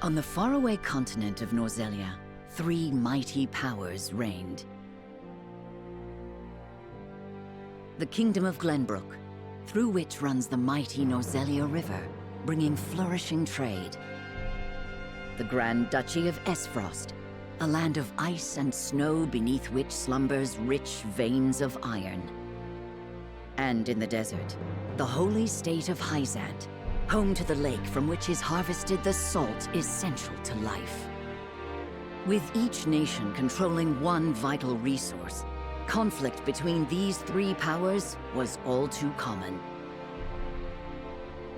On the faraway continent of Norzelia, three mighty powers reigned. The Kingdom of Glenbrook, through which runs the mighty Norzelia River, bringing flourishing trade. The Grand Duchy of Esfrost, a land of ice and snow beneath which slumbers rich veins of iron. And in the desert, the holy state of Hyzant, home to the lake from which is harvested the salt essential to life. With each nation controlling one vital resource, conflict between these three powers was all too common.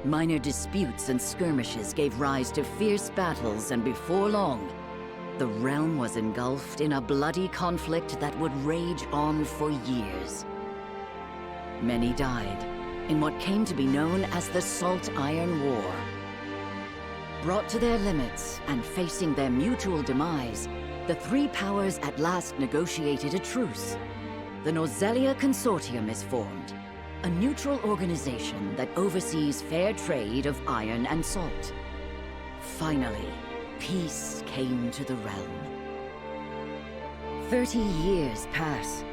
Minor disputes and skirmishes gave rise to fierce battles, and before long, the realm was engulfed in a bloody conflict that would rage on for years. Many died in what came to be known as the Salt Iron War. Brought to their limits and facing their mutual demise, the three powers at last negotiated a truce. The Norzelia Consortium is formed, a neutral organization that oversees fair trade of iron and salt. Finally, peace came to the realm. 30 years pass.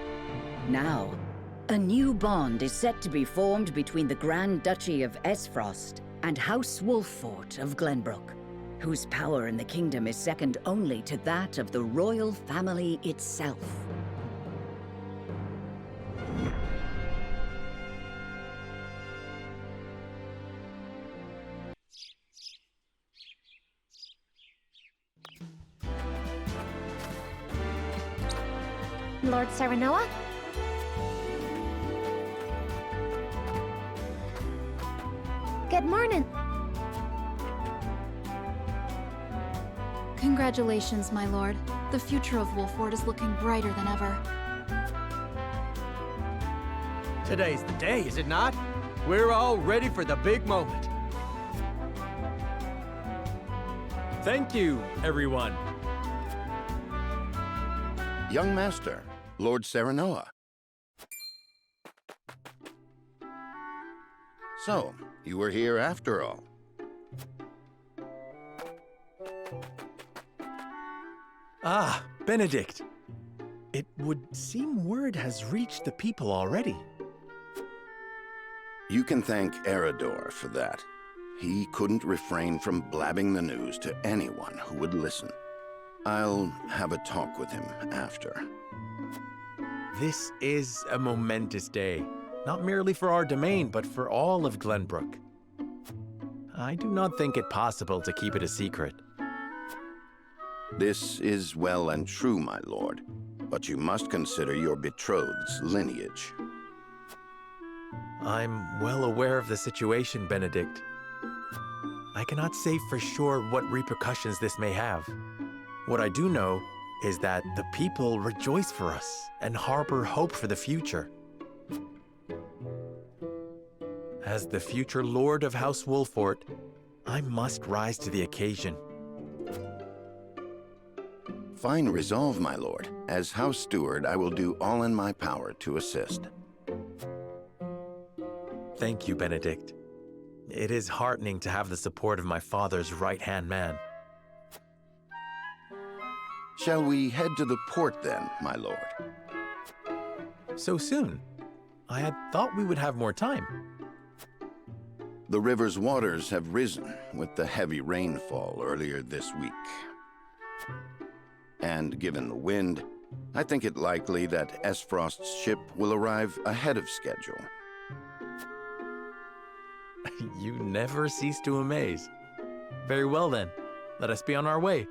Now, a new bond is set to be formed between the Grand Duchy of Esfrost and House Wolffort of Glenbrook, whose power in the kingdom is second only to that of the royal family itself. Lord Serenoa? Good morning. Congratulations, my lord. The future of Wolffort is looking brighter than ever. Today's the day, is it not? We're all ready for the big moment. Thank you, everyone. Young Master, Lord Serenoa. So, you were here after all. Ah, Benedict. It would seem word has reached the people already. You can thank Eridor for that. He couldn't refrain from blabbing the news to anyone who would listen. I'll have a talk with him after. This is a momentous day, not merely for our domain, but for all of Glenbrook. I do not think it possible to keep it a secret. This is well and true, my lord, but you must consider your betrothed's lineage. I'm well aware of the situation, Benedict. I cannot say for sure what repercussions this may have. What I do know is that the people rejoice for us and harbor hope for the future. As the future Lord of House Wolffort, I must rise to the occasion. Fine resolve, my lord. As House Steward, I will do all in my power to assist. Thank you, Benedict. It is heartening to have the support of my father's right-hand man. Shall we head to the port then, my lord? So soon? I had thought we would have more time. The river's waters have risen with the heavy rainfall earlier this week. And given the wind, I think it likely that Esfrost's ship will arrive ahead of schedule. You never cease to amaze. Very well then, let us be on our way.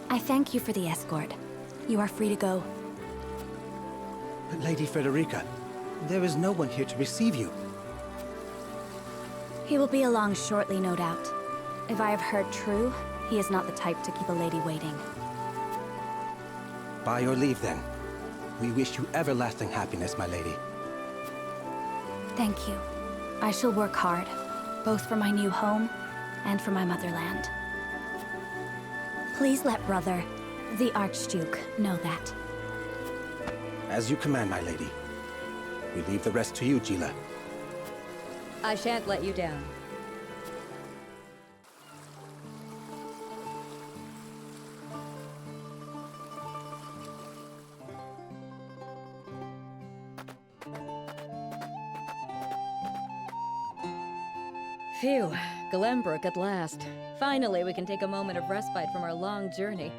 I thank you for the escort. You are free to go. But Lady Frederica, there is no one here to receive you. He will be along shortly, no doubt. If I have heard true, he is not the type to keep a lady waiting. By your leave, then. We wish you everlasting happiness, my lady. Thank you. I shall work hard, both for my new home and for my motherland. Please let brother, the Archduke, know that. As you command, my lady. We leave the rest to you, Gila. I shan't let you down. Phew, Glenbrook at last. Finally, we can take a moment of respite from our long journey.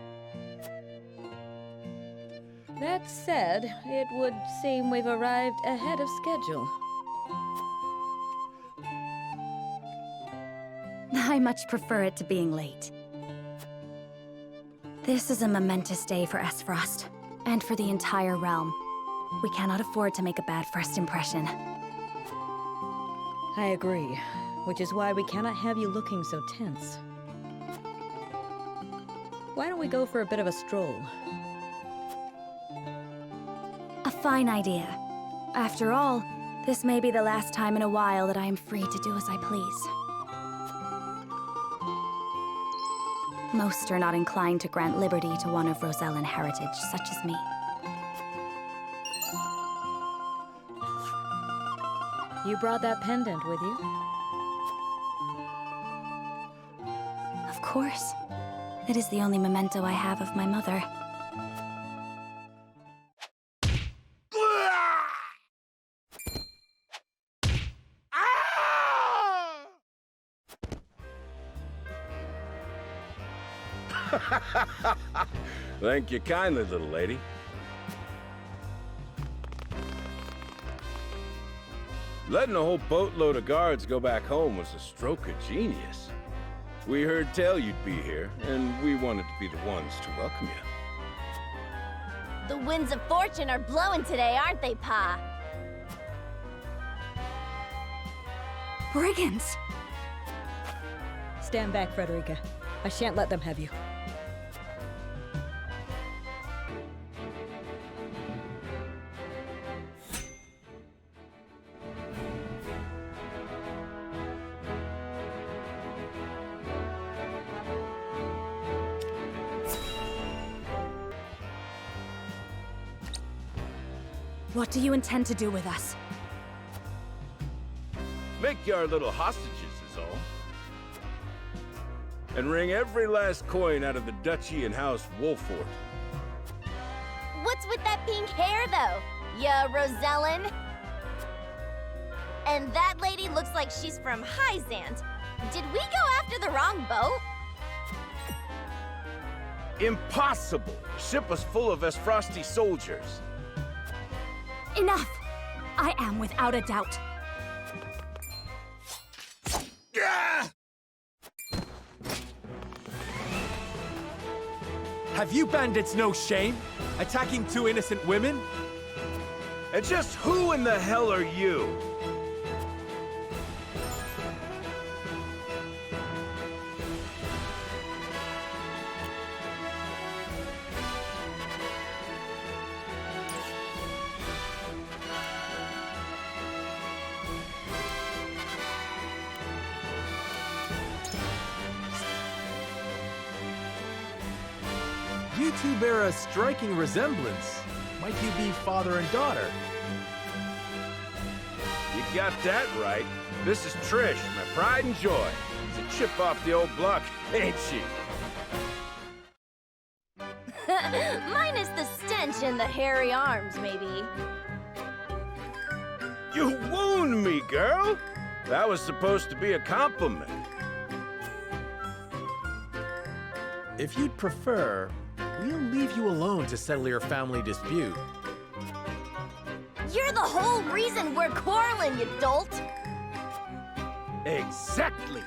That said, it would seem we've arrived ahead of schedule. I much prefer it to being late. This is a momentous day for Esfrost, and for the entire realm. We cannot afford to make a bad first impression. I agree, which is why we cannot have you looking so tense. Why don't we go for a bit of a stroll? A fine idea. After all, this may be the last time in a while that I am free to do as I please. Most are not inclined to grant liberty to one of Rosellan heritage, such as me. You brought that pendant with you? Of course. It is the only memento I have of my mother. Thank you kindly, little lady. Letting a whole boatload of guards go back home was a stroke of genius. We heard tell you'd be here, and we wanted to be the ones to welcome you. The winds of fortune are blowing today, aren't they, Pa? Brigands! Stand back, Frederica. I shan't let them have you. What do you intend to do with us? Make you our little hostages is all. And wring every last coin out of the duchy and House Wolford. What's with that pink hair, though? Ya Rosellan? And that lady looks like she's from Hyzant. Did we go after the wrong boat? Impossible! The ship was full of Esfrosti soldiers. Enough! I am without a doubt. Have you bandits no shame? Attacking two innocent women? And just who in the hell are you? You two bear a striking resemblance. Might you be father and daughter? You got that right. This is Trish, my pride and joy. She's a chip off the old block, ain't she? Minus the stench and the hairy arms, maybe. You wound me, girl! That was supposed to be a compliment. If you'd prefer, we'll leave you alone to settle your family dispute. You're the whole reason we're quarreling, you dolt! Exactly!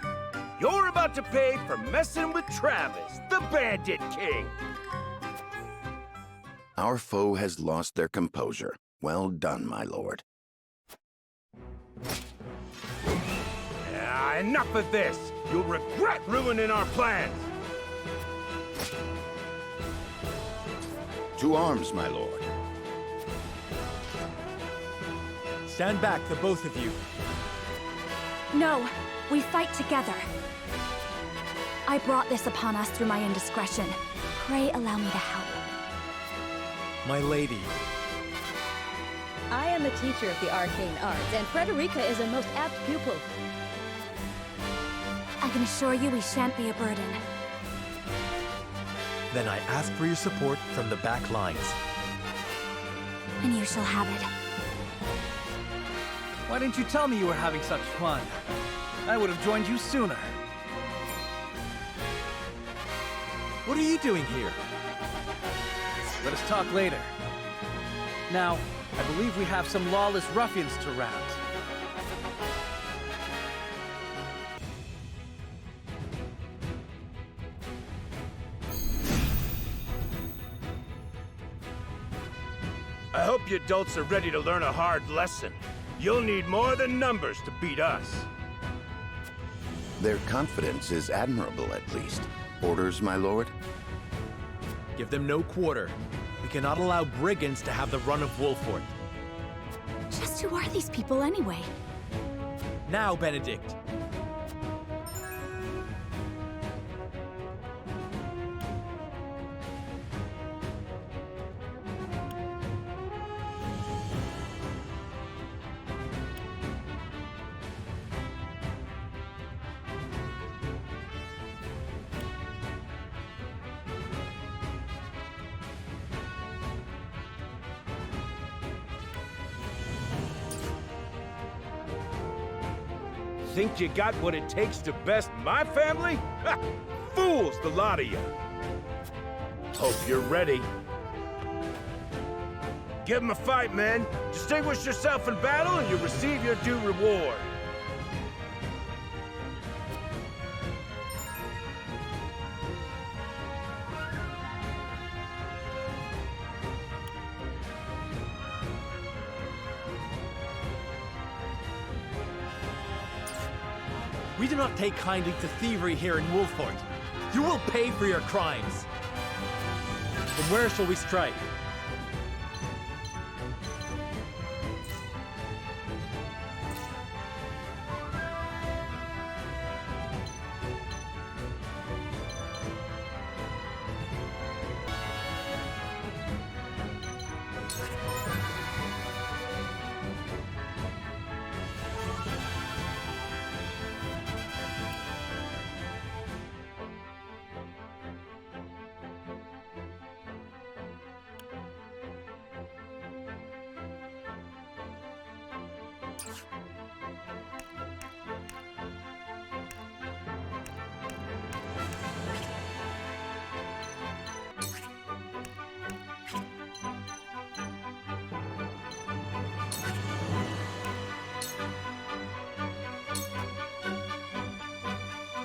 You're about to pay for messing with Travis, the Bandit King! Our foe has lost their composure. Well done, my lord. Enough of this! You'll regret ruining our plans! To arms, my lord. Stand back, the both of you. No, we fight together. I brought this upon us through my indiscretion. Pray allow me to help. My lady. I am a teacher of the arcane arts, and Frederica is a most apt pupil. I can assure you we shan't be a burden. Then I ask for your support from the back lines. And you shall have it. Why didn't you tell me you were having such fun? I would have joined you sooner. What are you doing here? Let us talk later. Now, I believe we have some lawless ruffians to rout. I hope you adults are ready to learn a hard lesson. You'll need more than numbers to beat us. Their confidence is admirable, at least. Orders, my lord? Give them no quarter. We cannot allow brigands to have the run of Wolfort. Just who are these people anyway? Now, Benedict. Think you got what it takes to best my family? Ha! Fools, the lot of you. Hope you're ready. Give 'em a fight, men. Distinguish yourself in battle and you'll receive your due reward. We do not take kindly to thievery here in Wolfort. You will pay for your crimes. From where shall we strike?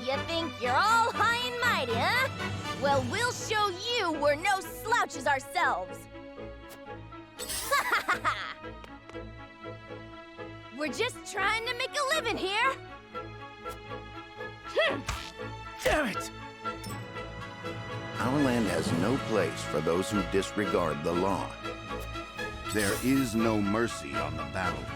You think you're all high and mighty, huh? Well, we'll show you we're no slouches ourselves. We're just trying to make a living here. Damn it! Our land has no place for those who disregard the law. There is no mercy on the battlefield.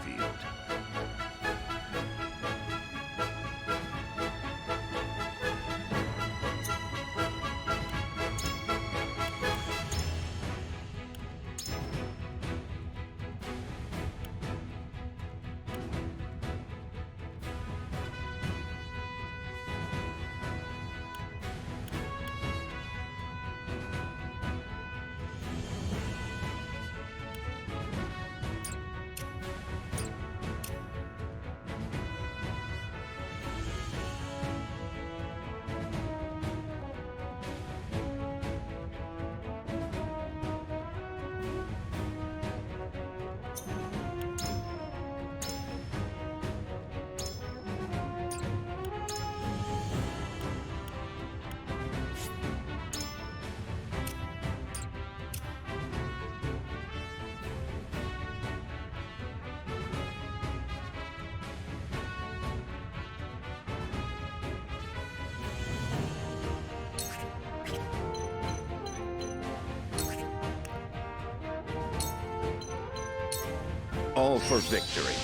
all for victory.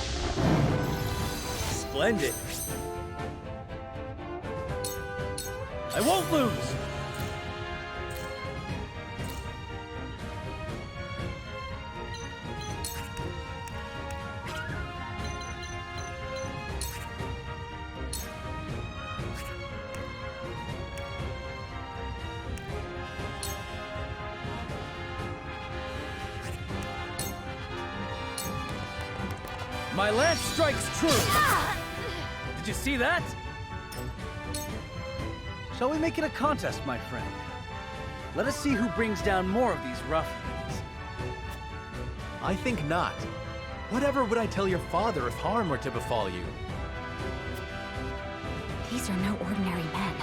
Splendid. I won't lose. My lance strikes true! Did you see that? Shall we make it a contest, my friend? Let us see who brings down more of these ruffians. I think not. Whatever would I tell your father if harm were to befall you? These are no ordinary men.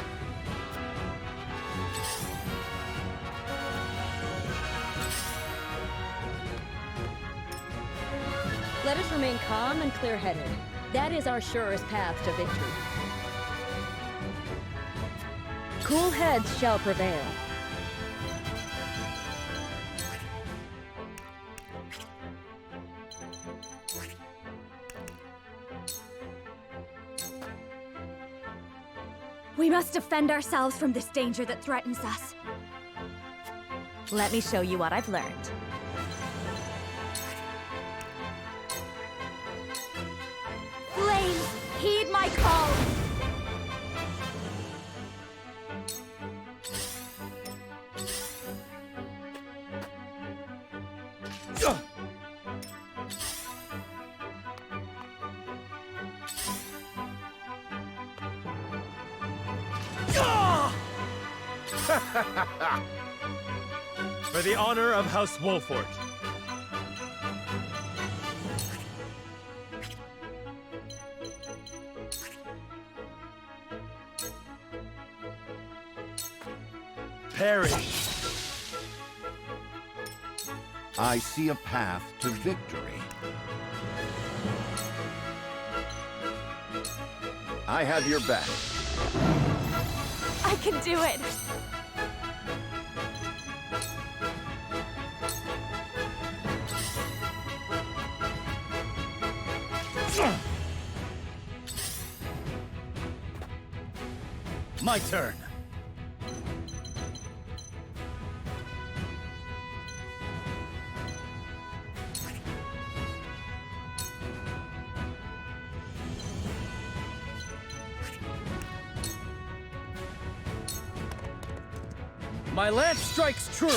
Let us remain calm and clear-headed. That is our surest path to victory. Cool heads shall prevail. We must defend ourselves from this danger that threatens us. Let me show you what I've learned. Flames, heed my call! For the honor of House Wolfort. Perish. I see a path to victory. I have your back. I can do it! My turn. My lance strikes true.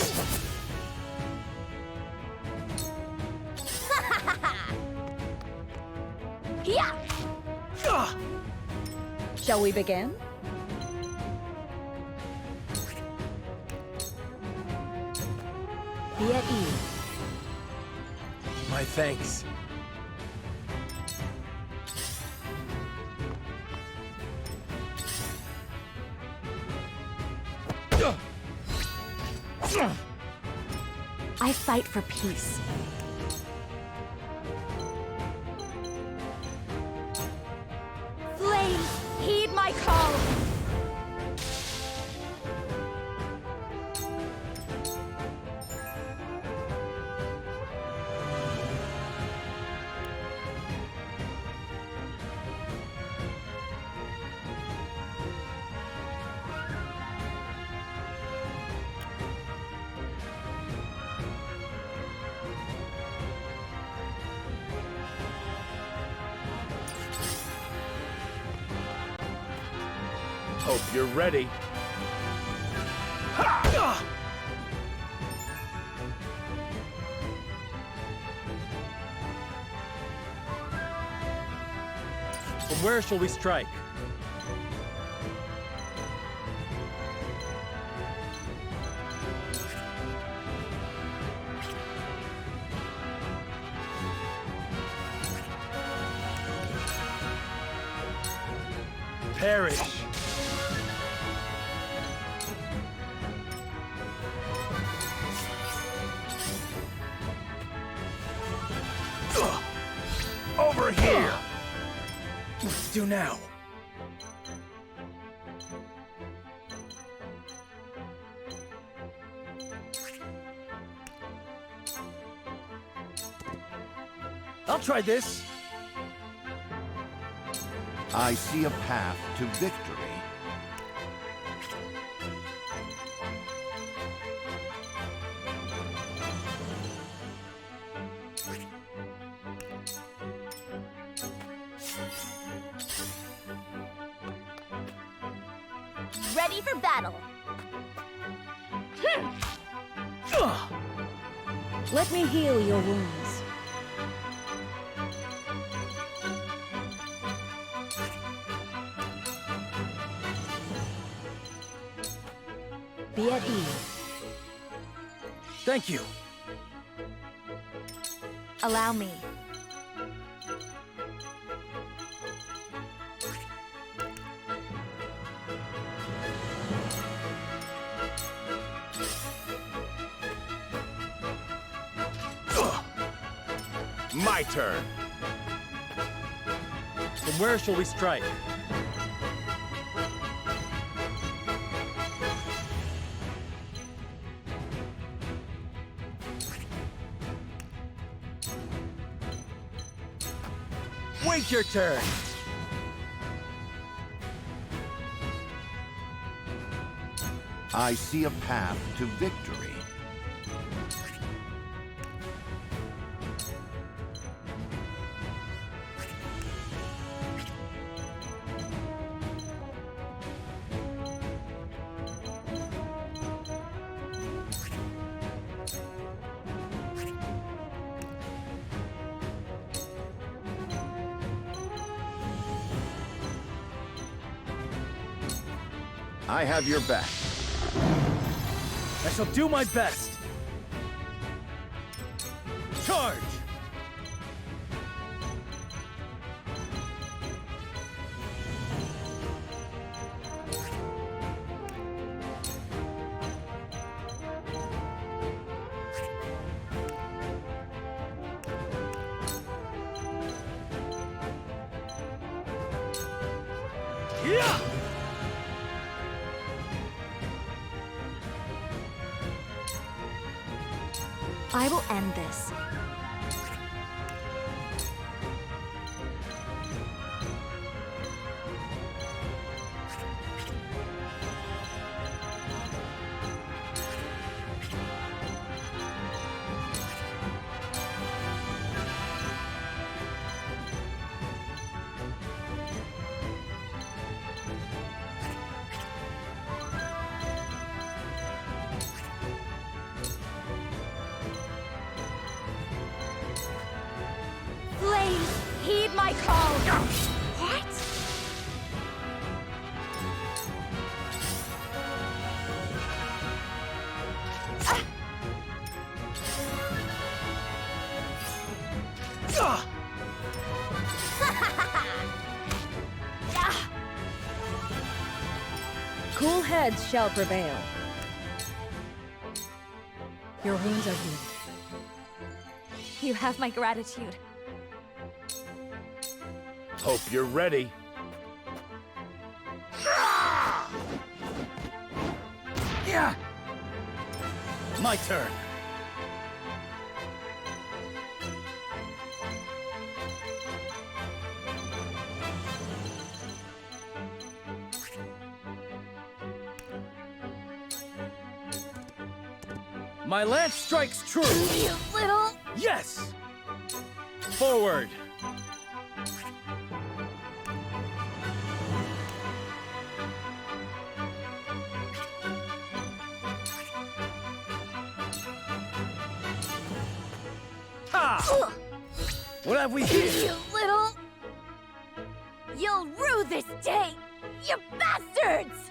Yeah! Shall we begin? Be at ease. My thanks. I fight for peace. Flames, heed my call! Hope you're ready. From where shall we strike? Perish. Over here! What to do now? I'll try this. I see a path to victory. Ready for battle. Let me heal your wounds. Be at ease. Thank you. Allow me. My turn. From where shall we strike? Wait your turn. I see a path to victory. I have your back. I shall do my best. Charge! Yeah! I will end this. Please, heed my call! What? Cool heads shall prevail. Your wounds are healed. You have my gratitude. Hope you're ready. Yeah! My turn. My lance strikes true. You little... Yes! Forward! Ha! What have we here? You little... You'll rue this day, you bastards!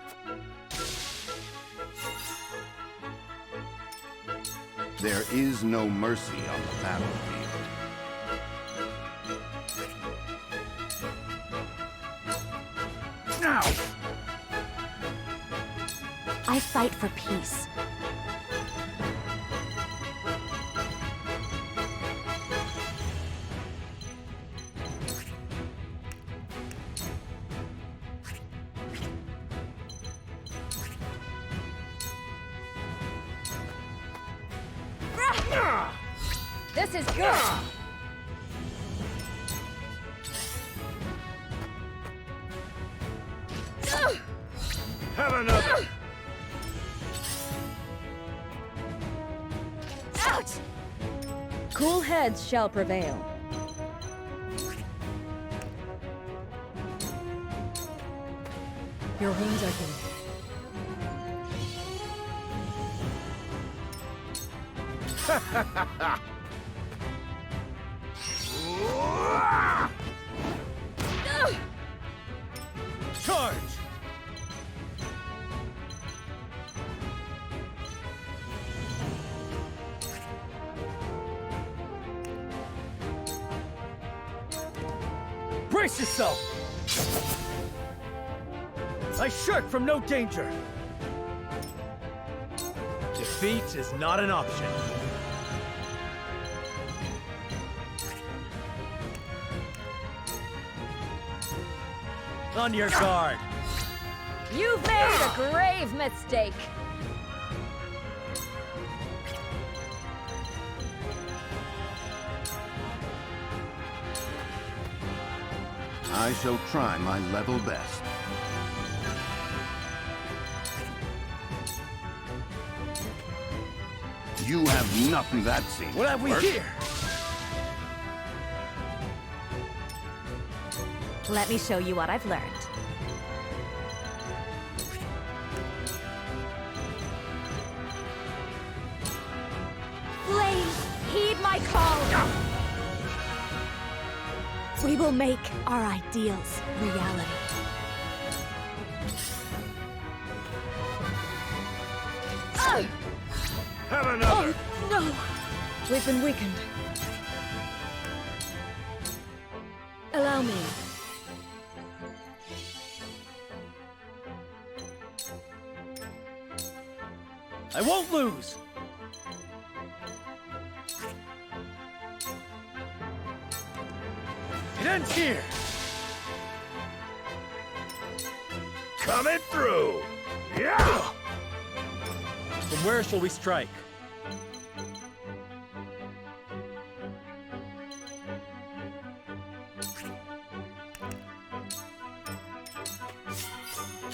There is no mercy on the battlefield. Now! I fight for peace. This is good! Ouch! Cool heads shall prevail. Your wounds are healed. Charge! Brace yourself! I shirk from no danger. Defeat is not an option. On your guard. You've made a grave mistake. I shall try my level best. You have nothing that seems What have we work. here? Let me show you what I've learned. Please heed my call. We will make our ideals reality. Have another! Oh, no! We've been weakened. Allow me. I won't lose. It ends here. Coming through! Yeah! From where shall we strike?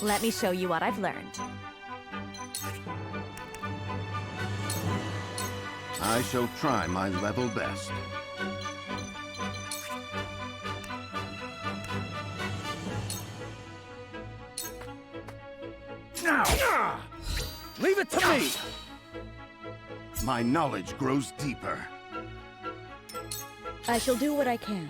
Let me show you what I've learned. I shall try my level best. Now! Leave it to me! My knowledge grows deeper. I shall do what I can.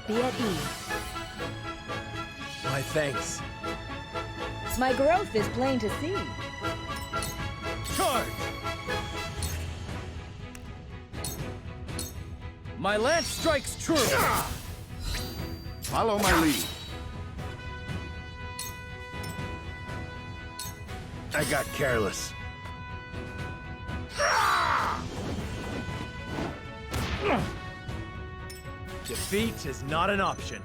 Be at ease. My thanks. My growth is plain to see. Charge! My lance strikes true! Follow my lead. I got careless. Defeat is not an option.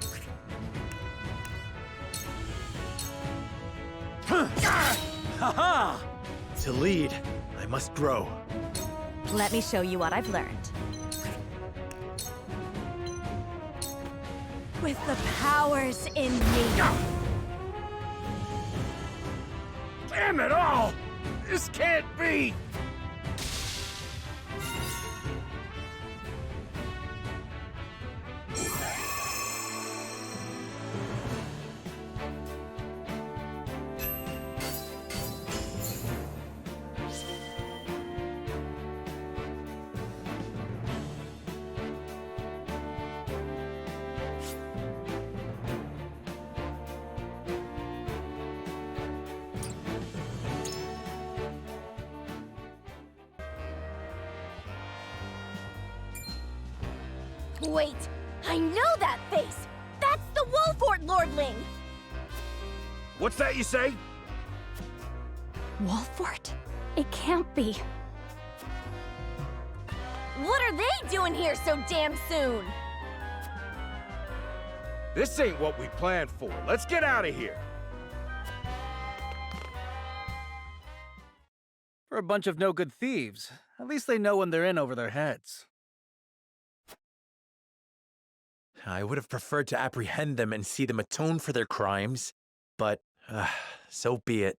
Ha-ha! To lead, I must grow. Let me show you what I've learned. With the powers in me. Damn it all! This can't be! Wait, I know that face! That's the Wolfort Lordling! What's that you say? Wolfort? It can't be. What are they doing here so damn soon? This ain't what we planned for. Let's get out of here. For a bunch of no-good thieves, at least they know when they're in over their heads. I would have preferred to apprehend them and see them atone for their crimes, but so be it.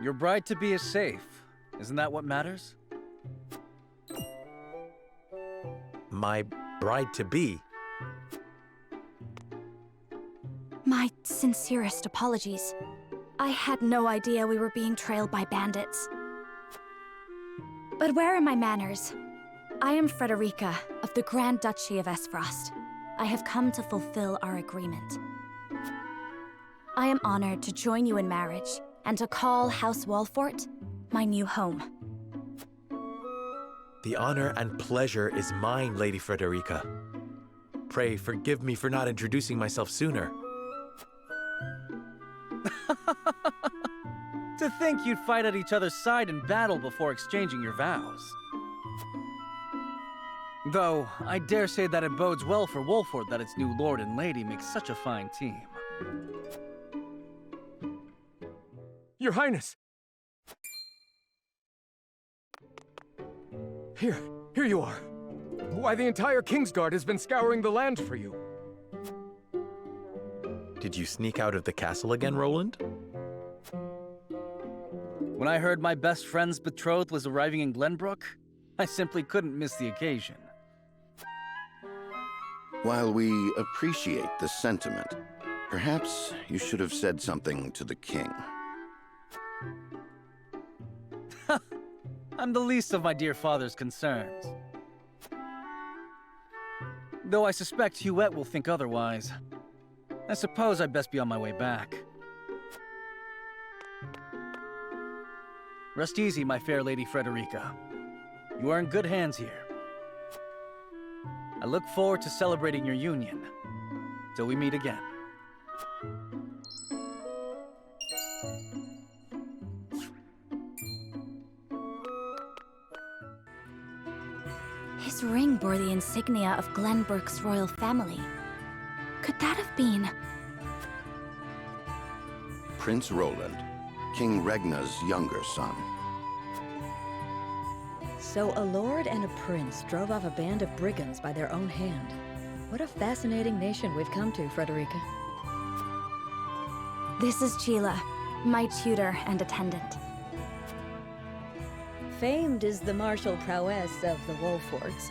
Your bride-to-be is safe. Isn't that what matters? My bride-to-be? My sincerest apologies. I had no idea we were being trailed by bandits. But where are my manners? I am Frederica of the Grand Duchy of Esfrost. I have come to fulfill our agreement. I am honored to join you in marriage and to call House Walfort my new home. The honor and pleasure is mine, Lady Frederica. Pray forgive me for not introducing myself sooner. To think you'd fight at each other's side in battle before exchanging your vows. Though, I dare say that it bodes well for Wolford that its new lord and lady make such a fine team. Your Highness! Here you are. Why, the entire Kingsguard has been scouring the land for you. Did you sneak out of the castle again, Roland? When I heard my best friend's betrothed was arriving in Glenbrook, I simply couldn't miss the occasion. While we appreciate the sentiment, perhaps you should have said something to the king. I'm the least of my dear father's concerns. Though I suspect Huette will think otherwise. I suppose I'd best be on my way back. Rest easy, my fair Lady Frederica. You are in good hands here. I look forward to celebrating your union. Till we meet again. His ring bore the insignia of Glenbrook's royal family. Could that have been... Prince Roland, King Regna's younger son. So a lord and a prince drove off a band of brigands by their own hand. What a fascinating nation we've come to, Frederica. This is Sheila, my tutor and attendant. Famed is the martial prowess of the Wolforts.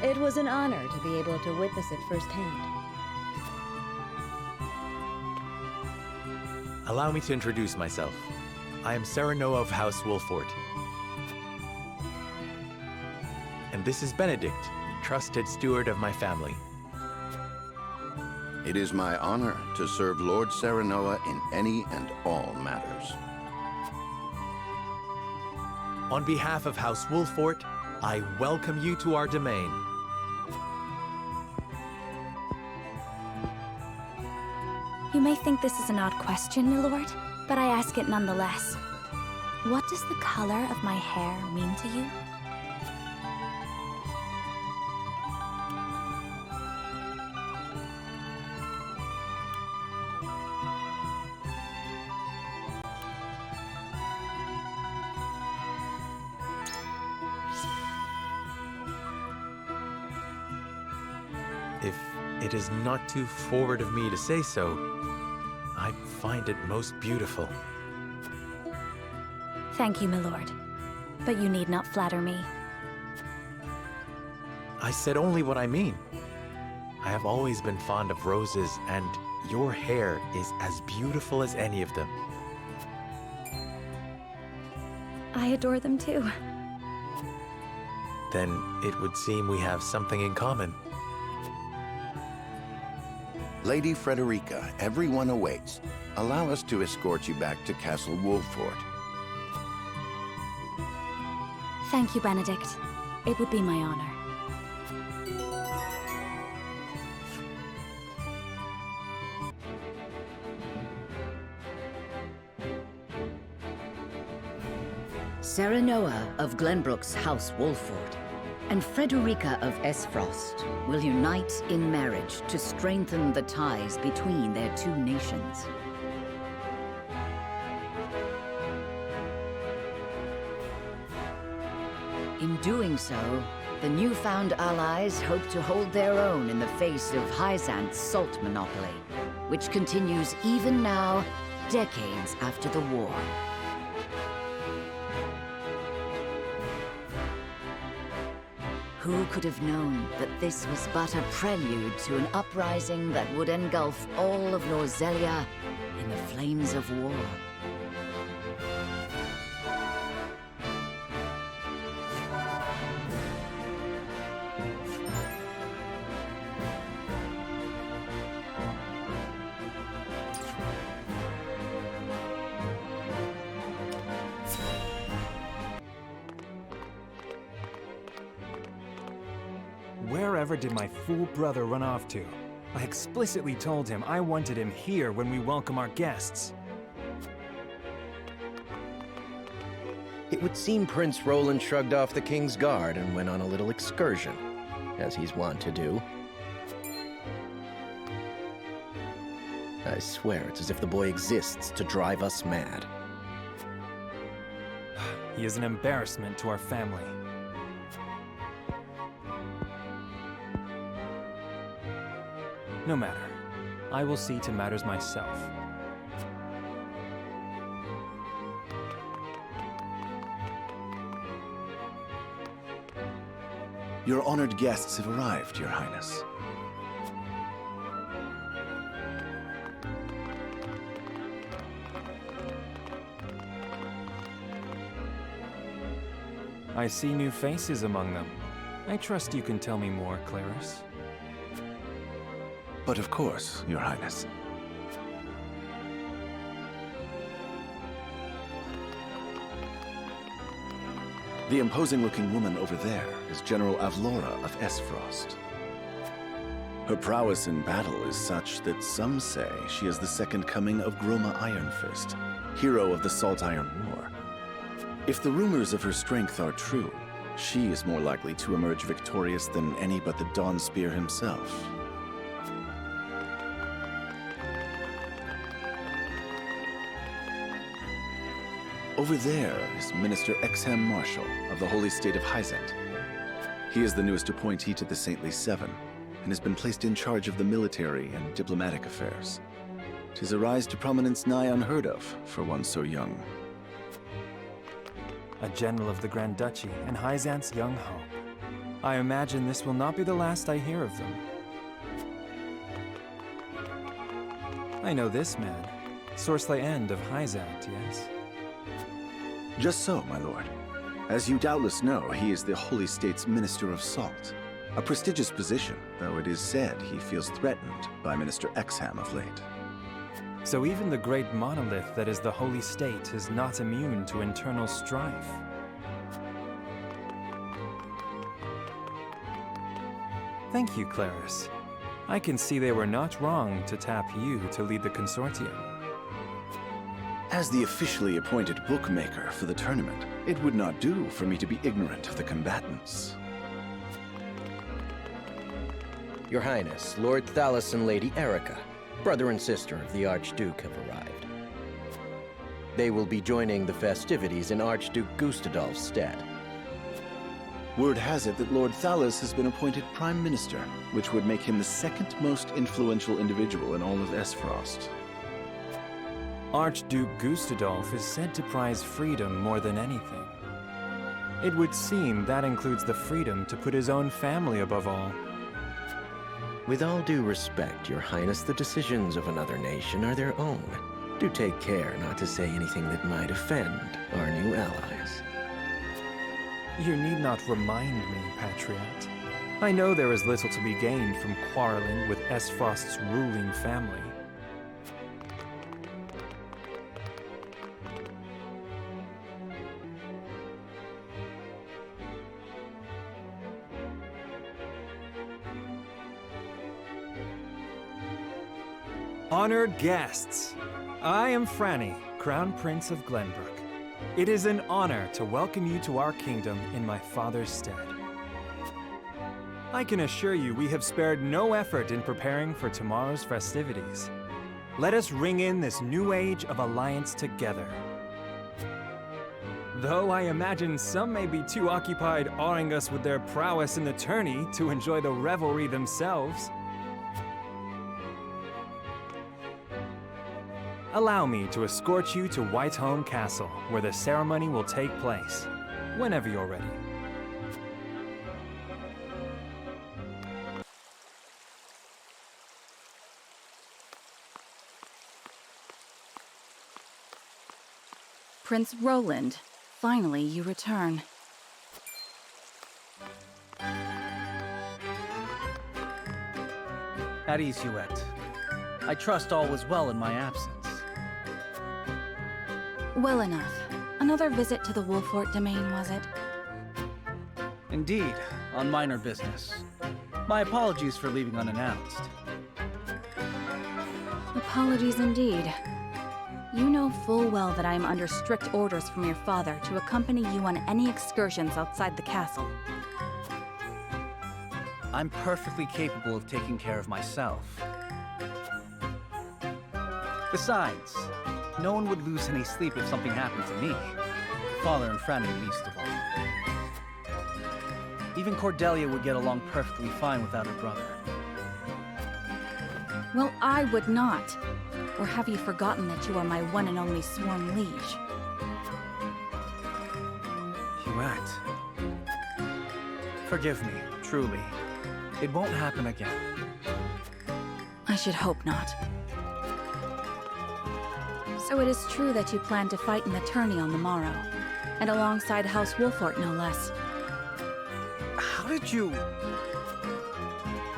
It was an honor to be able to witness it firsthand. Allow me to introduce myself. I am Serenoa of House Wolfort. And this is Benedict, trusted steward of my family. It is my honor to serve Lord Serenoa in any and all matters. On behalf of House Wolfort, I welcome you to our domain. You may think this is an odd question, my lord, but I ask it nonetheless. What does the color of my hair mean to you? If it is not too forward of me to say so, I find it most beautiful. Thank you, my lord. But you need not flatter me. I said only what I mean. I have always been fond of roses, and your hair is as beautiful as any of them. I adore them too. Then it would seem we have something in common. Lady Frederica, everyone awaits. Allow us to escort you back to Castle Wolfort. Thank you, Benedict. It would be my honor. Serenoa of Glenbrook's House Wolford and Frederica of Esfrost will unite in marriage to strengthen the ties between their two nations. In doing so, the newfound allies hope to hold their own in the face of Hyzant's salt monopoly, which continues even now, decades after the war. Who could have known that this was but a prelude to an uprising that would engulf all of Norzelia in the flames of war? Wherever did my fool brother run off to? I explicitly told him I wanted him here when we welcome our guests. It would seem Prince Roland shrugged off the King's Guard and went on a little excursion, as he's wont to do. I swear it's as if the boy exists to drive us mad. He is an embarrassment to our family. No matter. I will see to matters myself. Your honored guests have arrived, Your Highness. I see new faces among them. I trust you can tell me more, Claris. But of course, Your Highness. The imposing-looking woman over there is General Avlora of Esfrost. Her prowess in battle is such that some say she is the second coming of Groma Ironfist, hero of the Salt Iron War. If the rumors of her strength are true, she is more likely to emerge victorious than any but the Dawnspear himself. Over there is Minister Exham Marshal of the Holy State of Hyzant. He is the newest appointee to the Saintly Seven, and has been placed in charge of the military and diplomatic affairs. 'Tis a rise to prominence nigh unheard of for one so young. A general of the Grand Duchy and Hyzant's young hope. I imagine this will not be the last I hear of them. I know this man, Sorsley End of Hyzant, yes? Just so, my lord. As you doubtless know, he is the Holy State's Minister of Salt. A prestigious position, though it is said he feels threatened by Minister Exham of late. So even the great monolith that is the Holy State is not immune to internal strife. Thank you, Claris. I can see they were not wrong to tap you to lead the consortium. As the officially appointed bookmaker for the tournament, it would not do for me to be ignorant of the combatants. Your Highness, Lord Thalos and Lady Erica, brother and sister of the Archduke, have arrived. They will be joining the festivities in Archduke Gustadolf's stead. Word has it that Lord Thalos has been appointed Prime Minister, which would make him the second most influential individual in all of Esfrost. Archduke Gustadolf is said to prize freedom more than anything. It would seem that includes the freedom to put his own family above all. With all due respect, Your Highness, the decisions of another nation are their own. Do take care not to say anything that might offend our new allies. You need not remind me, Patriot. I know there is little to be gained from quarreling with Esfrost's ruling family. Honored guests, I am Franny, Crown Prince of Glenbrook. It is an honor to welcome you to our kingdom in my father's stead. I can assure you we have spared no effort in preparing for tomorrow's festivities. Let us ring in this new age of alliance together. Though I imagine some may be too occupied awing us with their prowess in the tourney to enjoy the revelry themselves. Allow me to escort you to Whiteholm Castle, where the ceremony will take place, whenever you're ready. Prince Roland, finally you return. At ease, Huette. I trust all was well in my absence. Well enough. Another visit to the Wolfort domain, was it? Indeed, on minor business. My apologies for leaving unannounced. Apologies indeed. You know full well that I am under strict orders from your father to accompany you on any excursions outside the castle. I'm perfectly capable of taking care of myself. Besides, no one would lose any sleep if something happened to me. Father and Franny least of all. Even Cordelia would get along perfectly fine without her brother. Well, I would not. Or have you forgotten that you are my one and only sworn liege? Huette. Forgive me, truly. It won't happen again. I should hope not. So it is true that you plan to fight in the tourney on the morrow, and alongside House Wolfort, no less. How did you...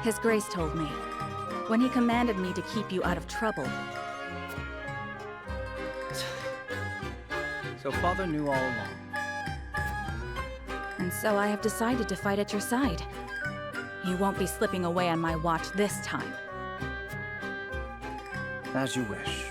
His Grace told me, when he commanded me to keep you out of trouble. So Father knew all along. And so I have decided to fight at your side. You won't be slipping away on my watch this time. As you wish.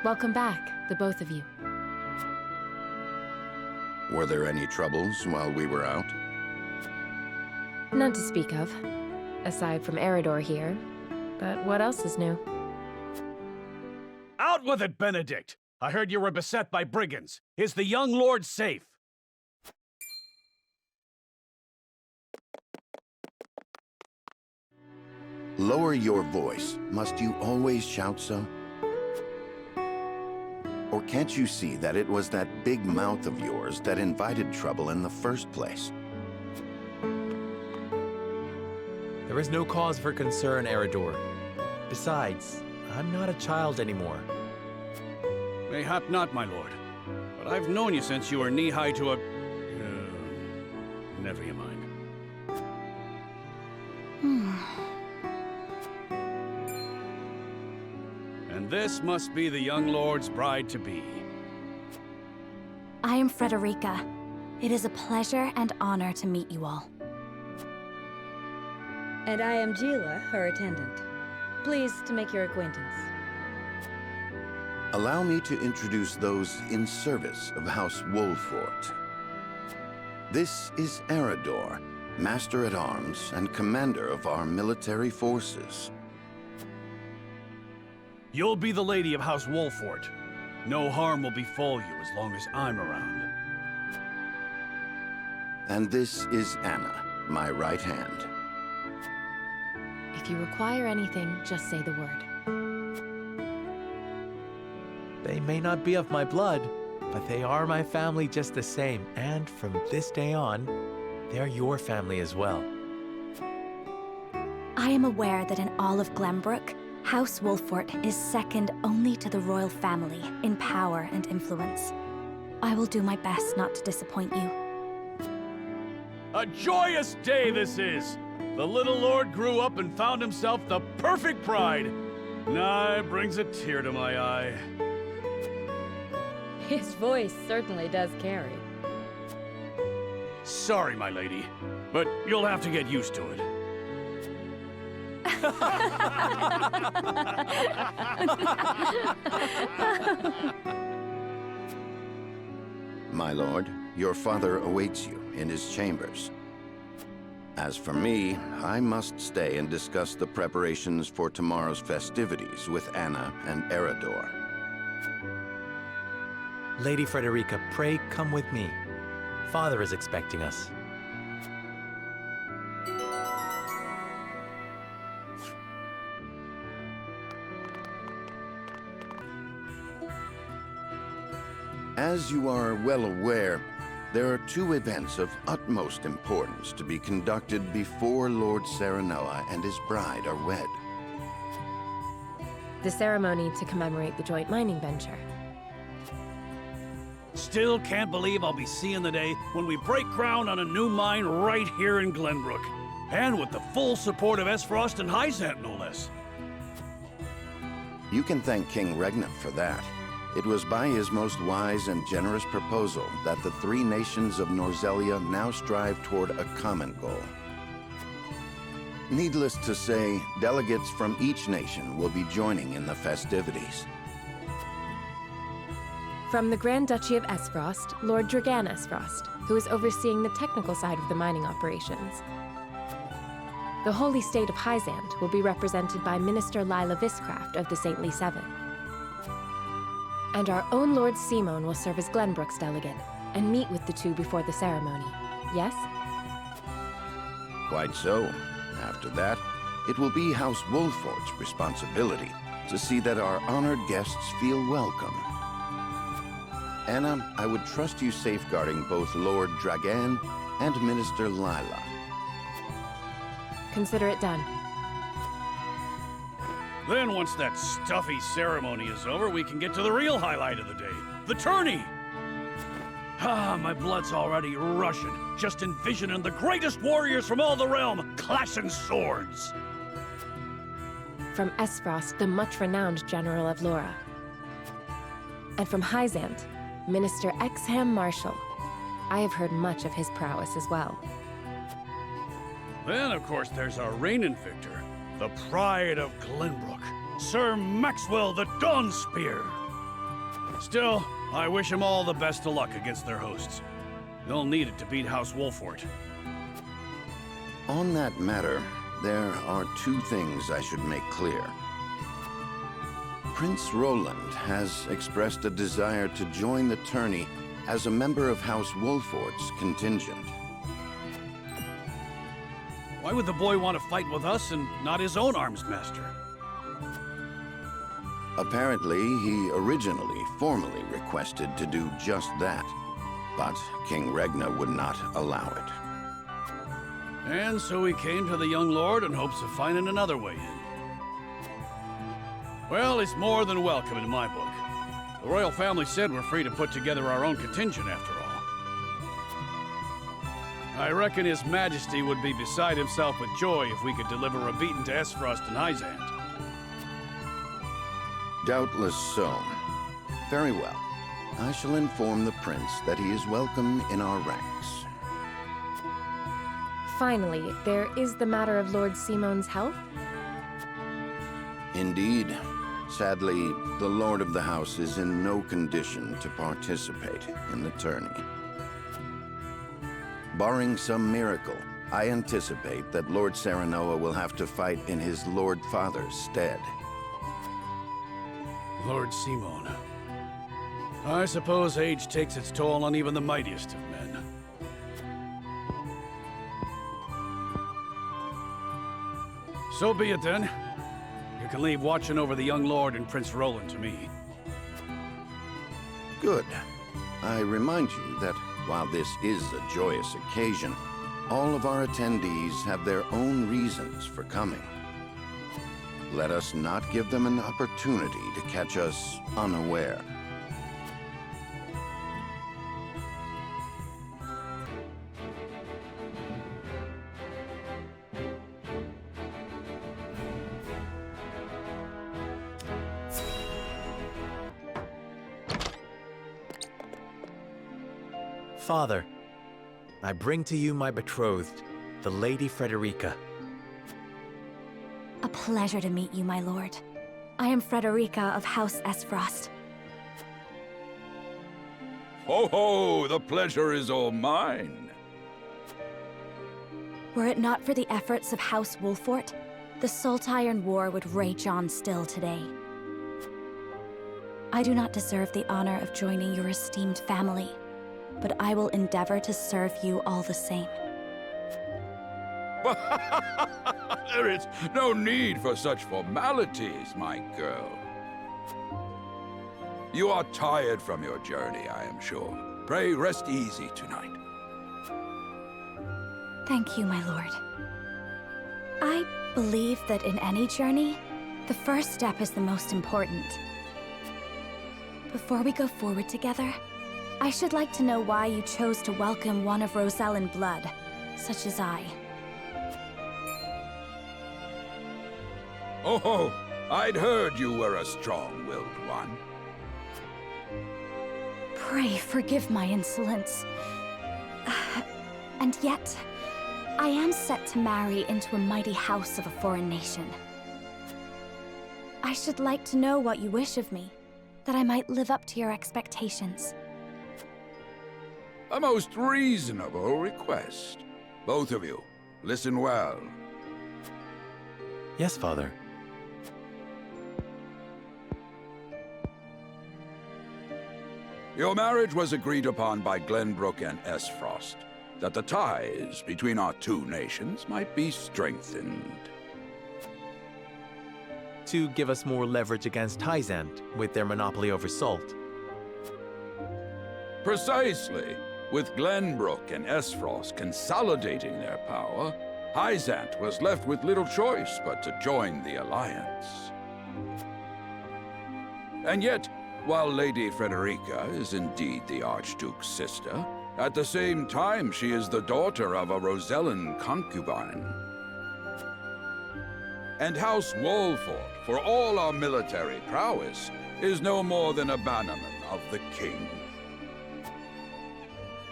Welcome back, the both of you. Were there any troubles while we were out? None to speak of, aside from Eridor here. But what else is new? Out with it, Benedict! I heard you were beset by brigands. Is the young lord safe? Lower your voice. Must you always shout so? Or can't you see that it was that big mouth of yours that invited trouble in the first place? There is no cause for concern, Eridor. Besides, I'm not a child anymore. Mayhap not, my lord. But I've known you since you were knee-high to a... never you mind. And this must be the young lord's bride-to-be. I am Frederica. It is a pleasure and honor to meet you all. And I am Gila, her attendant. Pleased to make your acquaintance. Allow me to introduce those in service of House Wolfort. This is Eridor, Master-at-Arms and Commander of our military forces. You'll be the lady of House Wolfort. No harm will befall you as long as I'm around. And this is Anna, my right hand. If you require anything, just say the word. They may not be of my blood, but they are my family just the same, and from this day on, they're your family as well. I am aware that in all of Glenbrook, House Wolfort is second only to the royal family in power and influence. I will do my best not to disappoint you. A joyous day this is! The little lord grew up and found himself the perfect bride. Nigh brings a tear to my eye. His voice certainly does carry. Sorry, my lady, but you'll have to get used to it. My lord, your father awaits you in his chambers. As for me, I must stay and discuss the preparations for tomorrow's festivities with Anna and Eridor. Lady Frederica, pray come with me. Father is expecting us. As you are well aware, there are two events of utmost importance to be conducted before Lord Serenella and his bride are wed. The ceremony to commemorate the joint mining venture. Still can't believe I'll be seeing the day when we break ground on a new mine right here in Glenbrook. And with the full support of Esfrost and Hyzant, no less. You can thank King Regna for that. It was by his most wise and generous proposal that the three nations of Norzelia now strive toward a common goal. Needless to say, delegates from each nation will be joining in the festivities. From the Grand Duchy of Esfrost, Lord Dragan Esfrost, who is overseeing the technical side of the mining operations. The Holy State of Hyzant will be represented by Minister Lila Viscraft of the Saintly Seven. And our own Lord Simon will serve as Glenbrook's delegate and meet with the two before the ceremony. Yes? Quite so. After that, it will be House Wolfort's responsibility to see that our honored guests feel welcome. Anna, I would trust you safeguarding both Lord Dragan and Minister Lila. Consider it done. Then once that stuffy ceremony is over, we can get to the real highlight of the day, the tourney! Ah, my blood's already rushing, just envisioning the greatest warriors from all the realm clashing swords! From Esfrost, the much-renowned General of Laura. And from Hyzant, Minister Exham Marshall. I have heard much of his prowess as well. Then, of course, there's our reigning victor, the pride of Glenbrook, Sir Maxwell the Dawnspear. Still, I wish him all the best of luck against their hosts. They'll need it to beat House Wolfort. On that matter, there are two things I should make clear. Prince Roland has expressed a desire to join the tourney as a member of House Wolfort's contingent. Why would the boy want to fight with us and not his own arms master? Apparently, he originally formally requested to do just that, but King Regna would not allow it. And so we came to the young lord in hopes of finding another way in. Well, he's more than welcome in my book. The royal family said we're free to put together our own contingent after all. I reckon His Majesty would be beside himself with joy if we could deliver a beating to Esfrost and Hyzant. Doubtless so. Very well. I shall inform the prince that he is welcome in our ranks. Finally, there is the matter of Lord Simon's health. Indeed. Sadly, the Lord of the House is in no condition to participate in the tourney. Barring some miracle, I anticipate that Lord Serenoa will have to fight in his Lord Father's stead. Lord Simon. I suppose age takes its toll on even the mightiest of men. So be it then. You can leave watching over the young lord and Prince Roland to me. Good. I remind you that while this is a joyous occasion, all of our attendees have their own reasons for coming. Let us not give them an opportunity to catch us unaware. Father, I bring to you my betrothed, the Lady Frederica. A pleasure to meet you, my lord. I am Frederica of House Esfrost. Ho ho! The pleasure is all mine. Were it not for the efforts of House Wolfort, the Saltiron War would rage on still today. I do not deserve the honor of joining your esteemed family, but I will endeavor to serve you all the same. There is no need for such formalities, my girl. You are tired from your journey, I am sure. Pray rest easy tonight. Thank you, my lord. I believe that in any journey, the first step is the most important. Before we go forward together, I should like to know why you chose to welcome one of Rosellan blood, such as I. Oh, I'd heard you were a strong-willed one. Pray forgive my insolence. And yet, I am set to marry into a mighty house of a foreign nation. I should like to know what you wish of me, that I might live up to your expectations. A most reasonable request. Both of you, listen well. Yes, Father. Your marriage was agreed upon by Glenbrook and Esfrost, that the ties between our two nations might be strengthened. To give us more leverage against Hyzant with their monopoly over salt. Precisely. With Glenbrook and Esfrost consolidating their power, Hyzant was left with little choice but to join the alliance. And yet, while Lady Frederica is indeed the Archduke's sister, at the same time she is the daughter of a Rosellan concubine. And House Wolfort, for all our military prowess, is no more than a bannerman of the king.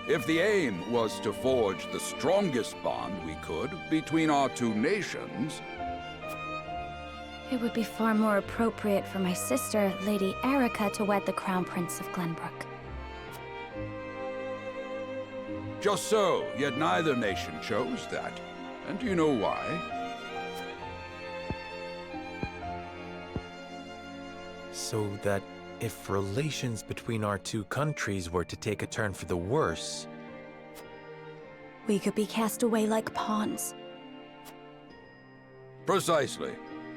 If the aim was to forge the strongest bond we could between our two nations, It would be far more appropriate for my sister, Lady Erica, to wed the Crown Prince of Glenbrook. just so, yet neither nation chose that. And do you know why? So that if relations between our two countries were to take a turn for the worse... We could be cast away like pawns. Precisely.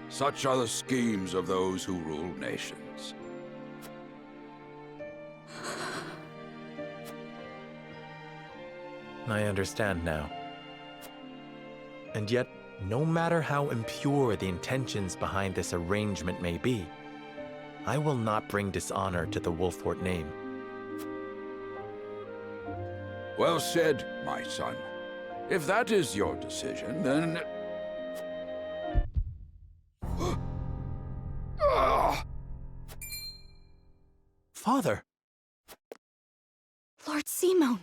Such are the schemes of those who rule nations. I understand now. And yet, no matter how impure the intentions behind this arrangement may be, I will not bring dishonor to the Wolffort name. Well said, my son. If that is your decision, then... Father! Lord Simone!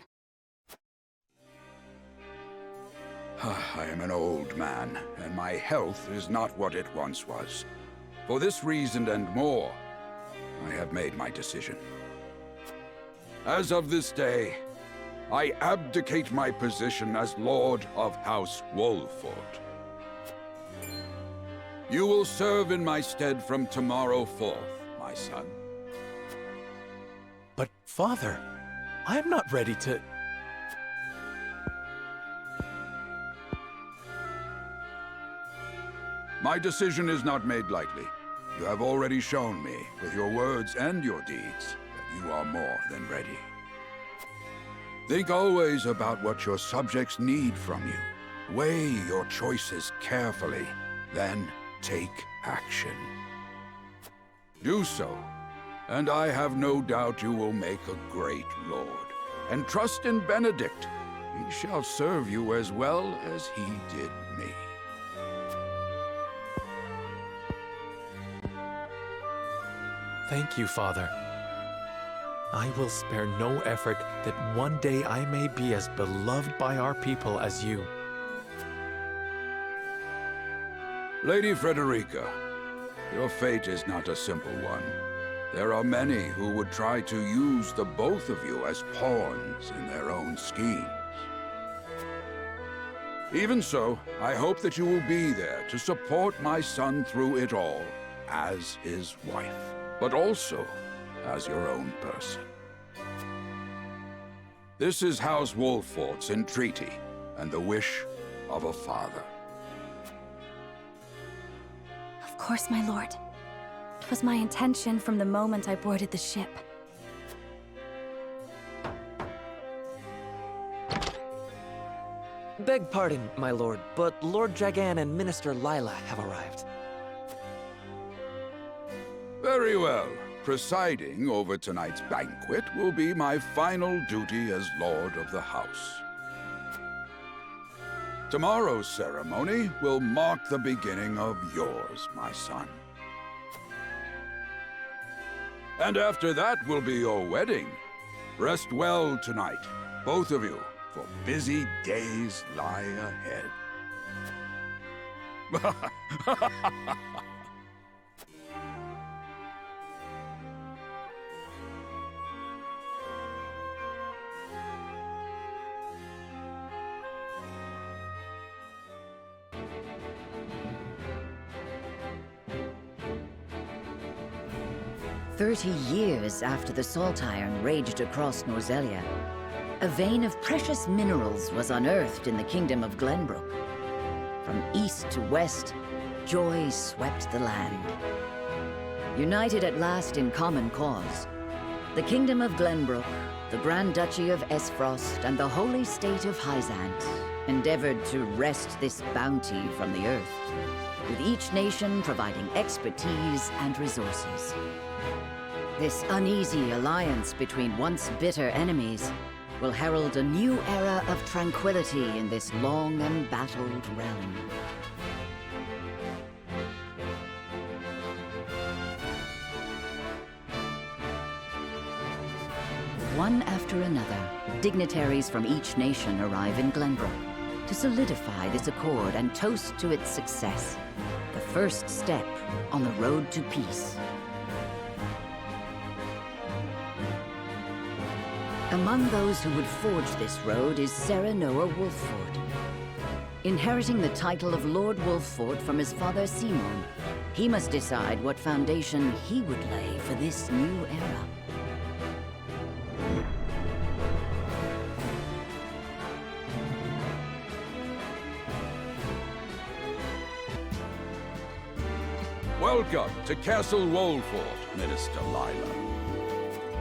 I am an old man, and my health is not what it once was. For this reason and more, I have made my decision. As of this day, I abdicate my position as Lord of House Wolffort. You will serve in my stead from tomorrow forth, my son. But, Father, I am not ready to... My decision is not made lightly. You have already shown me, with your words and your deeds, that you are more than ready. Think always about what your subjects need from you. Weigh your choices carefully, then take action. Do so, and I have no doubt you will make a great lord. And trust in Benedict. He shall serve you as well as he did me. Thank you, Father. I will spare no effort that one day I may be as beloved by our people as you. Lady Frederica, your fate is not a simple one. There are many who would try to use the both of you as pawns in their own schemes. Even so, I hope that you will be there to support my son through it all, as his wife, but also as your own person. This is House Wolffort's entreaty, and the wish of a father. Of course, my lord. It was my intention from the moment I boarded the ship. Beg pardon, my lord, but Lord Dragan and Minister Lila have arrived. Very well. Presiding over tonight's banquet will be my final duty as Lord of the House. Tomorrow's ceremony will mark the beginning of yours, my son. And after that will be your wedding. Rest well tonight, both of you, for busy days lie ahead. "30 years after the Salt Iron raged across Norzelia, a vein of precious minerals was unearthed in the kingdom of Glenbrook. From east to west, joy swept the land. United at last in common cause, the kingdom of Glenbrook, the Grand Duchy of Esfrost, and the holy state of Hyzant endeavored to wrest this bounty from the earth, with each nation providing expertise and resources. This uneasy alliance between once bitter enemies will herald a new era of tranquility in this long embattled realm. One after another, dignitaries from each nation arrive in Glenbrook to solidify this accord and toast to its success, the first step on the road to peace. Among those who would forge this road is Sarah Noah Wolffort. Inheriting the title of Lord Wolffort from his father Simon, he must decide what foundation he would lay for this new era. Welcome to Castle Wolffort, Minister Lila.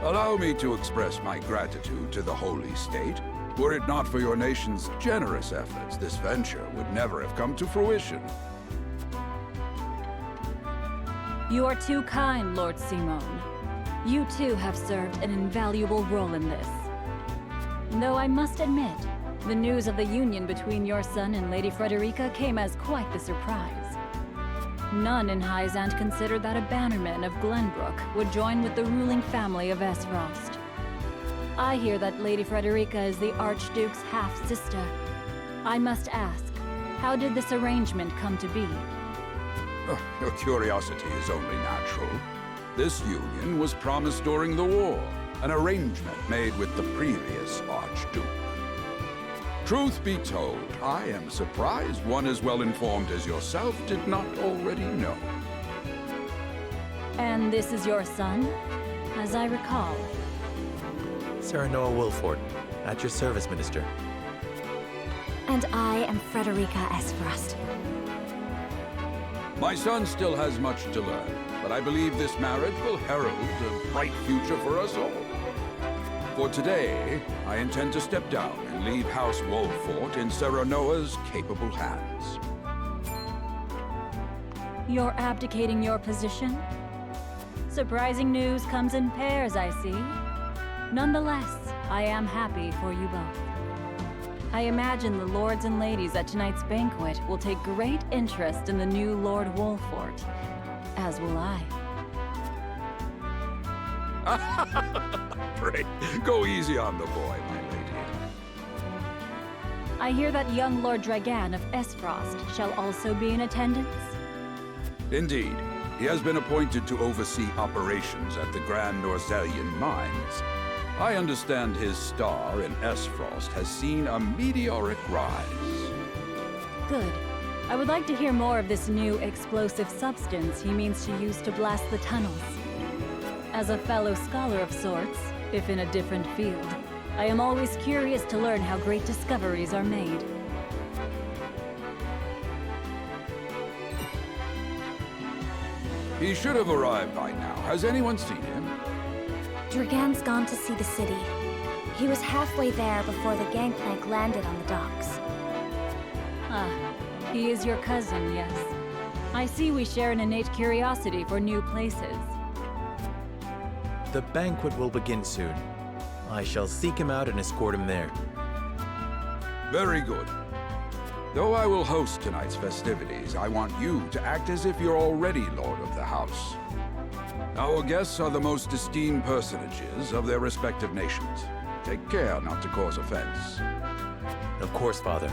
Allow me to express my gratitude to the Holy State Were it not for your nation's generous efforts, this venture would never have come to fruition. You are too kind, Lord Simone. You too have served an invaluable role in this. Though I must admit, the news of the union between your son and Lady Frederica came as quite the surprise. None in Hyzant considered that a bannerman of Glenbrook would join with the ruling family of Esfrost. I hear that Lady Frederica is the Archduke's half-sister. I must ask, how did this arrangement come to be? Your curiosity is only natural. This union was promised during the war, an arrangement made with the previous Archduke. Truth be told, I am surprised one as well informed as yourself did not already know. And this is your son, as I recall. Serenoa Wilford, at your service, Minister. And I am Frederica Esfrost. My son still has much to learn, but I believe this marriage will herald a bright future for us all. For today, I intend to step down and leave House Wolfort in Serenoa's capable hands. You're abdicating your position? Surprising news comes in pairs, I see. Nonetheless, I am happy for you both. I imagine the lords and ladies at tonight's banquet will take great interest in the new Lord Wolfort, as will I. Pray, go easy on the boy, my lady. I hear that young Lord Dragan of Esfrost shall also be in attendance? Indeed. He has been appointed to oversee operations at the Grand Norzelian mines. I understand his star in Esfrost has seen a meteoric rise. Good. I would like to hear more of this new explosive substance he means to use to blast the tunnels. As a fellow scholar of sorts, if in a different field, I am always curious to learn how great discoveries are made. He should have arrived by now. Has anyone seen him? Dragan's gone to see the city. He was halfway there before the gangplank landed on the docks. Ah, he is your cousin, yes. I see we share an innate curiosity for new places. The banquet will begin soon. I shall seek him out and escort him there. Very good. Though I will host tonight's festivities, I want you to act as if you're already Lord of the House. Our guests are the most esteemed personages of their respective nations. Take care not to cause offense. Of course, Father.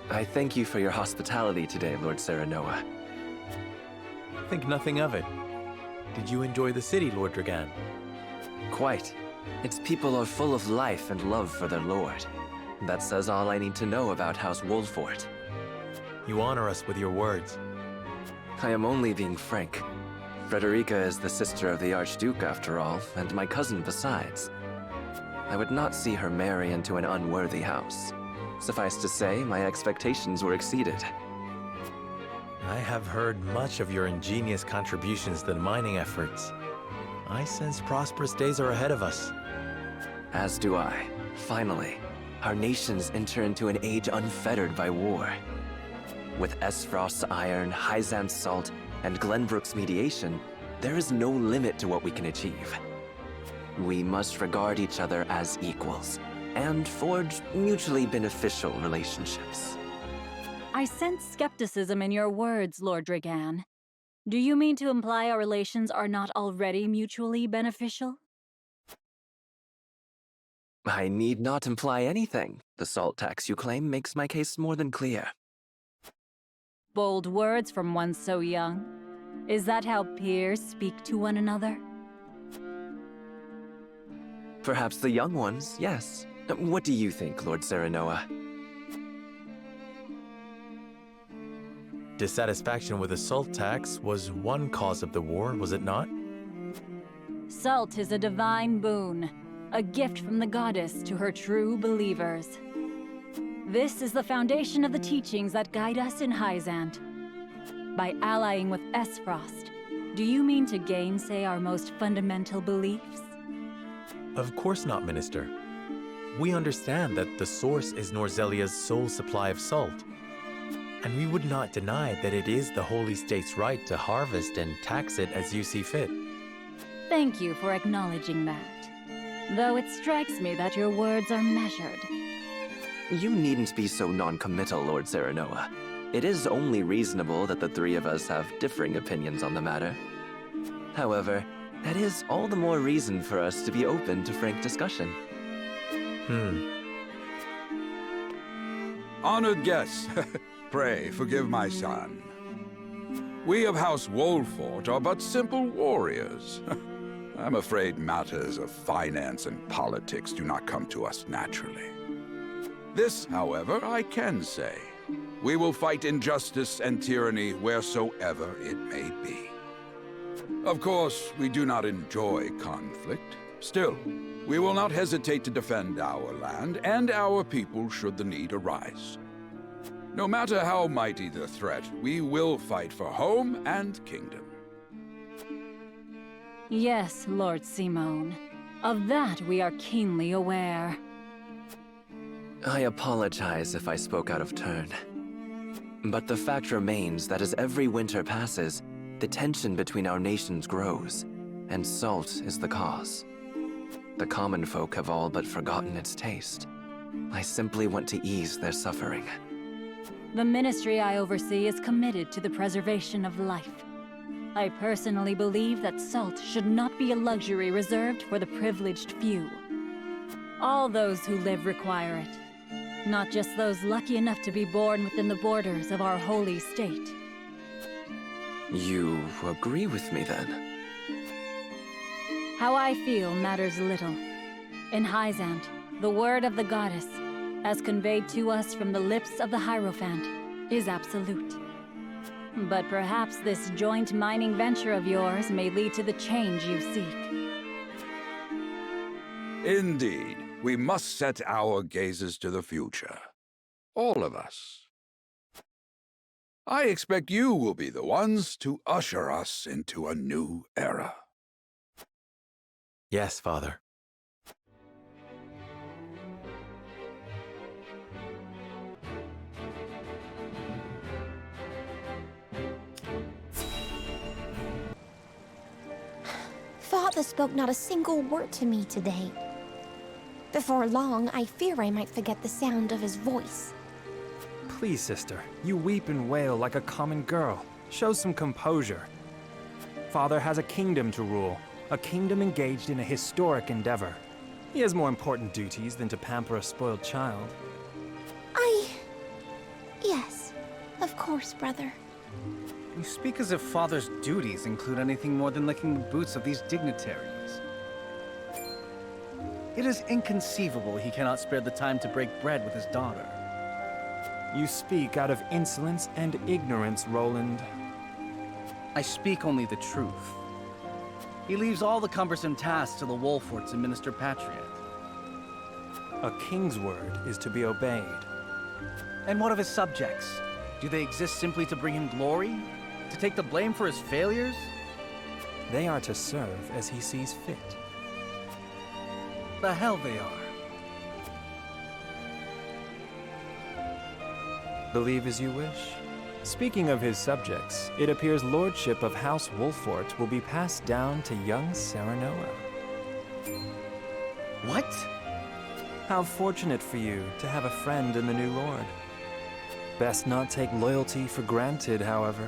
I thank you for your hospitality today, Lord Serenoa. Think nothing of it. Did you enjoy the city, Lord Dragan? Quite. Its people are full of life and love for their lord. That says all I need to know about House Wolfort. You honor us with your words. I am only being frank. Frederica is the sister of the Archduke, after all, and my cousin besides. I would not see her marry into an unworthy house. Suffice to say, my expectations were exceeded. I have heard much of your ingenious contributions to the mining efforts. I sense prosperous days are ahead of us. As do I. Finally, our nations enter into an age unfettered by war. With Esfrost's iron, Hyzan's salt, and Glenbrook's mediation, there is no limit to what we can achieve. We must regard each other as equals, and forge mutually beneficial relationships. I sense skepticism in your words, Lord Dragan. Do you mean to imply our relations are not already mutually beneficial? I need not imply anything. The salt tax you claim makes my case more than clear. Bold words from one so young. Is that how peers speak to one another? Perhaps the young ones, yes. What do you think, Lord Serenoa? Dissatisfaction with the salt tax was one cause of the war, was it not? Salt is a divine boon, a gift from the goddess to her true believers. This is the foundation of the teachings that guide us in Hyzant. By allying with Esfrost, do you mean to gainsay our most fundamental beliefs? Of course not, Minister. We understand that the source is Norzelia's sole supply of salt. And we would not deny that it is the Holy State's right to harvest and tax it as you see fit. Thank you for acknowledging that. Though it strikes me that your words are measured. You needn't be so non-committal, Lord Serenoa. It is only reasonable that the three of us have differing opinions on the matter. However, that is all the more reason for us to be open to frank discussion. Honored guests, pray forgive my son. We of House Wolfort are but simple warriors. I'm afraid matters of finance and politics do not come to us naturally. This, however, I can say. We will fight injustice and tyranny wheresoever it may be. Of course, we do not enjoy conflict. Still, we will not hesitate to defend our land and our people should the need arise. No matter how mighty the threat, we will fight for home and kingdom. Yes, Lord Simone. Of that we are keenly aware. I apologize if I spoke out of turn. But the fact remains that as every winter passes, the tension between our nations grows, and salt is the cause. The common folk have all but forgotten its taste. I simply want to ease their suffering. The ministry I oversee is committed to the preservation of life. I personally believe that salt should not be a luxury reserved for the privileged few. All those who live require it, not just those lucky enough to be born within the borders of our holy state. You agree with me, then? How I feel matters little. In Hyzant, the word of the goddess, as conveyed to us from the lips of the Hierophant, is absolute. But perhaps this joint mining venture of yours may lead to the change you seek. Indeed, we must set our gazes to the future. All of us. I expect you will be the ones to usher us into a new era. Yes, Father. Father spoke not a single word to me today. Before long, I fear I might forget the sound of his voice. Please, sister, you weep and wail like a common girl. Show some composure. Father has a kingdom to rule, a kingdom engaged in a historic endeavor. He has more important duties than to pamper a spoiled child. Of course, brother. You speak as if Father's duties include anything more than licking the boots of these dignitaries. It is inconceivable he cannot spare the time to break bread with his daughter. You speak out of insolence and ignorance, Roland. I speak only the truth. He leaves all the cumbersome tasks to the Wolforts and Minister Patriot. A king's word is to be obeyed. And what of his subjects? Do they exist simply to bring him glory? To take the blame for his failures? They are to serve as he sees fit. The hell they are. Believe as you wish. Speaking of his subjects, it appears lordship of House Wolfort will be passed down to young Serenoa. What? How fortunate for you to have a friend in the new lord. Best not take loyalty for granted, however.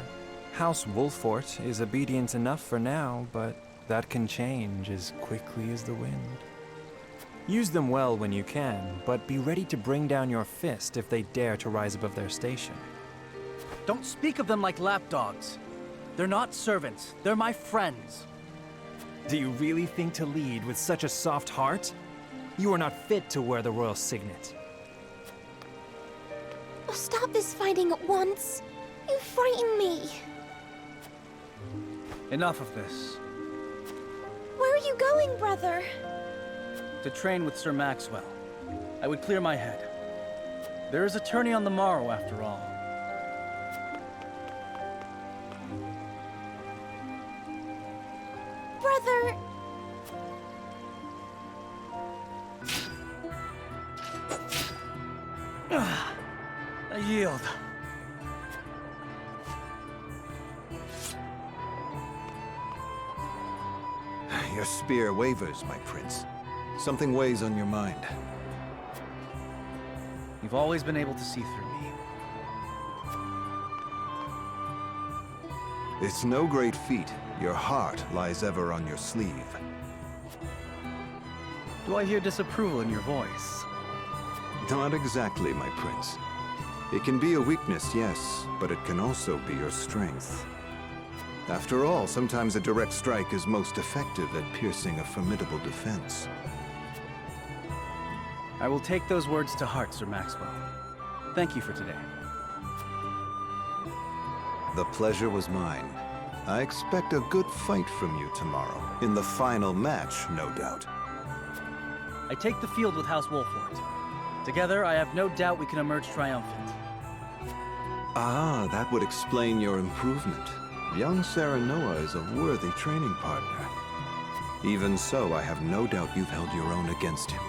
House Wolfort is obedient enough for now, but that can change as quickly as the wind. Use them well when you can, but be ready to bring down your fist if they dare to rise above their station. Don't speak of them like lapdogs. They're not servants, they're my friends. Do you really think to lead with such a soft heart? You are not fit to wear the royal signet. Oh, stop this fighting at once. You frighten me. Enough of this. Where are you going, brother? To train with Sir Maxwell. I would clear my head. There is a tourney on the morrow, after all. Brother! I yield. Your spear wavers, my prince. Something weighs on your mind. You've always been able to see through me. It's no great feat. Your heart lies ever on your sleeve. Do I hear disapproval in your voice? Not exactly, my prince. It can be a weakness, yes, but it can also be your strength. After all, sometimes a direct strike is most effective at piercing a formidable defense. I will take those words to heart, Sir Maxwell. Thank you for today. The pleasure was mine. I expect a good fight from you tomorrow. In the final match, no doubt. I take the field with House Wolfort. Together, I have no doubt we can emerge triumphant. Ah, that would explain your improvement. Young Serenoa is a worthy training partner. Even so, I have no doubt you've held your own against him.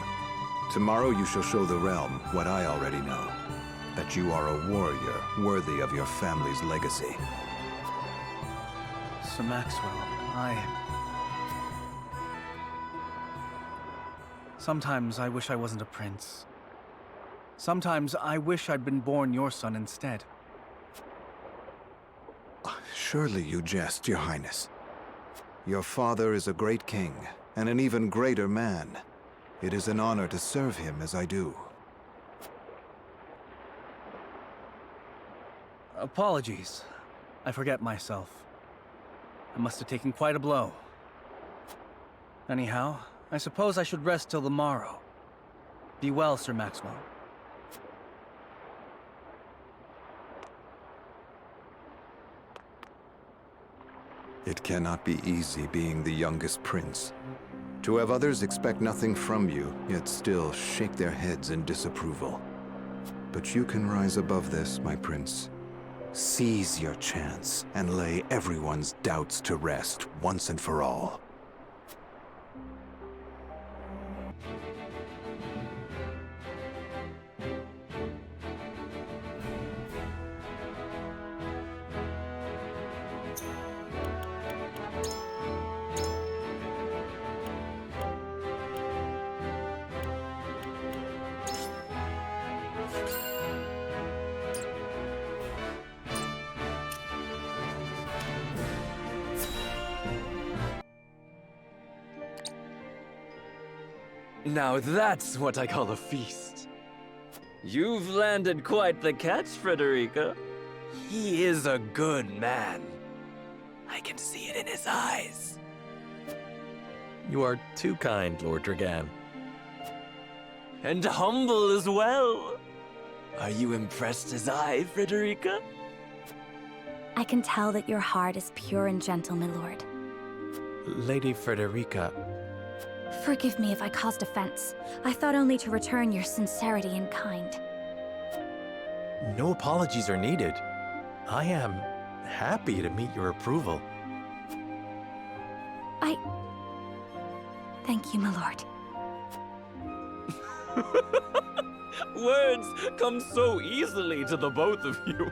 Tomorrow you shall show the realm what I already know. That you are a warrior worthy of your family's legacy. Sir Maxwell, Sometimes I wish I wasn't a prince. Sometimes I wish I'd been born your son instead. Surely you jest, Your Highness. Your father is a great king, and an even greater man. It is an honor to serve him as I do. Apologies. I forget myself. I must have taken quite a blow. Anyhow, I suppose I should rest till the morrow. Be well, Sir Maxwell. It cannot be easy being the youngest prince. To have others expect nothing from you, yet still shake their heads in disapproval. But you can rise above this, my prince. Seize your chance and lay everyone's doubts to rest once and for all. Now that's what I call a feast. You've landed quite the catch, Frederica. He is a good man. I can see it in his eyes. You are too kind, Lord Dragan. And humble as well. Are you impressed as I, Frederica? I can tell that your heart is pure and gentle, my lord. Lady Frederica... Forgive me if I caused offense. I thought only to return your sincerity in kind. No apologies are needed. I am happy to meet your approval. Thank you, my lord. Words come so easily to the both of you.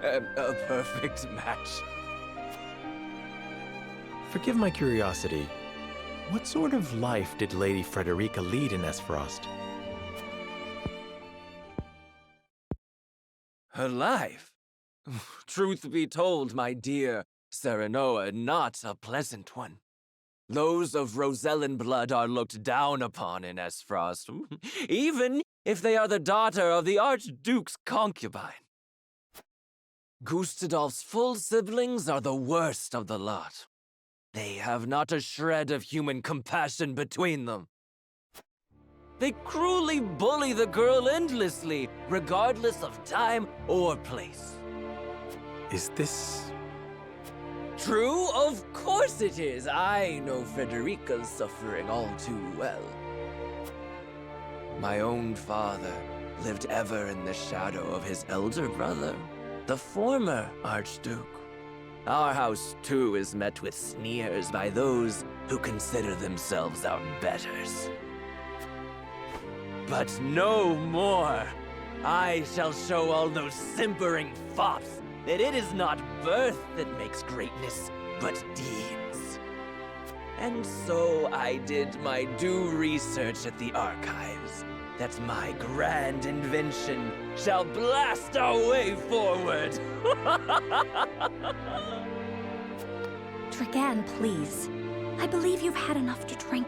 A perfect match. Forgive my curiosity. What sort of life did Lady Frederica lead in Esfrost? Her life? Truth be told, my dear Serenoa, not a pleasant one. Those of Rosellan blood are looked down upon in Esfrost, even if they are the daughter of the Archduke's concubine. Gustadolf's full siblings are the worst of the lot. They have not a shred of human compassion between them. They cruelly bully the girl endlessly, regardless of time or place. Is this... True? Of course it is. I know Frederica's suffering all too well. My own father lived ever in the shadow of his elder brother, the former Archduke. Our house, too, is met with sneers by those who consider themselves our betters. But no more! I shall show all those simpering fops that it is not birth that makes greatness, but deeds. And so I did my due research at the archives, that my grand invention shall blast our way forward. Dragan, please. I believe you've had enough to drink.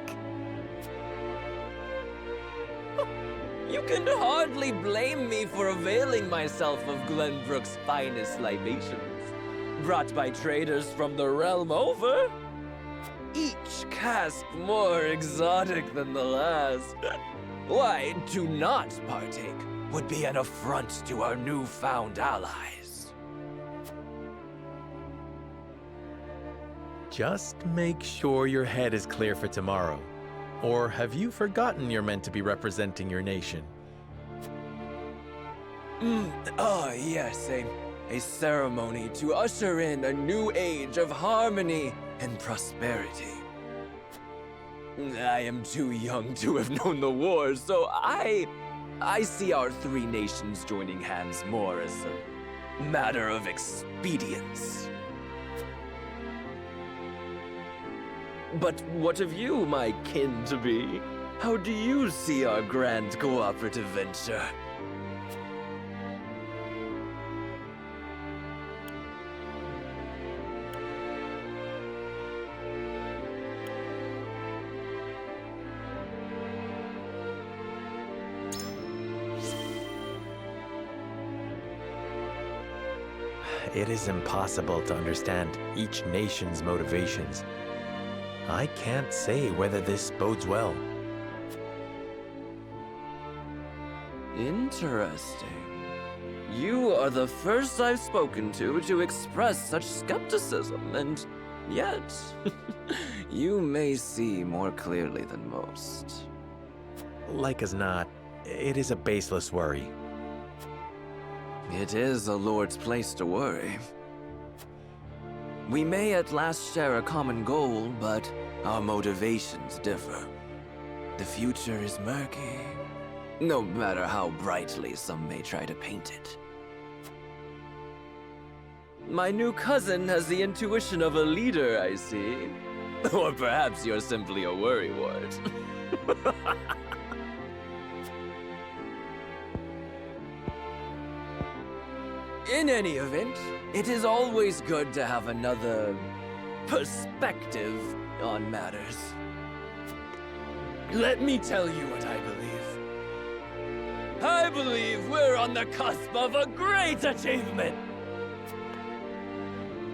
You can hardly blame me for availing myself of Glenbrook's finest libations, brought by traders from the realm over. Each cask more exotic than the last. Why, to not partake would be an affront to our newfound allies. Just make sure your head is clear for tomorrow. Or have you forgotten you're meant to be representing your nation? Yes, a ceremony to usher in a new age of harmony and prosperity. I am too young to have known the war, so I see our three nations joining hands more as a matter of expedience. But what of you, my kin-to-be? How do you see our grand cooperative venture? It is impossible to understand each nation's motivations. I can't say whether this bodes well. Interesting. You are the first I've spoken to express such skepticism, and yet, you may see more clearly than most. Like as not, it is a baseless worry. It is a lord's place to worry. We may at last share a common goal, but our motivations differ. The future is murky, no matter how brightly some may try to paint it. My new cousin has the intuition of a leader, I see. Or perhaps you're simply a worrywart. In any event, it is always good to have another perspective on matters. Let me tell you what I believe. I believe we're on the cusp of a great achievement.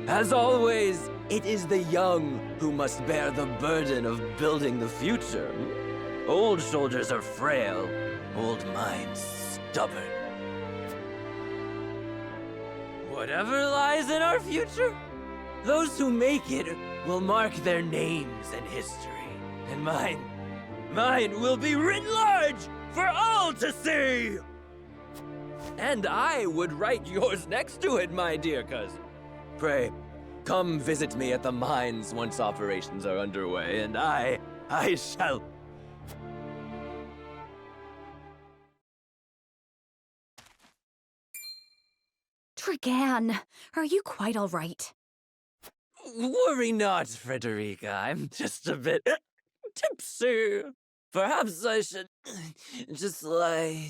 As always, it is the young who must bear the burden of building the future. Old soldiers are frail, old minds stubborn. Whatever lies in our future, those who make it will mark their names in history. And mine will be written large for all to see! And I would write yours next to it, my dear cousin. Pray, come visit me at the mines once operations are underway, and I shall... Dragan, are you quite all right? Worry not, Frederica. I'm just a bit tipsy. Perhaps I should just lie...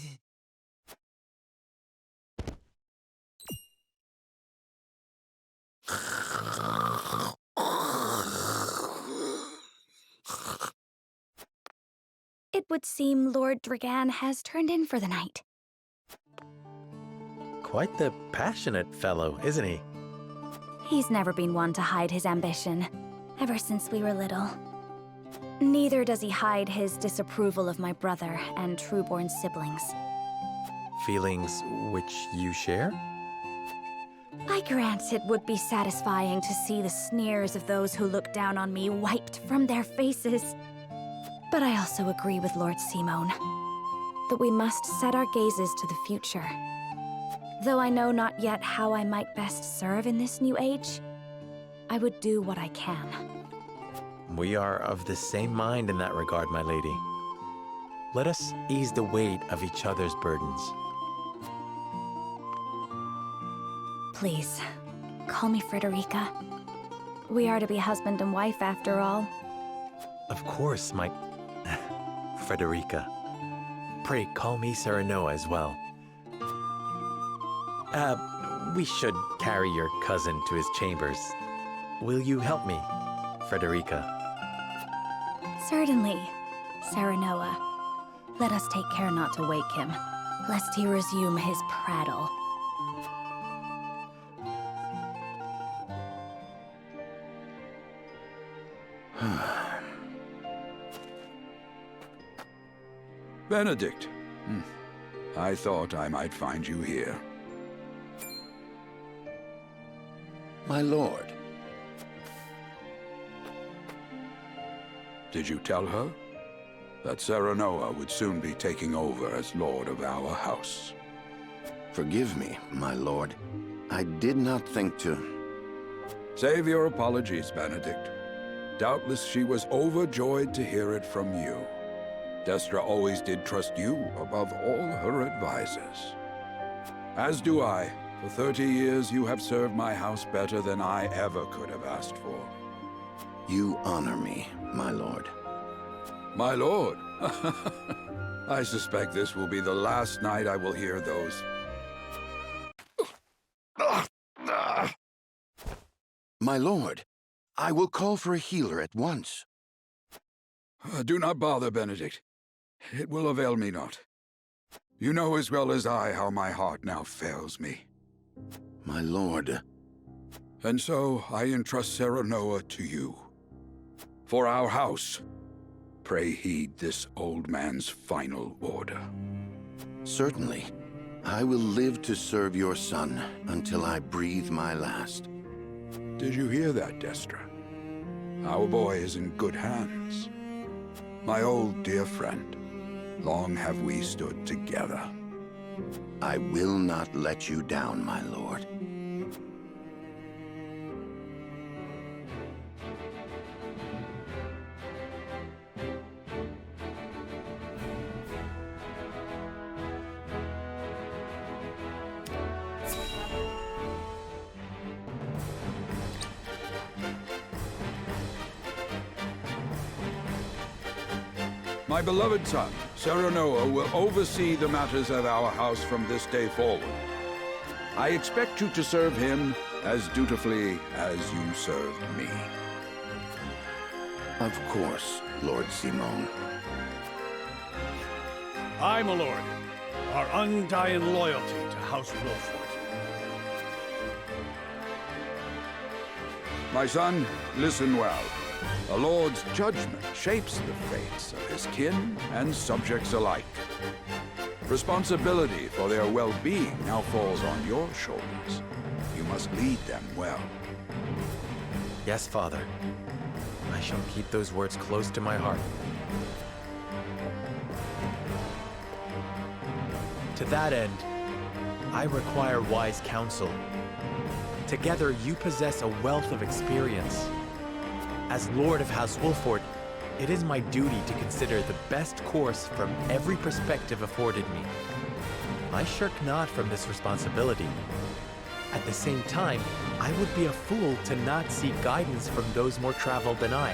It would seem Lord Dragan has turned in for the night. Quite the passionate fellow, isn't he? He's never been one to hide his ambition, ever since we were little. Neither does he hide his disapproval of my brother and Trueborn's siblings. Feelings which you share? I grant it would be satisfying to see the sneers of those who look down on me wiped from their faces. But I also agree with Lord Simone that we must set our gazes to the future. Though I know not yet how I might best serve in this new age, I would do what I can. We are of the same mind in that regard, my lady. Let us ease the weight of each other's burdens. Please, call me Frederica. We are to be husband and wife after all. Of course, my... Frederica. Pray call me Serenoa as well. We should carry your cousin to his chambers. Will you help me, Frederica? Certainly, Serenoa. Let us take care not to wake him, lest he resume his prattle. Benedict. I thought I might find you here. My lord. Did you tell her that Serenoa would soon be taking over as lord of our house? Forgive me, my lord. I did not think to... Save your apologies, Benedict. Doubtless she was overjoyed to hear it from you. Destra always did trust you above all her advisors. As do I. For 30 years you have served my house better than I ever could have asked for. You honor me, my lord. My lord? I suspect this will be the last night I will hear those... My lord, I will call for a healer at once. Do not bother, Benedict. It will avail me not. You know as well as I how my heart now fails me. My lord. And so I entrust Serenoa to you. For our house, pray heed this old man's final order. Certainly. I will live to serve your son until I breathe my last. Did you hear that, Destra? Our boy is in good hands. My old dear friend, long have we stood together. I will not let you down, my lord. My beloved son, Serenoa, will oversee the matters of our house from this day forward. I expect you to serve him as dutifully as you served me. Of course, Lord Simone. Aye, my lord. Our undying loyalty to House Wilford. My son, listen well. A lord's judgment shapes the fates of his kin and subjects alike. Responsibility for their well-being now falls on your shoulders. You must lead them well. Yes, Father. I shall keep those words close to my heart. To that end, I require wise counsel. Together, you possess a wealth of experience. As Lord of House Wolfort, it is my duty to consider the best course from every perspective afforded me. I shirk not from this responsibility. At the same time, I would be a fool to not seek guidance from those more traveled than I.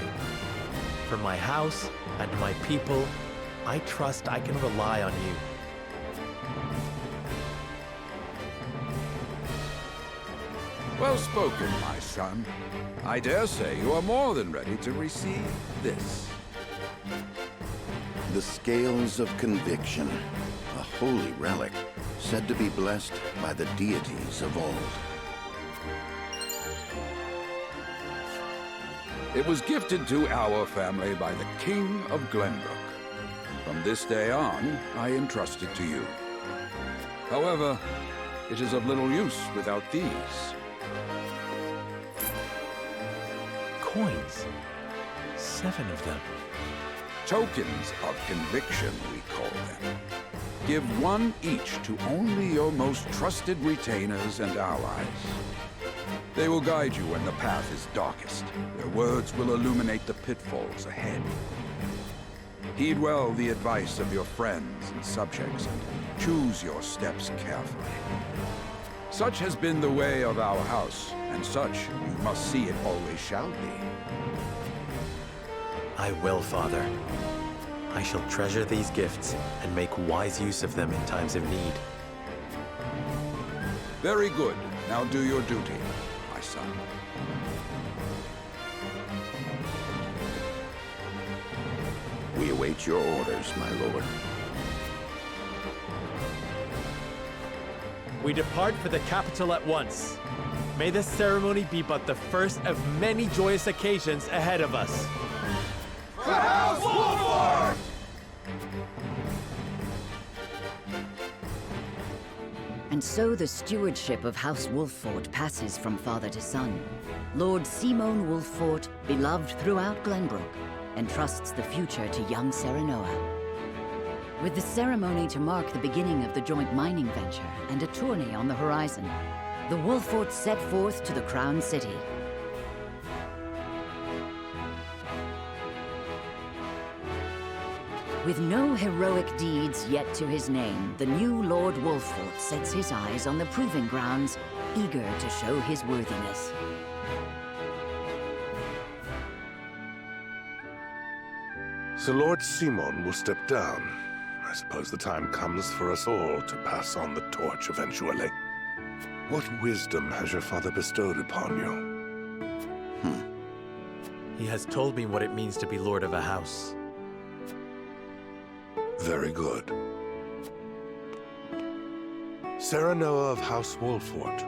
For my house and my people, I trust I can rely on you. Well spoken, my son. I dare say you are more than ready to receive this. The Scales of Conviction, a holy relic, said to be blessed by the deities of old. It was gifted to our family by the King of Glenbrook. From this day on, I entrust it to you. However, it is of little use without these. Coins. 7 of them. Tokens of conviction, we call them. Give one each to only your most trusted retainers and allies. They will guide you when the path is darkest. Their words will illuminate the pitfalls ahead. Heed well the advice of your friends and subjects, and choose your steps carefully. Such has been the way of our house, and such you must see it always shall be. I will, Father. I shall treasure these gifts and make wise use of them in times of need. Very good. Now do your duty, my son. We await your orders, my lord. We depart for the capital at once. May this ceremony be but the first of many joyous occasions ahead of us. For House Wolfort! And so the stewardship of House Wolfort passes from father to son. Lord Simon Wolfort, beloved throughout Glenbrook, entrusts the future to young Serenoa. With the ceremony to mark the beginning of the joint mining venture and a tourney on the horizon, the Wolforts set forth to the Crown City. With no heroic deeds yet to his name, the new Lord Wolfort sets his eyes on the proving grounds, eager to show his worthiness. So Lord Simon will step down. I suppose the time comes for us all to pass on the torch eventually. What wisdom has your father bestowed upon you? He has told me what it means to be lord of a house. Very good. Serenoa of House Wolfort,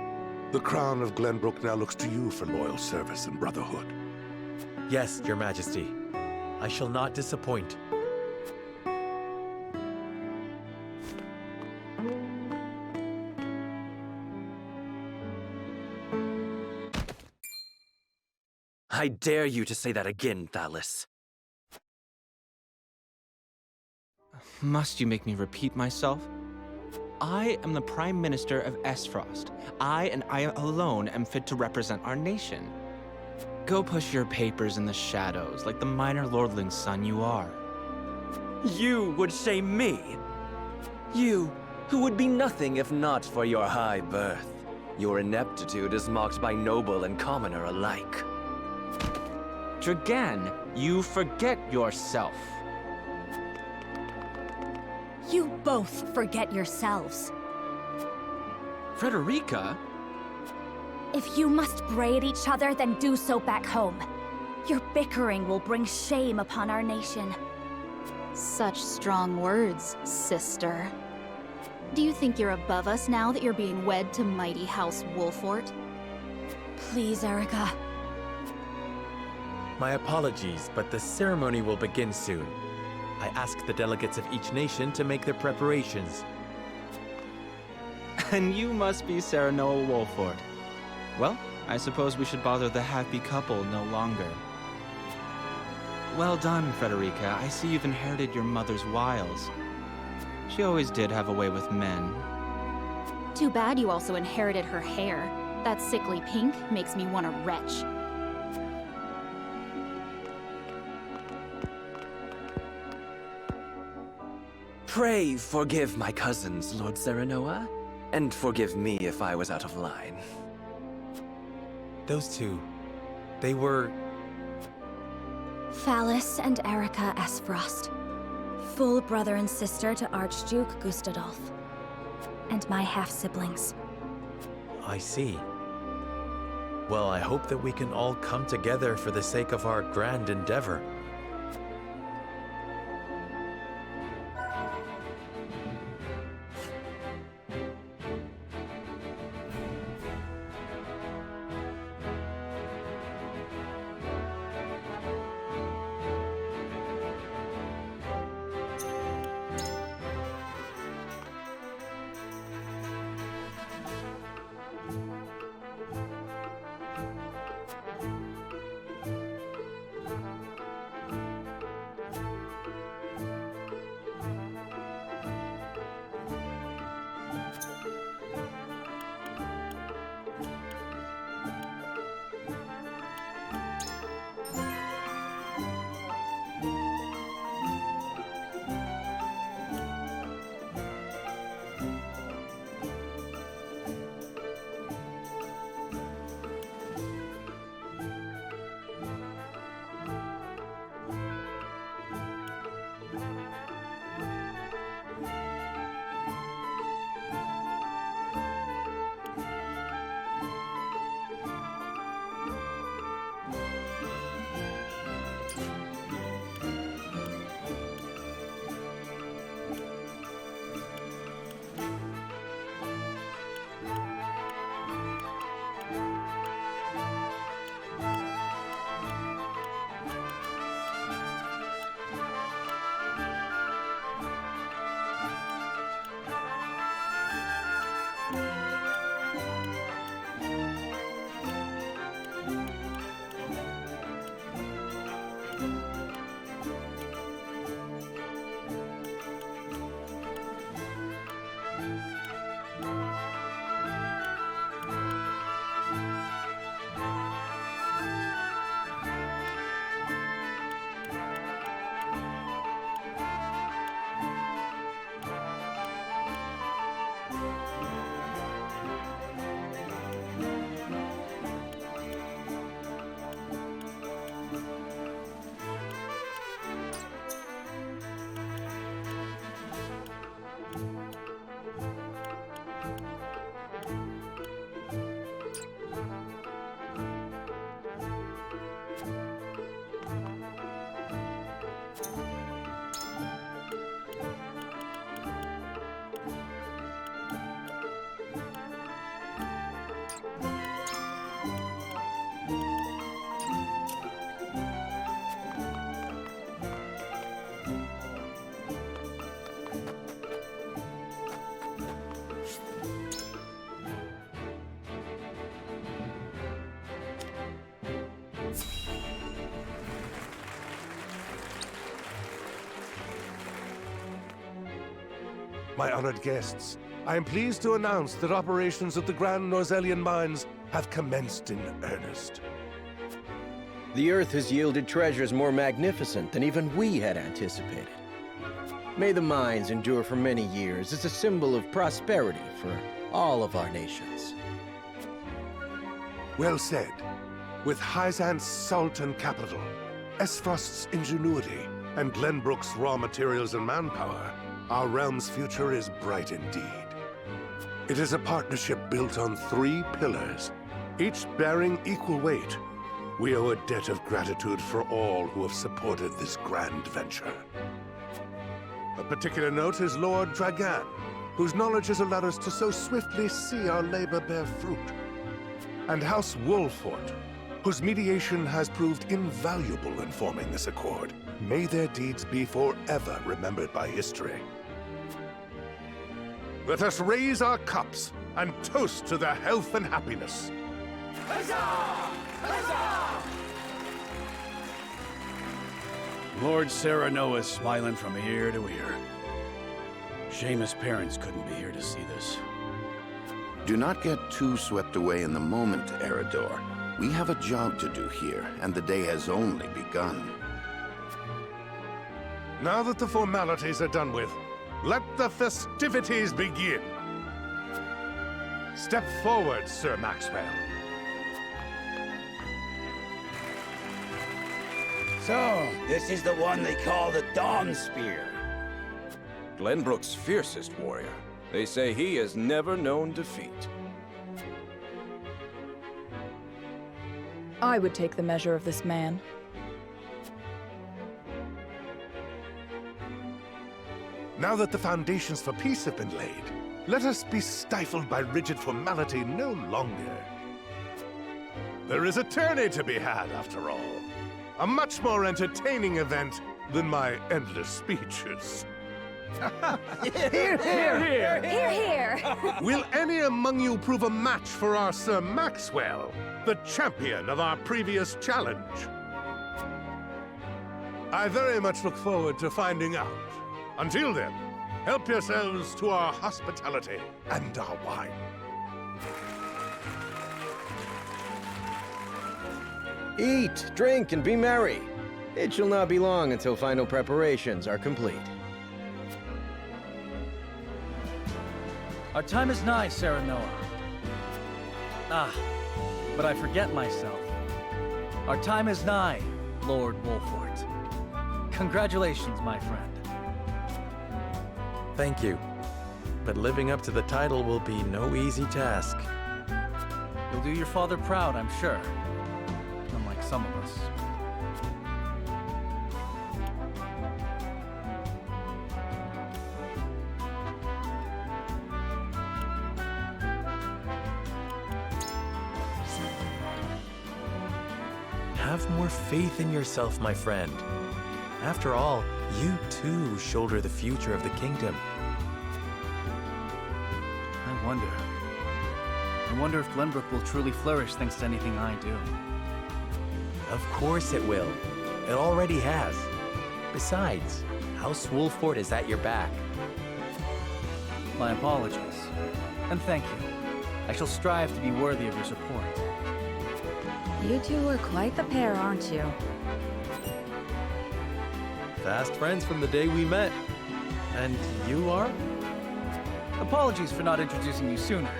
the crown of Glenbrook now looks to you for loyal service and brotherhood. Yes, Your Majesty. I shall not disappoint. I dare you to say that again, Thalis. Must you make me repeat myself? I am the Prime Minister of Esfrost. I and I alone am fit to represent our nation. Go push your papers in the shadows like the minor lordling's son you are. You would shame me? You, who would be nothing if not for your high birth. Your ineptitude is mocked by noble and commoner alike. Dragan, you forget yourself. You both forget yourselves. Frederica? If you must bray at each other, then do so back home. Your bickering will bring shame upon our nation. Such strong words, sister. Do you think you're above us now that you're being wed to mighty House Wolfort? Please, Erica. My apologies, but the ceremony will begin soon. I ask the delegates of each nation to make their preparations. And you must be Serenoa Wolford. Well, I suppose we should bother the happy couple no longer. Well done, Frederica. I see you've inherited your mother's wiles. She always did have a way with men. Too bad you also inherited her hair. That sickly pink makes me want to retch. Pray forgive my cousins, Lord Serenoa, and forgive me if I was out of line. Those two, they were... Phallus and Erica Esfrost. Full brother and sister to Archduke Gustadolf. And my half-siblings. I see. Well, I hope that we can all come together for the sake of our grand endeavor. My honored guests, I am pleased to announce that operations at the Grand Norzelian Mines have commenced in earnest. The Earth has yielded treasures more magnificent than even we had anticipated. May the mines endure for many years as a symbol of prosperity for all of our nations. Well said. With Hyzant's salt and capital, Esfrost's ingenuity, and Glenbrook's raw materials and manpower, our realm's future is bright indeed. It is a partnership built on 3 pillars, each bearing equal weight. We owe a debt of gratitude for all who have supported this grand venture. A particular note is Lord Dragan, whose knowledge has allowed us to so swiftly see our labor bear fruit. And House Wolfort, whose mediation has proved invaluable in forming this accord. May their deeds be forever remembered by history. Let us raise our cups and toast to their health and happiness. Huzzah! Huzzah! Lord Serenoa is smiling from ear to ear. Shame his parents couldn't be here to see this. Do not get too swept away in the moment, Eridor. We have a job to do here, and the day has only begun. Now that the formalities are done with, let the festivities begin. Step forward, Sir Maxwell. So, this is the one they call the Dawn Spear. Glenbrook's fiercest warrior. They say he has never known defeat. I would take the measure of this man. Now that the foundations for peace have been laid, let us be stifled by rigid formality no longer. There is a tourney to be had, after all. A much more entertaining event than my endless speeches. Hear, hear! Hear, hear! Will any among you prove a match for our Sir Maxwell, the champion of our previous challenge? I very much look forward to finding out. Until then, help yourselves to our hospitality and our wine. Eat, drink, and be merry. It shall not be long until final preparations are complete. Our time is nigh, Serenoa. Ah, but I forget myself. Our time is nigh, Lord Wolfort. Congratulations, my friend. Thank you. But living up to the title will be no easy task. You'll do your father proud, I'm sure. Unlike some of us. Have more faith in yourself, my friend. After all, you too shoulder the future of the kingdom. I wonder if Glenbrook will truly flourish thanks to anything I do. Of course it will. It already has. Besides, House Wolfort is at your back. My apologies. And thank you. I shall strive to be worthy of your support. You two are quite the pair, aren't you? Fast friends from the day we met. And you are? Apologies for not introducing you sooner.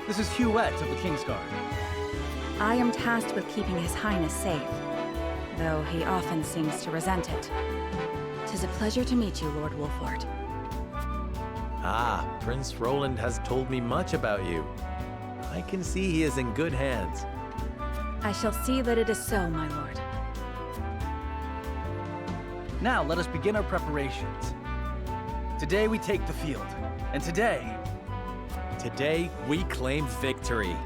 This is Huette of the Kingsguard. I am tasked with keeping His Highness safe, though he often seems to resent it. 'Tis a pleasure to meet you, Lord Wolfort. Ah, Prince Roland has told me much about you. I can see he is in good hands. I shall see that it is so, my lord. Now let us begin our preparations. Today we take the field, and today we claim victory.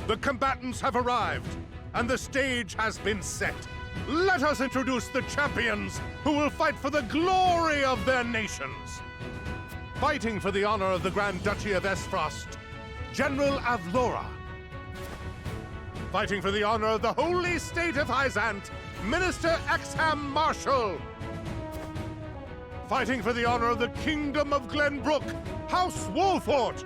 The combatants have arrived, and the stage has been set. Let us introduce the champions who will fight for the glory of their nations. Fighting for the honor of the Grand Duchy of Esfrost, General Avlora. Fighting for the honor of the Holy State of Hyzant, Minister Exham Marshal. Fighting for the honor of the Kingdom of Glenbrook, House Wolfort.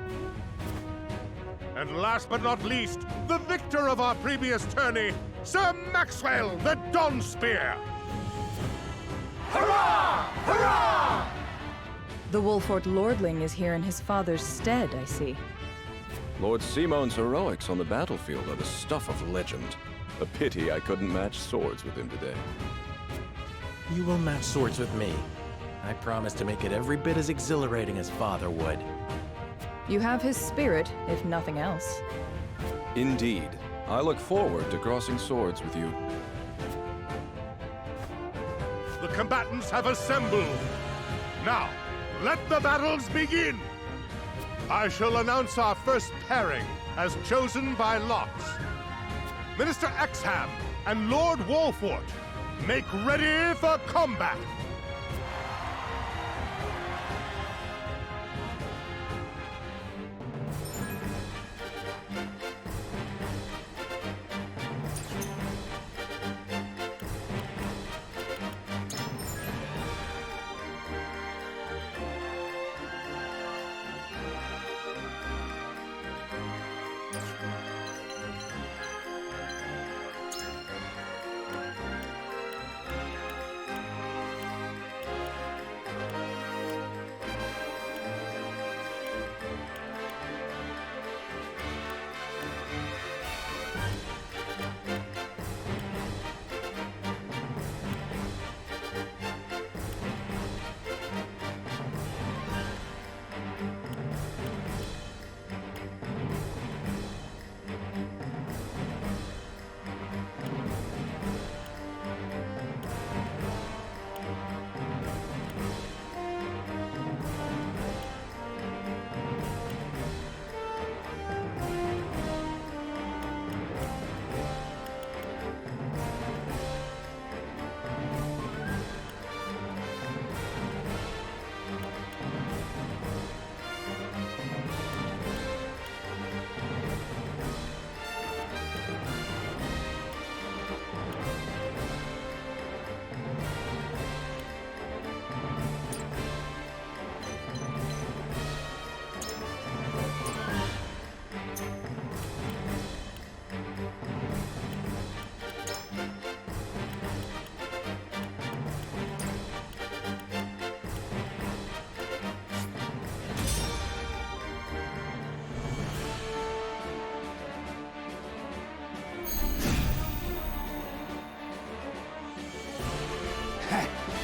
And last but not least, the victor of our previous tourney, Sir Maxwell the Dawnspear! Hurrah! Hurrah! The Wolfort Lordling is here in his father's stead, I see. Lord Simone's heroics on the battlefield are the stuff of legend. A pity I couldn't match swords with him today. You will match swords with me. I promise to make it every bit as exhilarating as Father would. You have his spirit, if nothing else. Indeed. I look forward to crossing swords with you. The combatants have assembled. Now, let the battles begin! I shall announce our first pairing, as chosen by lots. Minister Exham and Lord Wolfort, make ready for combat!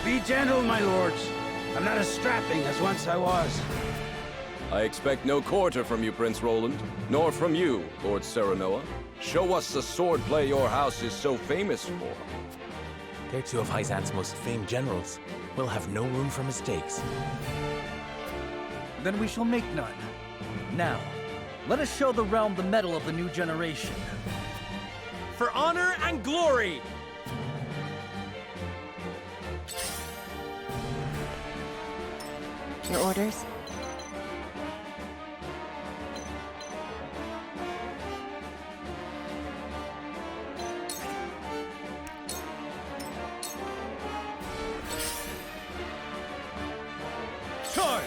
Be gentle, my lords. I'm not as strapping as once I was. I expect no quarter from you, Prince Roland, nor from you, Lord Serenoa. Show us the swordplay your house is so famous for. They're two of Hyzant's most famed generals. We'll have no room for mistakes. Then we shall make none. Now, let us show the realm the mettle of the new generation. For honor and glory! Your orders? Charge!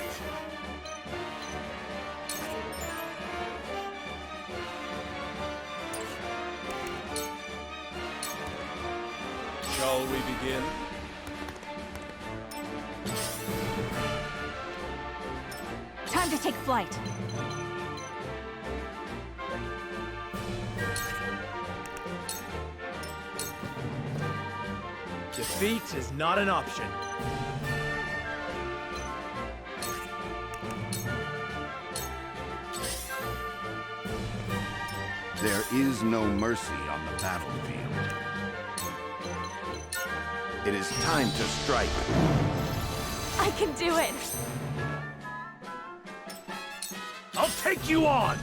Shall we begin? Time to take flight. Defeat is not an option. There is no mercy on the battlefield. It is time to strike. I can do it! I'll take you on!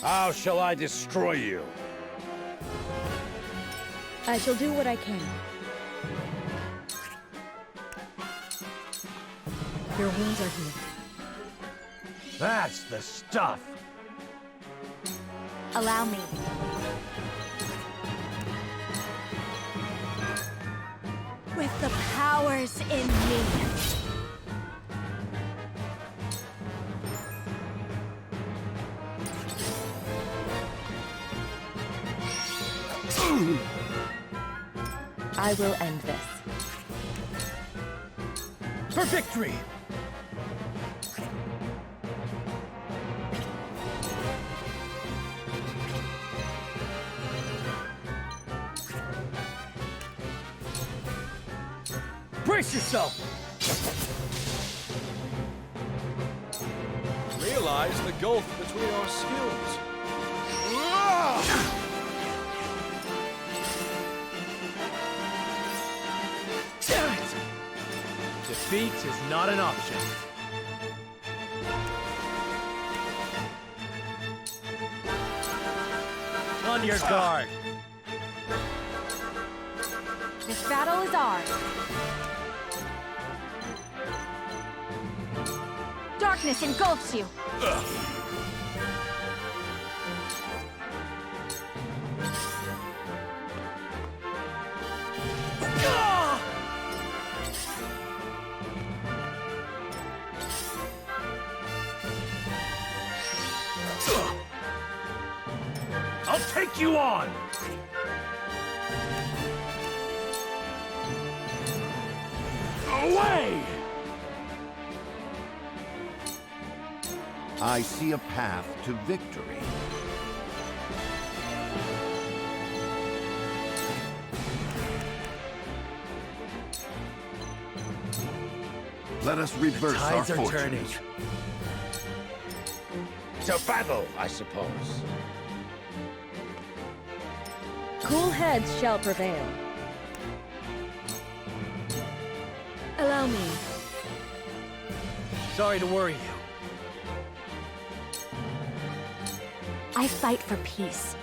How shall I destroy you? I shall do what I can. Your wounds are healed. That's the stuff! Allow me. With the powers in me. I will end this. For victory! Brace yourself! Realize the gulf between our skills. Damn it! Defeat is not an option. On your guard. This battle is ours. Darkness engulfs you. I'll take you on! Away! I see a path to victory. Let us reverse our Tides are fortunes. turning. To battle, I suppose. Cool heads shall prevail. Allow me. Sorry to worry you. I fight for peace.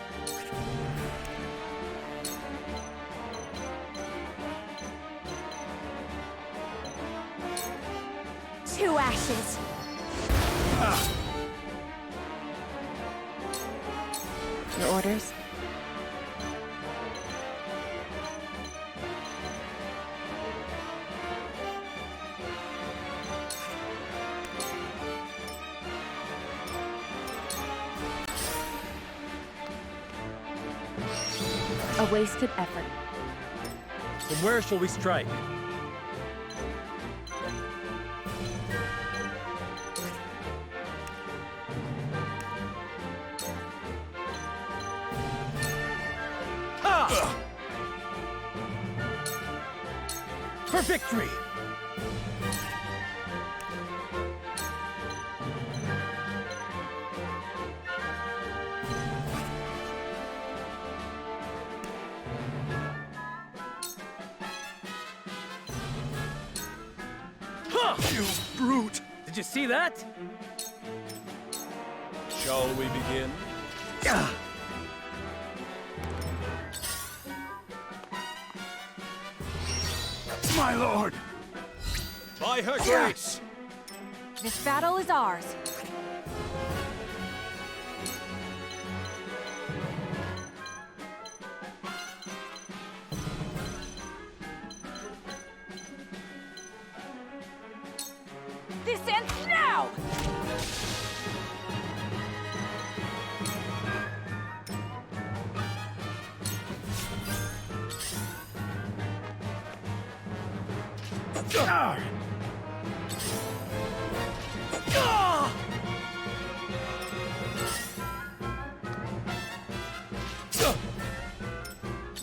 To ashes. Your orders? A wasted effort. From where shall we strike? For victory! You brute! Did you see that? Shall we begin? My lord! By her grace! This battle is ours. This ends now!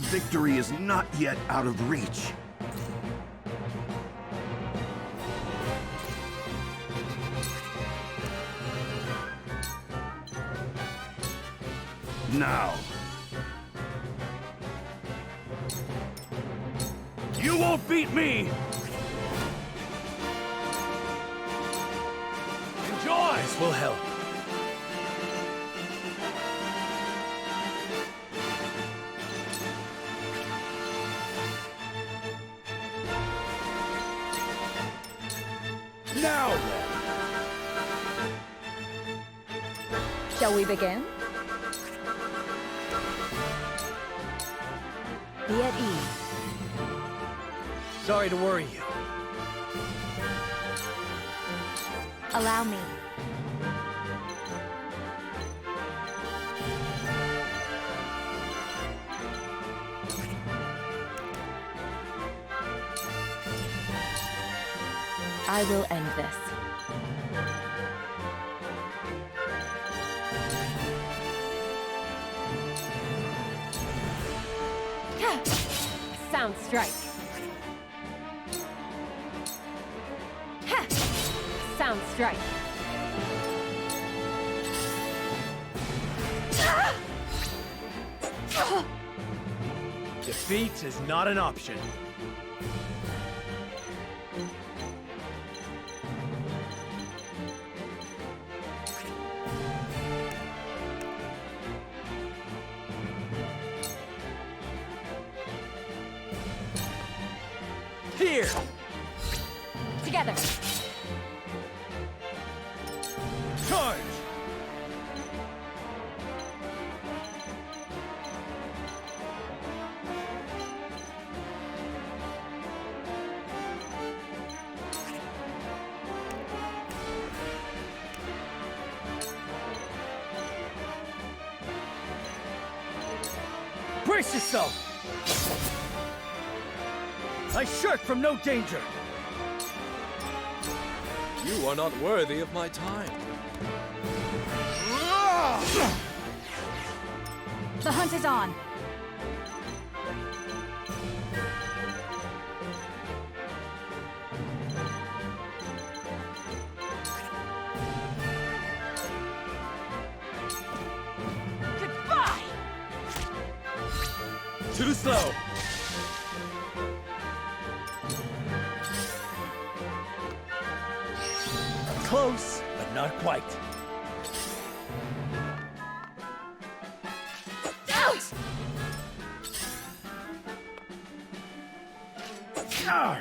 Victory is not yet out of reach. Now. You won't beat me! Enjoy! This will help. Now then! Shall we begin? Be at ease. Sorry to worry you. Allow me. I will end this. Sound strike. Sound strike. Defeat is not an option. Here! Together. Charge! Brace yourself! I shirk from no danger! You are not worthy of my time. The hunt is on. Goodbye! Too slow! Close, but not quite. Out!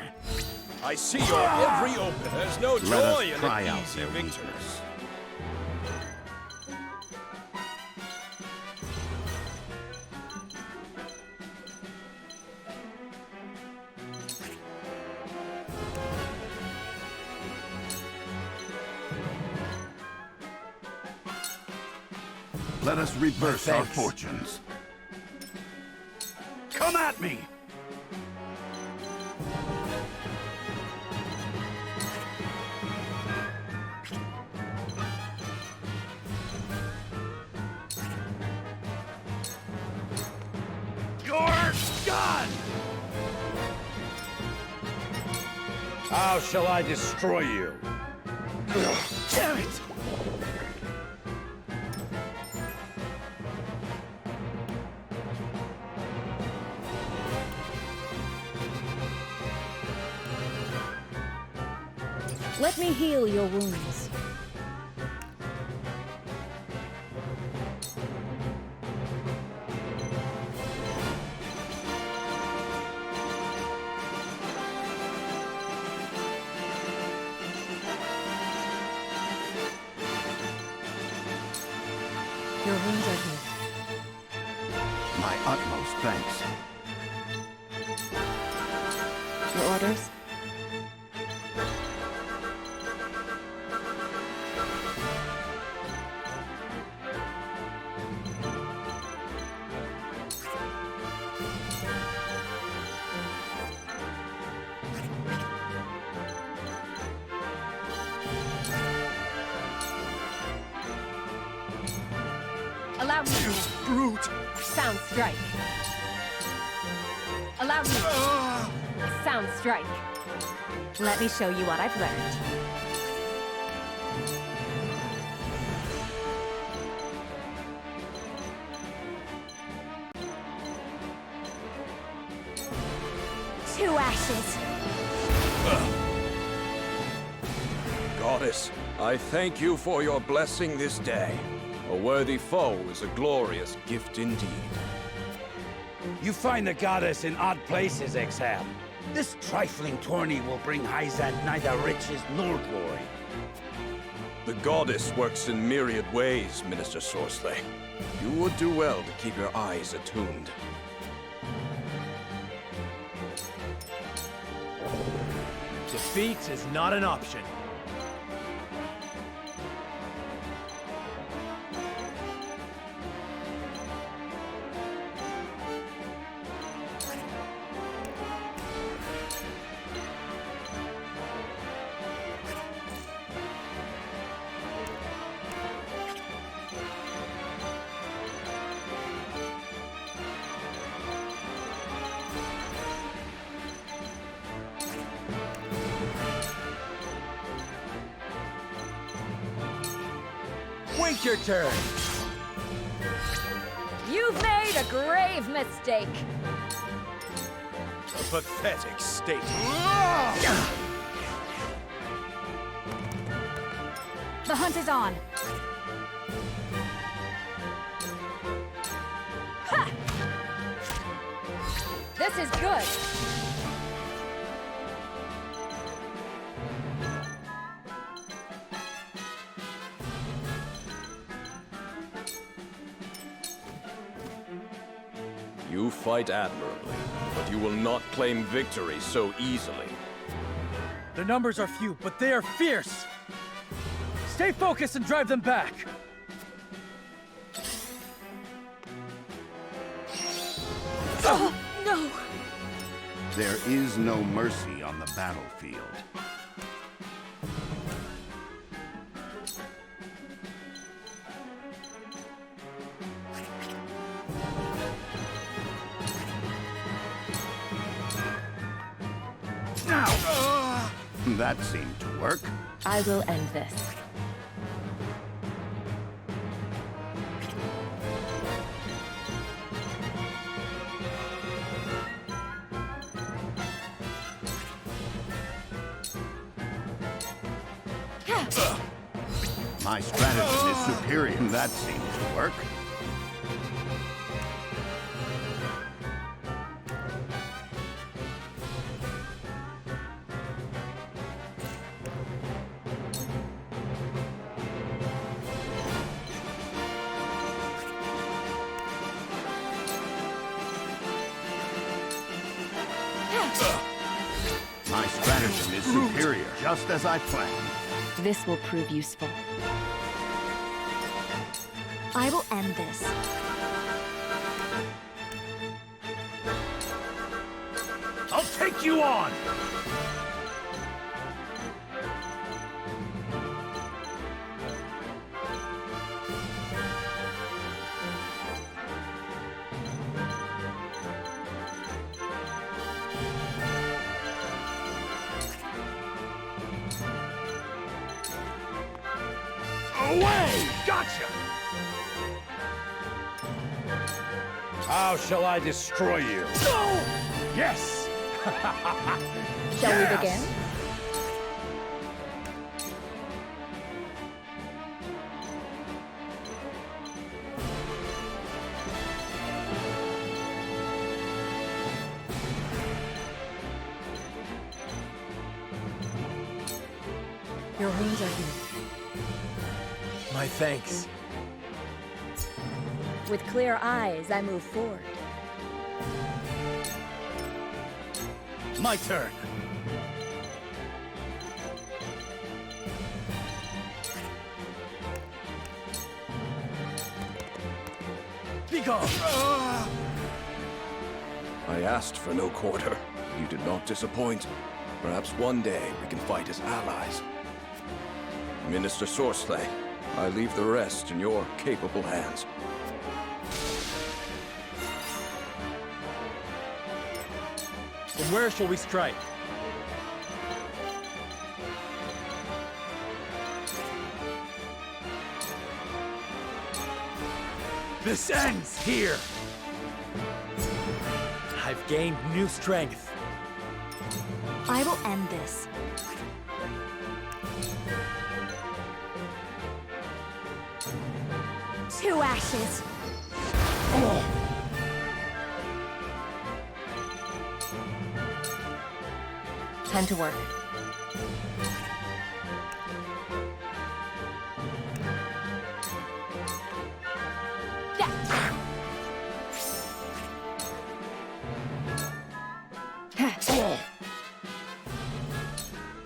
I see your every open. There's no Let joy us in cry an out easy their victory. weakness. Let us reverse our fortunes. Come at me! You're done! How shall I destroy you? Damn it! Let me heal your wounds. Your wounds are healed. My utmost thanks. Your orders? Allow me. You brute! Sound strike. Allow me. Sound strike. Let me show you what I've learned. Two ashes. Goddess, I thank you for your blessing this day. A worthy foe is a glorious gift indeed. You find the goddess in odd places, Exham. This trifling tourney will bring Hyzant neither riches nor glory. The goddess works in myriad ways, Minister Soreslay. You would do well to keep your eyes attuned. Defeat is not an option. Wait your turn! You've made a grave mistake. A pathetic state. The hunt is on. Ha! This is good. You fight admirably, but you will not claim victory so easily. Their numbers are few, but they are fierce! Stay focused and drive them back! Oh, no! There is no mercy on the battlefield. That seemed to work. I will end this. My strategy is superior. That seems to work. My stratagem is superior, just as I planned. This will prove useful. I will end this. I'll take you on! Away! Gotcha! How shall I destroy you? No! Yes! Shall we begin? Your wounds are healed. My thanks. With clear eyes, I move forward. My turn. Be gone! I asked for no quarter. You did not disappoint. Perhaps one day we can fight as allies. Minister Soreslay, I leave the rest in your capable hands. From where shall we strike? This ends here! I've gained new strength. I will end this. To ashes. Time to work.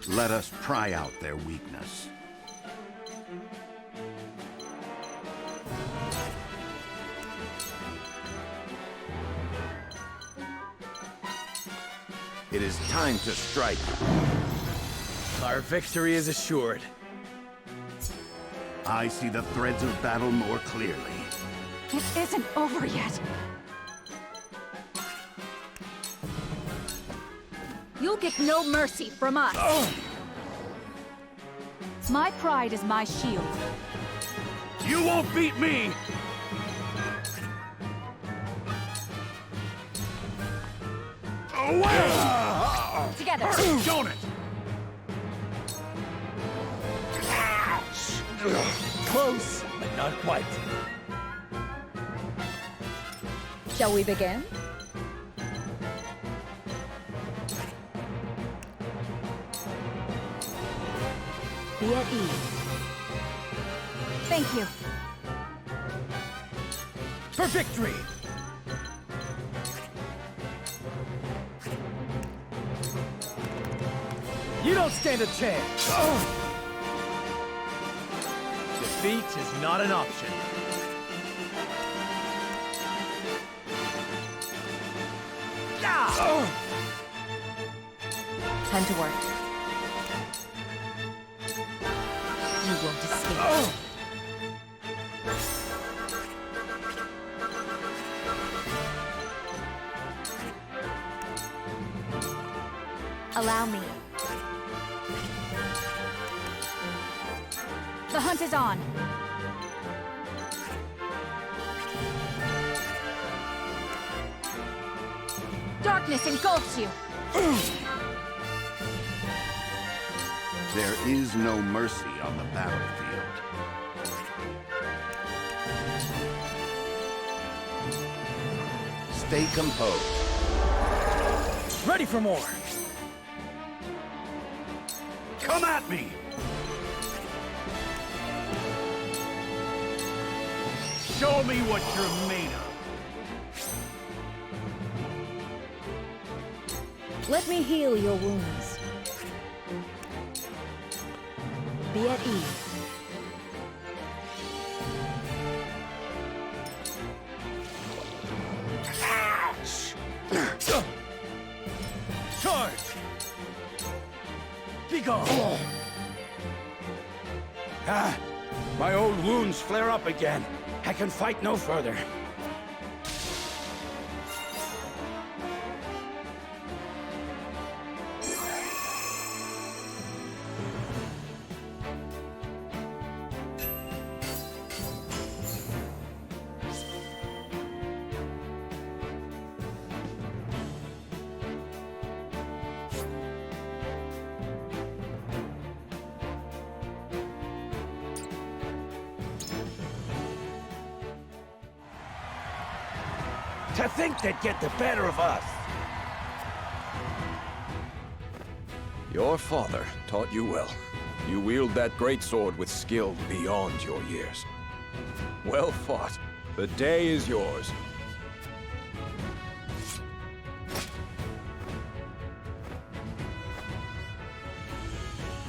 Let us pry out their weakness. It is time to strike. Our victory is assured. I see the threads of battle more clearly. It isn't over yet. You'll get no mercy from us. My pride is my shield. You won't beat me! Away! Together. Shown it! Close, but not quite. Shall we begin? Be at ease. Thank you. For victory! You don't stand a chance! Defeat is not an option. Time to work. You won't escape. Allow me. The hunt is on. Darkness engulfs you. There is no mercy on the battlefield. Stay composed. Ready for more! Come at me! Show me what you're made of. Let me heal your wounds. Be at ease. Charge! Be gone! My old wounds flare up again. I can fight no further. To think they'd get the better of us! Your father taught you well. You wield that great sword with skill beyond your years. Well fought. The day is yours.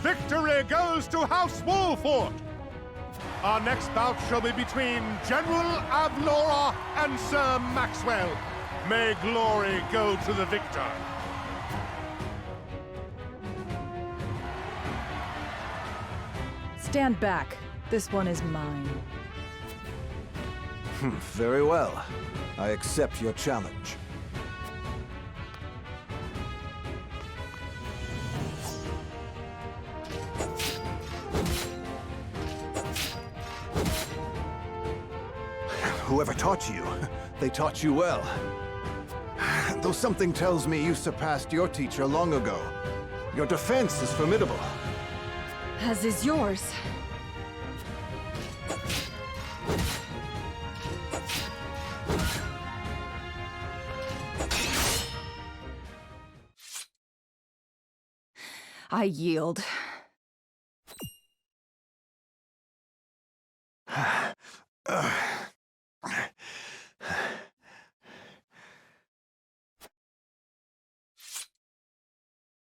Victory goes to House Wolford! Our next bout shall be between General Avlora and Sir Maxwell. May glory go to the victor. Stand back. This one is mine. Very well. I accept your challenge. Whoever taught you, they taught you well. Though something tells me you surpassed your teacher long ago. Your defense is formidable. As is yours. I yield.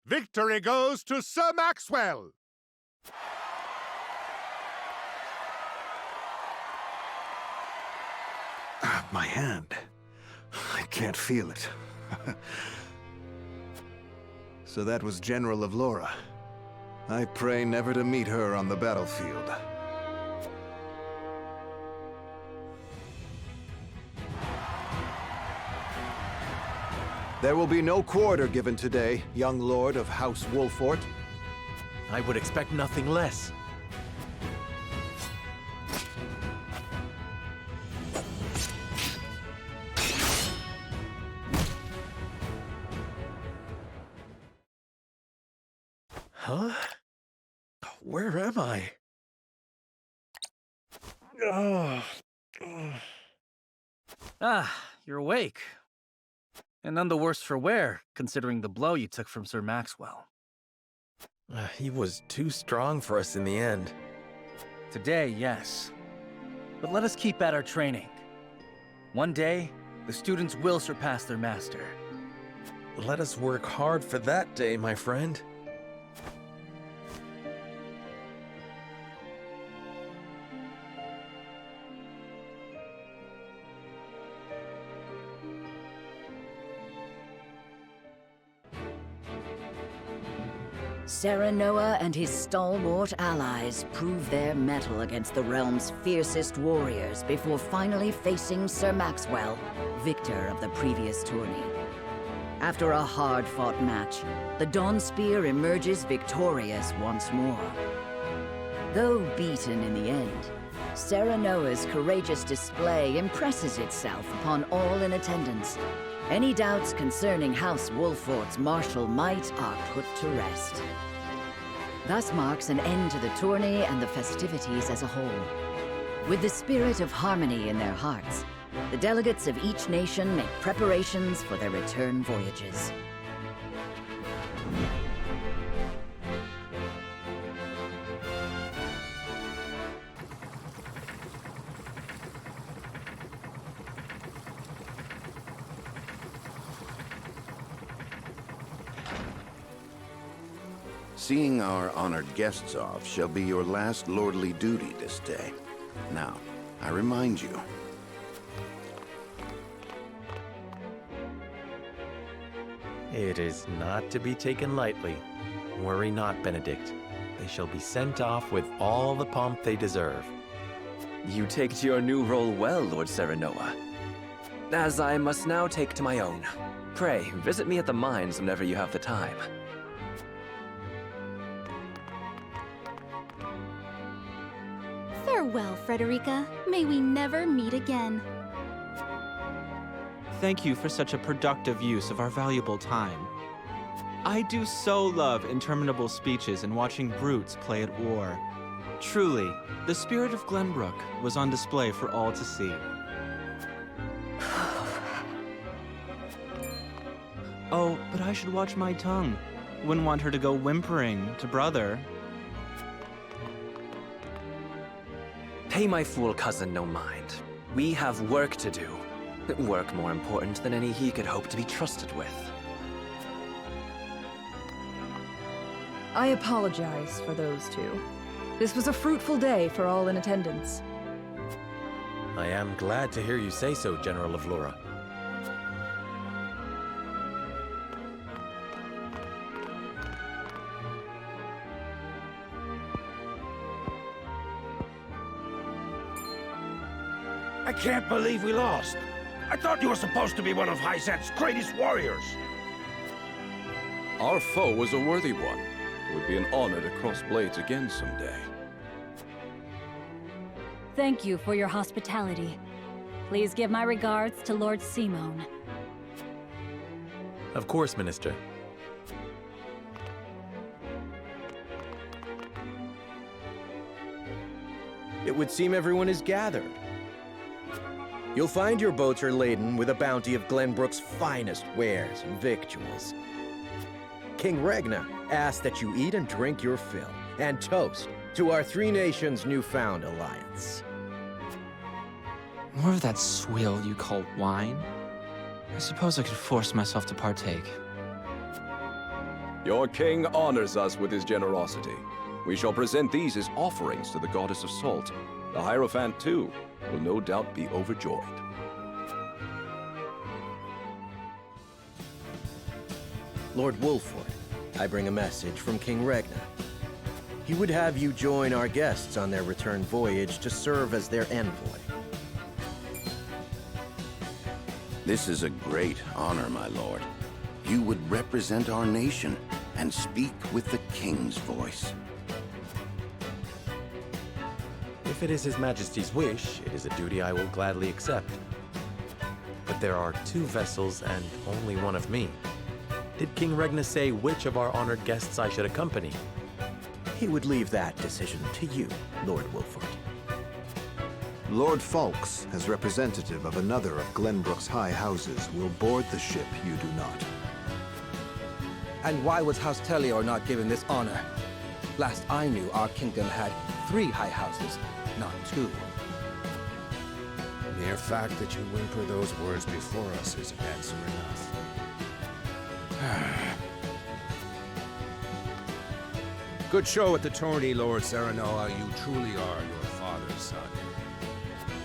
Victory goes to Sir Maxwell! My hand. I can't feel it. So that was General of Laura. I pray never to meet her on the battlefield. There will be no quarter given today, young lord of House Wolfort. I would expect nothing less. Huh? Where am I? Ah, you're awake. And none the worse for wear, considering the blow you took from Sir Maxwell. He was too strong for us in the end. Today, yes. But let us keep at our training. One day, the students will surpass their master. Let us work hard for that day, my friend. Serenoa and his stalwart allies prove their mettle against the realm's fiercest warriors before finally facing Sir Maxwell, victor of the previous tourney. After a hard-fought match, the Dawn Spear emerges victorious once more. Though beaten in the end, Serenoa's courageous display impresses itself upon all in attendance. Any doubts concerning House Wolfort's martial might are put to rest. Thus marks an end to the tourney and the festivities as a whole. With the spirit of harmony in their hearts, the delegates of each nation make preparations for their return voyages. Seeing our honored guests off shall be your last lordly duty this day. Now, I remind you. It is not to be taken lightly. Worry not, Benedict. They shall be sent off with all the pomp they deserve. You take to your new role well, Lord Serenoa. As I must now take to my own. Pray, visit me at the mines whenever you have the time. Farewell, Frederica. May we never meet again. Thank you for such a productive use of our valuable time. I do so love interminable speeches and watching brutes play at war. Truly, the spirit of Glenbrook was on display for all to see. Oh, but I should watch my tongue. Wouldn't want her to go whimpering to brother. Pay my fool cousin no mind. We have work to do. Work more important than any he could hope to be trusted with. I apologize for those two. This was a fruitful day for all in attendance. I am glad to hear you say so, General of Laura. I can't believe we lost. I thought you were supposed to be one of Hyzet's greatest warriors. Our foe was a worthy one. It would be an honor to cross blades again someday. Thank you for your hospitality. Please give my regards to Lord Simon. Of course, Minister. It would seem everyone is gathered. You'll find your boats are laden with a bounty of Glenbrook's finest wares and victuals. King Regna asks that you eat and drink your fill, and toast to our three nations' newfound alliance. More of that swill you call wine? I suppose I could force myself to partake. Your king honors us with his generosity. We shall present these as offerings to the goddess of salt. The Hierophant, too, will no doubt be overjoyed. Lord Wolford, I bring a message from King Regna. He would have you join our guests on their return voyage to serve as their envoy. This is a great honor, my lord. You would represent our nation and speak with the king's voice. If it is His Majesty's wish, it is a duty I will gladly accept. But there are 2 vessels and only one of me. Did King Regna say which of our honored guests I should accompany? He would leave that decision to you, Lord Wolford. Lord Falks, as representative of another of Glenbrook's high houses, will board the ship you do not. And why was House Tellior not given this honor? Last I knew, our kingdom had 3 high houses, not 2. The mere fact that you whimper those words before us is answer enough. Good show at the tourney, Lord Serenoa. You truly are your father's son.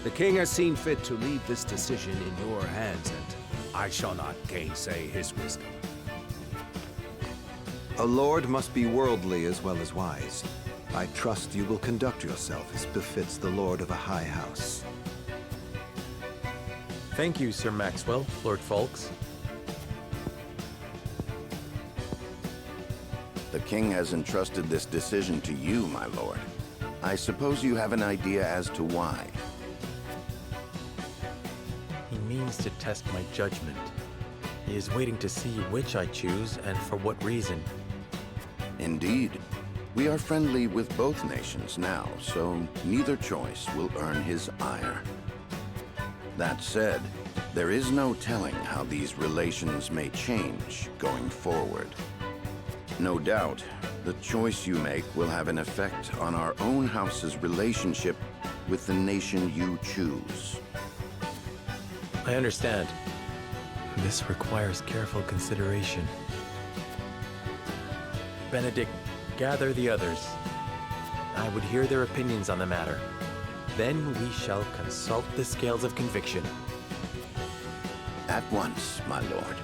The king has seen fit to leave this decision in your hands, and I shall not gainsay his wisdom. A lord must be worldly as well as wise. I trust you will conduct yourself as befits the lord of a high house. Thank you, Sir Maxwell, Lord Falks. The king has entrusted this decision to you, my lord. I suppose you have an idea as to why. He means to test my judgment. He is waiting to see which I choose and for what reason. Indeed. We are friendly with both nations now, so neither choice will earn his ire. That said, there is no telling how these relations may change going forward. No doubt, the choice you make will have an effect on our own house's relationship with the nation you choose. I understand. This requires careful consideration. Benedict, gather the others. I would hear their opinions on the matter. Then we shall consult the scales of conviction. At once, my lord.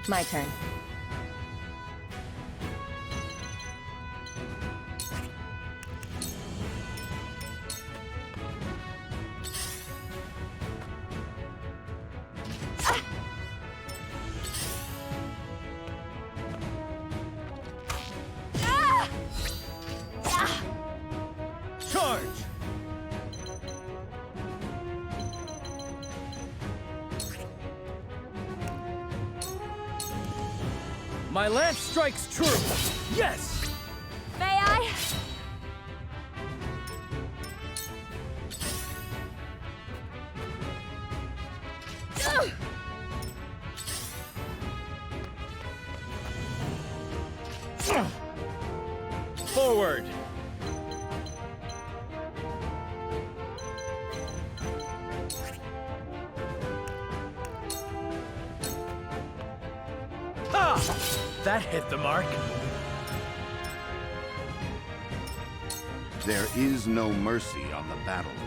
My turn. Charge! My lance strikes true! Yes! May I? Forward! Ha! That hit the mark. There is no mercy on the battlefield.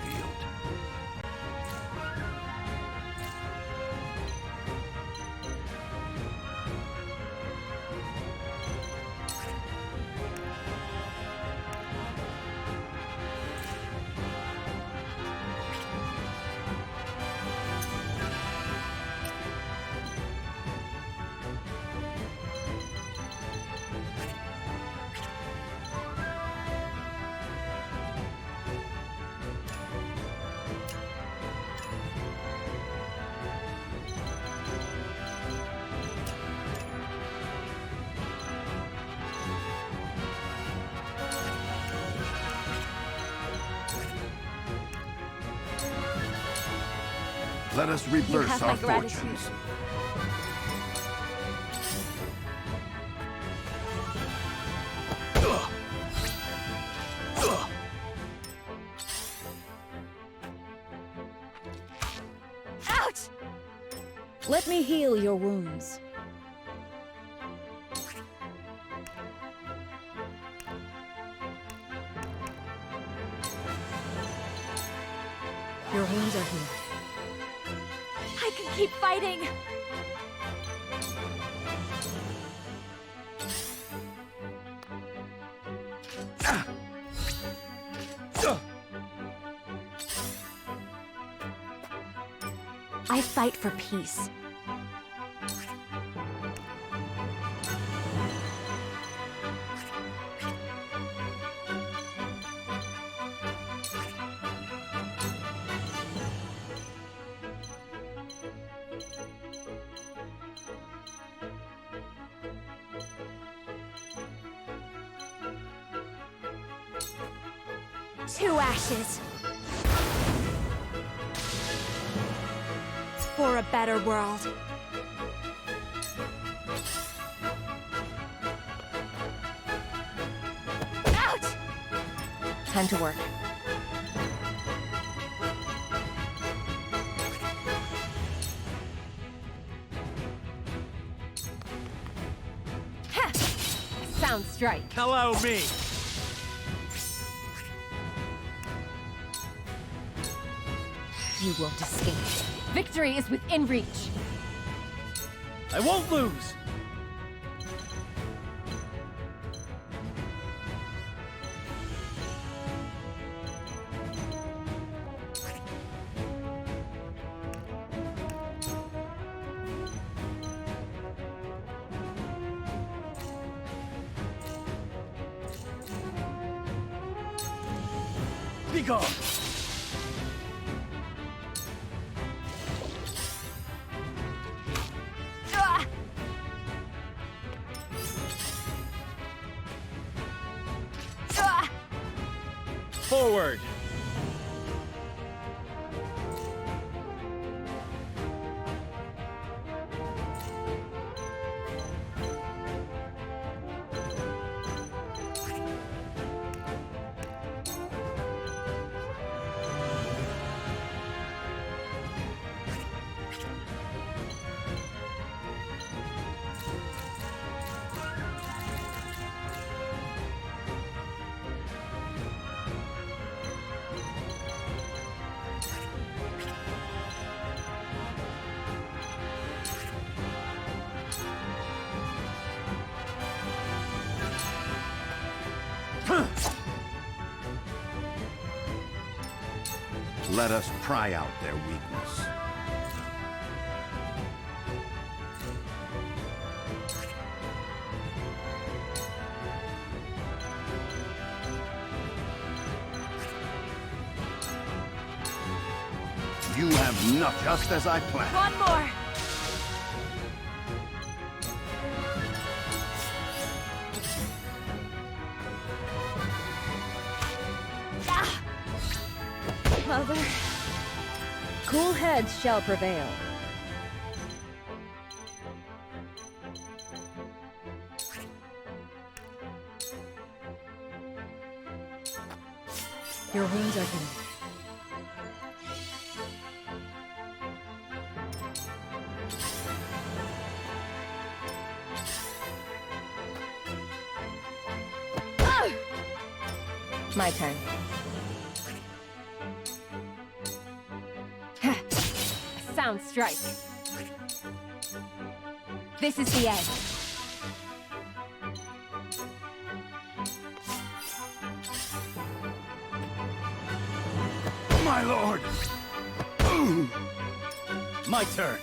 Let us reverse our fortunes. Ouch! Let me heal your wounds. Your wounds are healed. I can keep fighting! I fight for peace. Two ashes. For a better world. Ouch! Time to work. Ha! Sound strike. Allow me! You won't escape. Victory is within reach. I won't lose! Be gone! Forward! Let us pry out their weakness. You have not just as I planned. One more! Mother, cool heads shall prevail. Your wounds are healed. My turn. A sound strike. This is the end. My lord! My turn.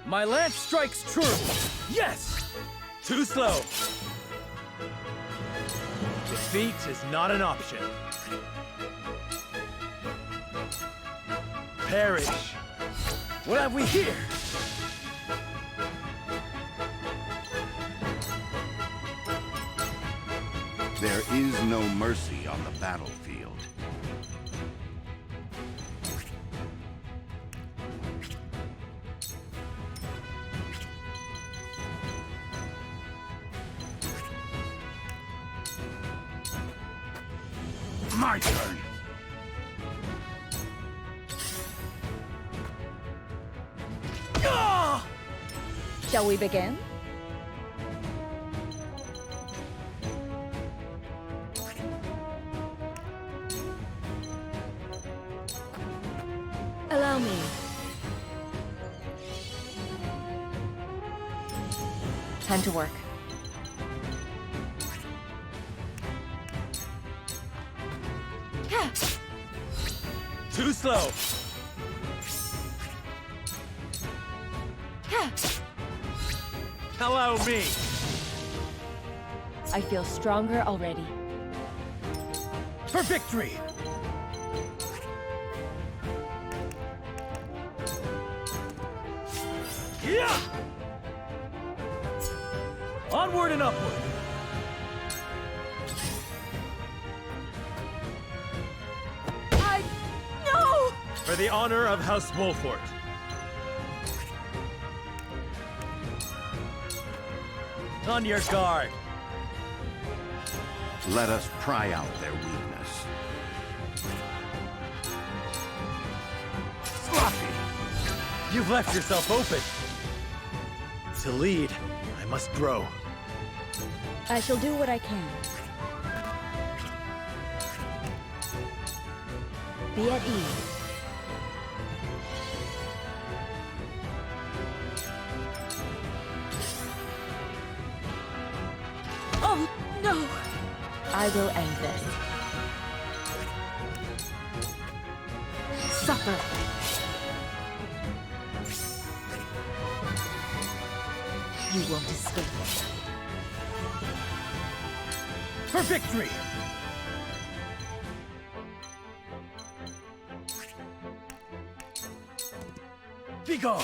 My lance strikes true! Yes! Too slow. Defeat is not an option. Perish. What have we here? There is no mercy on the battlefield. My turn. Shall we begin? Allow me. Time to work. Too slow. Allow me. I feel stronger already. For victory! Yeah! Onward and upward! No! For the honor of House Wolfort. On your guard. Let us pry out their weakness. Sloppy! You've left yourself open. To lead, I must grow. I shall do what I can. Be at ease. Oh, no! I will end this. Suffer! You won't escape. For victory! Be gone!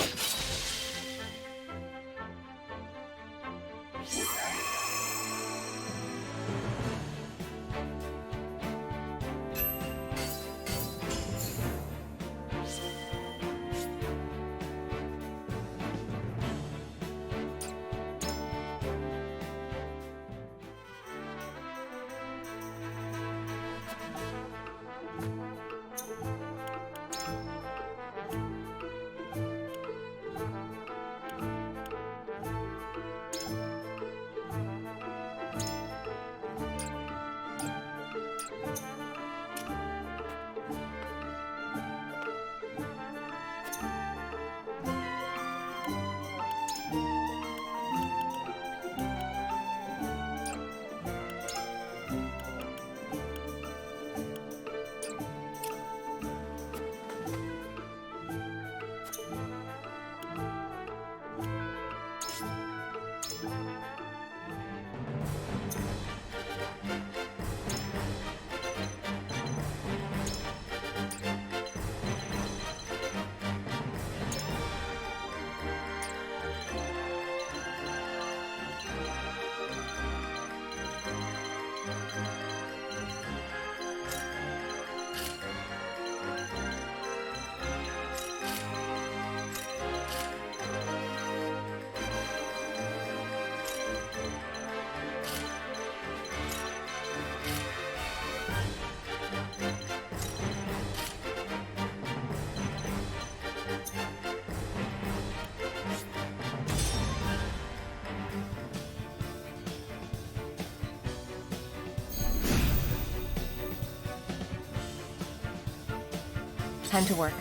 Time to work.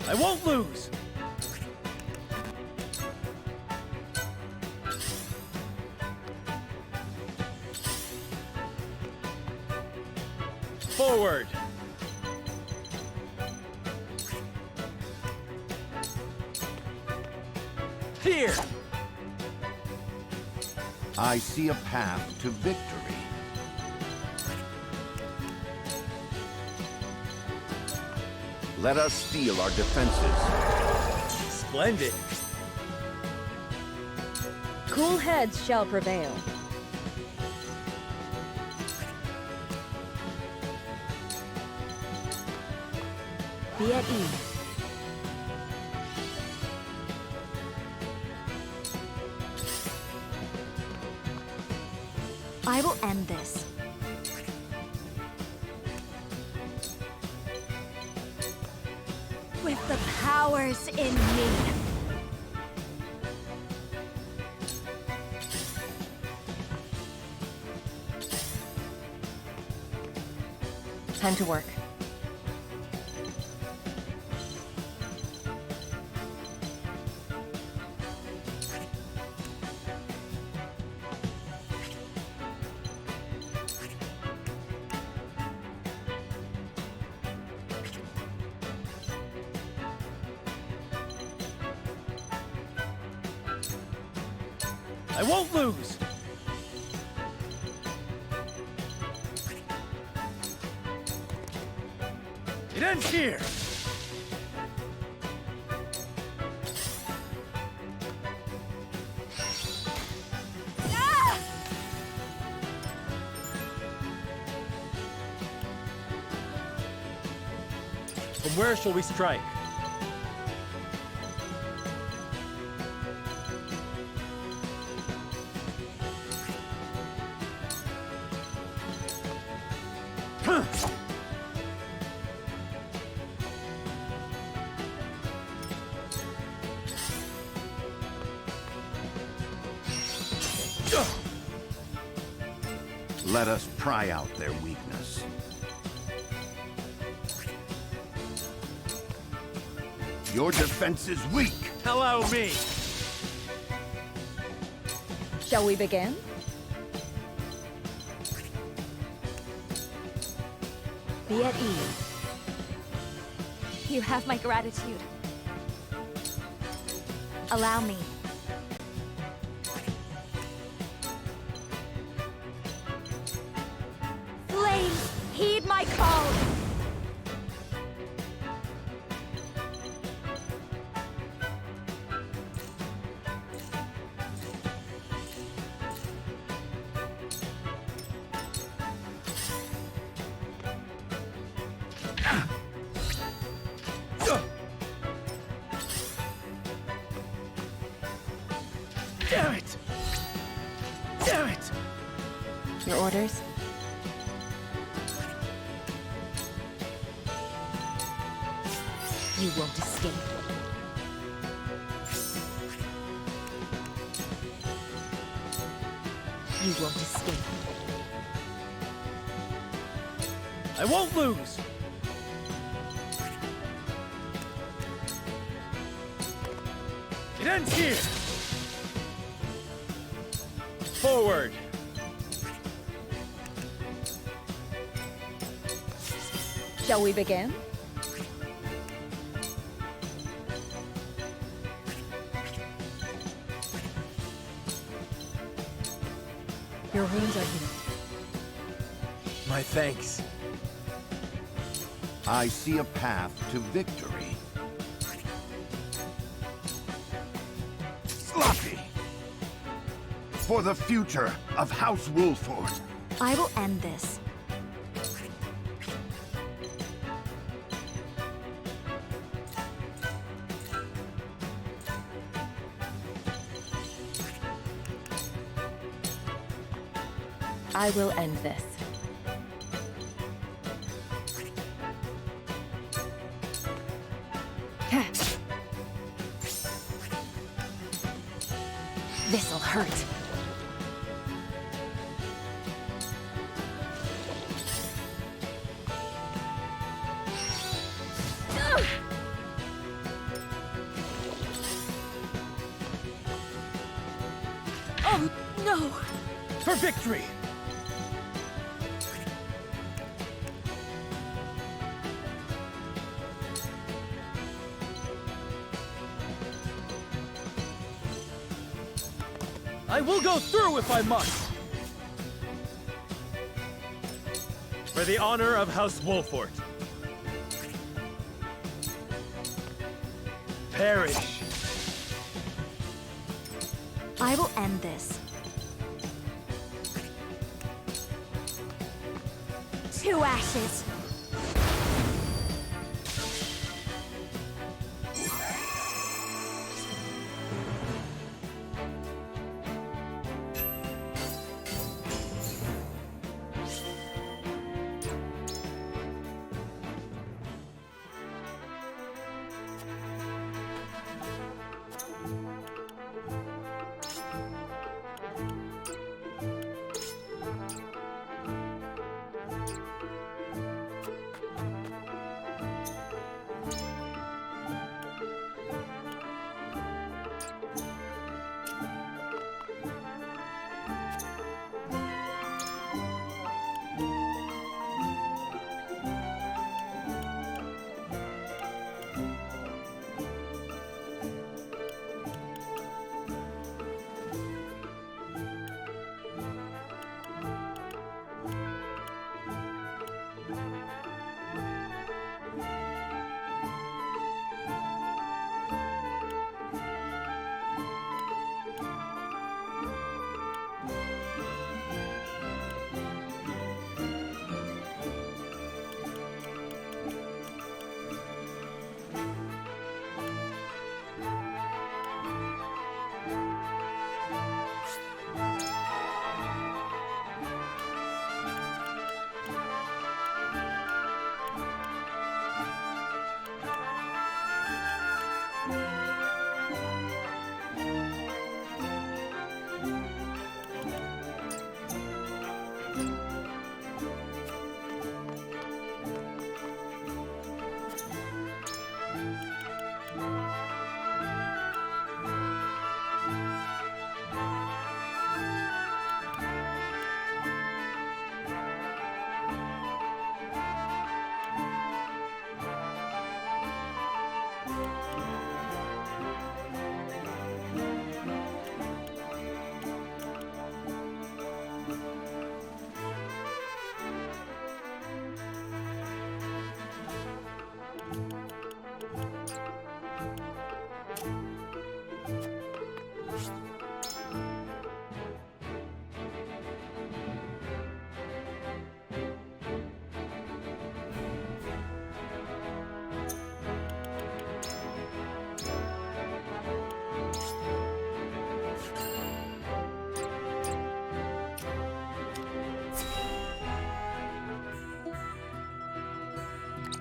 I won't lose! Forward! Here! I see a path to victory. Let us steel our defenses. Splendid! Cool heads shall prevail. Be at ease. I will end this. With the powers in me. Time to work. I won't lose! It ends here! From where shall we strike? Let us pry out their weakness. Your defense is weak. Allow me! Shall we begin? Be at ease. You have my gratitude. Allow me. Flames, heed my call! Damn it! Damn it! Your orders? You won't escape. You won't escape. I won't lose! It ends here! Forward! Shall we begin? Your wounds are healed. My thanks. I see a path to victory. Sloppy! For the future of House Wolford. I will end this. I will end this. This'll hurt. Oh, no! For victory! I will go through if I must! For the honor of House Wolfort. Perish. I will end this. To ashes.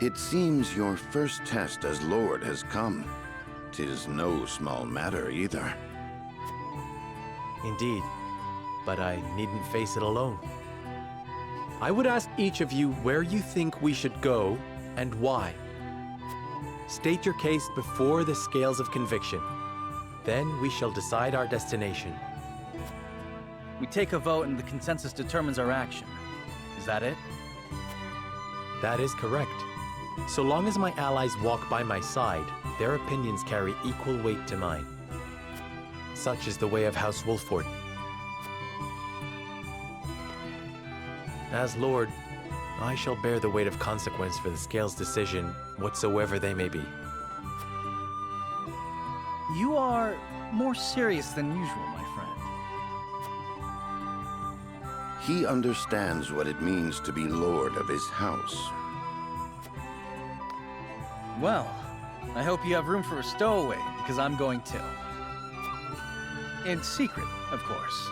It seems your first test as Lord has come. 'Tis no small matter either. Indeed, but I needn't face it alone. I would ask each of you where you think we should go and why. State your case before the scales of conviction. Then we shall decide our destination. We take a vote and the consensus determines our action. Is that it? That is correct. So long as my allies walk by my side, their opinions carry equal weight to mine. Such is the way of House Wolfort. As Lord, I shall bear the weight of consequence for the Scales' decision, whatsoever they may be. You are more serious than usual, my friend. He understands what it means to be Lord of his house. Well, I hope you have room for a stowaway, because I'm going to. In secret, of course.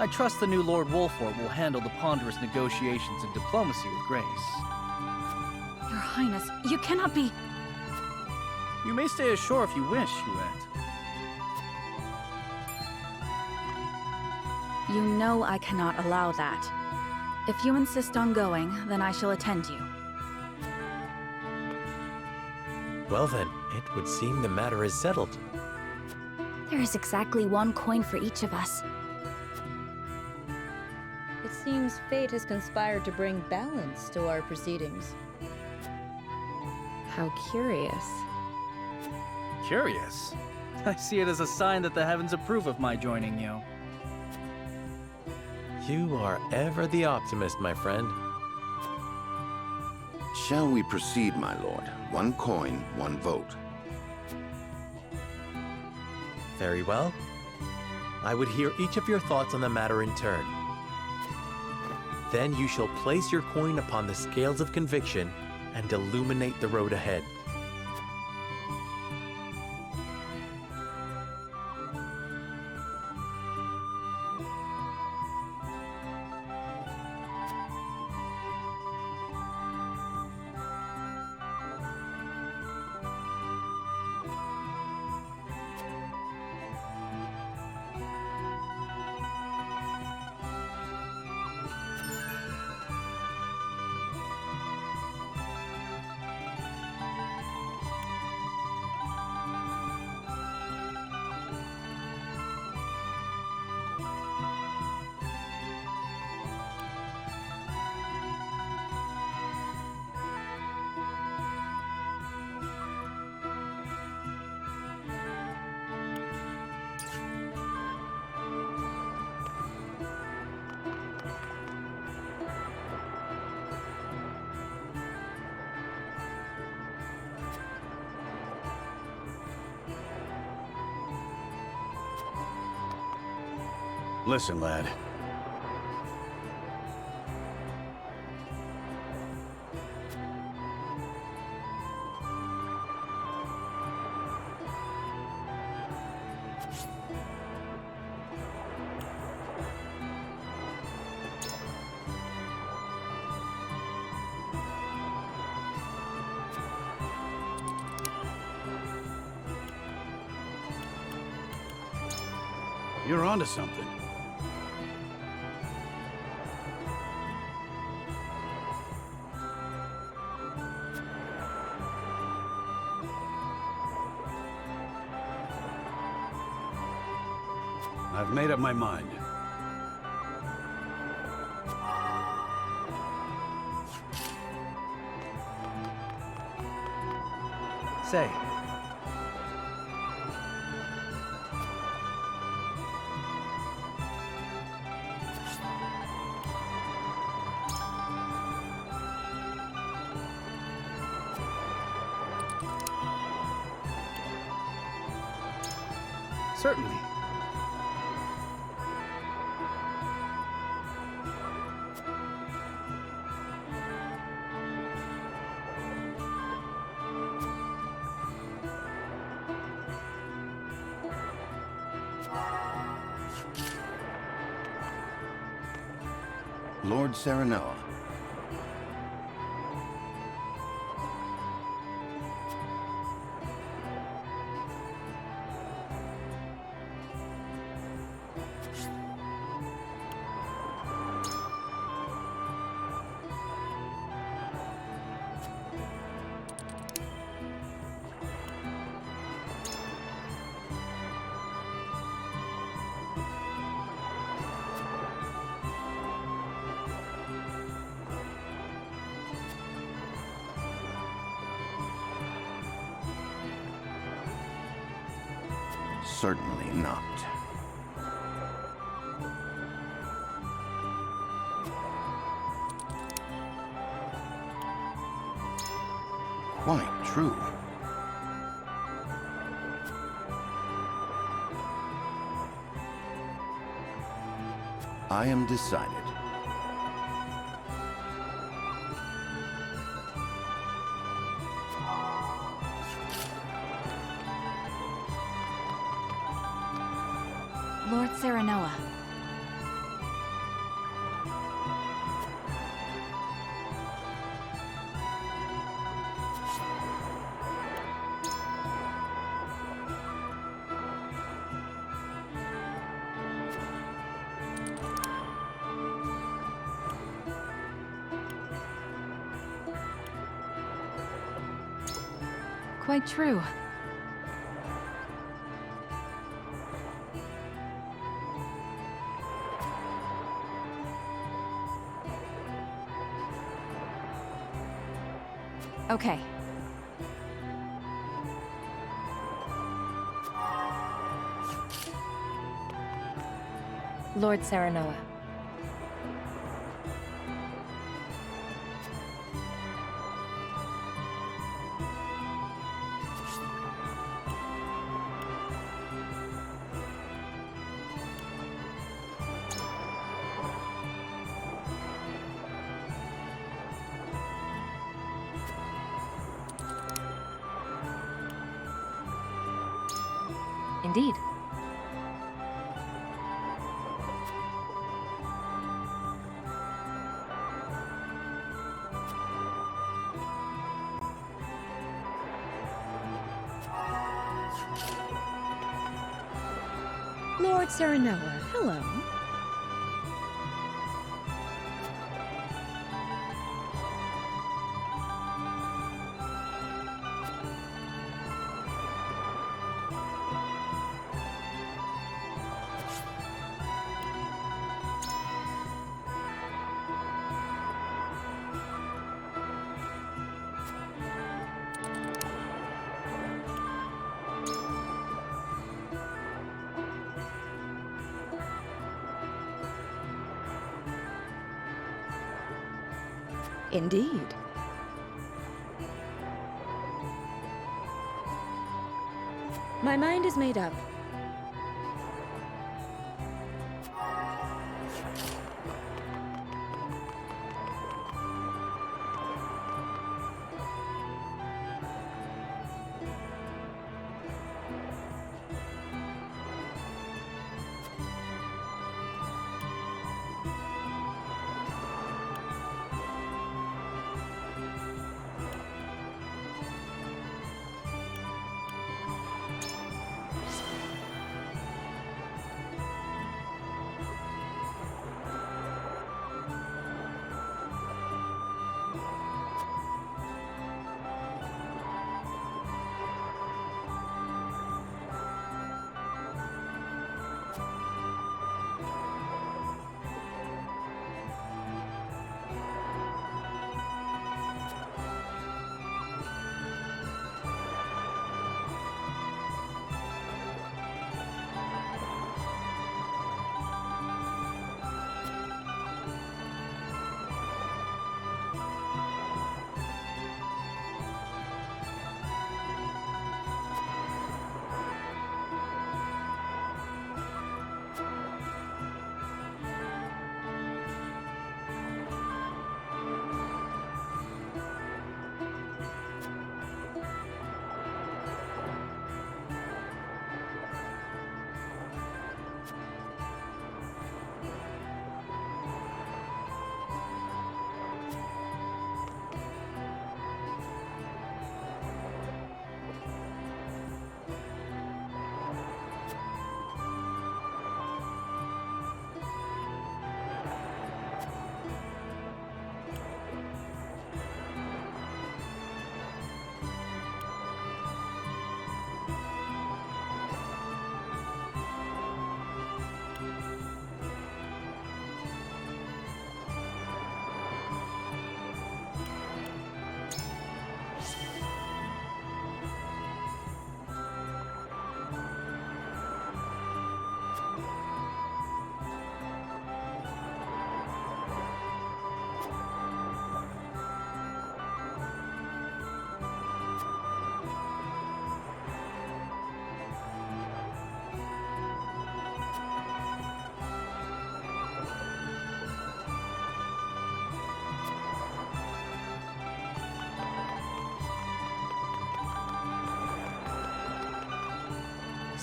I trust the new Lord Wolfort will handle the ponderous negotiations and diplomacy with grace. Your Highness, you cannot be... You may stay ashore if you wish, Huette. You know I cannot allow that. If you insist on going, then I shall attend you. Well then, it would seem the matter is settled. There is exactly one coin for each of us. It seems fate has conspired to bring balance to our proceedings. How curious. Curious? I see it as a sign that the heavens approve of my joining you. You are ever the optimist, my friend. Shall we proceed, my lord? One coin, one vote. Very well. I would hear each of your thoughts on the matter in turn. Then you shall place your coin upon the scales of conviction and illuminate the road ahead. Listen, lad. You're onto something. I've made up my mind. Say. Certainly. Lord Serenoa. Certainly not. Quite true. I am decided. Lord Serenoa. quite true. Okay. Lord Serenoa. Indeed. Lord Serenoa, hello. Indeed. My mind is made up.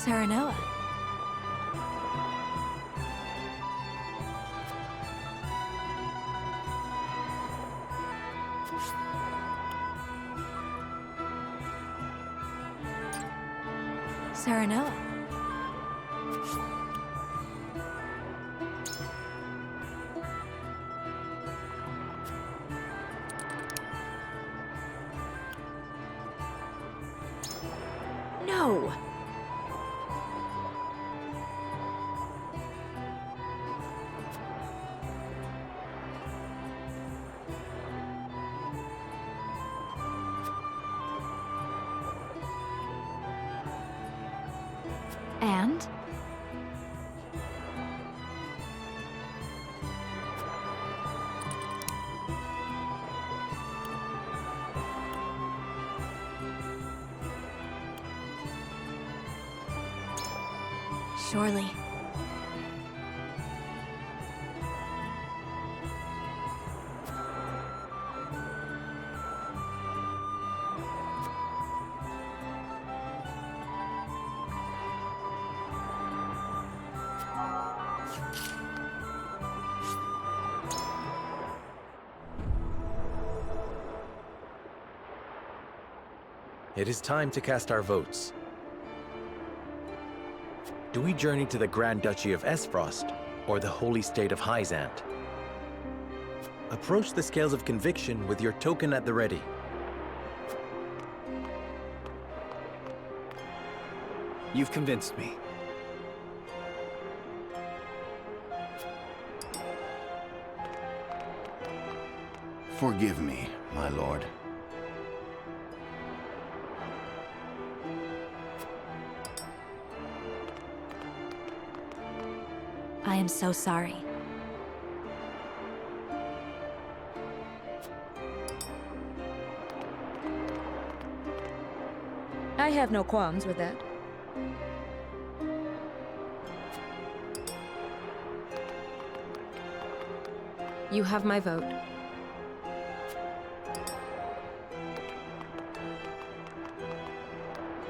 Serenoa. Serenoa. And? Surely. It is time to cast our votes. Do we journey to the Grand Duchy of Esfrost, or the Holy State of Hyzant? Approach the scales of conviction with your token at the ready. You've convinced me. Forgive me, my lord. I am so sorry. I have no qualms with that. You have my vote.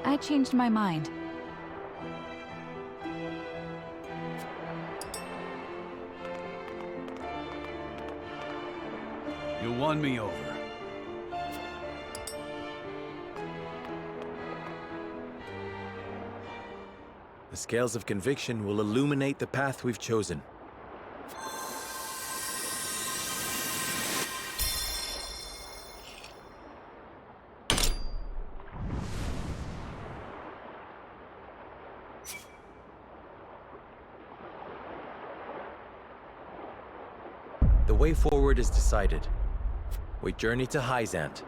I changed my mind. You won me over. The scales of conviction will illuminate the path we've chosen. The way forward is decided. We journey to Hyzant.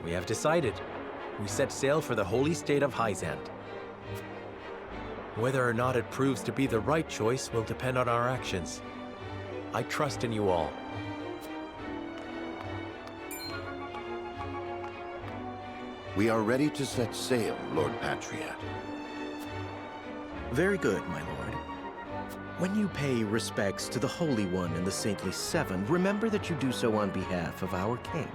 We have decided. We set sail for the Holy State of Hyzant. Whether or not it proves to be the right choice will depend on our actions. I trust in you all. We are ready to set sail, Lord Patriot. Very good, my lord. When you pay respects to the Holy One and the Saintly Seven, remember that you do so on behalf of our king.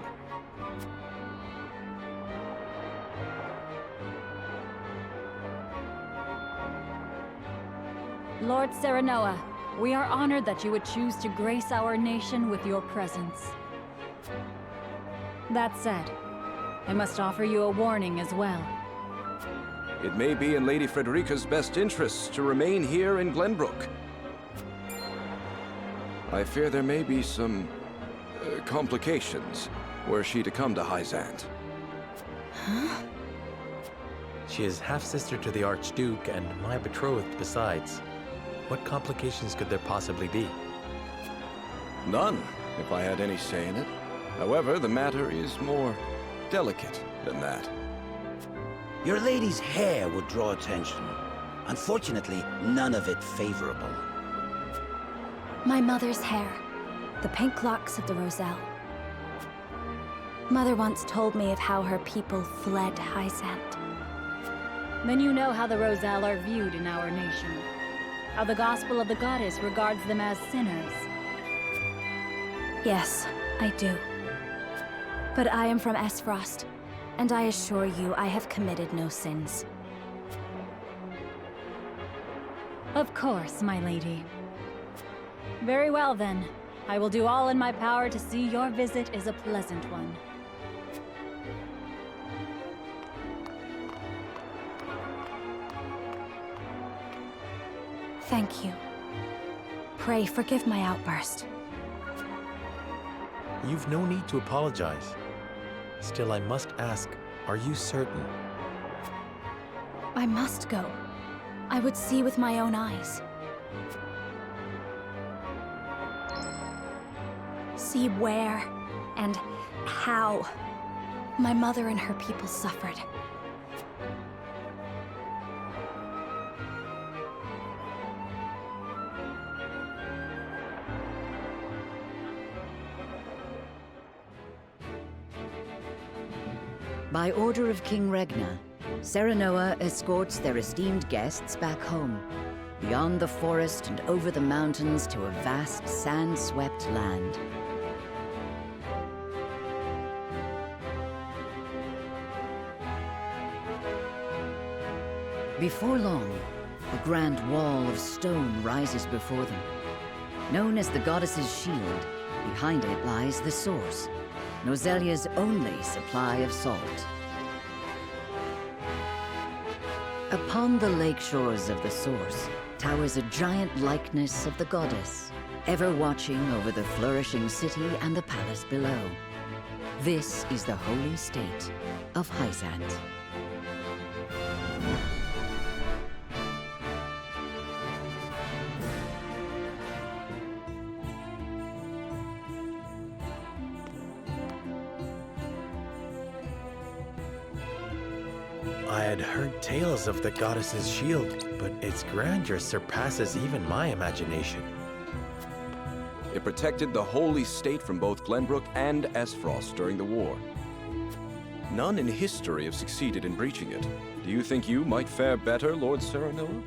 Lord Serenoa, we are honored that you would choose to grace our nation with your presence. That said, I must offer you a warning as well. It may be in Lady Frederica's best interests to remain here in Glenbrook. I fear there may be some complications were she to come to Hyzant. Huh? She is half-sister to the Archduke and my betrothed besides. What complications could there possibly be? None, if I had any say in it. However, the matter is more delicate than that. Your lady's hair would draw attention. Unfortunately, none of it favorable. My mother's hair. The pink locks of the Roselle. Mother once told me of how her people fled Hyzant. Then you know how the Roselle are viewed in our nation. How the Gospel of the Goddess regards them as sinners. Yes, I do. But I am from Esfrost, and I assure you I have committed no sins. Of course, my lady. Very well then. I will do all in my power to see your visit is a pleasant one. Thank you. Pray forgive my outburst. You've no need to apologize. Still, I must ask, are you certain? I must go. I would see with my own eyes. see where and how my mother and her people suffered. By order of King Regna, Serenoa escorts their esteemed guests back home, beyond the forest and over the mountains to a vast sand-swept land. Before long, a grand wall of stone rises before them. Known as the Goddess's Shield, behind it lies the source, Norzelia's only supply of salt. Upon the lake shores of the source towers a giant likeness of the goddess, ever watching over the flourishing city and the palace below. This is the holy state of Hyzant. I had heard tales of the goddess's shield, but its grandeur surpasses even my imagination. It protected the holy state from both Glenbrook and Esfrost during the war. None in history have succeeded in breaching it. Do you think you might fare better, Lord Serenoa?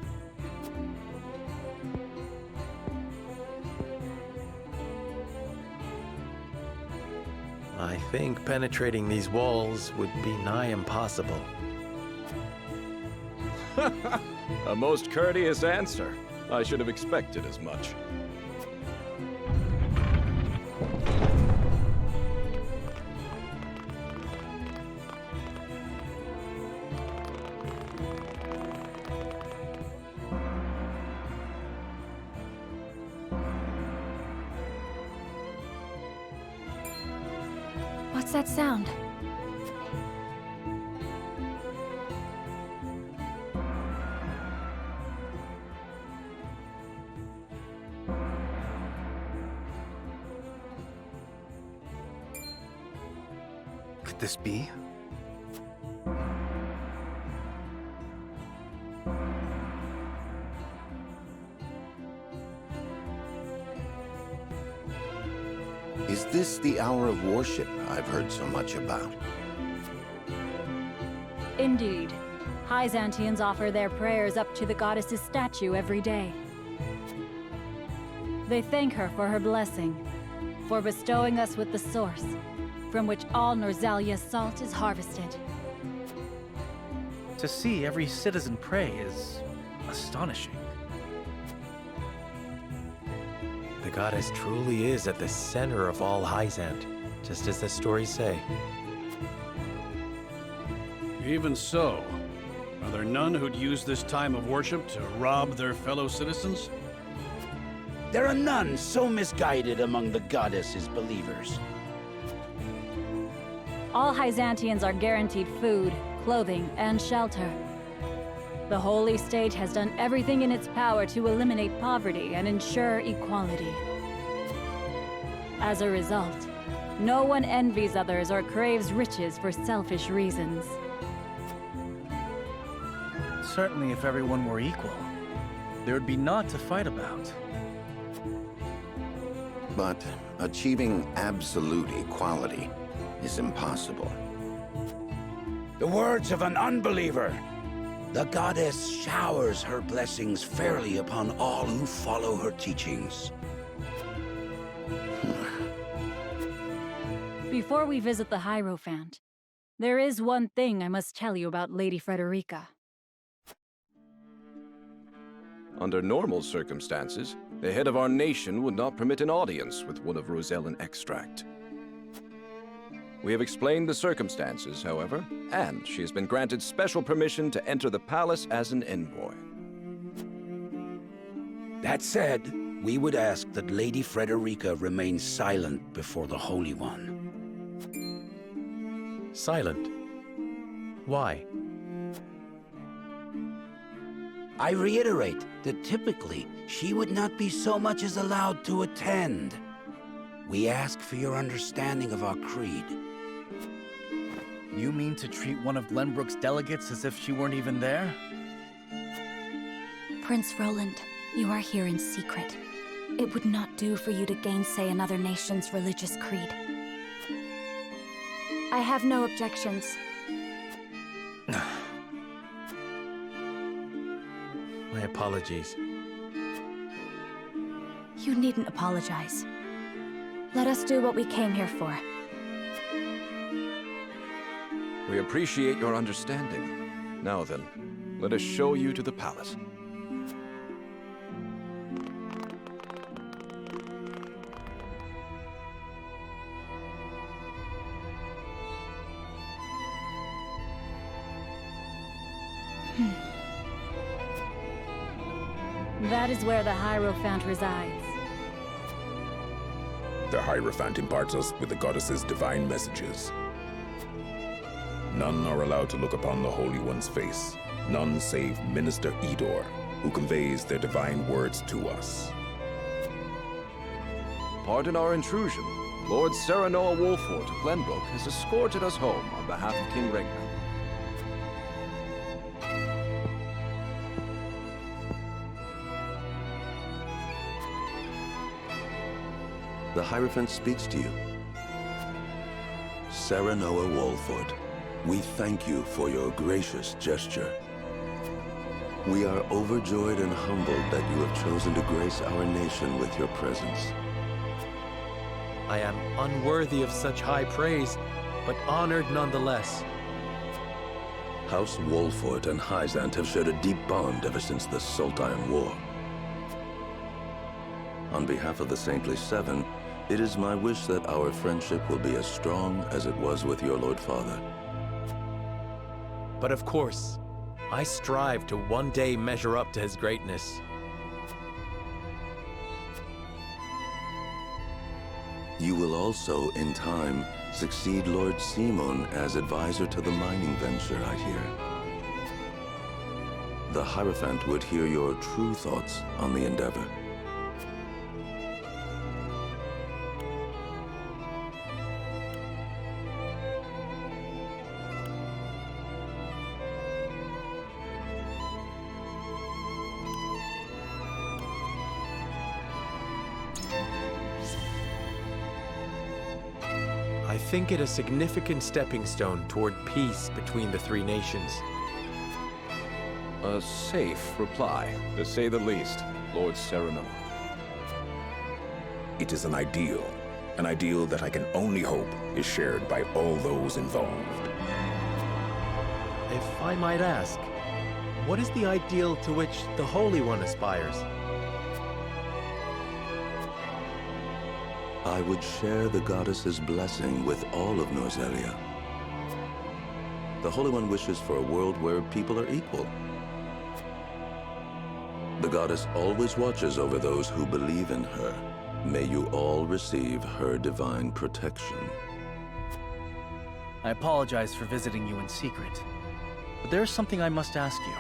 I think penetrating these walls would be nigh impossible. A most courteous answer. I should have expected as much. What's that sound? Could this be? Is this the hour of worship I've heard so much about? Indeed. Hyzantians offer their prayers up to the goddess's statue every day. They thank her for her blessing, for bestowing us with the source, from which all Norzelia's salt is harvested. To see every citizen pray is astonishing. The goddess truly is at the center of all Hyzant, just as the stories say. Even so, are there none who'd use this time of worship to rob their fellow citizens? There are none so misguided among the goddess's believers. All Hyzantians are guaranteed food, clothing, and shelter. The Holy State has done everything in its power to eliminate poverty and ensure equality. As a result, no one envies others or craves riches for selfish reasons. Certainly if everyone were equal, there would be naught to fight about. But achieving absolute equality is impossible. The words of an unbeliever. The goddess showers her blessings fairly upon all who follow her teachings. Before we visit the Hierophant, there is one thing I must tell you about Lady Frederica. Under normal circumstances, the head of our nation would not permit an audience with one of Rosellan extract. We have explained the circumstances, however, and she has been granted special permission to enter the palace as an envoy. That said, we would ask that Lady Frederica remain silent before the Holy One. Silent? Why? I reiterate that typically she would not be so much as allowed to attend. We ask for your understanding of our creed. You mean to treat one of Glenbrook's delegates as if she weren't even there? Prince Roland, you are here in secret. It would not do for you to gainsay another nation's religious creed. I have no objections. My apologies. You needn't apologize. Let us do what we came here for. We appreciate your understanding. Now then, let us show you to the palace. That is where the Hierophant resides. The Hierophant imparts us with the goddess's divine messages. None are allowed to look upon the Holy One's face. None save Minister Edor, who conveys their divine words to us. Pardon our intrusion. Lord Serenoa Wolfort of Glenbrook has escorted us home on behalf of King Regna. The Hierophant speaks to you. Serenoa Wolfort, we thank you for your gracious gesture. We are overjoyed and humbled that you have chosen to grace our nation with your presence. I am unworthy of such high praise, but honored nonetheless. House Wolfort and Hyzant have shared a deep bond ever since the Sultan War. On behalf of the Saintly Seven, it is my wish that our friendship will be as strong as it was with your Lord Father. But of course, I strive to one day measure up to his greatness. You will also, in time, succeed Lord Simon as advisor to the mining venture, I hear. The Hierophant would hear your true thoughts on the endeavor. I think it a significant stepping stone toward peace between the three nations. A safe reply, to say the least, Lord Serenoa. It is an ideal that I can only hope is shared by all those involved. If I might ask, what is the ideal to which the Holy One aspires? I would share the goddess's blessing with all of Norzelia. The Holy One wishes for a world where people are equal. The goddess always watches over those who believe in her. May you all receive her divine protection. I apologize for visiting you in secret, but there is something I must ask you.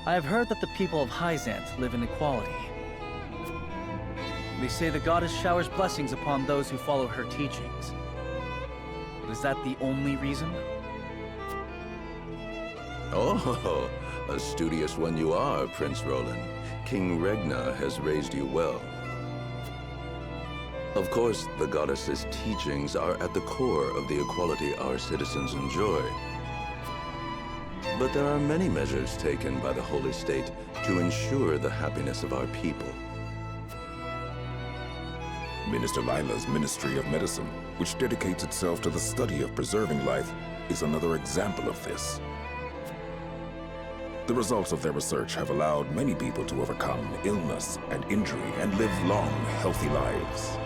I have heard that the people of Hyzant live in equality. They say the goddess showers blessings upon those who follow her teachings. But is that the only reason? Oh, a studious one you are, Prince Roland. King Regna has raised you well. Of course, the goddess's teachings are at the core of the equality our citizens enjoy. But there are many measures taken by the Holy State to ensure the happiness of our people. Minister Lila's Ministry of Medicine, which dedicates itself to the study of preserving life, is another example of this. The results of their research have allowed many people to overcome illness and injury and live long, healthy lives.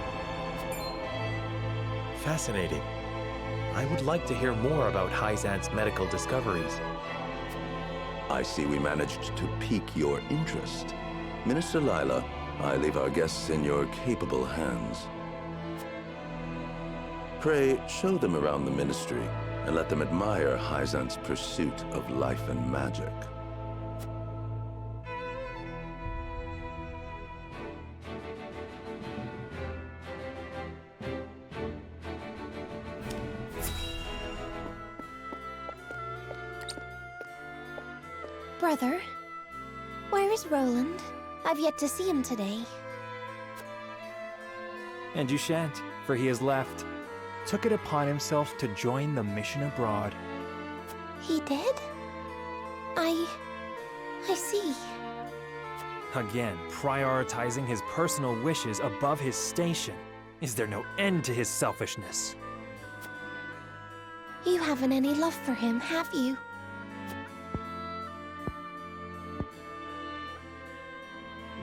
Fascinating. I would like to hear more about Hyzant's medical discoveries. I see we managed to pique your interest. Minister Lila, I leave our guests in your capable hands. Pray, show them around the ministry and let them admire Hyzant's pursuit of life and magic. brother? Where is Roland? I've yet to see him today. And you shan't, for he has left. Took it upon himself to join the mission abroad. He did? I see. Again, prioritizing his personal wishes above his station. Is there no end to his selfishness? You haven't any love for him, have you?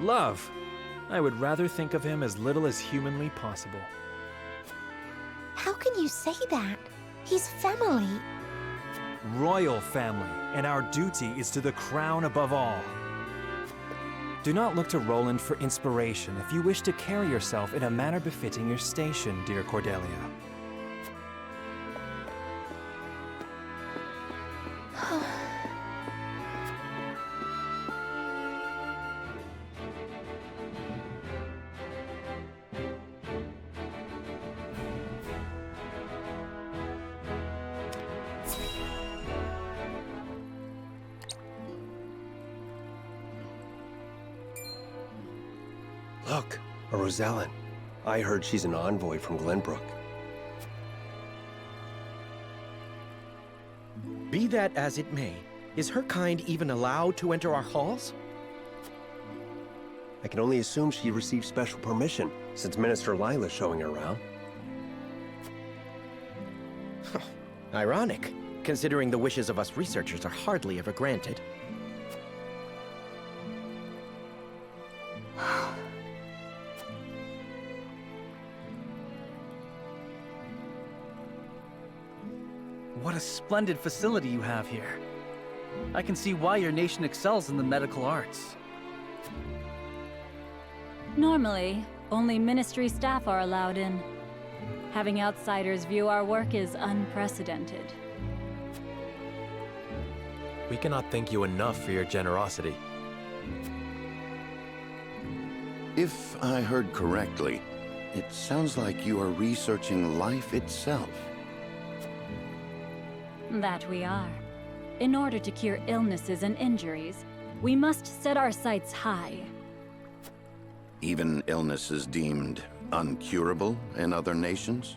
Love. I would rather think of him as little as humanly possible. How can you say that? He's family. Royal family, and our duty is to the crown above all. Do not look to Roland for inspiration if you wish to carry yourself in a manner befitting your station, dear Cordelia. Look, a Rosellan. I heard she's an envoy from Glenbrook. Be that as it may, is her kind even allowed to enter our halls? I can only assume she received special permission, since Minister Lila's showing her around. Ironic, considering the wishes of us researchers are hardly ever granted. What a splendid facility you have here. I can see why your nation excels in the medical arts. Normally, only ministry staff are allowed in. Having outsiders view our work is unprecedented. We cannot thank you enough for your generosity. If I heard correctly, it sounds like you are researching life itself. That we are. In order to cure illnesses and injuries, we must set our sights high. Even illnesses deemed uncurable in other nations?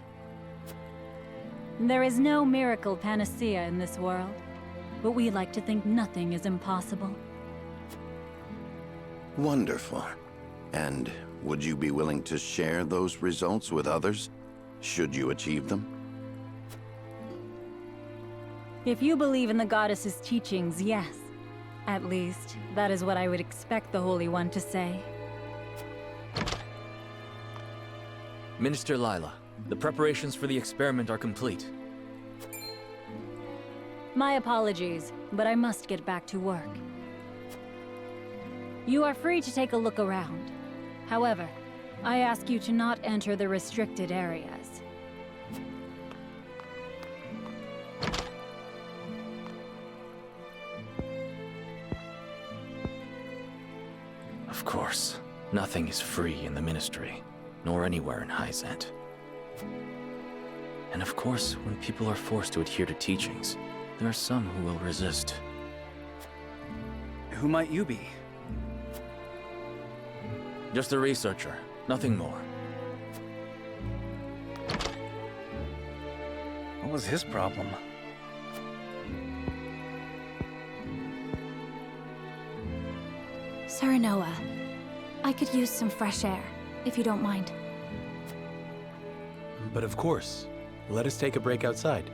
There is no miracle panacea in this world, but we like to think nothing is impossible. Wonderful. And would you be willing to share those results with others, should you achieve them? If you believe in the goddess's teachings, yes. At least, that is what I would expect the Holy One to say. Minister Lila, the preparations for the experiment are complete. My apologies, but I must get back to work. You are free to take a look around. However, I ask you to not enter the restricted areas. Of course, nothing is free in the Ministry, nor anywhere in Hyzant. And of course, when people are forced to adhere to teachings, there are some who will resist. Who might you be? Just a researcher, nothing more. What was his problem? Serenoa, I could use some fresh air, if you don't mind. But of course, let us take a break outside.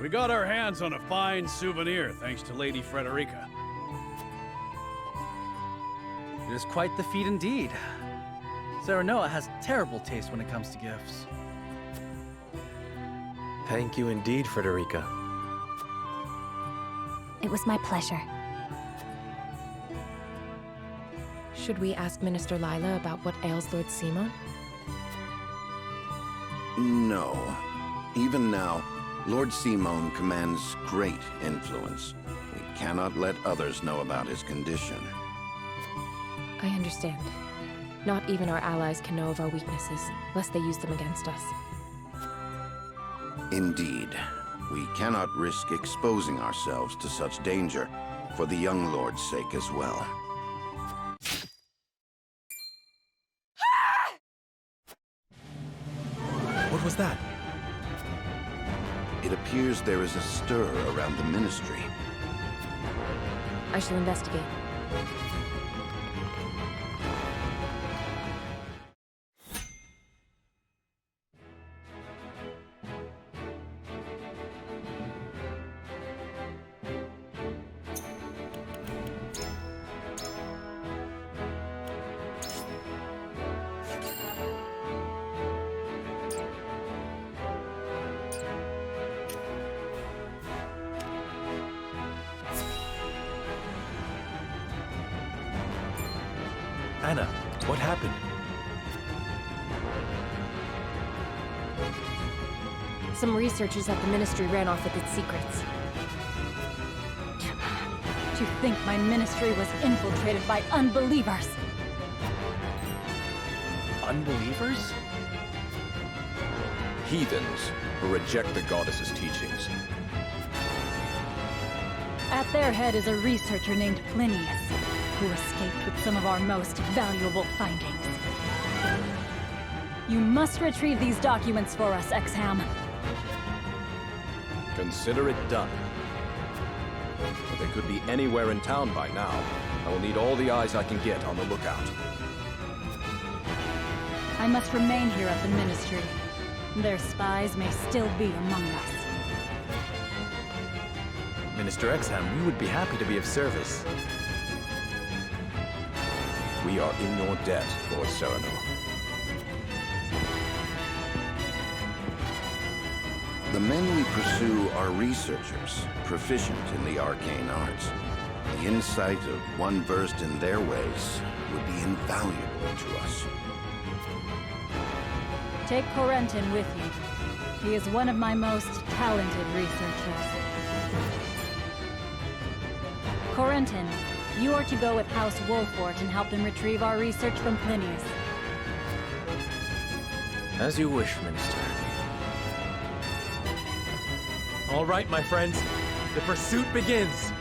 We got our hands on a fine souvenir thanks to Lady Frederica. It is quite the feat indeed. Serenoa has terrible taste when it comes to gifts. Thank you indeed, Frederica. It was my pleasure. Should we ask Minister Lila about what ails Lord Simon? No. Even now, Lord Simon commands great influence. We cannot let others know about his condition. I understand. Not even our allies can know of our weaknesses, lest they use them against us. Indeed. We cannot risk exposing ourselves to such danger, for the young lord's sake as well. What was that? It appears there is a stir around the ministry. I shall investigate. Anna, what happened? Some researchers at the Ministry ran off with its secrets. To think my ministry was infiltrated by unbelievers. Unbelievers? Heathens who reject the goddess's teachings. At their head is a researcher named Plinius, who escaped with some of our most valuable findings. You must retrieve these documents for us, Exham. Consider it done. But they could be anywhere in town by now. I will need all the eyes I can get on the lookout. I must remain here at the Ministry. Their spies may still be among us. Minister Exham, we would be happy to be of service. We are in your debt, Lord Serenoa. The men we pursue are researchers, proficient in the arcane arts. The insight of one versed in their ways would be invaluable to us. Take Corentin with you. He is one of my most talented researchers. Corentin, you are to go with House Wolfort and help them retrieve our research from Plinius. As you wish, Minister. All right, my friends. The pursuit begins.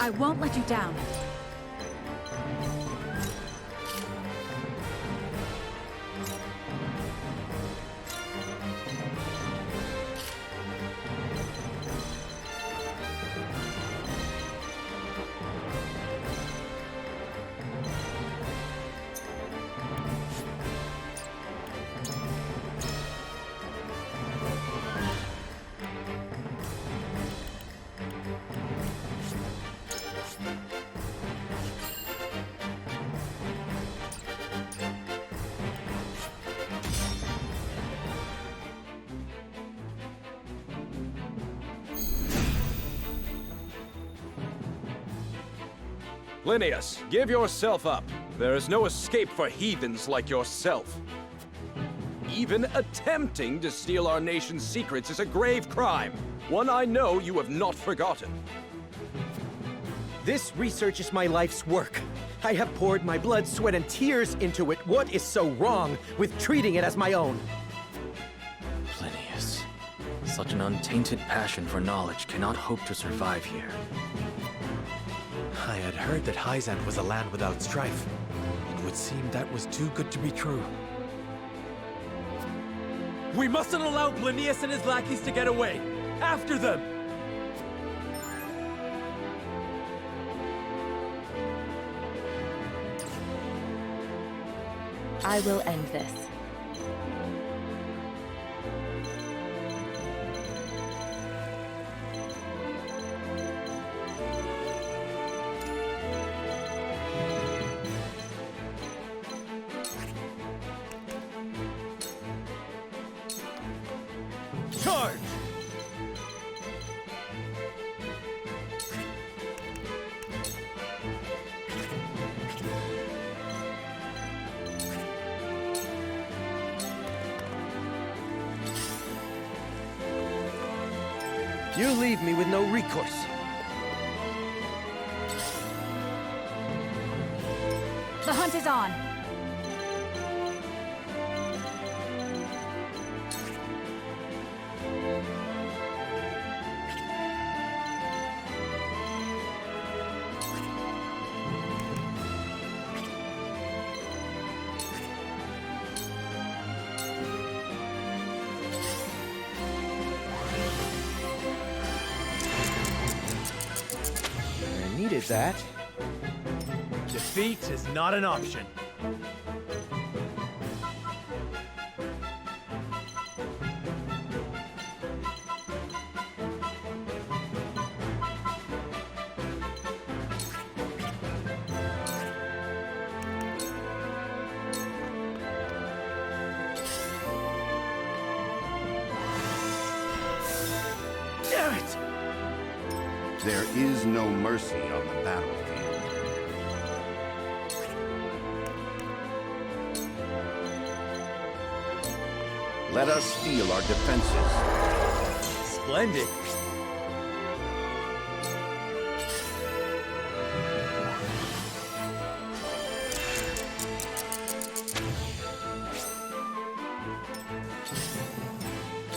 I won't let you down. Linnaeus, give yourself up. There is no escape for heathens like yourself. Even attempting to steal our nation's secrets is a grave crime. One I know you have not forgotten. This research is my life's work. I have poured my blood, sweat, and tears into it. What is so wrong with treating it as my own? Linnaeus, such an untainted passion for knowledge cannot hope to survive here. I had heard that Hyzant was a land without strife. It would seem that was too good to be true. We mustn't allow Linnaeus and his lackeys to get away! After them! I will end this. Charge! You leave me with no recourse. The hunt is on. I needed that. Defeat is not an option. Damn it! There is no mercy on the battlefield. Let us steel our defenses. Splendid.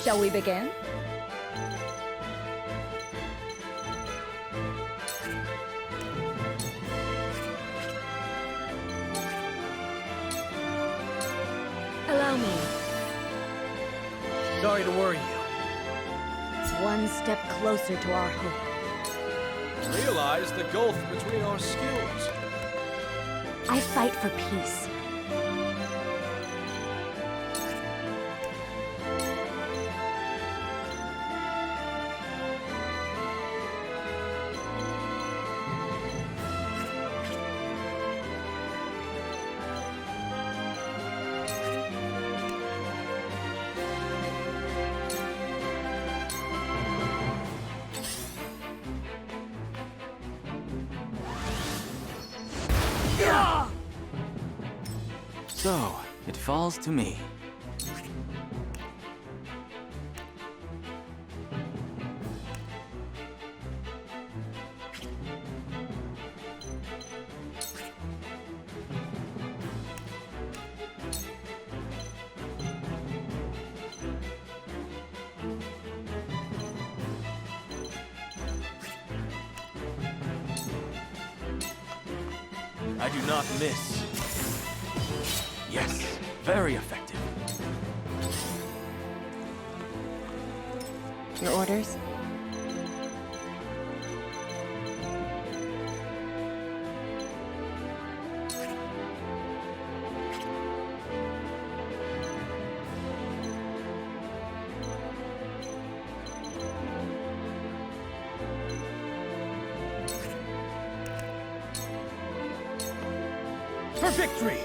Shall we begin? Allow me. Sorry to worry you. One step closer to our hope. Realize the gulf between our skills. I fight for peace. So, it falls to me. I do not miss. Yes, very effective. Your orders? For victory!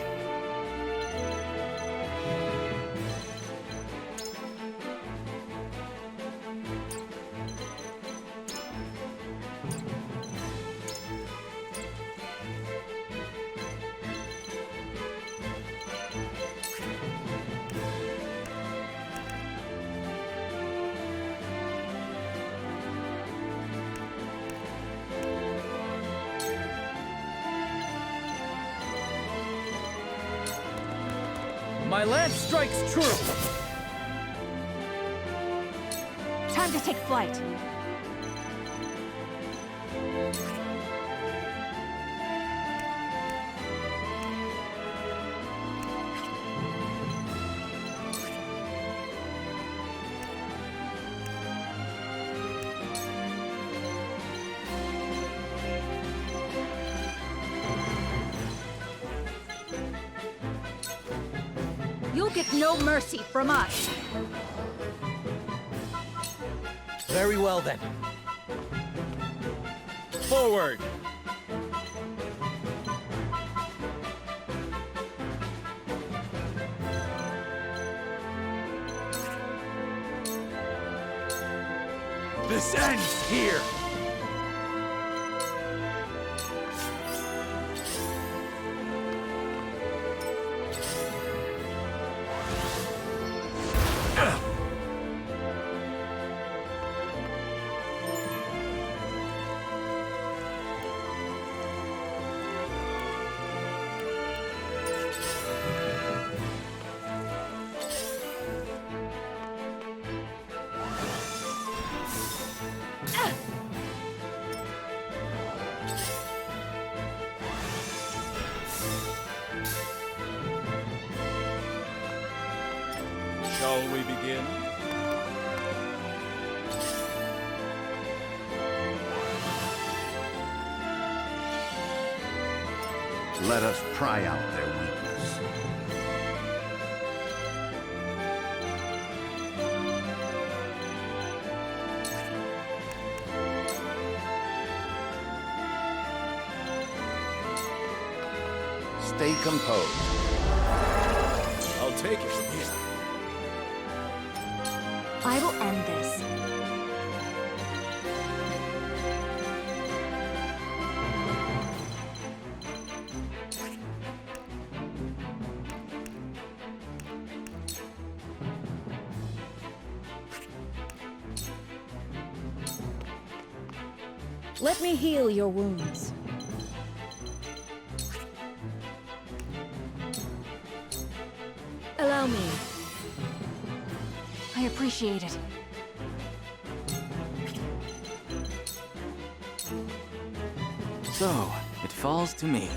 My lance strikes true! Time to take flight. You'll get no mercy from us. Very well, then. Forward! This ends here! Shall we begin? Let us pry out their weakness. Stay composed. I'll take it from here. I will end this. Let me heal your wounds. Allow me. I appreciate it. So, it falls to me.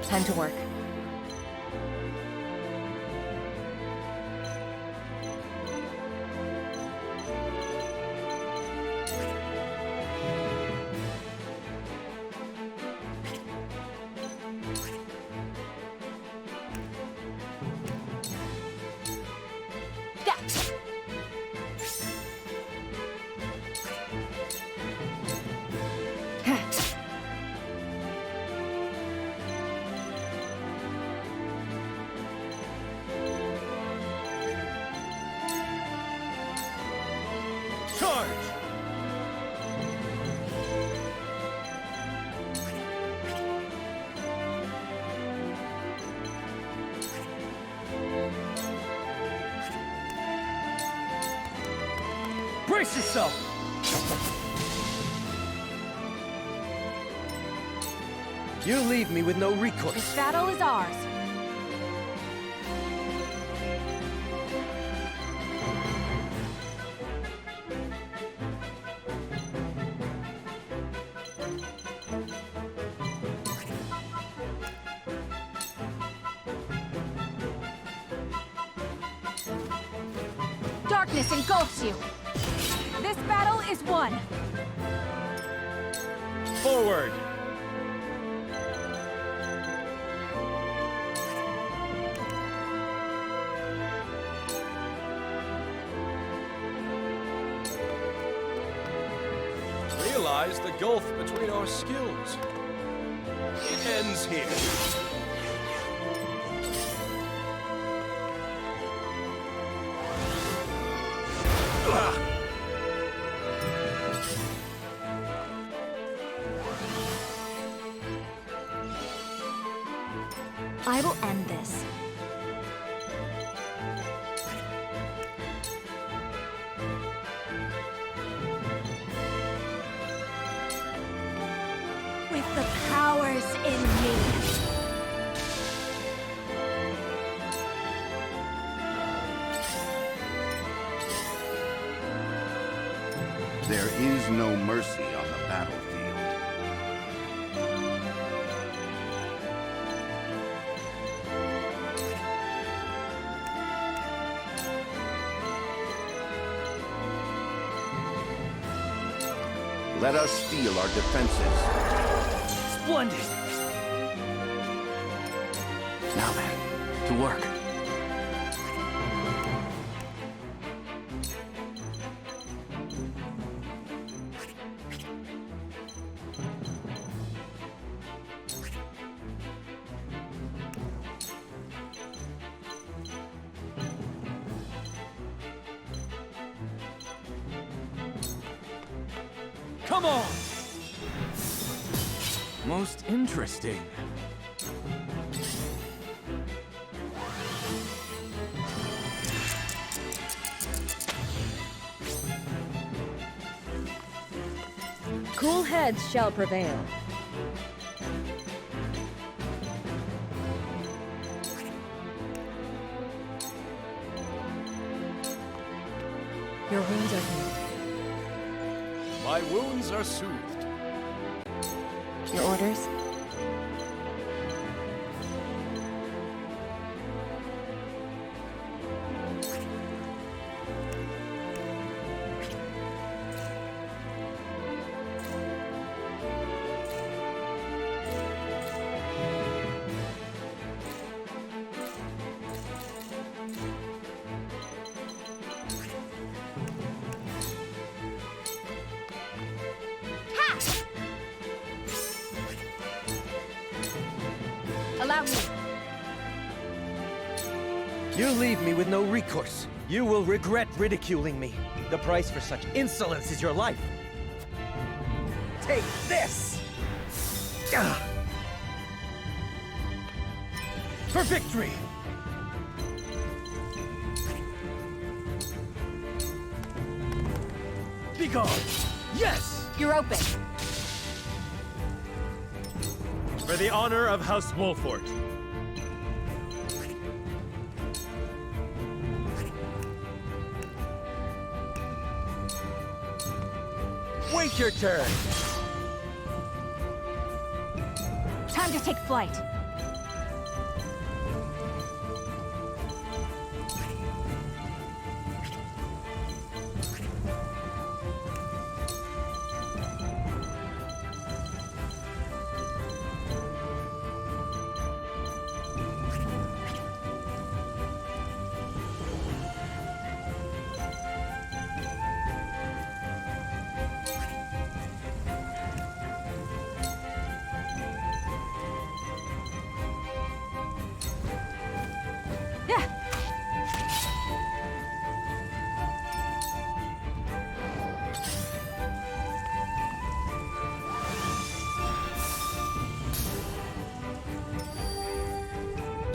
Time to work. Charge! Brace yourself! You leave me with no recourse. This battle is ours. Darkness engulfs you. This battle is won. Forward! Realize the gulf between our skills. It ends here. I will end this. With the powers in me. There is no mercy on the battlefield. Let us steel our defenses. Splendid! Now then, to work. Come on! Most interesting. Cool heads shall prevail. Your wounds are healed. My wounds are soothed. Your orders? Allow me. You leave me with no recourse. You will regret ridiculing me. The price for such insolence is your life. Take this! Ah. For victory! Be gone! Yes! You're open. For the honor of House Wolfort. Wait your turn! Time to take flight.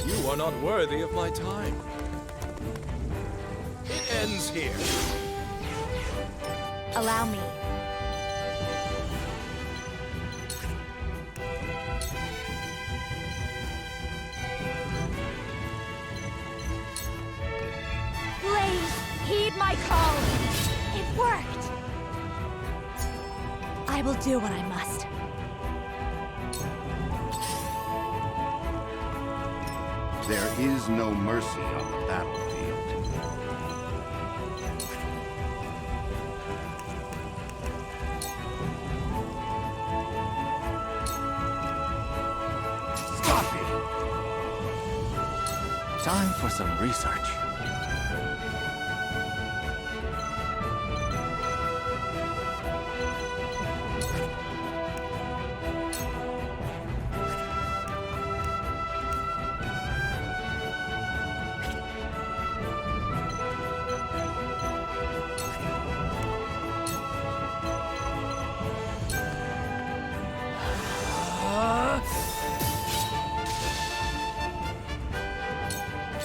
You are not worthy of my time. It ends here. Allow me. Please, heed my call. It worked. I will do what I must. There is no mercy on the battlefield. Stop it! Time for some research.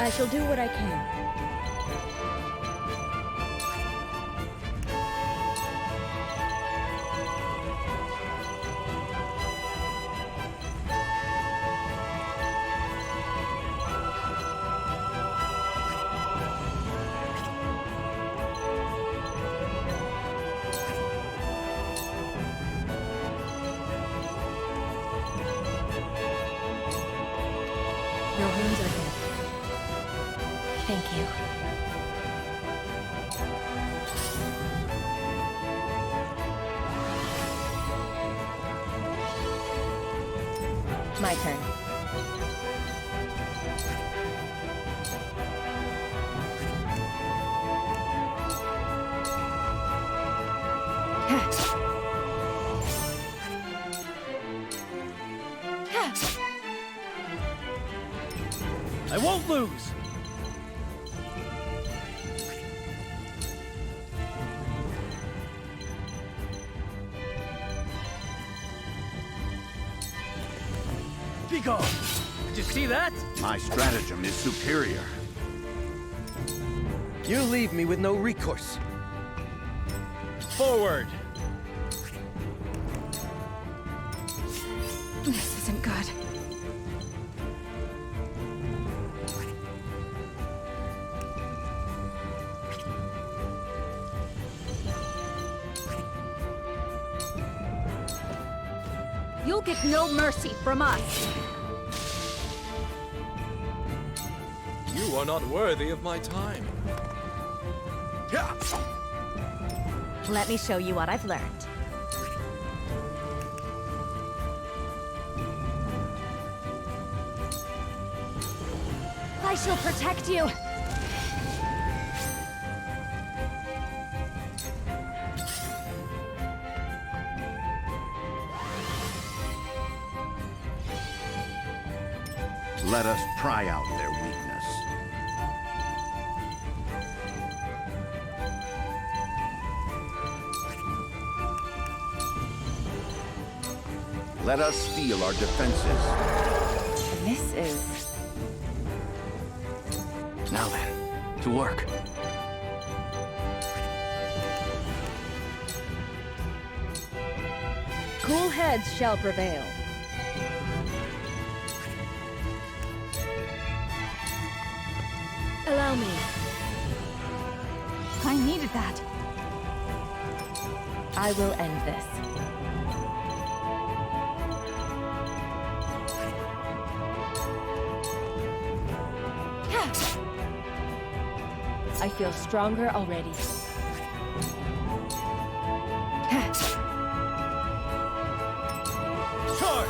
I shall do what I can. Your wounds are healed. Thank you. My turn. I won't lose! Be gone! Did you see that? My stratagem is superior. You leave me with no recourse. Forward! This isn't good. You'll get no mercy from us. You are not worthy of my time. Let me show you what I've learned. I shall protect you. Let us pry out their weakness. Let us steel our defenses. This is... Now then, to work. Cool heads shall prevail. Allow me. I needed that. I will end this. I feel stronger already. Charge!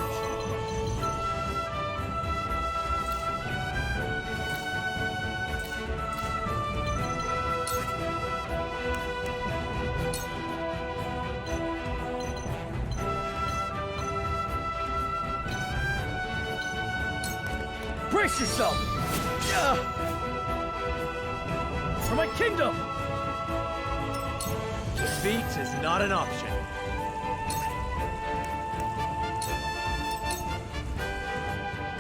Brace yourself! For my kingdom! Defeat is not an option.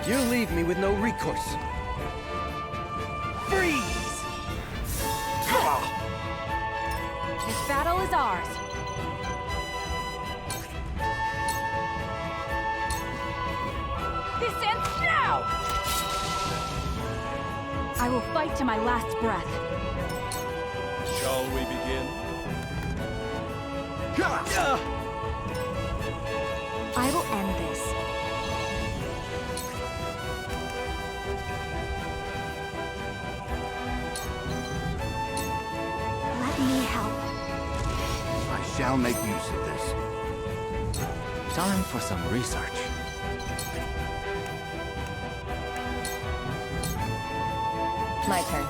You leave me with no recourse. Freeze! This battle is ours. This ends now! I will fight to my last breath. Shall we begin? I will end this. Let me help. I shall make use of this. Time for some research. My turn.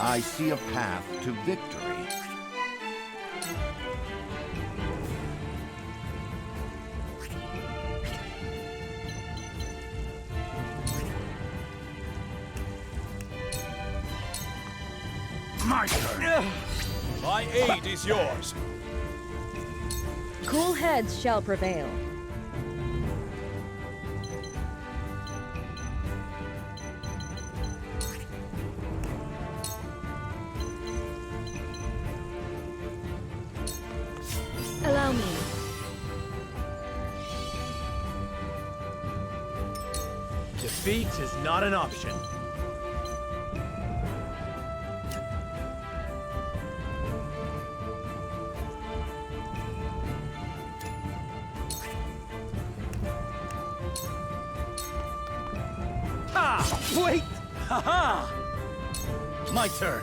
I see a path to victory. My turn. My aid is yours. Cool heads shall prevail. no mean. Defeat is not an option. Wait! Haha! My turn.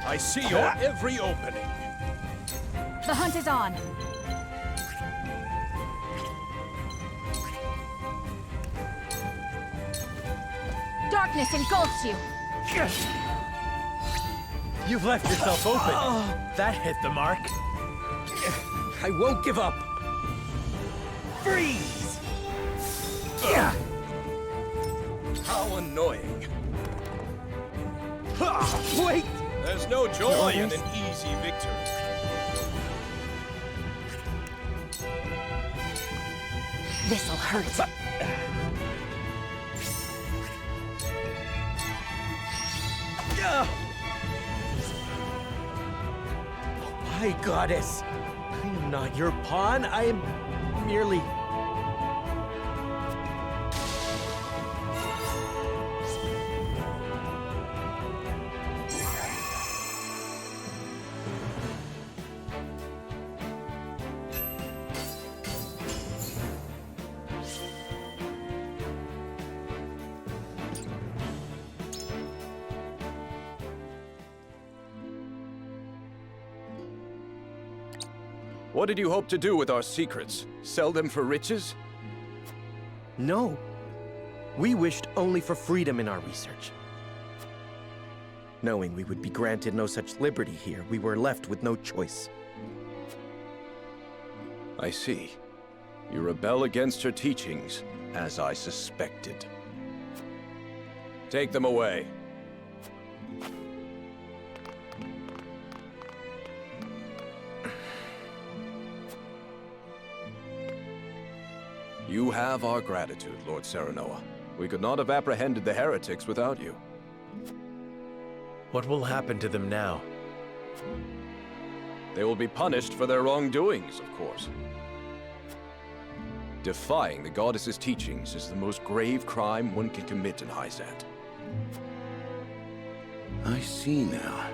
I see your every opening. The hunt is on. Darkness engulfs you. You've left yourself open. That hit the mark. I won't give up. Freeze! How annoying. Wait! There's no joy in an easy victory. This'll hurt. My goddess! I am not your pawn. I am merely... What did you hope to do with our secrets? Sell them for riches? No. We wished only for freedom in our research. Knowing we would be granted no such liberty here, we were left with no choice. I see. You rebel against her teachings, as I suspected. Take them away. You have our gratitude, Lord Serenoa. We could not have apprehended the heretics without you. What will happen to them now? They will be punished for their wrongdoings, of course. Defying the goddess's teachings is the most grave crime one can commit in Hyzant. I see now.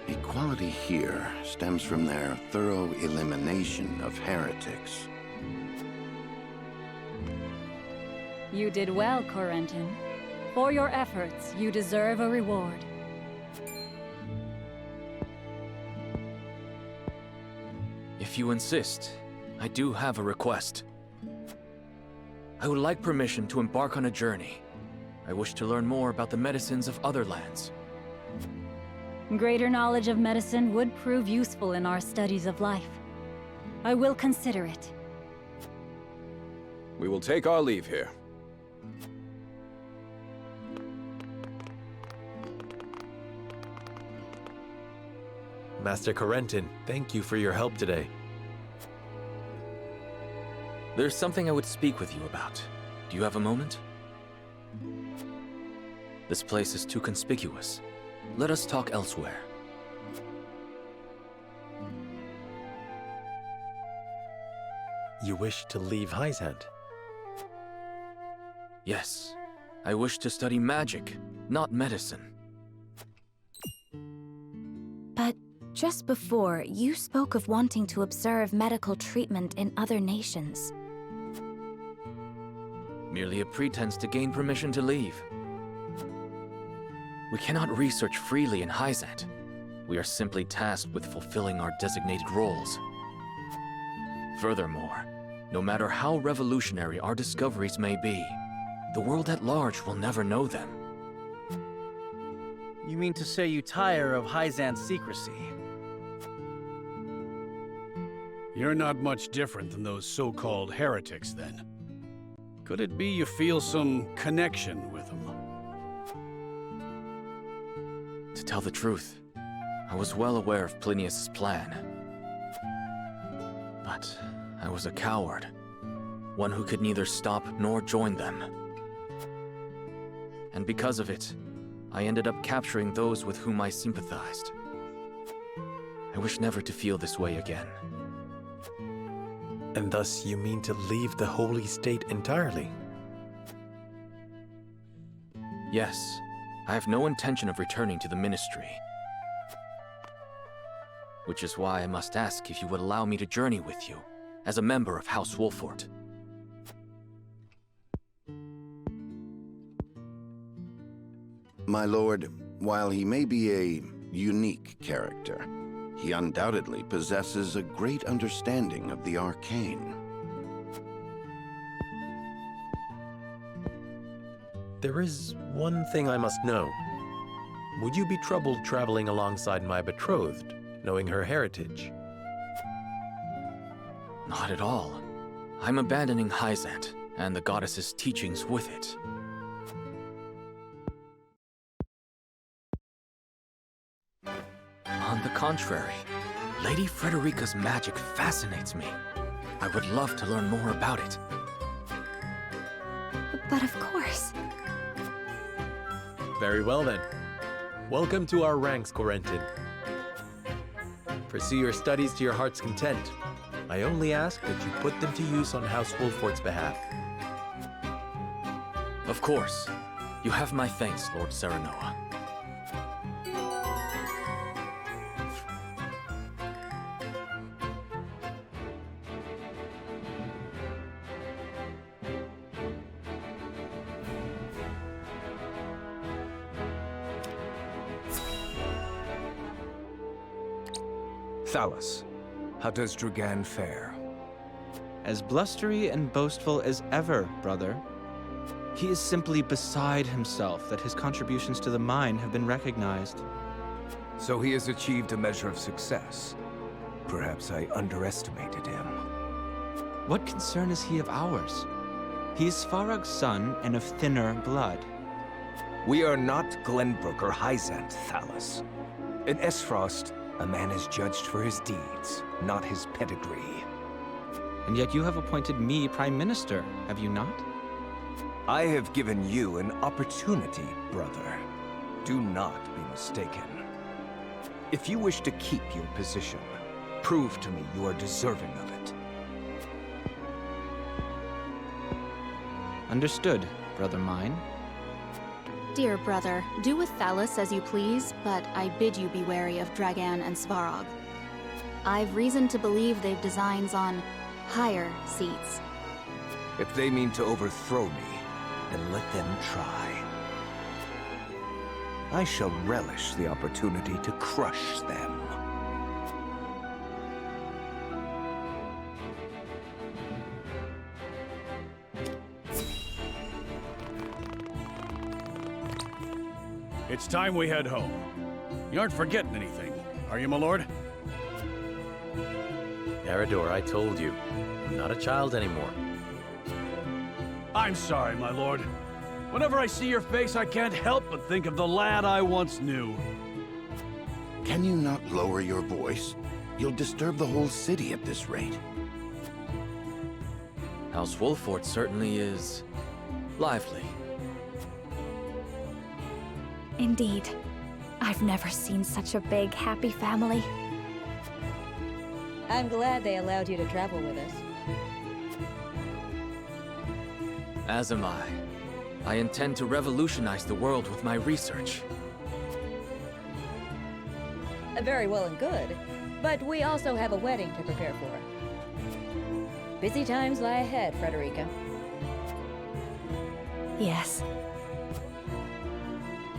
Equality here stems from their thorough elimination of heretics. You did well, Corentin. For your efforts, you deserve a reward. If you insist, I do have a request. I would like permission to embark on a journey. I wish to learn more about the medicines of other lands. Greater knowledge of medicine would prove useful in our studies of life. I will consider it. We will take our leave here. Master Corentin, thank you for your help today. There's something I would speak with you about. Do you have a moment? This place is too conspicuous. Let us talk elsewhere. You wish to leave Hyzant? Yes. I wish to study magic, not medicine. But just before, you spoke of wanting to observe medical treatment in other nations. Merely a pretense to gain permission to leave. We cannot research freely in Hyzant. We are simply tasked with fulfilling our designated roles. Furthermore, no matter how revolutionary our discoveries may be, the world at large will never know them. You mean to say you tire of Hyzant's secrecy? You're not much different than those so-called heretics, then. Could it be you feel some connection with them? To tell the truth, I was well aware of Plinius' plan. But I was a coward, one who could neither stop nor join them. And because of it, I ended up capturing those with whom I sympathized. I wish never to feel this way again. And thus you mean to leave the holy state entirely? Yes, I have no intention of returning to the ministry. Which is why I must ask if you would allow me to journey with you, as a member of House Wolfort. My lord, while he may be a unique character, he undoubtedly possesses a great understanding of the arcane. There is one thing I must know. Would you be troubled traveling alongside my betrothed, knowing her heritage? Not at all. I'm abandoning Hyzant, and the goddess's teachings with it. On the contrary, Lady Frederica's magic fascinates me. I would love to learn more about it. But of course. Very well then. Welcome to our ranks, Corentin. Pursue your studies to your heart's content. I only ask that you put them to use on House Wolfort's behalf. Of course. You have my thanks, Lord Serenoa. Thalus, how does Dragan fare? As blustery and boastful as ever, brother. He is simply beside himself that his contributions to the mine have been recognized. So he has achieved a measure of success. Perhaps I underestimated him. What concern is he of ours? He is Farag's son and of thinner blood. We are not Glenbrook or Hyzant, Thalus. In Esfrost, a man is judged for his deeds, not his pedigree. And yet you have appointed me Prime Minister, have you not? I have given you an opportunity, brother. Do not be mistaken. If you wish to keep your position, prove to me you are deserving of it. Understood, brother mine. Dear brother, do with Thalus as you please, but I bid you be wary of Dragan and Svarog. I've reason to believe they've designs on higher seats. If they mean to overthrow me, then let them try. I shall relish the opportunity to crush them. It's time we head home. You aren't forgetting anything, are you, my lord? Eridor, I told you. I'm not a child anymore. I'm sorry, my lord. Whenever I see your face, I can't help but think of the lad I once knew. Can you not lower your voice? You'll disturb the whole city at this rate. House Wolfort certainly is lively. Indeed. I've never seen such a big, happy family. I'm glad they allowed you to travel with us. As am I. I intend to revolutionize the world with my research. Very well and good, but we also have a wedding to prepare for. Busy times lie ahead, Frederica. Yes.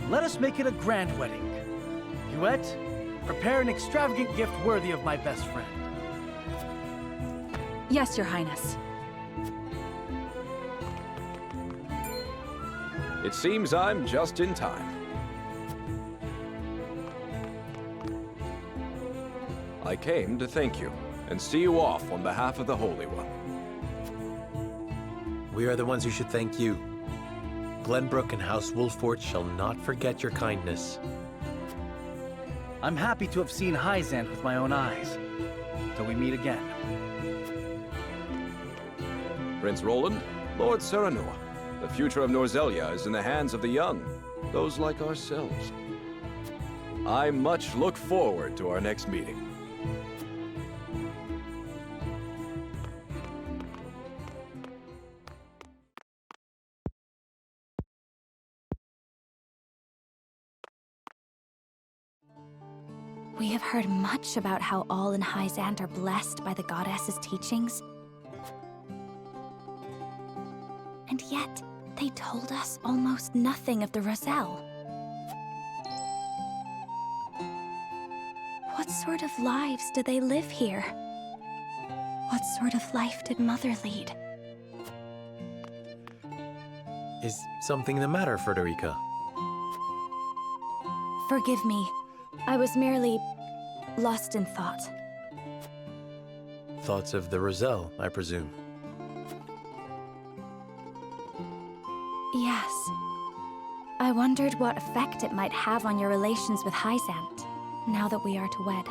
Let us make it a grand wedding. Huette, prepare an extravagant gift worthy of my best friend. Yes, Your Highness. It seems I'm just in time. I came to thank you and see you off on behalf of the Holy One. We are the ones who should thank you. Glenbrook and House Wolfort shall not forget your kindness. I'm happy to have seen Hyzant with my own eyes. Till we meet again. Prince Roland, Lord Serenoa, The future of Norzelia is in the hands of the young, those like ourselves. I much look forward to our next meeting. We have heard much about how all in Hyzant are blessed by the goddess's teachings. And yet, they told us almost nothing of the Roselle. What sort of lives do they live here? What sort of life did Mother lead? Is something the matter, Frederica? Forgive me. I was merely lost in thought. Thoughts of the Roselle, I presume. Yes. I wondered what effect it might have on your relations with Hyzant, now that we are to wed.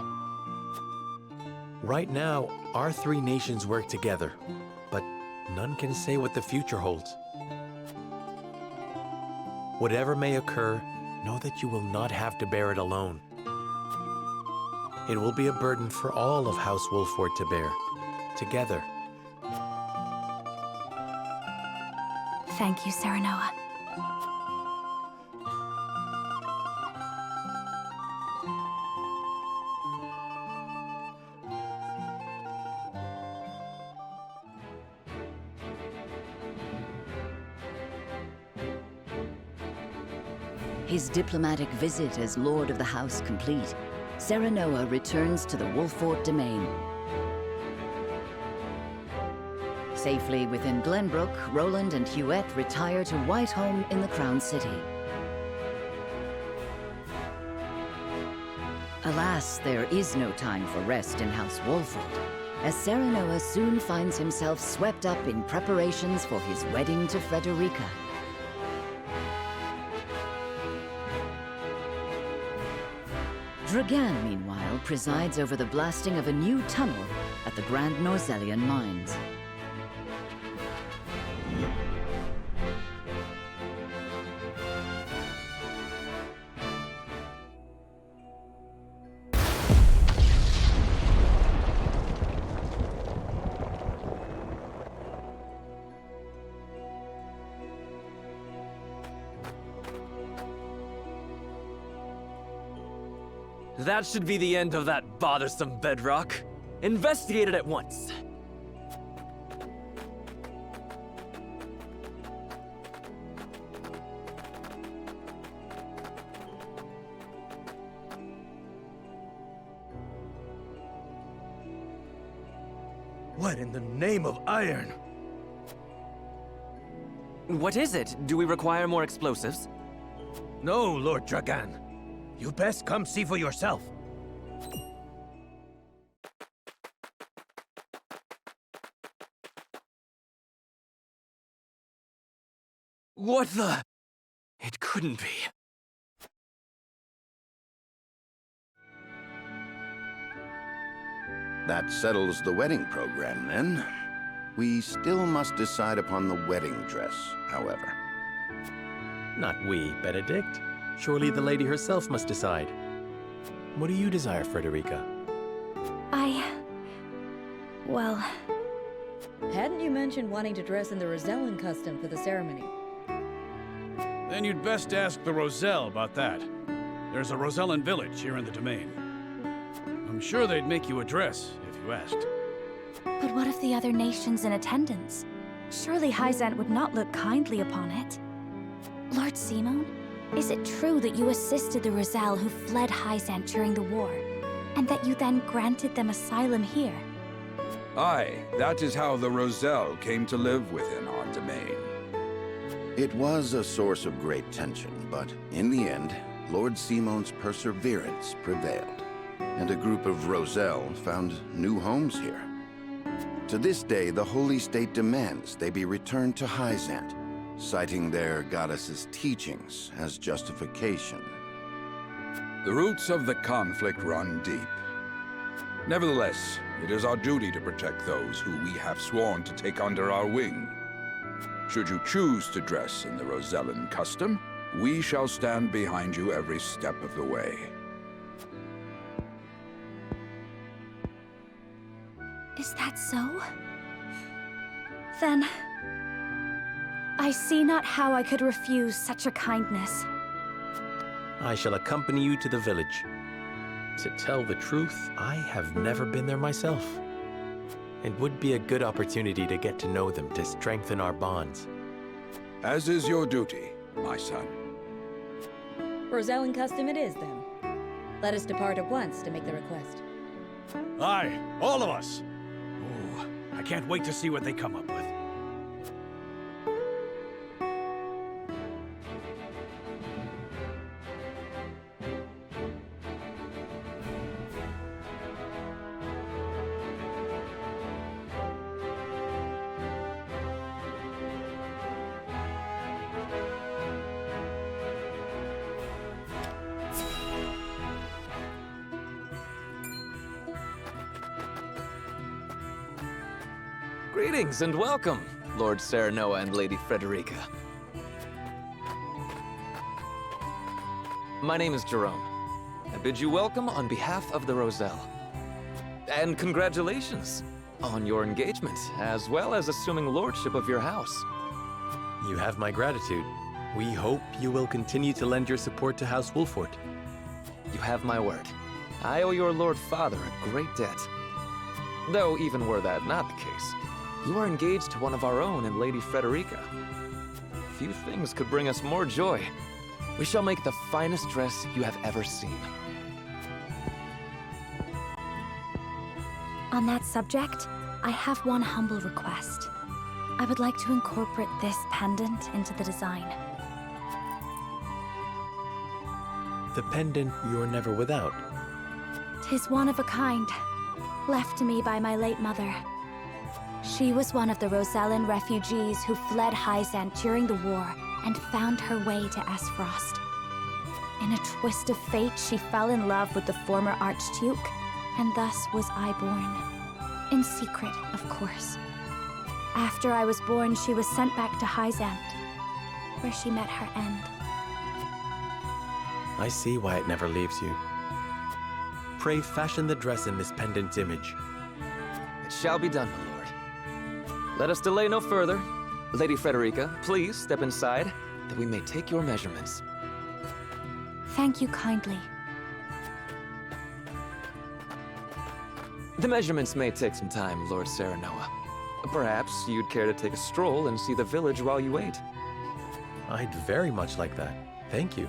Right now, our three nations work together, but none can say what the future holds. Whatever may occur, know that you will not have to bear it alone. It will be a burden for all of House Wolford to bear, together. Thank you, Serenoa. His diplomatic visit as Lord of the House complete, Serenoa returns to the Wolford domain. Safely within Glenbrook, Roland and Huette retire to Whiteholm in the Crown City. Alas, there is no time for rest in House Wolford, as Serenoa soon finds himself swept up in preparations for his wedding to Frederica. Dragan, meanwhile, presides over the blasting of a new tunnel at the Grand Norzelian mines. That should be the end of that bothersome bedrock. Investigate it at once. What in the name of iron? What is it? Do we require more explosives? No, Lord Dragan. You best come see for yourself. What the? It couldn't be. That settles the wedding program, then. We still must decide upon the wedding dress, however. Not we, Benedict. Surely the lady herself must decide. What do you desire, Frederica? Well... Hadn't you mentioned wanting to dress in the Rosellan custom for the ceremony? Then you'd best ask the Roselle about that. There's a Rosellan village here in the domain. I'm sure they'd make you a dress if you asked. But what of the other nations in attendance? Surely Hyzant would not look kindly upon it. Lord Simon, is it true that you assisted the Roselle who fled Hyzant during the war, and that you then granted them asylum here? Aye, that is how the Roselle came to live within our domain. It was a source of great tension, but in the end, Lord Simon's perseverance prevailed, and a group of Roselle found new homes here. To this day, the Holy State demands they be returned to Hyzant, citing their goddess's teachings as justification. The roots of the conflict run deep. Nevertheless, it is our duty to protect those who we have sworn to take under our wing. Should you choose to dress in the Rosellan custom, we shall stand behind you every step of the way. Is that so? Then... I see not how I could refuse such a kindness. I shall accompany you to the village. To tell the truth, I have never been there myself. It would be a good opportunity to get to know them to strengthen our bonds. As is your duty, my son. Rosellan custom it is, then. Let us depart at once to make the request. Aye, all of us. Ooh, I can't wait to see what they come up with. Greetings and welcome, Lord Serenoa and Lady Frederica. My name is Jerome. I bid you welcome on behalf of the Roselle. And congratulations on your engagement, as well as assuming lordship of your house. You have my gratitude. We hope you will continue to lend your support to House Wolfort. You have my word. I owe your Lord Father a great debt. Though even were that not the case, you are engaged to one of our own in Lady Frederica. Few things could bring us more joy. We shall make the finest dress you have ever seen. On that subject, I have one humble request. I would like to incorporate this pendant into the design. The pendant you're never without. 'Tis one of a kind, left to me by my late mother. She was one of the Rosellan refugees who fled Hyzant during the war and found her way to Esfrost. In a twist of fate, she fell in love with the former Archduke, and thus was I born. In secret, of course. After I was born, she was sent back to Hyzant, where she met her end. I see why it never leaves you. Pray fashion the dress in this pendant's image. It shall be done, my lord. Let us delay no further. Lady Frederica, please step inside, that we may take your measurements. Thank you kindly. The measurements may take some time, Lord Serenoa. Perhaps you'd care to take a stroll and see the village while you wait. I'd very much like that. Thank you.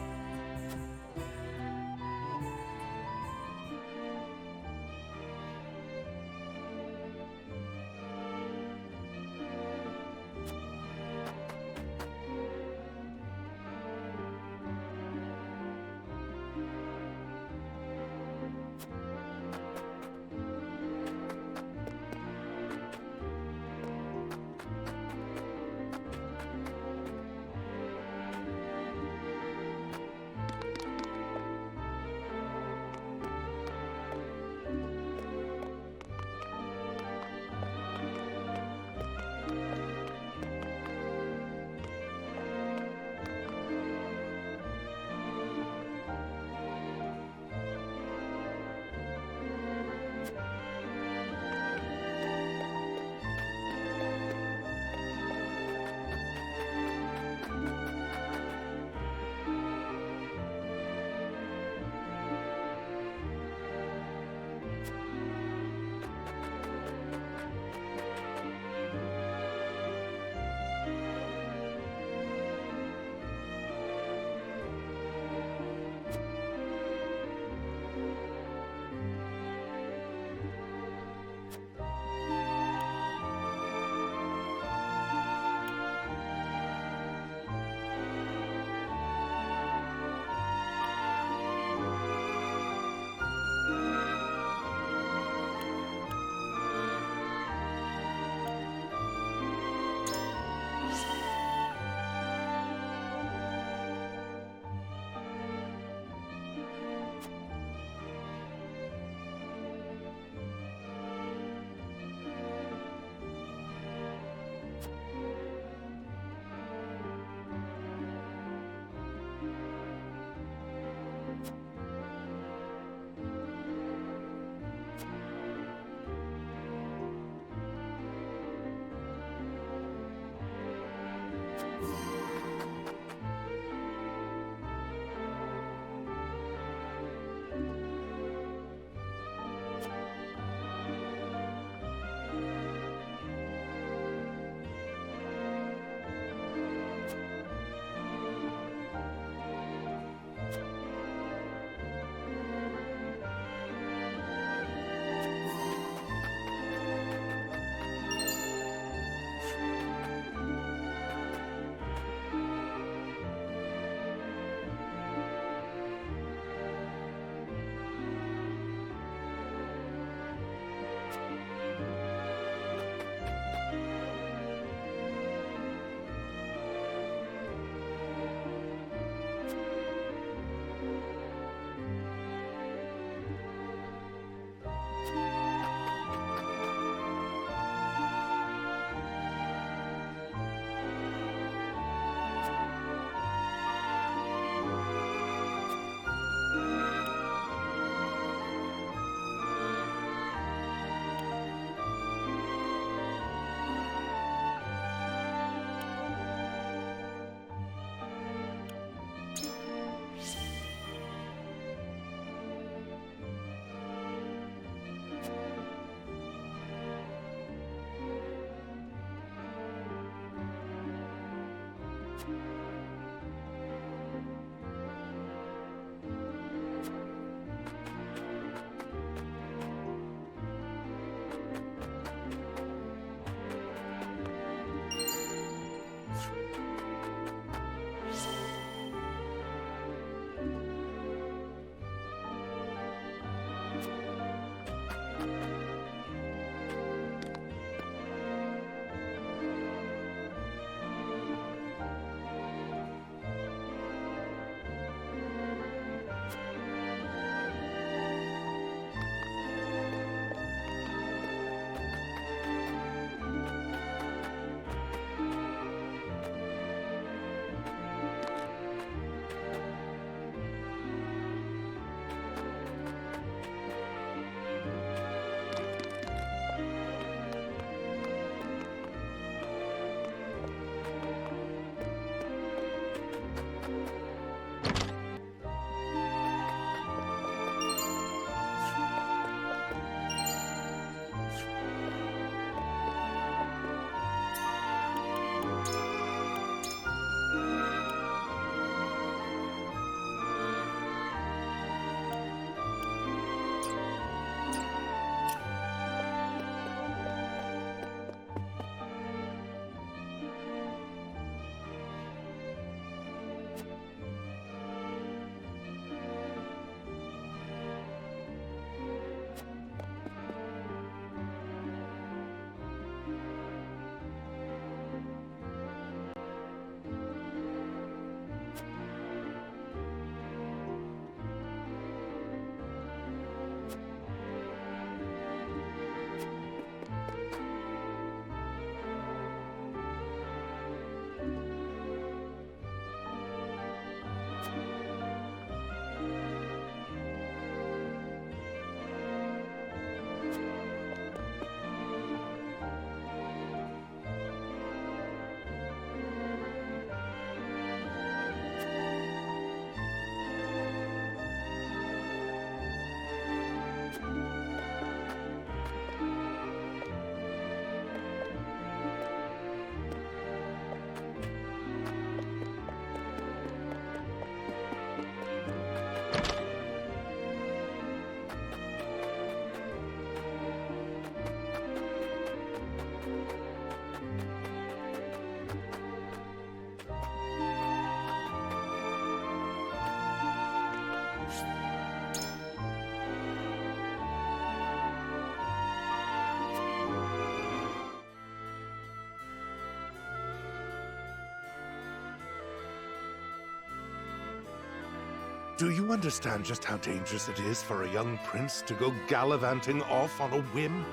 Do you understand just how dangerous it is for a young prince to go gallivanting off on a whim?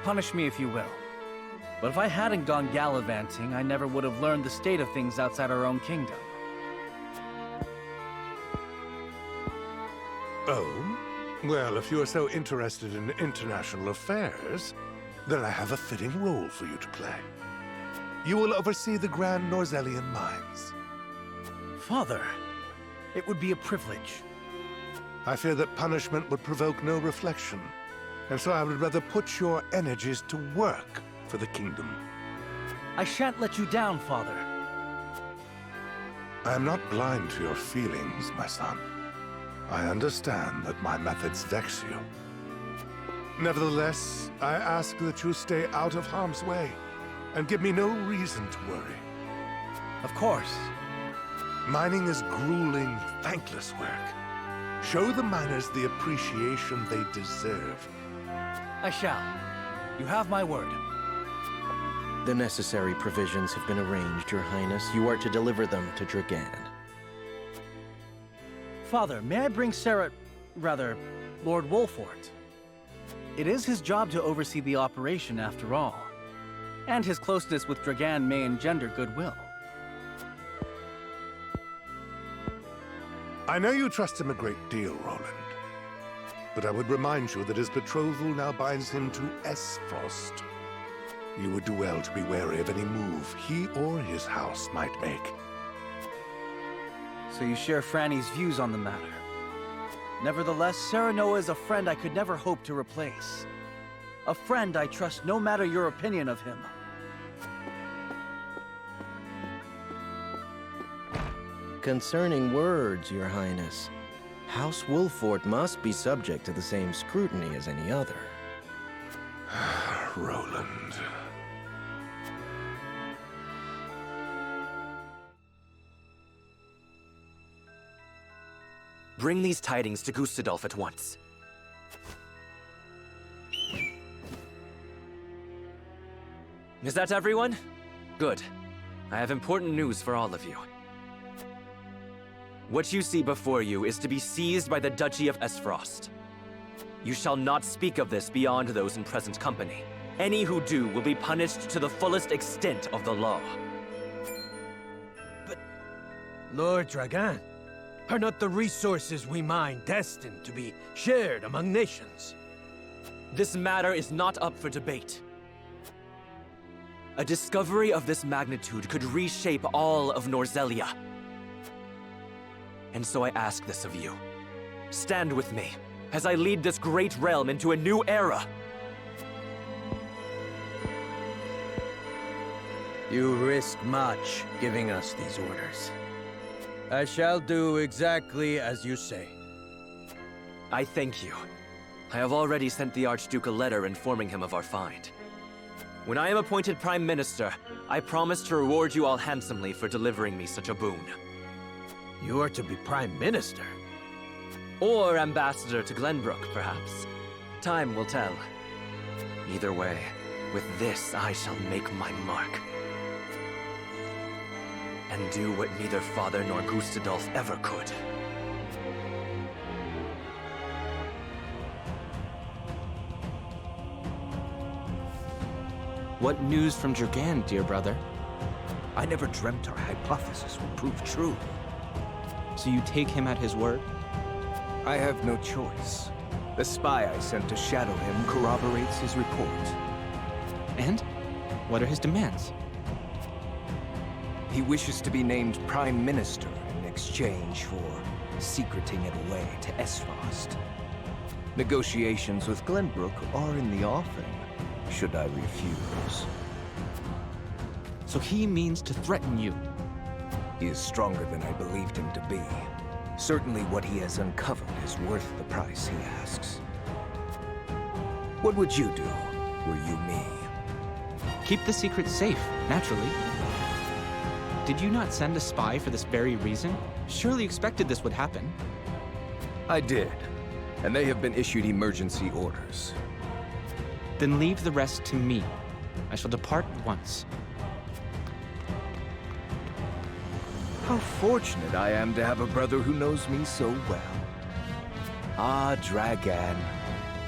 Punish me if you will. But if I hadn't gone gallivanting, I never would have learned the state of things outside our own kingdom. Oh? Well, if you are so interested in international affairs, then I have a fitting role for you to play. You will oversee the Grand Norzellian mines. Father, it would be a privilege. I fear that punishment would provoke no reflection, and so I would rather put your energies to work for the kingdom. I shan't let you down, Father. I am not blind to your feelings, my son. I understand that my methods vex you. Nevertheless, I ask that you stay out of harm's way, and give me no reason to worry. Of course. Mining is grueling, thankless work. Show the miners the appreciation they deserve. I shall. You have my word. The necessary provisions have been arranged, Your Highness. You are to deliver them to Dragan. Father, may I bring Lord Wolfort? It is his job to oversee the operation after all. And his closeness with Dragan may engender goodwill. I know you trust him a great deal, Roland. But I would remind you that his betrothal now binds him to Esfrost. You would do well to be wary of any move he or his house might make. So you share Franny's views on the matter. Nevertheless, Serenoa is a friend I could never hope to replace. A friend I trust no matter your opinion of him. Concerning words, Your Highness, House Wolfort must be subject to the same scrutiny as any other. Roland. Bring these tidings to Gustadolf at once. Is that everyone? Good. I have important news for all of you. What you see before you is to be seized by the Duchy of Esfrost. You shall not speak of this beyond those in present company. Any who do will be punished to the fullest extent of the law. Lord Dragan, are not the resources we mine destined to be shared among nations? This matter is not up for debate. A discovery of this magnitude could reshape all of Norzelia. And so I ask this of you. Stand with me as I lead this great realm into a new era. You risk much giving us these orders. I shall do exactly as you say. I thank you. I have already sent the Archduke a letter informing him of our find. When I am appointed Prime Minister, I promise to reward you all handsomely for delivering me such a boon. You are to be Prime Minister? Or Ambassador to Glenbrook, perhaps. Time will tell. Either way, with this I shall make my mark. And do what neither Father nor Gustadolf ever could. What news from Dragan, dear brother? I never dreamt our hypothesis would prove true. So you take him at his word? I have no choice. The spy I sent to shadow him corroborates his report. And? What are his demands? He wishes to be named Prime Minister in exchange for secreting it away to Esfrost. Negotiations with Glenbrook are in the offing, should I refuse. So he means to threaten you? He is stronger than I believed him to be. Certainly what he has uncovered is worth the price he asks. What would you do, were you me? Keep the secret safe, naturally. Did you not send a spy for this very reason? Surely expected this would happen. I did, and they have been issued emergency orders. Then leave the rest to me. I shall depart at once. How fortunate I am to have a brother who knows me so well. Ah, Dragan,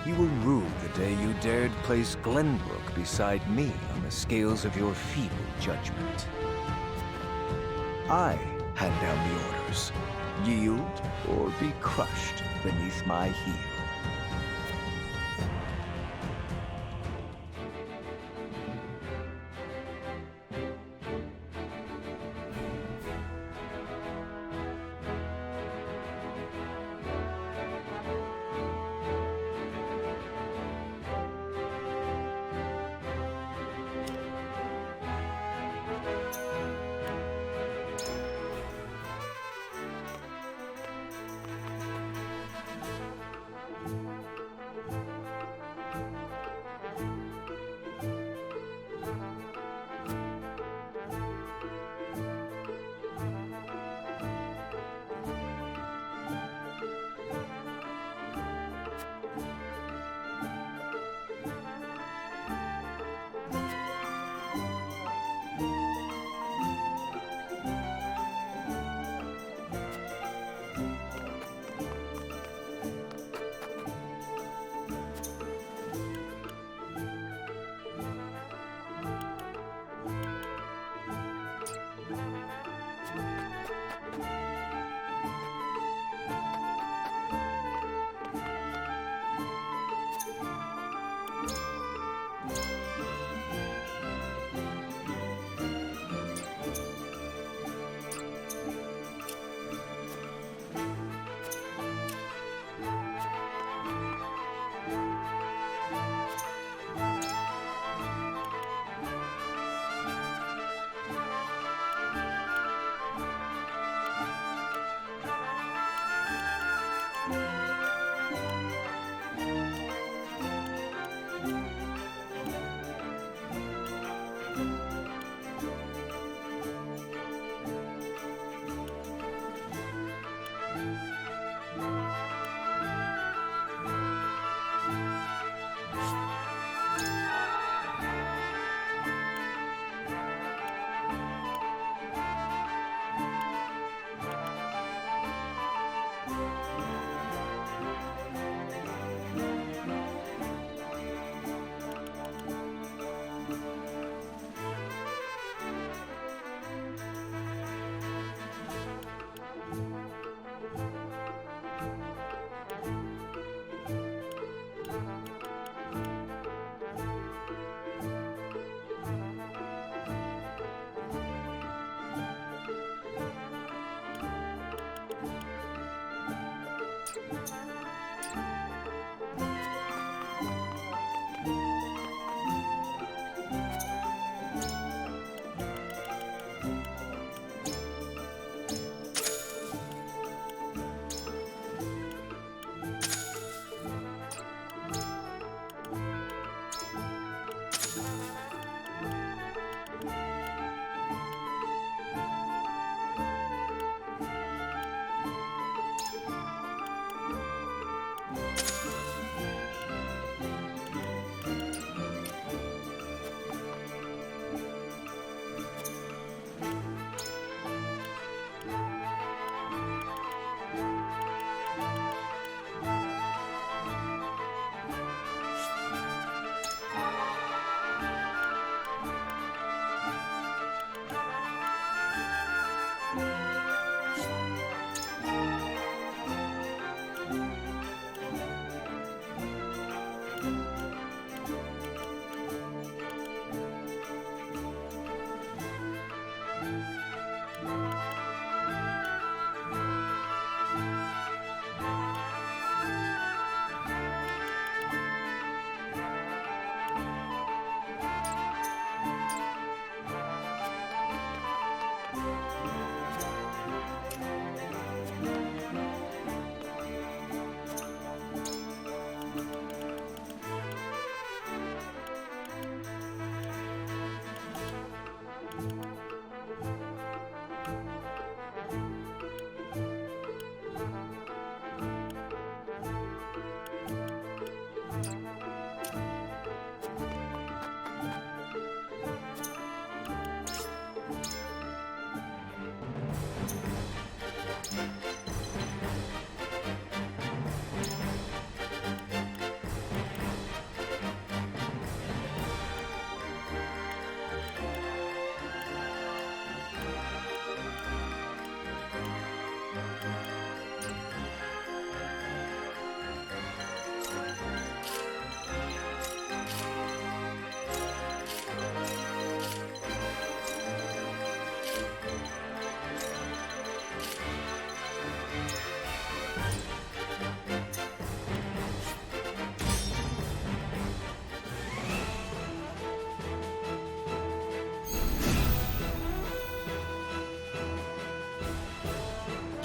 you were rude the day you dared place Glenbrook beside me on the scales of your feeble judgment. I hand down the orders. Yield or be crushed beneath my heel.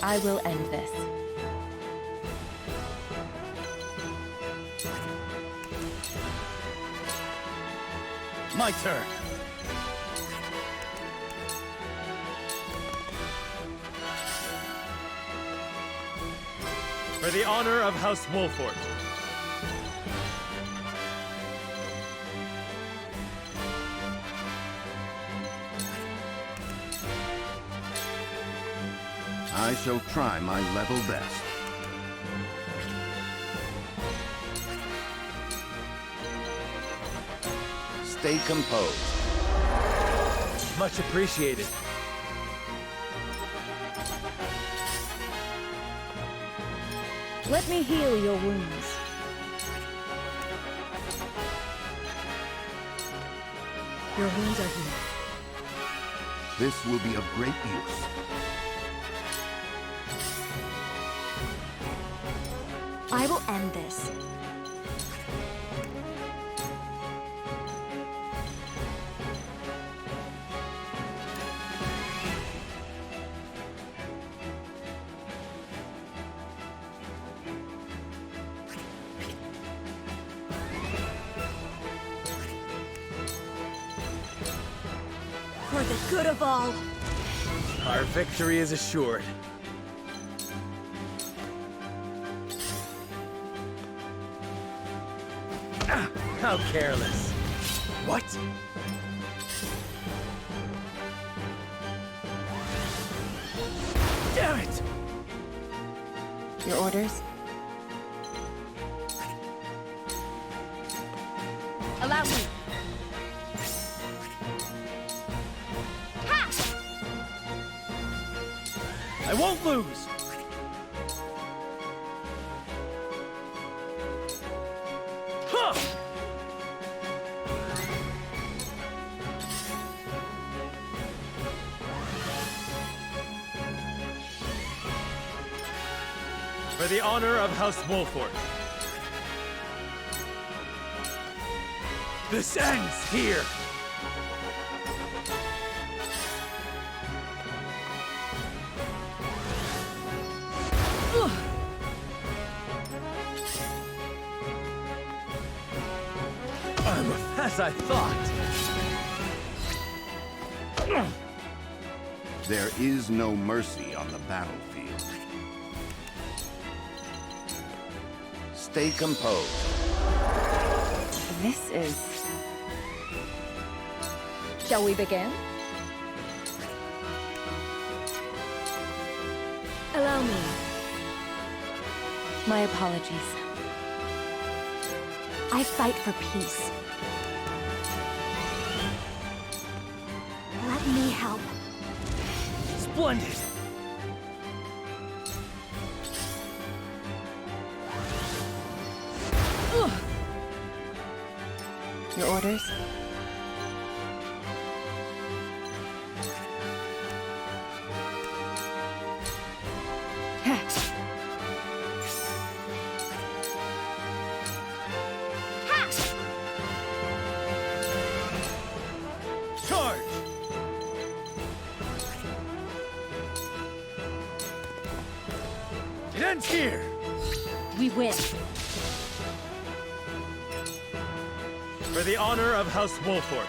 I will end this. My turn. For the honor of House Wolfort. I shall try my level best. Stay composed. Much appreciated. Let me heal your wounds. Your wounds are healed. This will be of great use. I will end this. For the good of all. Our victory is assured. Ah, how careless. What? Damn it! Your orders? Allow me. I won't lose! Huh! For the honor of House Wolfort. This ends here! As I thought. There is no mercy on the battlefield. Stay composed. This is... Shall we begin? Allow me. My apologies. I fight for peace. Let me help. Splendid! Your orders? Charge! It ends here! We win. For the honor of House Wolfort.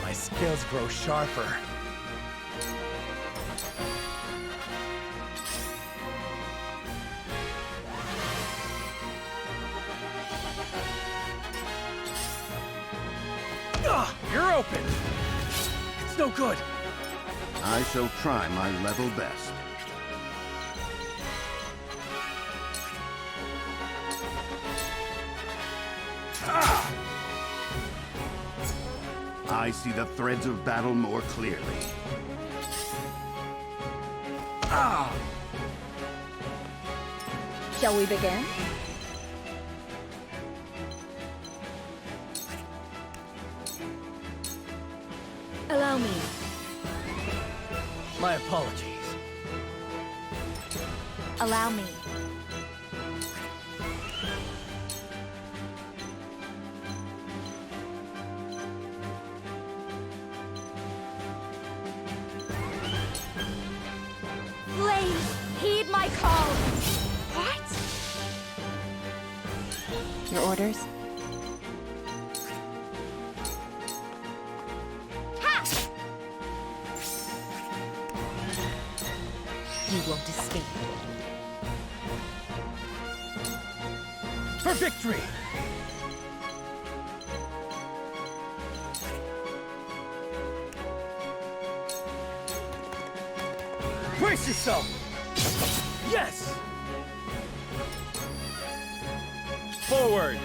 My skills grow sharper. You're open! It's no good! I shall try my level best. I see the threads of battle more clearly. Shall we begin? Allow me. My apologies. Allow me. Slaves, heed my call! What? Your orders? Ha! You won't escape. For victory! Brace yourself! Yes! Forward!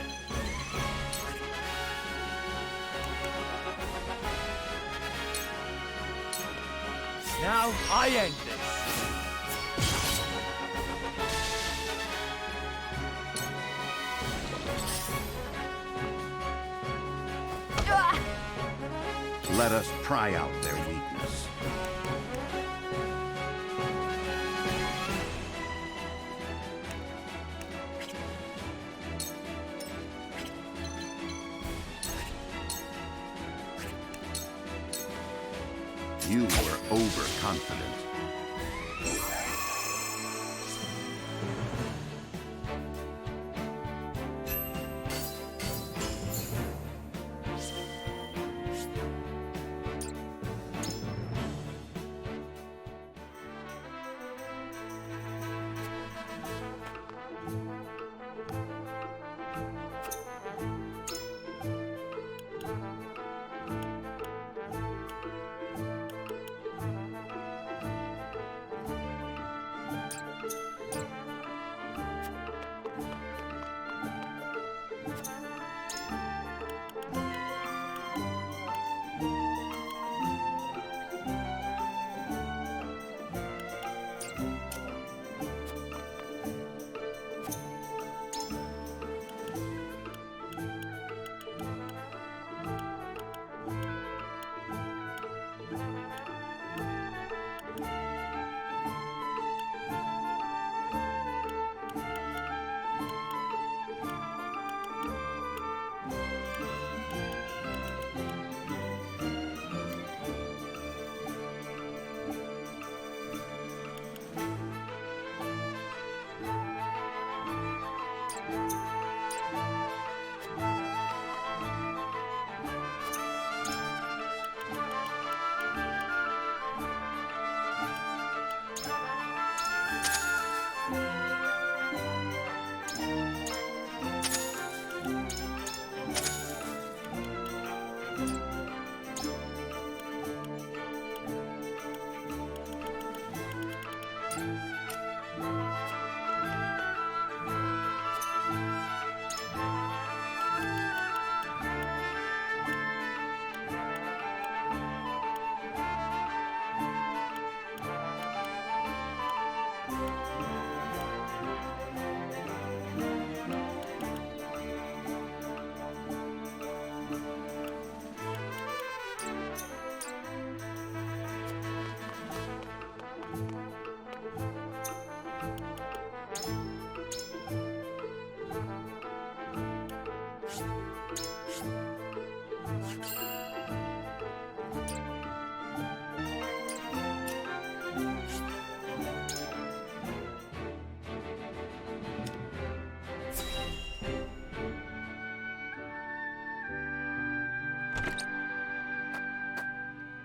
Now I end this. Let us pry out their weakness. You were overconfident.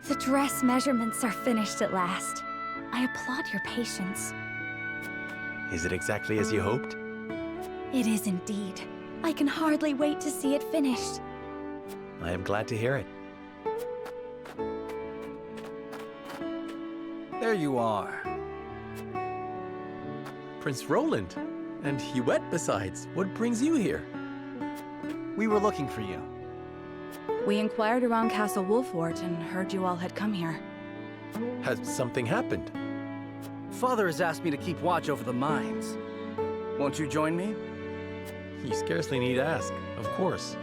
The dress measurements are finished at last. I applaud your patience. Is it exactly as you hoped? It is indeed. I can hardly wait to see it finished. I am glad to hear it. There you are. Prince Roland. And Huette besides. What brings you here? We were looking for you. We inquired around Castle Wolfort and heard you all had come here. Has something happened? Father has asked me to keep watch over the mines. Won't you join me? You scarcely need ask, of course.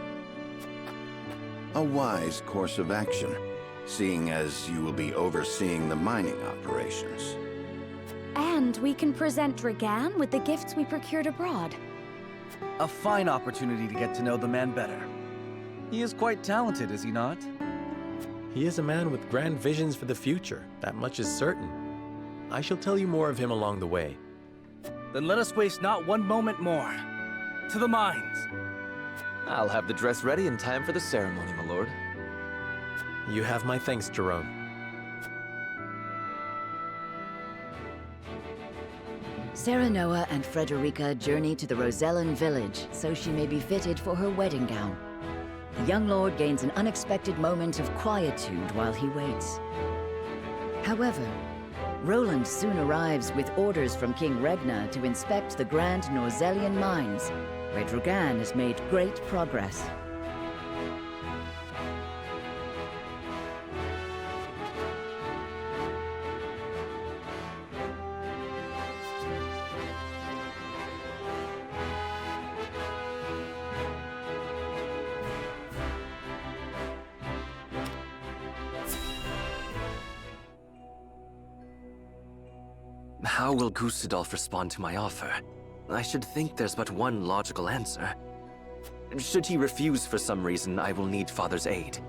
A wise course of action. seeing as you will be overseeing the mining operations. And we can present Dragan with the gifts we procured abroad. A fine opportunity to get to know the man better. He is quite talented, is he not? He is a man with grand visions for the future, that much is certain. I shall tell you more of him along the way. Then let us waste not one moment more. To the mines! I'll have the dress ready in time for the ceremony, my lord. You have my thanks, Jerome. Serenoa and Frederica journey to the Rosellan village so she may be fitted for her wedding gown. The young lord gains an unexpected moment of quietude while he waits. However, Roland soon arrives with orders from King Regna to inspect the Grand Norzellian mines, where Dragan has made great progress. How will Gustadolf respond to my offer? I should think there's but one logical answer. Should he refuse for some reason, I will need Father's aid.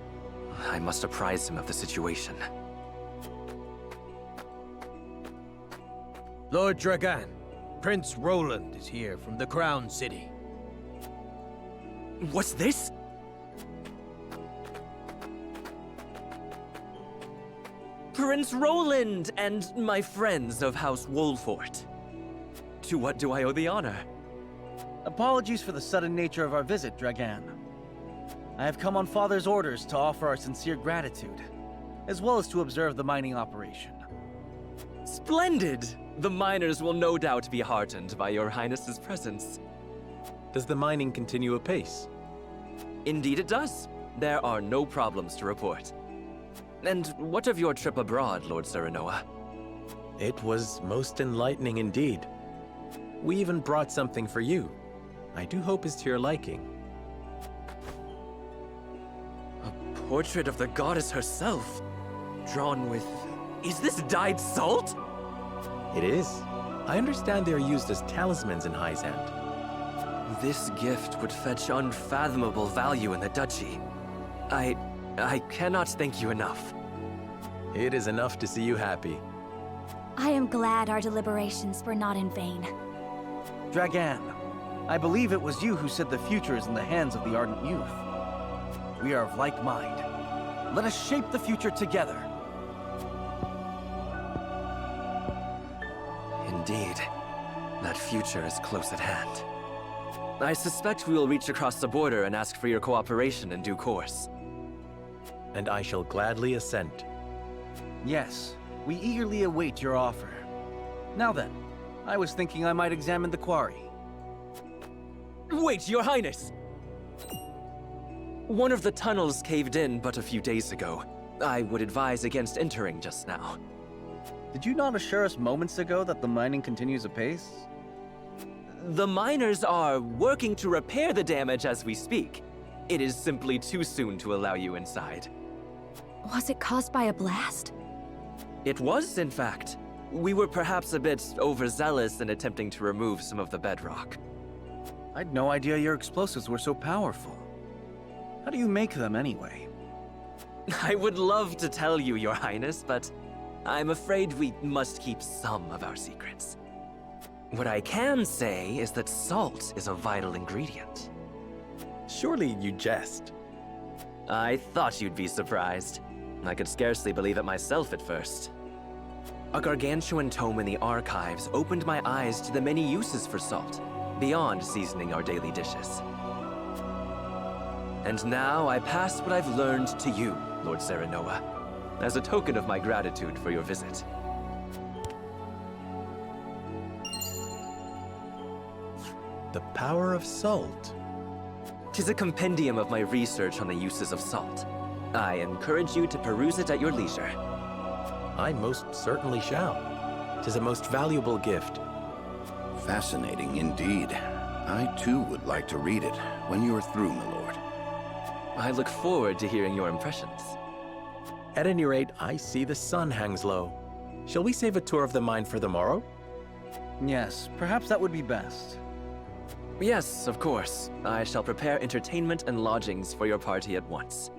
I must apprise him of the situation. Lord Dragan, Prince Roland is here from the Crown City. What's this? Prince Roland and my friends of House Wolfort. To what do I owe the honor? Apologies for the sudden nature of our visit, Dragan. I have come on Father's orders to offer our sincere gratitude, as well as to observe the mining operation. Splendid! The miners will no doubt be heartened by your Highness's presence. Does the mining continue apace? Indeed it does. There are no problems to report. And what of your trip abroad, Lord Serenoa? It was most enlightening indeed. We even brought something for you. I do hope it's to your liking. A portrait of the goddess herself, drawn with... Is this dyed salt? It is. I understand they are used as talismans in Hyzand. This gift would fetch unfathomable value in the duchy. I cannot thank you enough. It is enough to see you happy. I am glad our deliberations were not in vain. Dragan, I believe it was you who said the future is in the hands of the ardent youth. We are of like mind. Let us shape the future together. Indeed, that future is close at hand. I suspect we will reach across the border and ask for your cooperation in due course. And I shall gladly assent. Yes, we eagerly await your offer. Now then, I was thinking I might examine the quarry. Wait, Your Highness! One of the tunnels caved in but a few days ago. I would advise against entering just now. Did you not assure us moments ago that the mining continues apace? The miners are working to repair the damage as we speak. It is simply too soon to allow you inside. Was it caused by a blast? It was, in fact. We were perhaps a bit overzealous in attempting to remove some of the bedrock. I'd no idea your explosives were so powerful. How do you make them anyway? I would love to tell you, Your Highness, but I'm afraid we must keep some of our secrets. What I can say is that salt is a vital ingredient. Surely you jest. I thought you'd be surprised. I could scarcely believe it myself at first. A gargantuan tome in the archives opened my eyes to the many uses for salt, beyond seasoning our daily dishes. And now I pass what I've learned to you, Lord Serenoa, as a token of my gratitude for your visit. The power of salt. 'Tis a compendium of my research on the uses of salt. I encourage you to peruse it at your leisure. I most certainly shall. 'Tis a most valuable gift. Fascinating indeed. I too would like to read it when you are through, my lord. I look forward to hearing your impressions. At any rate, I see the sun hangs low. Shall we save a tour of the mine for the morrow? Yes, perhaps that would be best. Yes, of course. I shall prepare entertainment and lodgings for your party at once.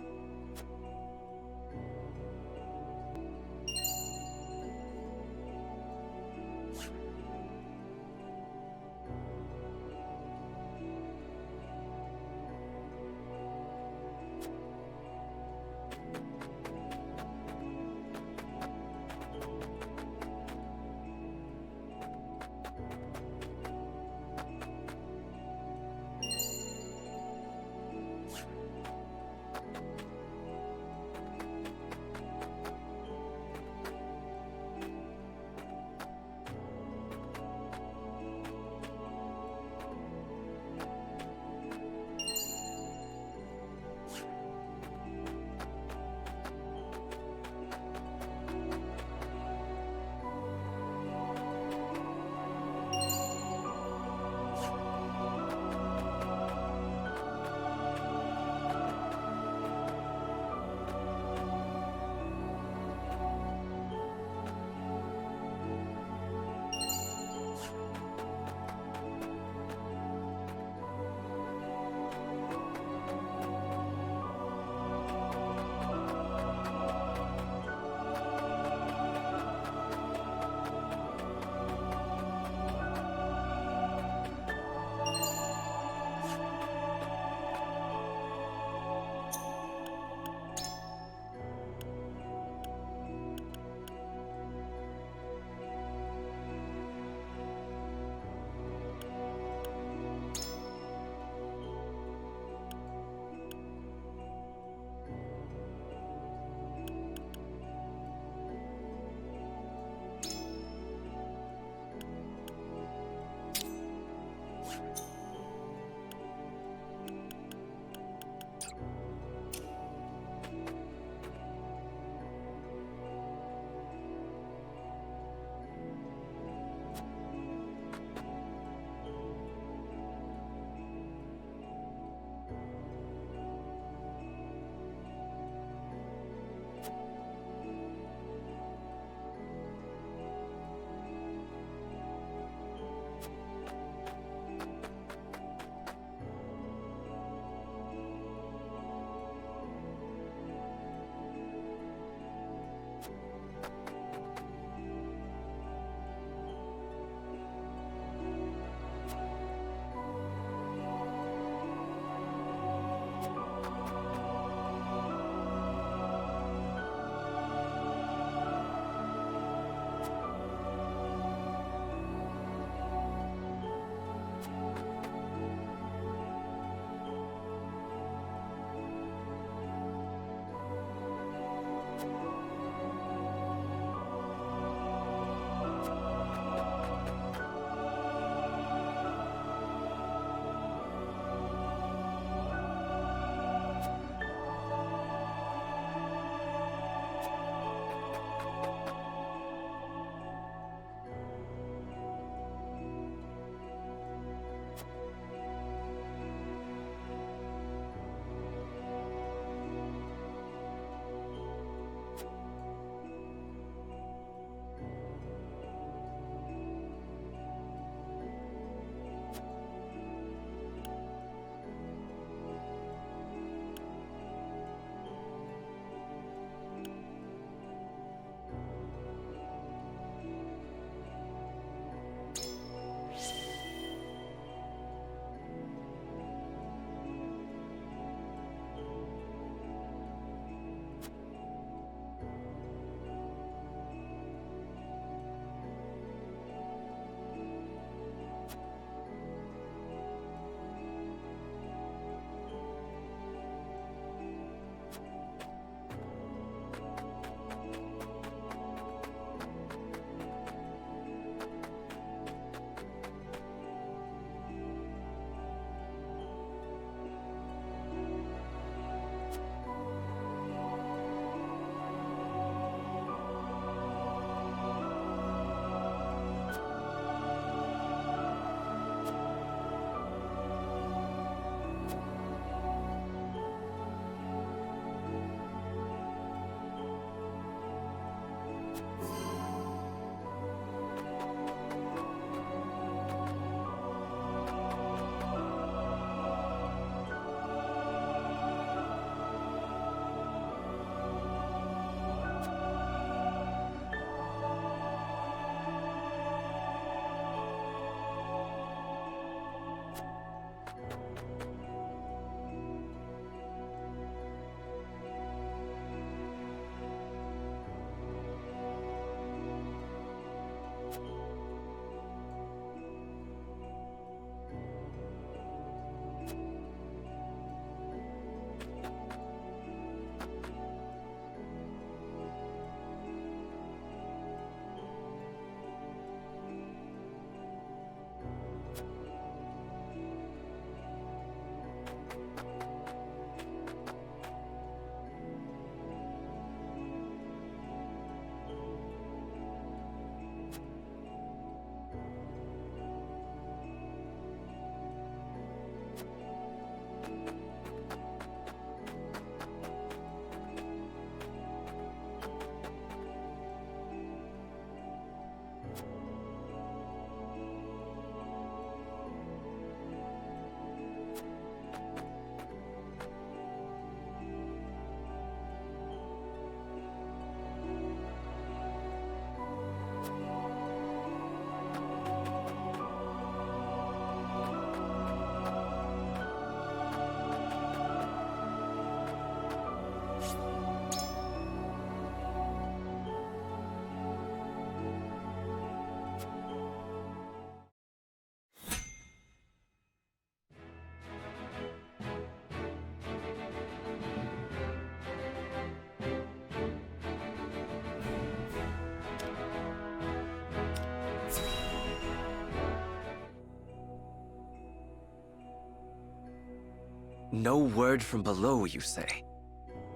No word from below, you say?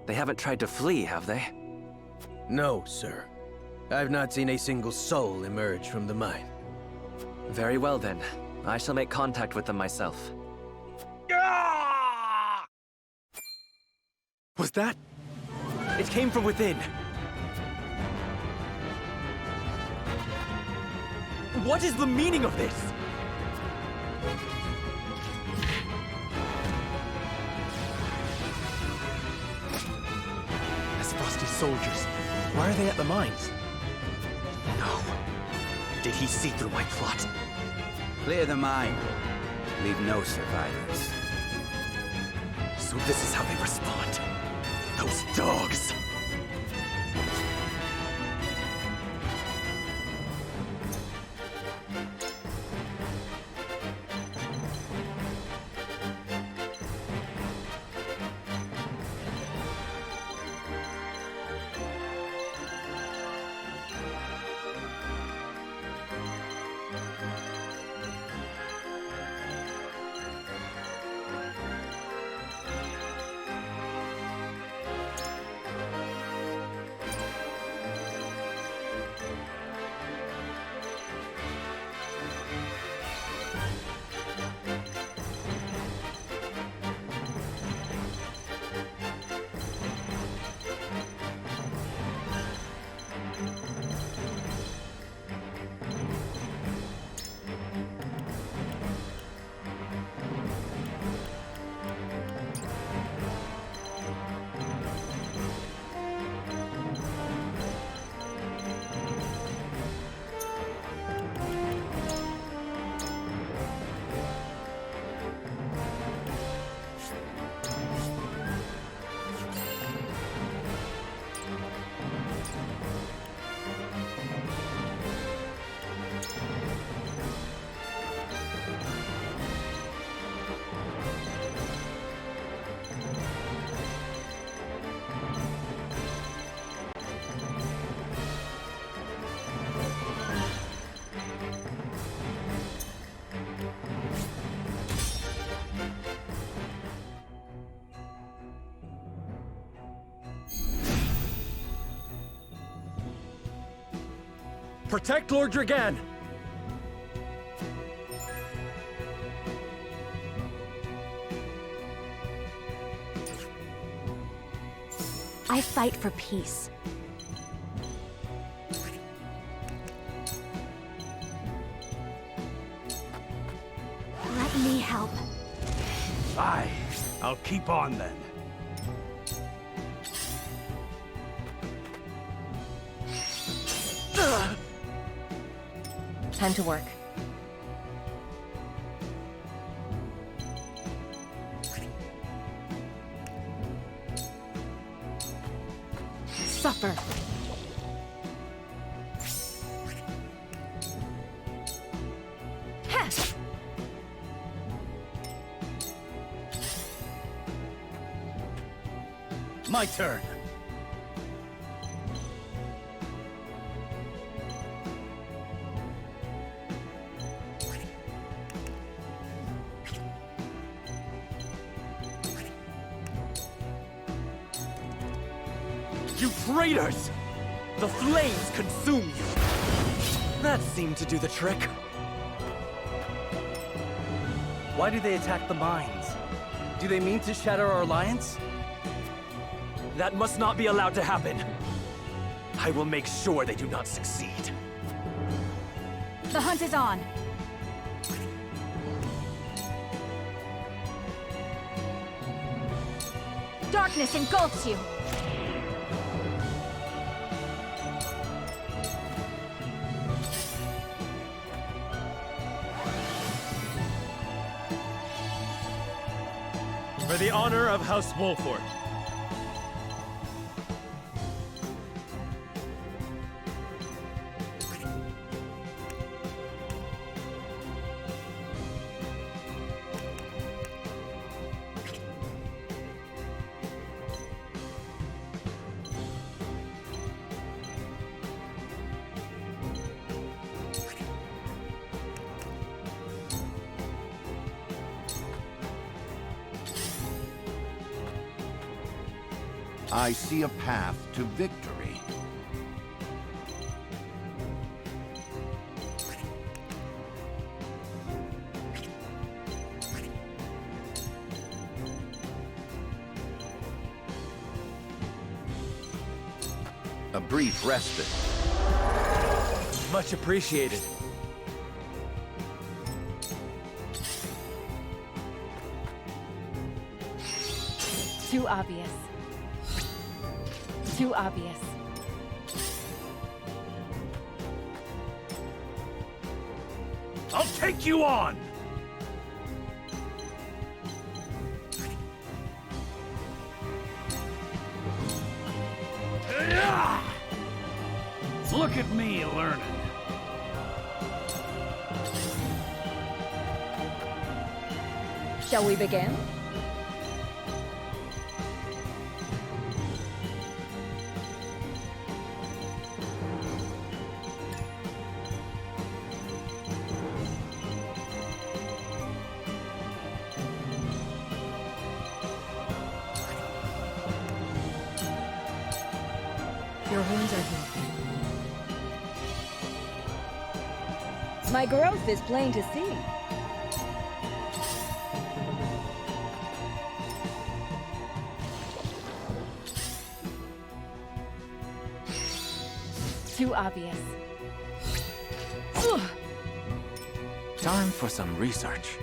They haven't tried to flee, have they? No, sir. I've not seen a single soul emerge from the mine. Very well then. I shall make contact with them myself. Was that? It came from within. What is the meaning of this? As Frosty's soldiers, why are they at the mines? No. Did he see through my plot? Clear the mine. Leave no survivors. So this is how they respond. Those dogs! Protect Lord Dragan! I fight for peace. Let me help. Aye, I'll keep on then. Time to work. Suffer. My turn. You traitors! The flames consume you! That seemed to do the trick. Why do they attack the mines? Do they mean to shatter our alliance? That must not be allowed to happen. I will make sure they do not succeed. The hunt is on. Darkness engulfs you. For the honor of House Wolford. I see a path to victory. A brief respite. Much appreciated. Too obvious. Too obvious. I'll take you on! Look at me learning. Shall we begin? Your wounds are healed. My growth is plain to see. Too obvious. Time for some research.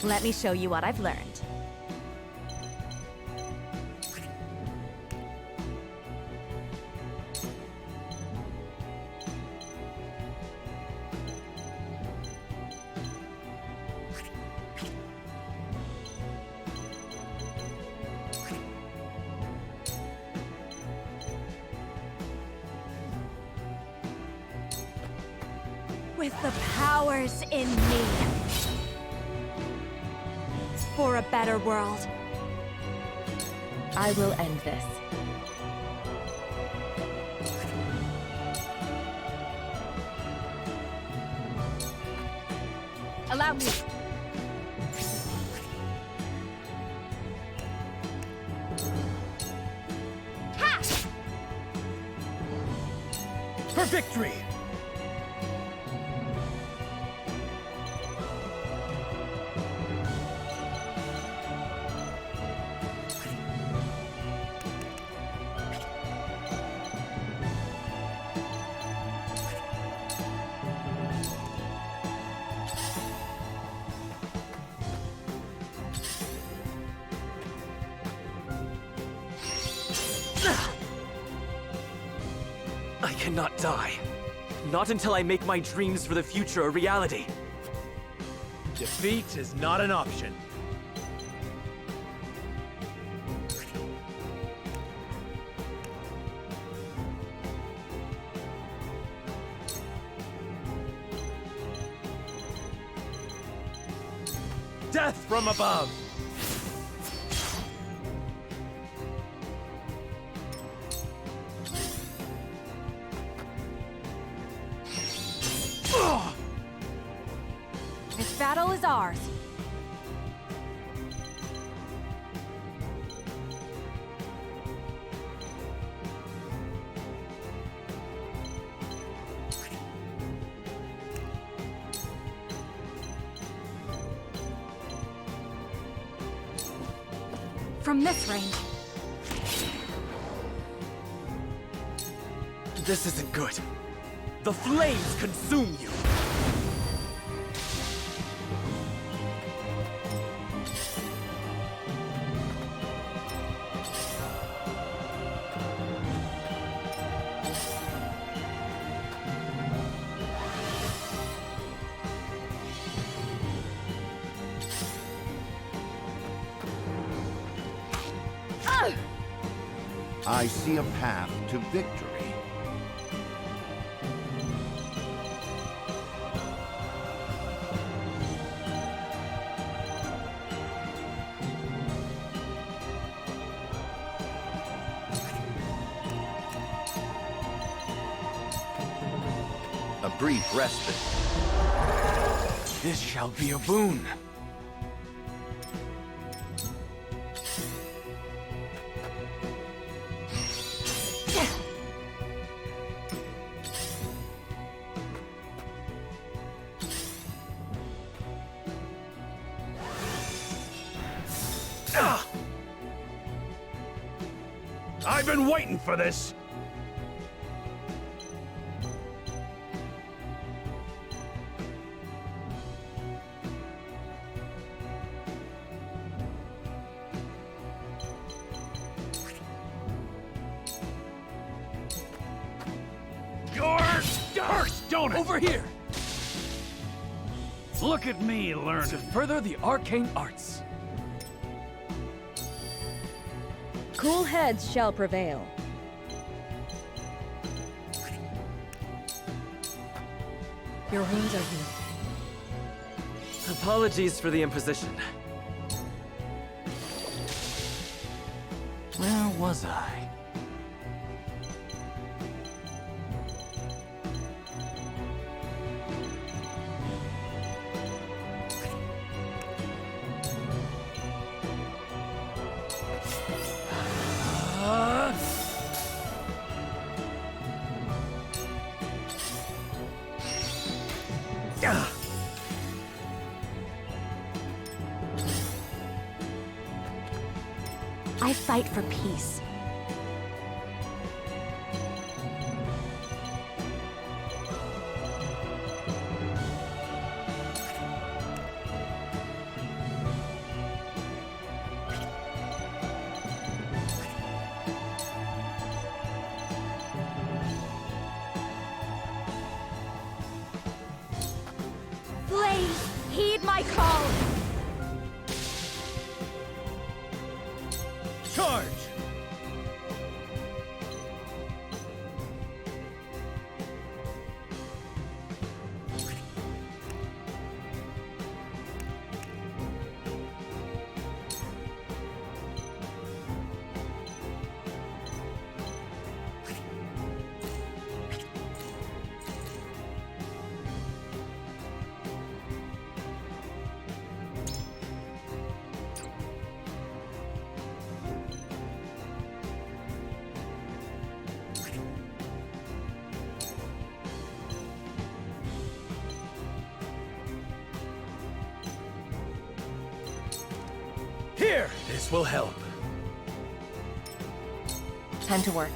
Let me show you what I've learned. With the powers in me. For a better world. I will end this. Allow me. Ha! For victory! I cannot die. Not until I make my dreams for the future a reality. Defeat is not an option. Death from above! This battle is ours. From this range. This isn't good. The flames consume you. I see a path to victory. A brief respite. This shall be a boon. I've been waiting for this! Don't it? Over here! Look at me learn To further the arcane arts. Cool heads shall prevail. Your wounds are healed. Apologies for the imposition. Where was I? I fight for peace. Please, heed my call! Charge! Here! This will help. Time to work.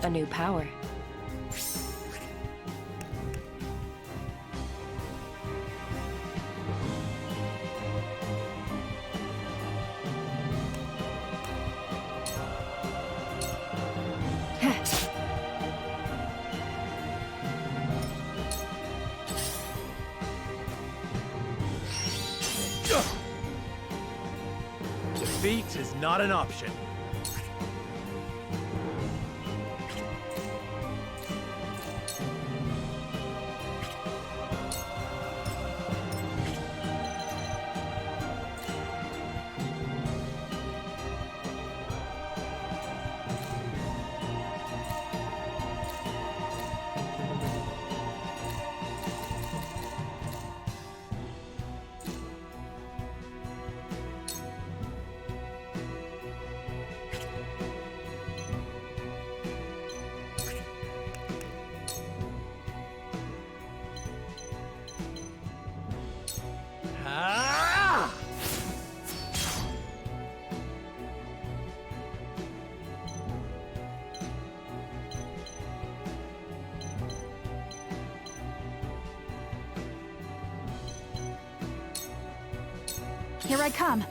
A new power. Defeat is not an option. Here I come.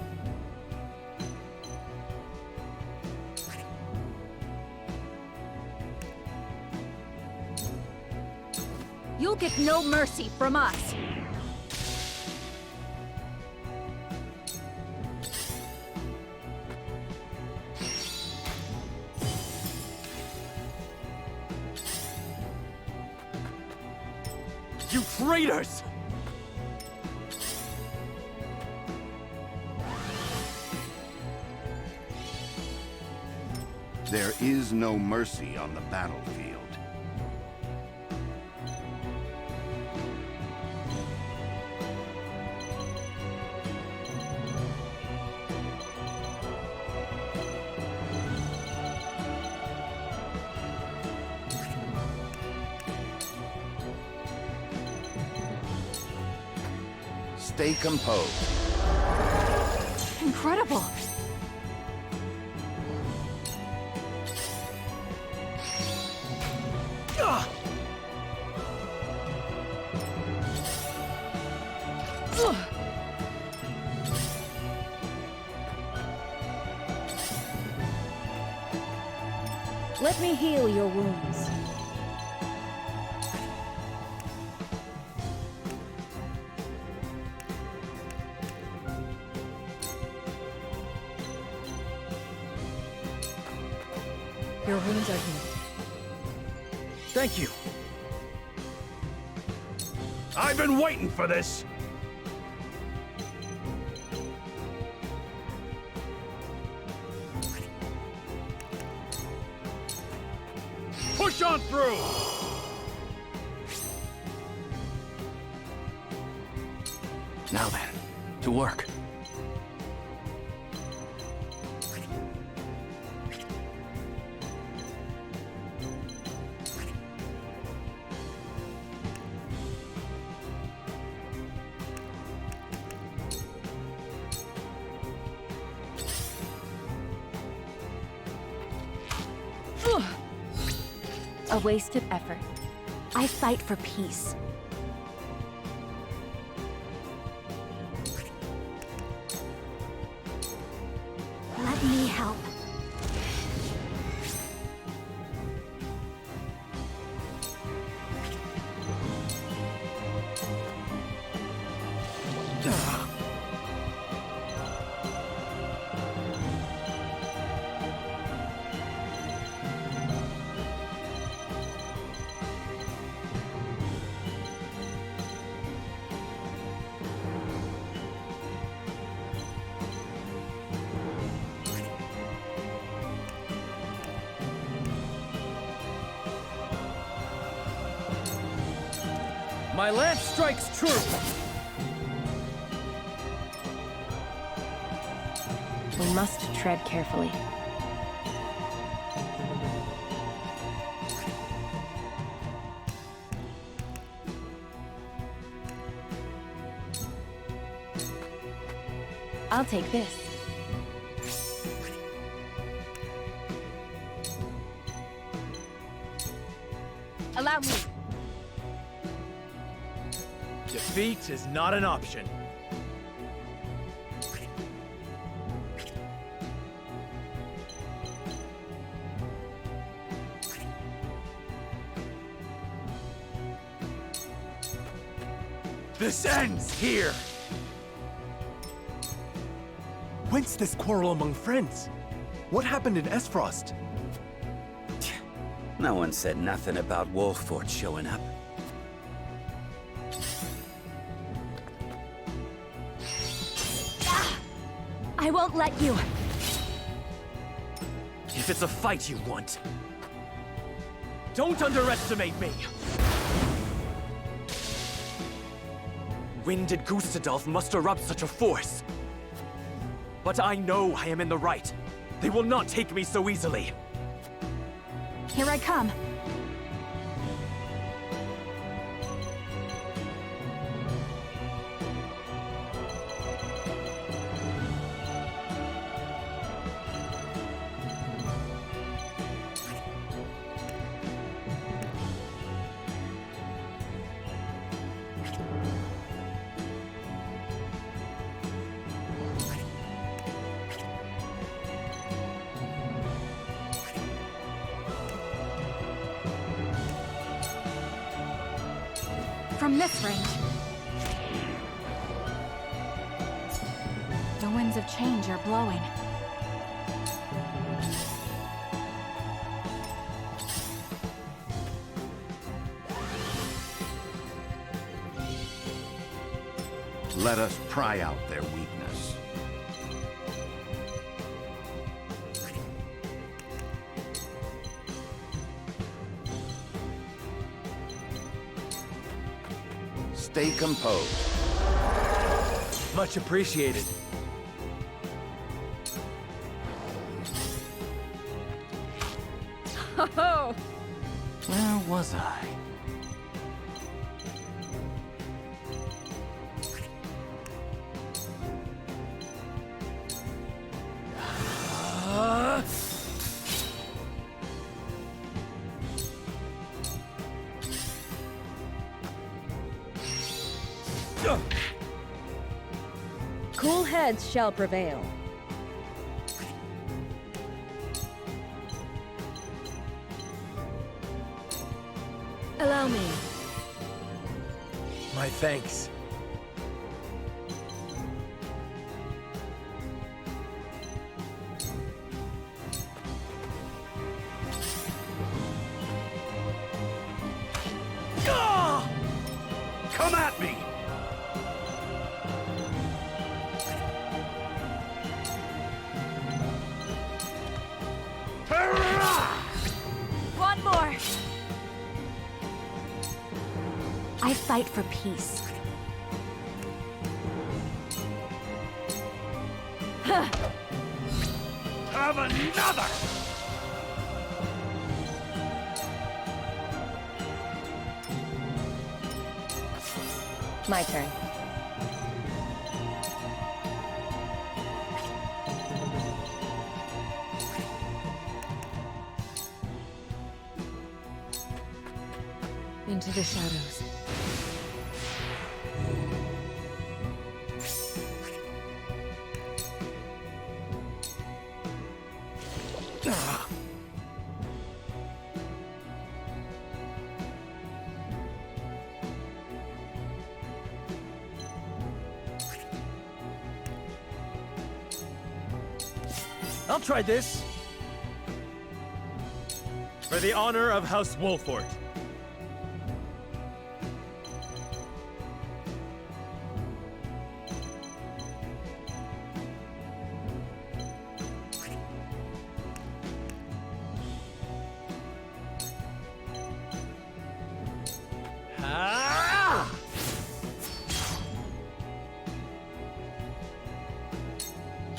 You'll get no mercy from us. You traitors! There is no mercy on the battlefield. Stay composed. Incredible! Let me heal your wounds. Your wounds are healed. Thank you. I've been waiting for this. Push on through! Now then, to work. A wasted effort. I fight for peace. Let me help. My lance strikes true! We must tread carefully. I'll take this. Allow me. Defeat is not an option. This ends here! Whence this quarrel among friends? What happened in Esfrost? No one said nothing about Wolford showing up. I won't let you. If it's a fight you want, don't underestimate me! When did Gustadolf muster up such a force? But I know I am in the right. They will not take me so easily. Here I come. From this range. The winds of change are blowing. Let us pry out their weakness. Stay composed. Much appreciated. Oh! Where was I? Cool heads shall prevail. Allow me. My thanks. Come at me! One more. I fight for peace. Have another! My turn. Into the shadows. I'll try this. For the honor of House Wolfort.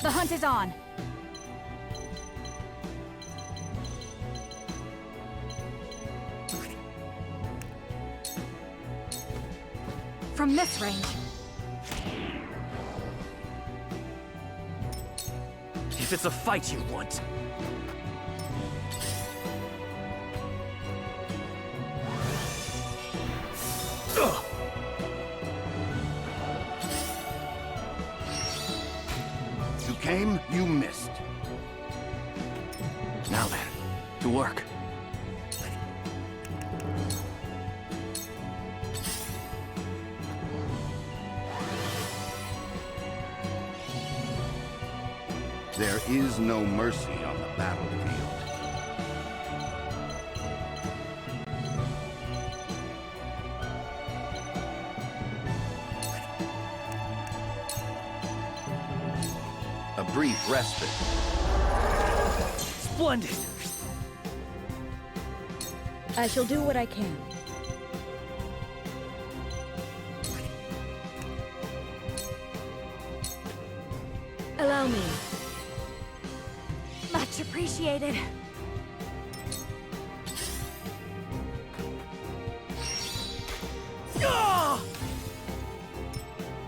The hunt is on. From this range. If it's a fight you want. You came, you missed. Now then, to work. There is no mercy on the battlefield. A brief respite. Splendid! I shall do what I can. Allow me. Much appreciated.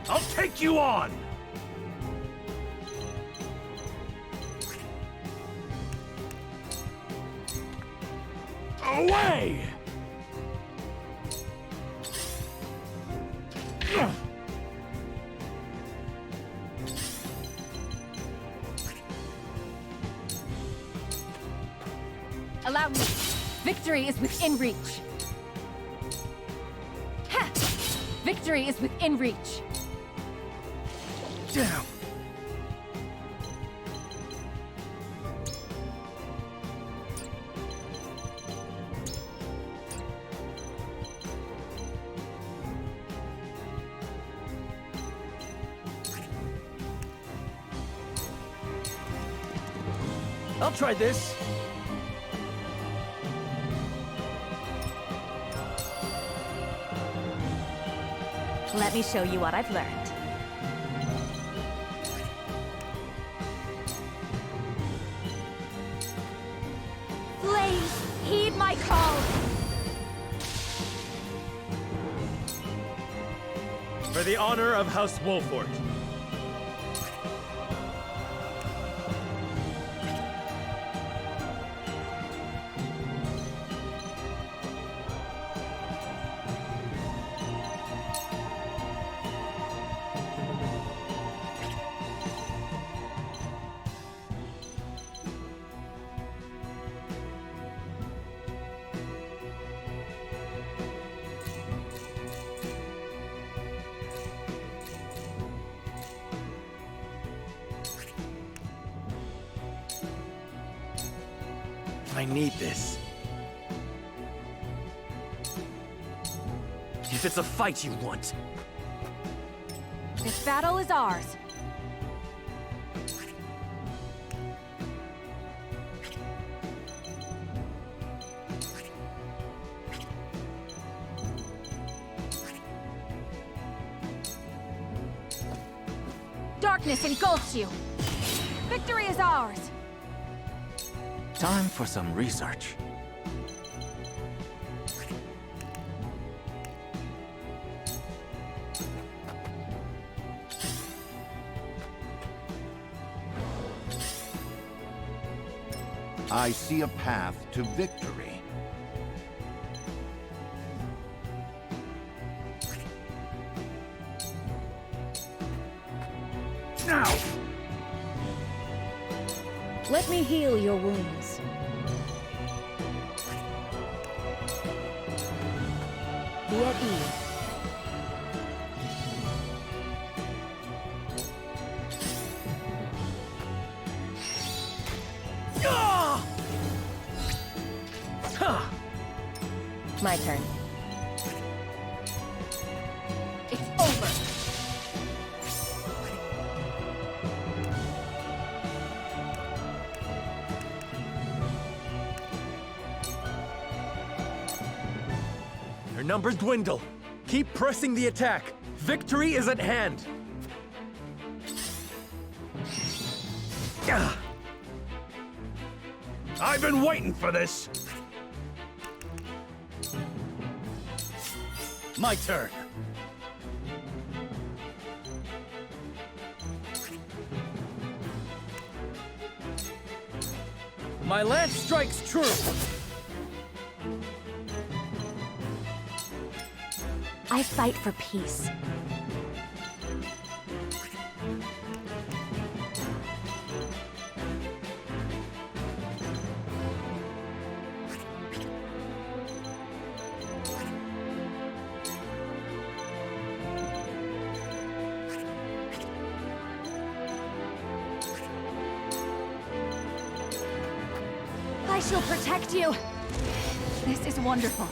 I'll take you on! Away! Allow me. Victory is within reach. Ha! Victory is within reach. Damn. I'll try this. Let me show you what I've learned. Please, heed my call! For the honor of House Wolfort. I need this. If it's a fight you want. This battle is ours. Darkness engulfs you. Victory is ours. Time for some research. I see a path to victory. Now! Let me heal your wounds. Be at ease. My turn. It's over. Your numbers dwindle. Keep pressing the attack. Victory is at hand. I've been waiting for this. My turn. My lance strikes true. I fight for peace. I shall protect you. This is wonderful.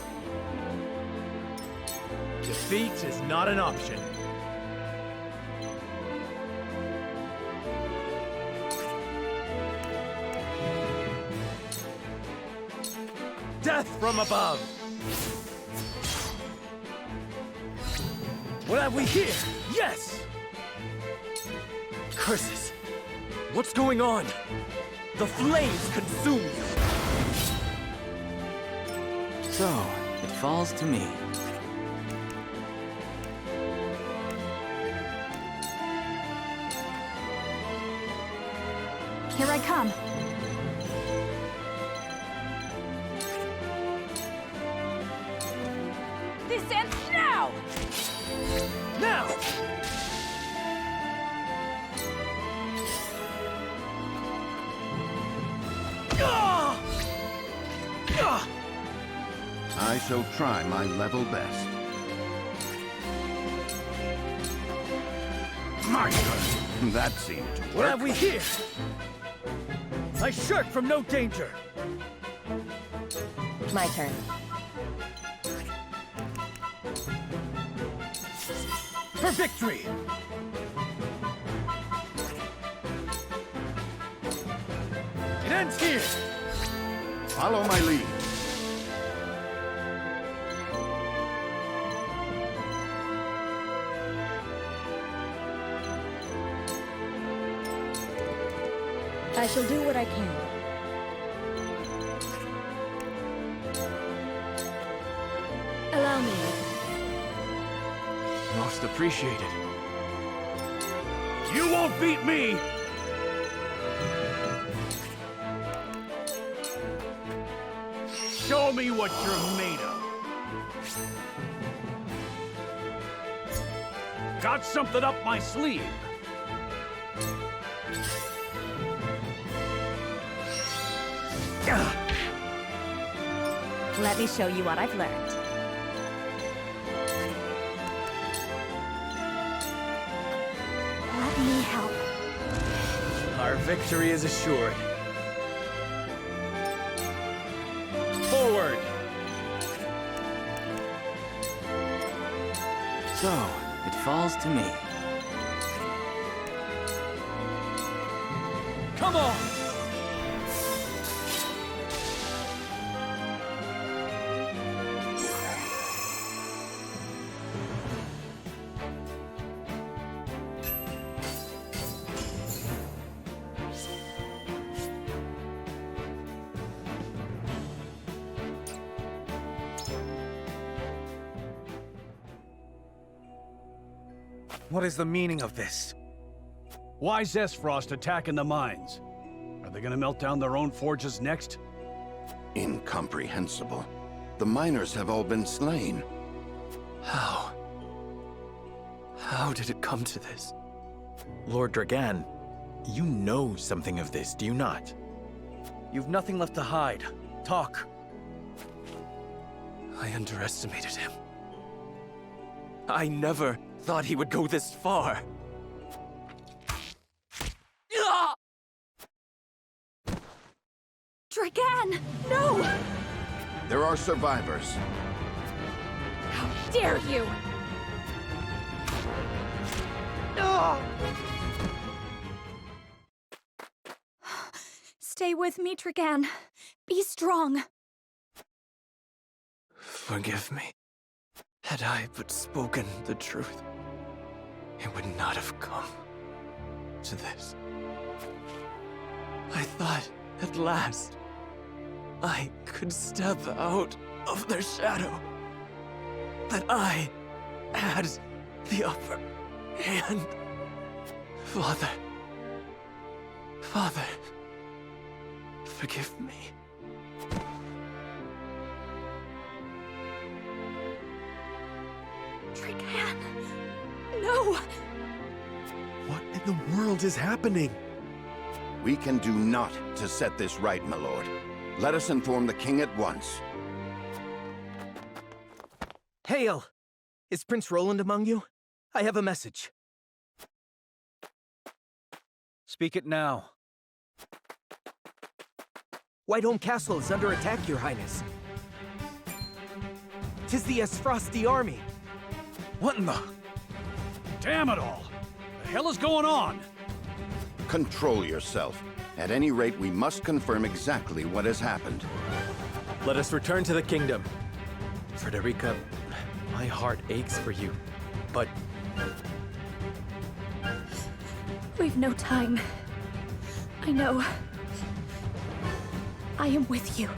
Defeat is not an option. Death from above! What have we here? Yes! Curses! What's going on? The flames consume you! So, it falls to me. Here I come. This ends now! Now! I shall try my level best. My turn. That seemed to What work. have we here? I shirk from no danger. My turn. For victory! It ends here! Follow my lead. I shall do what I can. Allow me. Most appreciated. You won't beat me! Show me what you're made of. Got something up my sleeve. Let me show you what I've learned. Let me help. Our victory is assured. Forward! So, it falls to me. Come on! What is the meaning of this? Why Zesfrost attacking the mines? Are they gonna melt down their own forges next? Incomprehensible. The miners have all been slain. How? How did it come to this? Lord Dragan, you know something of this, do you not? You've nothing left to hide. Talk. I underestimated him. I never thought he would go this far. Dragan! No! There are survivors. How dare you! Stay with me, Dragan. Be strong. Forgive me. Had I but spoken the truth, it would not have come to this. I thought, at last, I could step out of their shadow. That I had the upper hand. Father. Father. Forgive me. Dragan! No! What in the world is happening? We can do naught to set this right, my lord. Let us inform the king at once. Hail! Is Prince Roland among you? I have a message. Speak it now. Whiteholm Castle is under attack, Your Highness. 'Tis the Esfrosti army. What in the... Damn it all! The hell is going on? Control yourself. At any rate, we must confirm exactly what has happened. Let us return to the kingdom. Frederica, my heart aches for you, but... We've no time. I know. I am with you.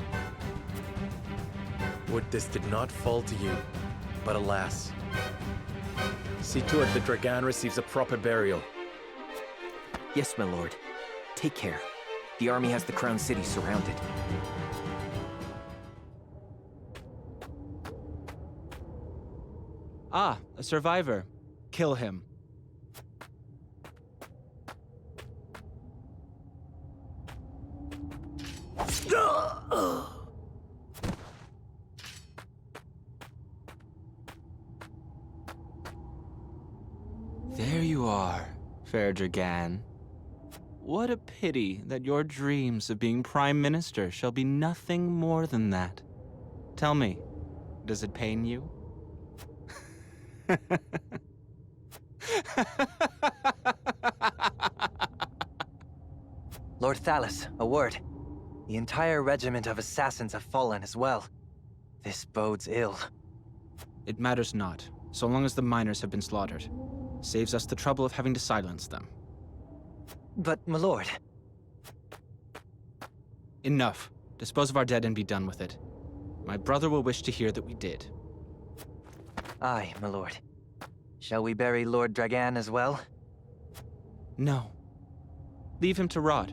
Would this did not fall to you, but alas. See to it that Dragan receives a proper burial. Yes, my lord. Take care. The army has the Crown City surrounded. Ah, a survivor. Kill him. There you are. fair Dragan. What a pity that your dreams of being Prime Minister shall be nothing more than that. Tell me, does it pain you? Lord Thalas, a word. The entire regiment of assassins have fallen as well. This bodes ill. It matters not, so long as the miners have been slaughtered. Saves us the trouble of having to silence them. But, my lord... Enough. Dispose of our dead and be done with it. My brother will wish to hear that we did. Aye, my lord. Shall we bury Lord Dragan as well? No. Leave him to rot,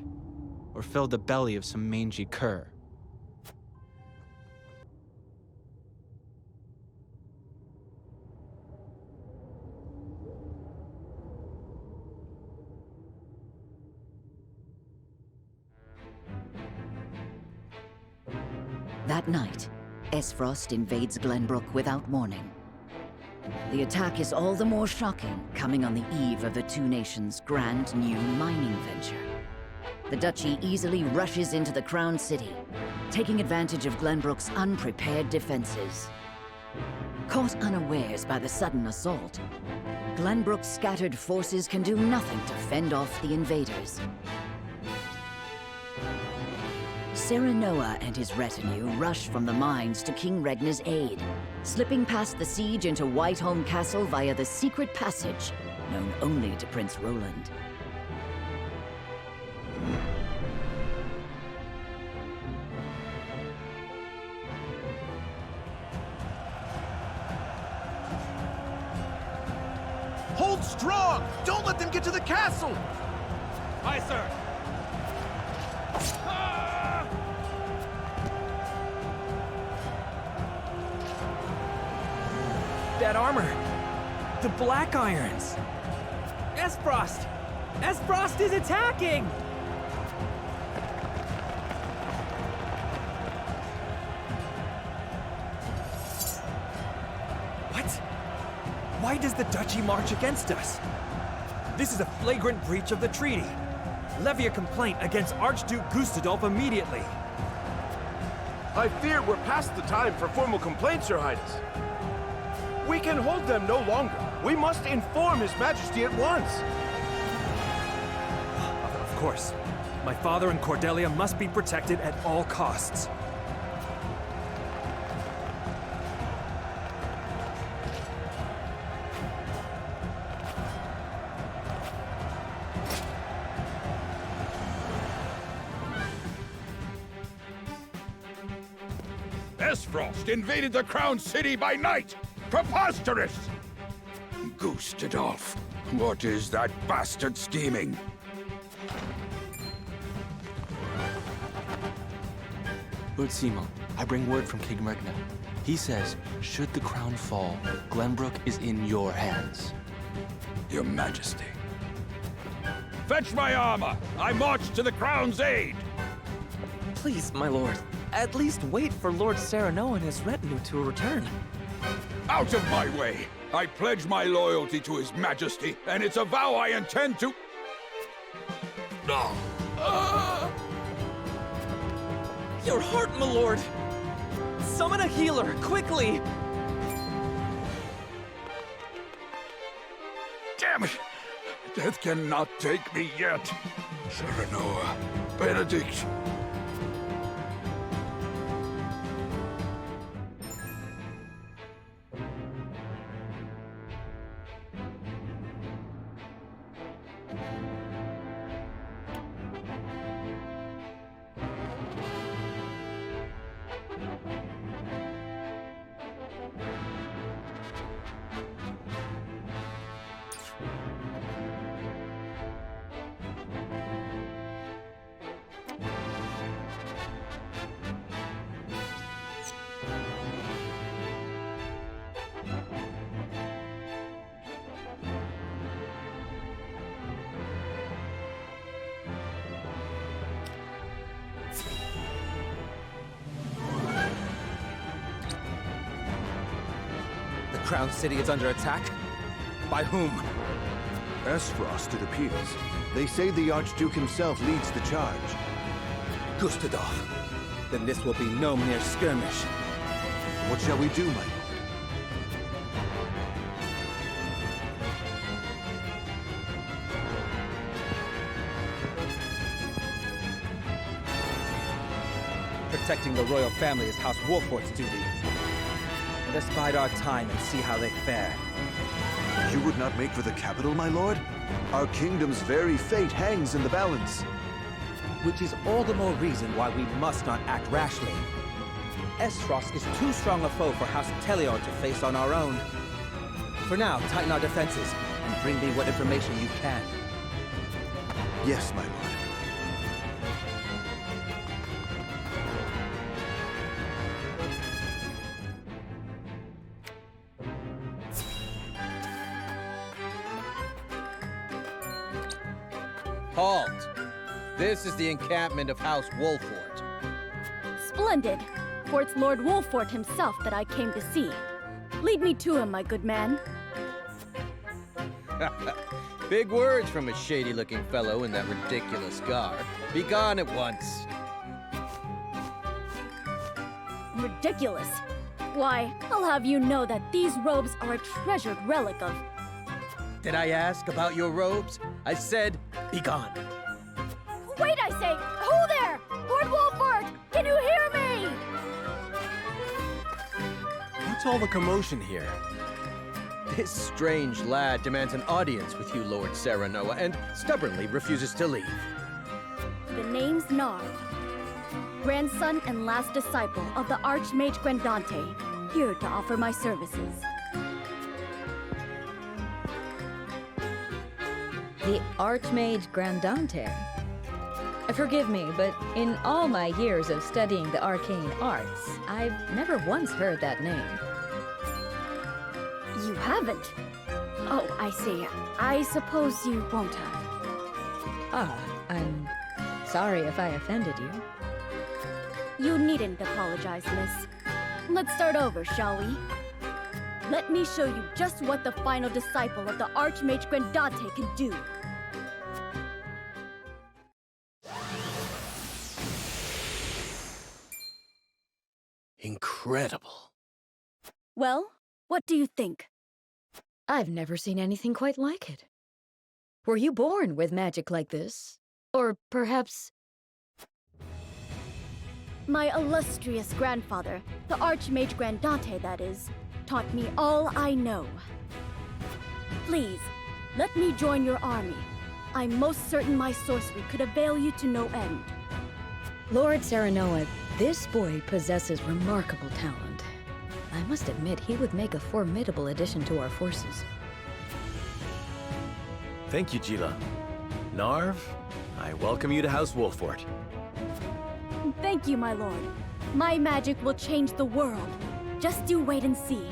or fill the belly of some mangy cur. That night, Esfrost invades Glenbrook without warning. The attack is all the more shocking, coming on the eve of the two nations' grand new mining venture. The Duchy easily rushes into the Crown City, taking advantage of Glenbrook's unprepared defenses. Caught unawares by the sudden assault, Glenbrook's scattered forces can do nothing to fend off the invaders. Serenoa and his retinue rush from the mines to King Regna's aid, slipping past the siege into Whiteholm Castle via the secret passage, known only to Prince Roland. Hold strong! Don't let them get to the castle! Aye, sir. That armor! The Black Irons! Esfrost! Esfrost is attacking! What? Why does the Duchy march against us? This is a flagrant breach of the treaty. Levy a complaint against Archduke Gustadolf immediately. I fear we're past the time for formal complaints, Your Highness. We can hold them no longer. We must inform His Majesty at once. Of course. My father and Cordelia must be protected at all costs. Esfrost invaded the Crown City by night! Preposterous! Gustadolf, what is that bastard scheming? Lord Simon, I bring word from King Regna. He says, should the crown fall, Glenbrook is in your hands. Your Majesty. Fetch my armor! I march to the Crown's aid! Please, my lord, at least wait for Lord Serenoa and his retinue to return. Out of my way! I pledge my loyalty to His Majesty, and it's a vow I intend to... Your heart, my lord! Summon a healer, quickly! Damn it! Death cannot take me yet. Serenoa, Benedict. The Crown City is under attack? By whom? Esfrost, it appears. They say the Archduke himself leads the charge. Gustadov. Then this will be no mere skirmish. What shall we do, my lord? Protecting the royal family is House Wolfort's duty. Let us bide our time and see how they fare. You would not make for the capital, my lord? Our kingdom's very fate hangs in the balance. Which is all the more reason why we must not act rashly. Esfrost is too strong a foe for House Telion to face on our own. For now, tighten our defenses and bring me what information you can. Yes, my lord. Halt! This is the encampment of House Wolfort. Splendid! For it's Lord Wolfort himself that I came to see. Lead me to him, my good man. Big words from a shady-looking fellow in that ridiculous garb. Be gone at once. Ridiculous. Why, I'll have you know that these robes are a treasured relic of... Did I ask about your robes? I said, be gone. Wait, I say! Who there? Lord Wolfort! Can you hear me? What's all the commotion here? This strange lad demands an audience with you, Lord Serenoa, and stubbornly refuses to leave. The name's Narv. Grandson and last disciple of the Archmage Grandante, here to offer my services. The Archmage Grandante? Forgive me, but in all my years of studying the arcane arts, I've never once heard that name. You haven't? Oh, I see. I suppose you won't have. Ah, I'm sorry if I offended you. You needn't apologize, miss. Let's start over, shall we? Let me show you just what the final disciple of the Archmage Grandante can do. Incredible. Well, what do you think? I've never seen anything quite like it. Were you born with magic like this? Or perhaps... My illustrious grandfather, the Archmage Grandante, that is, taught me all I know. Please, let me join your army. I'm most certain my sorcery could avail you to no end. Lord Serenoa, this boy possesses remarkable talent. I must admit, he would make a formidable addition to our forces. Thank you, Jila. Narv, I welcome you to House Wolfort. Thank you, my lord. My magic will change the world. Just you wait and see.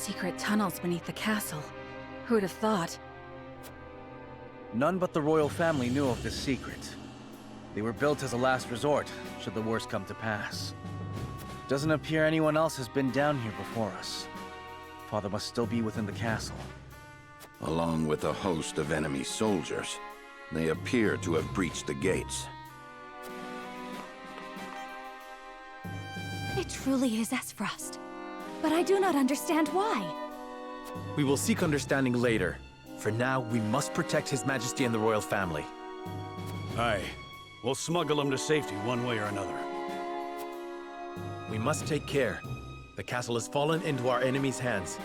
Secret tunnels beneath the castle. Who'd have thought? None but the royal family knew of this secret. They were built as a last resort, should the worst come to pass. Doesn't appear anyone else has been down here before us. Father must still be within the castle. Along with a host of enemy soldiers, they appear to have breached the gates. It truly is Esfrost. But I do not understand why. We will seek understanding later. For now, we must protect His Majesty and the royal family. Aye. We'll smuggle him to safety one way or another. We must take care. The castle has fallen into our enemy's hands.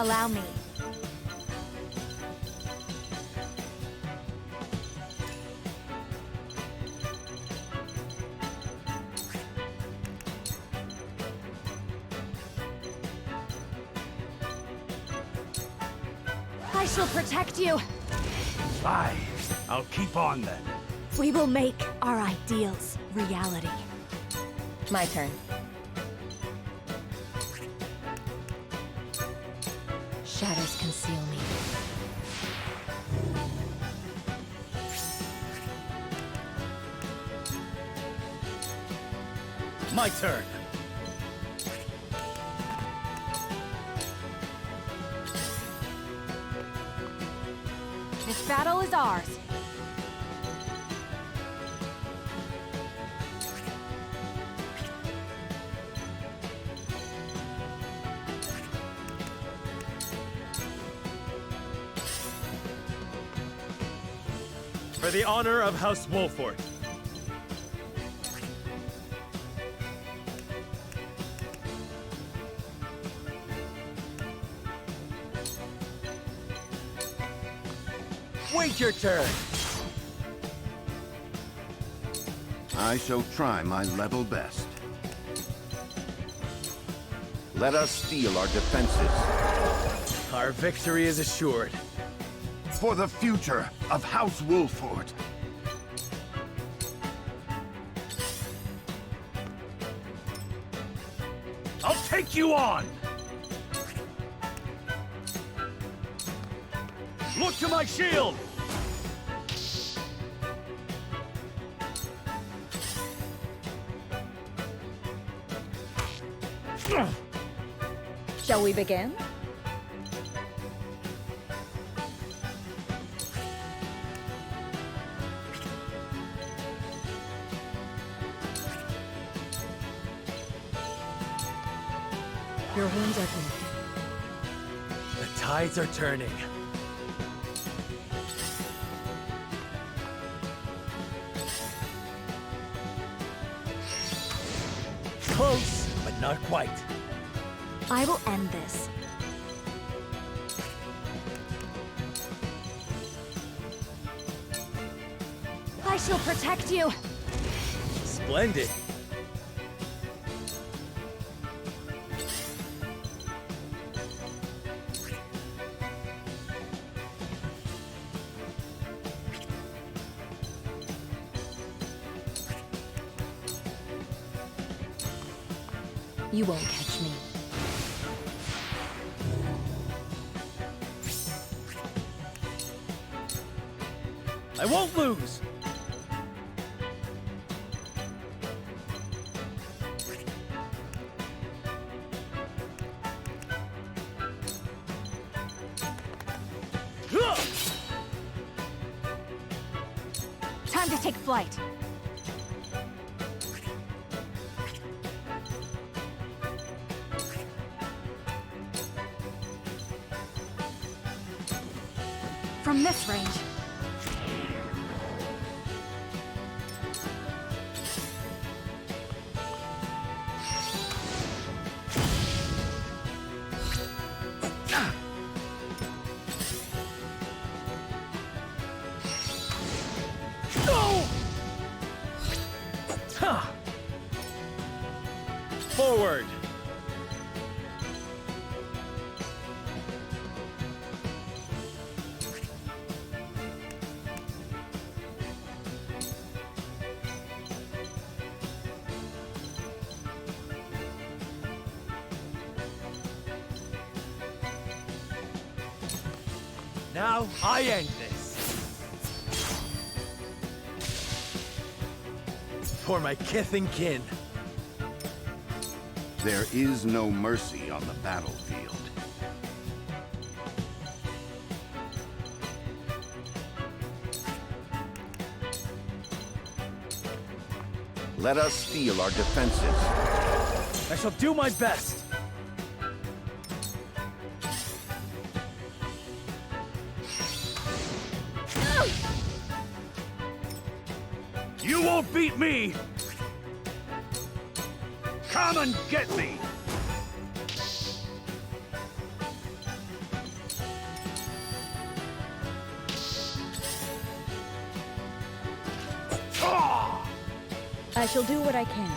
Allow me. I shall protect you. Aye, I'll keep on then. We will make our ideals reality. My turn. Shadows conceal me. My turn. This battle is ours. For the honor of House Wolford. Wait your turn. I shall try my level best. Let us steel our defenses. Our victory is assured. For the future of House Wolford. I'll take you on! Look to my shield! Shall we begin? Your wounds are healed. The tides are turning. Close, but not quite. I will end this. I shall protect you. Splendid. You won't catch me. I won't lose! Time to take flight. From this range. Forward! Now I end this. For my kith and kin. There is no mercy on the battlefield. Let us steel our defenses. I shall do my best. You won't beat me! Come and get me! I shall do what I can.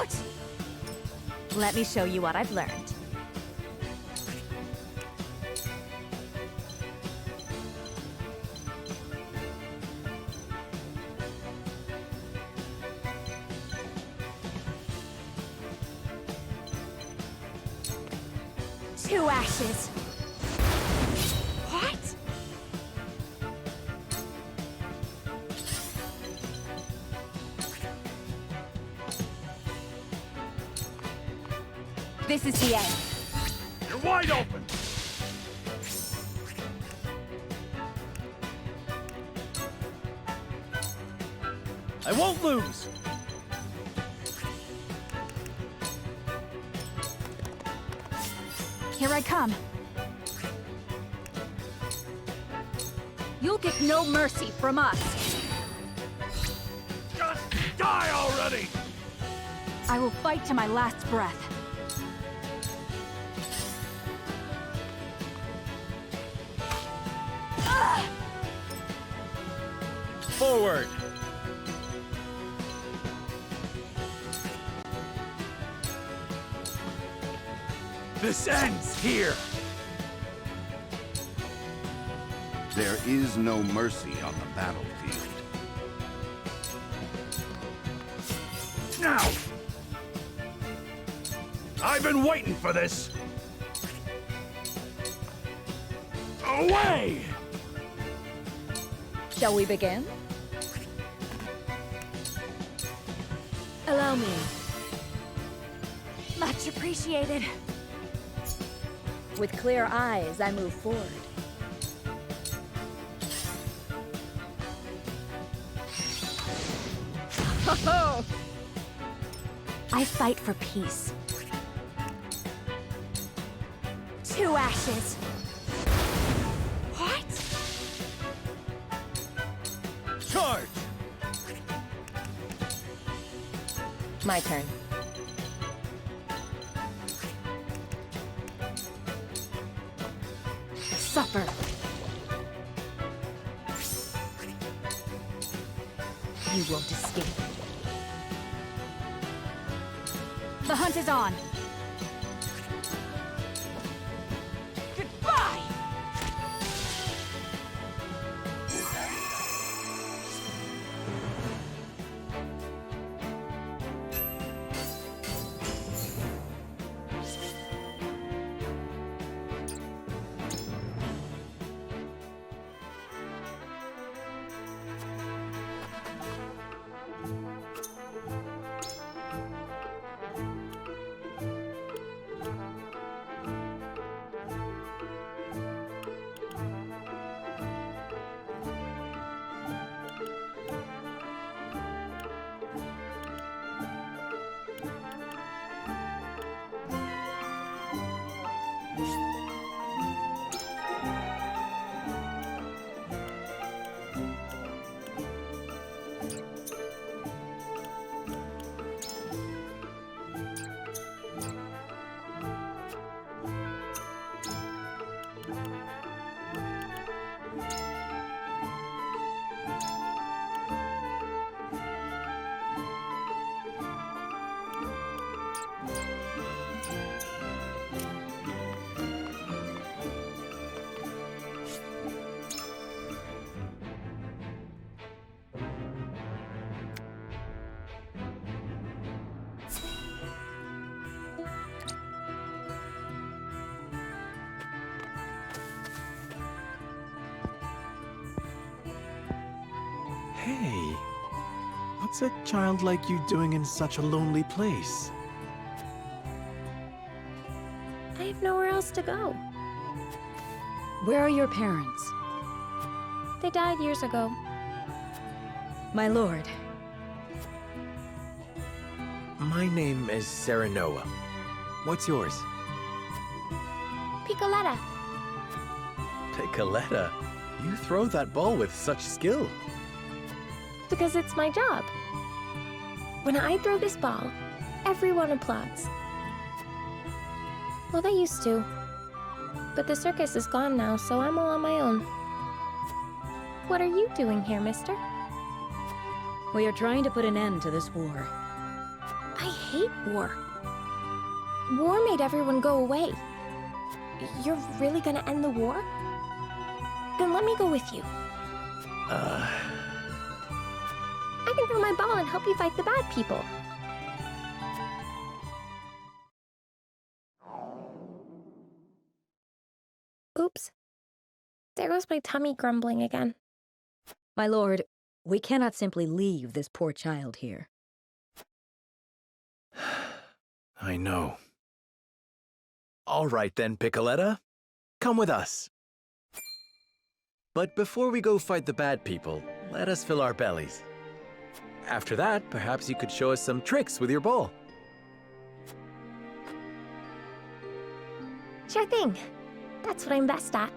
out! Let me show you what I've learned. Two ashes. What? This is the end. You're wide open! I won't lose! Here I come. You'll get no mercy from us. Just die already! I will fight to my last breath. Forward! This ends here! There is no mercy on the battlefield. Now! I've been waiting for this! Away! Shall we begin? Allow me. Much appreciated. With clear eyes, I move forward. Ho-ho! I fight for peace. Two ashes. What? Charge! My turn. Supper. You won't escape. The hunt is on. Goodbye! Hey, what's a child like you doing in such a lonely place? I have nowhere else to go. Where are your parents? They died years ago. My lord. My name is Serenoa. What's yours? Picoletta. Picoletta, you throw that ball with such skill. Because it's my job. When I throw this ball, everyone applauds. Well, they used to. But the circus is gone now, so I'm all on my own. What are you doing here, mister? We are trying to put an end to this war. I hate war. War made everyone go away. You're really gonna end the war? Then let me go with you. I can throw my ball and help you fight the bad people. Oops. There goes my tummy grumbling again. My lord, we cannot simply leave this poor child here. I know. All right then, Piccoletta. Come with us. But before we go fight the bad people, let us fill our bellies. After that, perhaps you could show us some tricks with your ball. Sure thing. That's what I'm best at.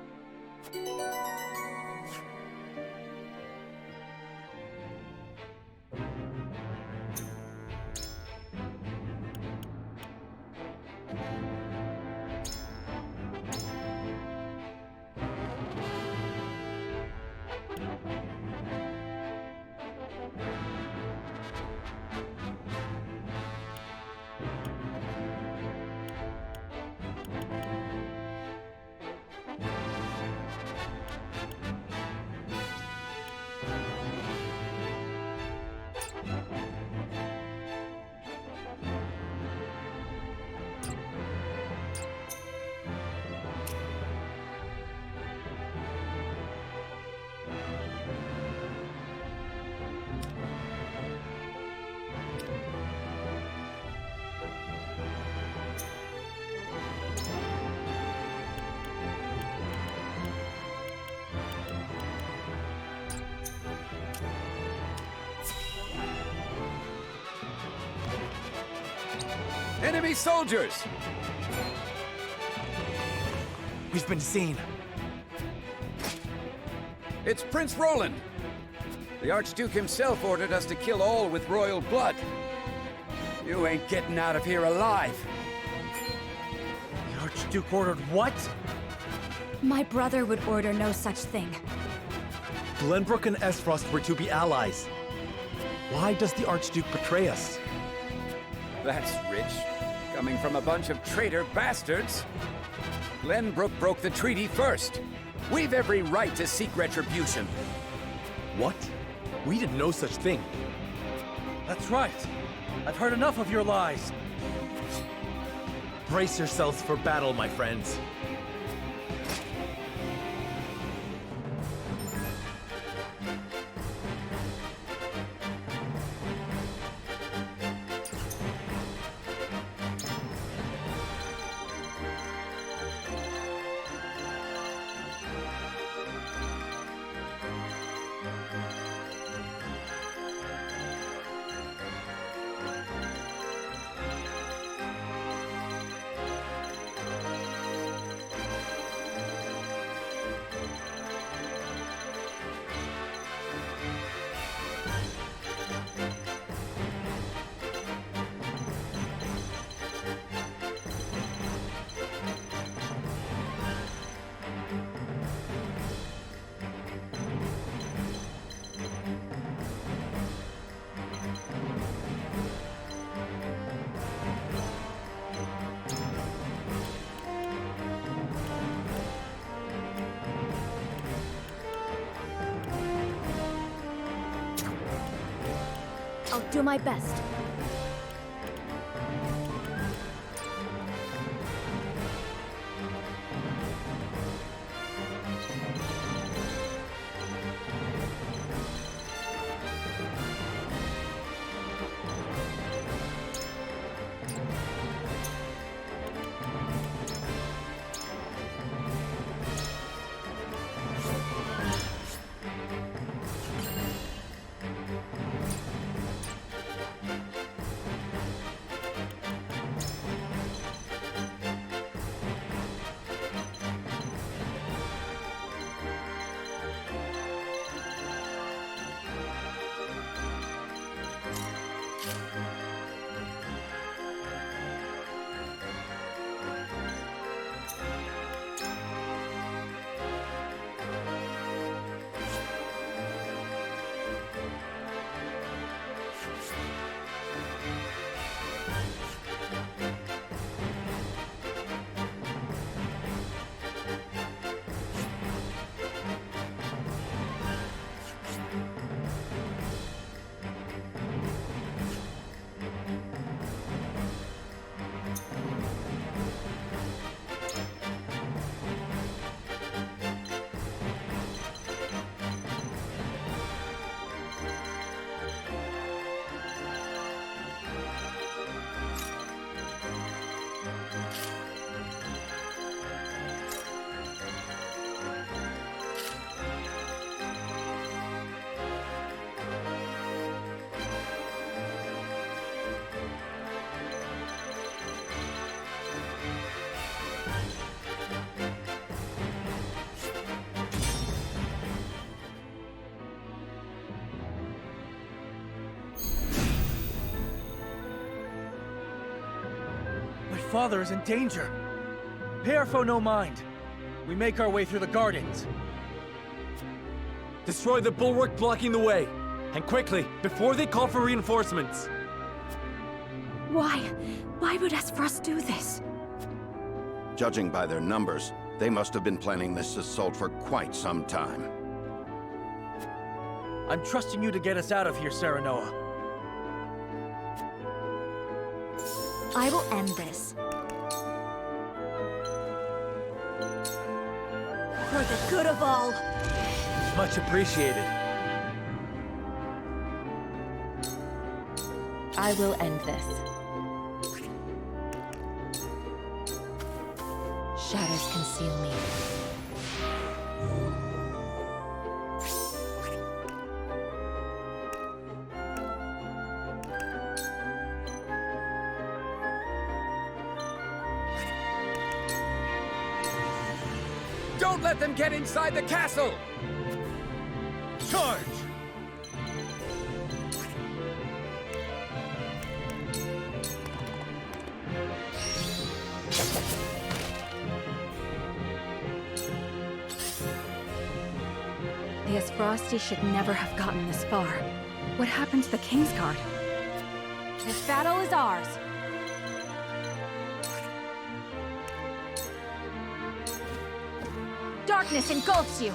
Enemy soldiers! We've been seen. It's Prince Roland. The Archduke himself ordered us to kill all with royal blood. You ain't getting out of here alive. The Archduke ordered what? My brother would order no such thing. Glenbrook and Esfrost were to be allies. Why does the Archduke betray us? That's rich. Coming from a bunch of traitor bastards. Glenbrook broke the treaty first. We've every right to seek retribution. What? We did no such thing. That's right. I've heard enough of your lies. Brace yourselves for battle, my friends. I'll do my best. father is in danger. Pay our foe no mind. We make our way through the gardens. Destroy the bulwark blocking the way. And quickly, before they call for reinforcements. Why? Why would Aesfrost do this? Judging by their numbers, they must have been planning this assault for quite some time. I'm trusting you to get us out of here, Serenoa. I will end this. For the good of all. Much appreciated. I will end this. Shadows conceal me. Don't let them get inside the castle! Charge! The Aesfrosti should never have gotten this far. What happened to the Kingsguard? This battle is ours. Darkness engulfs you.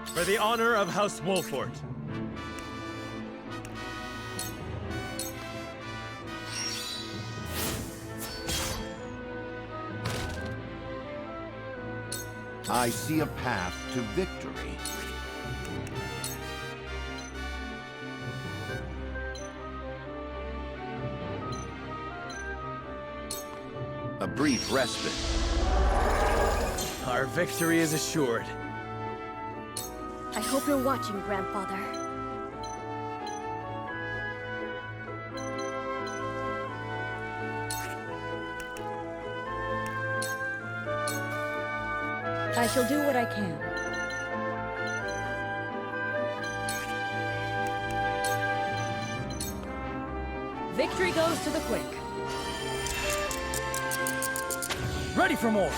For the honor of House Wolfort. I see a path to victory. A brief respite. Our victory is assured. I hope you're watching, Grandfather. I shall do what I can. Victory goes to the quick. Ready for more!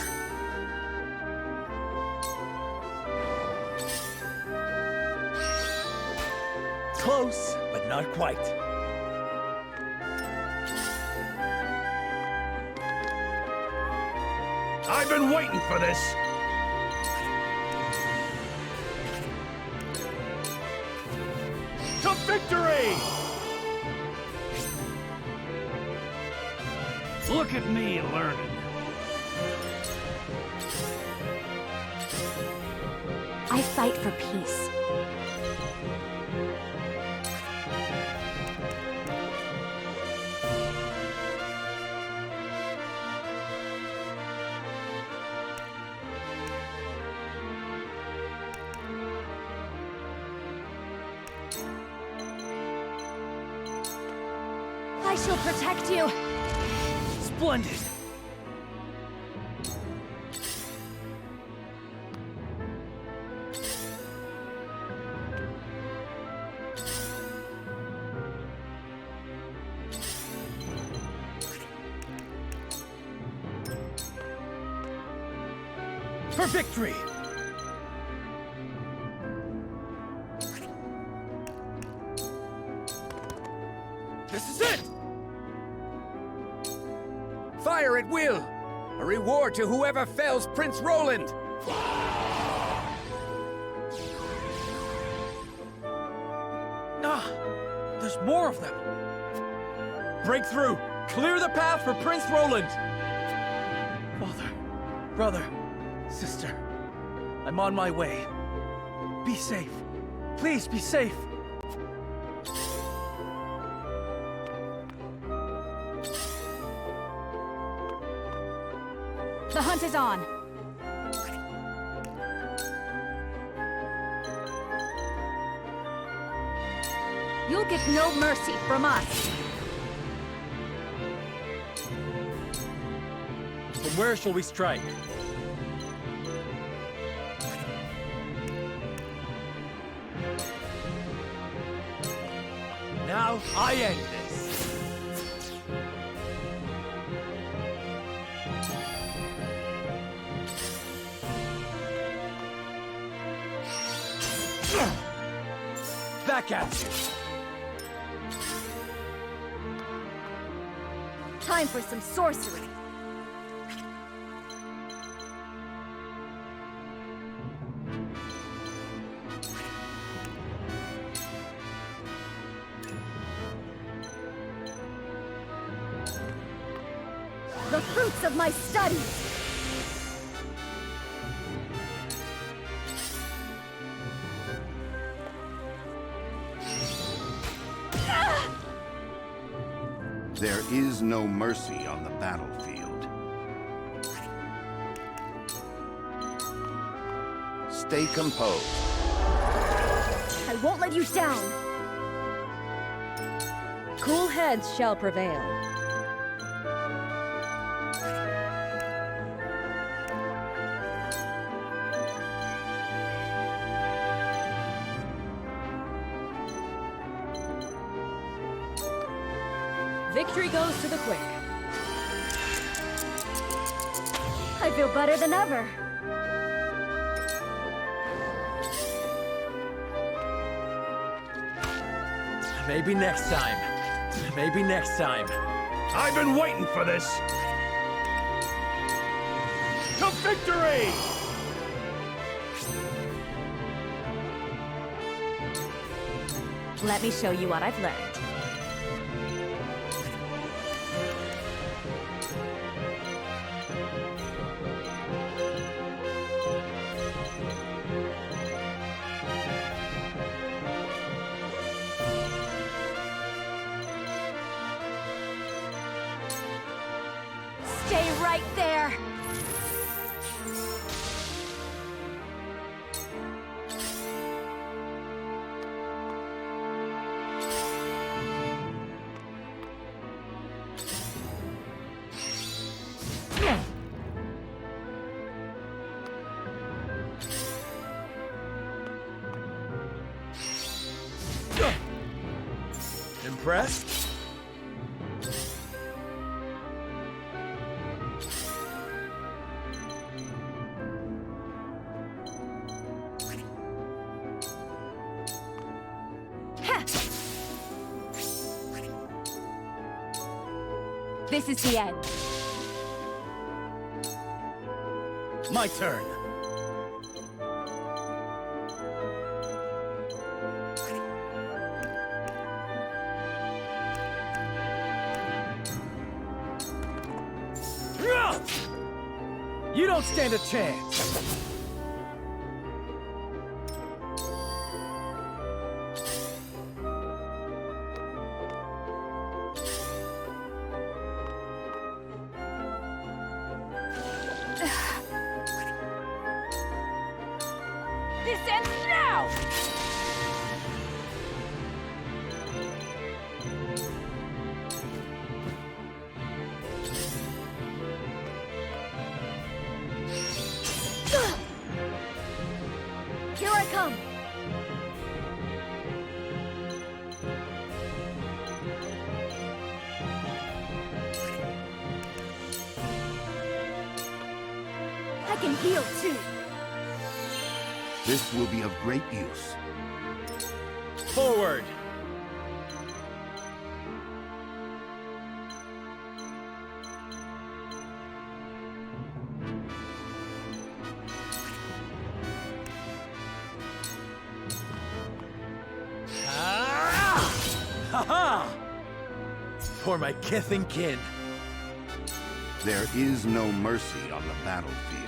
Close, but not quite. I've been waiting for this! To victory! Look at me learning. I fight for peace. I shall protect you. Splendid! For victory! This is it! Fire at will! A reward to whoever fells Prince Roland! Ah! There's more of them! Break through! Clear the path for Prince Roland! Father, brother, sister, I'm on my way. Be safe. Please be safe. The hunt is on. You'll get no mercy from us. From where shall we strike? Now I end this. Back at you! Time for some sorcery. The fruits of my studies! There is no mercy on the battlefield. Stay composed. I won't let you down! Cool heads shall prevail. Victory goes to the quick. I feel better than ever. Maybe next time. Maybe next time. I've been waiting for this! To victory! Let me show you what I've learned. Stay right there! Impressed? This is the end. My turn. You don't stand a chance! This ends now! Here I come! I can heal too! This will be of great use. Forward! Ha-ha! For my kith and kin. There is no mercy on the battlefield.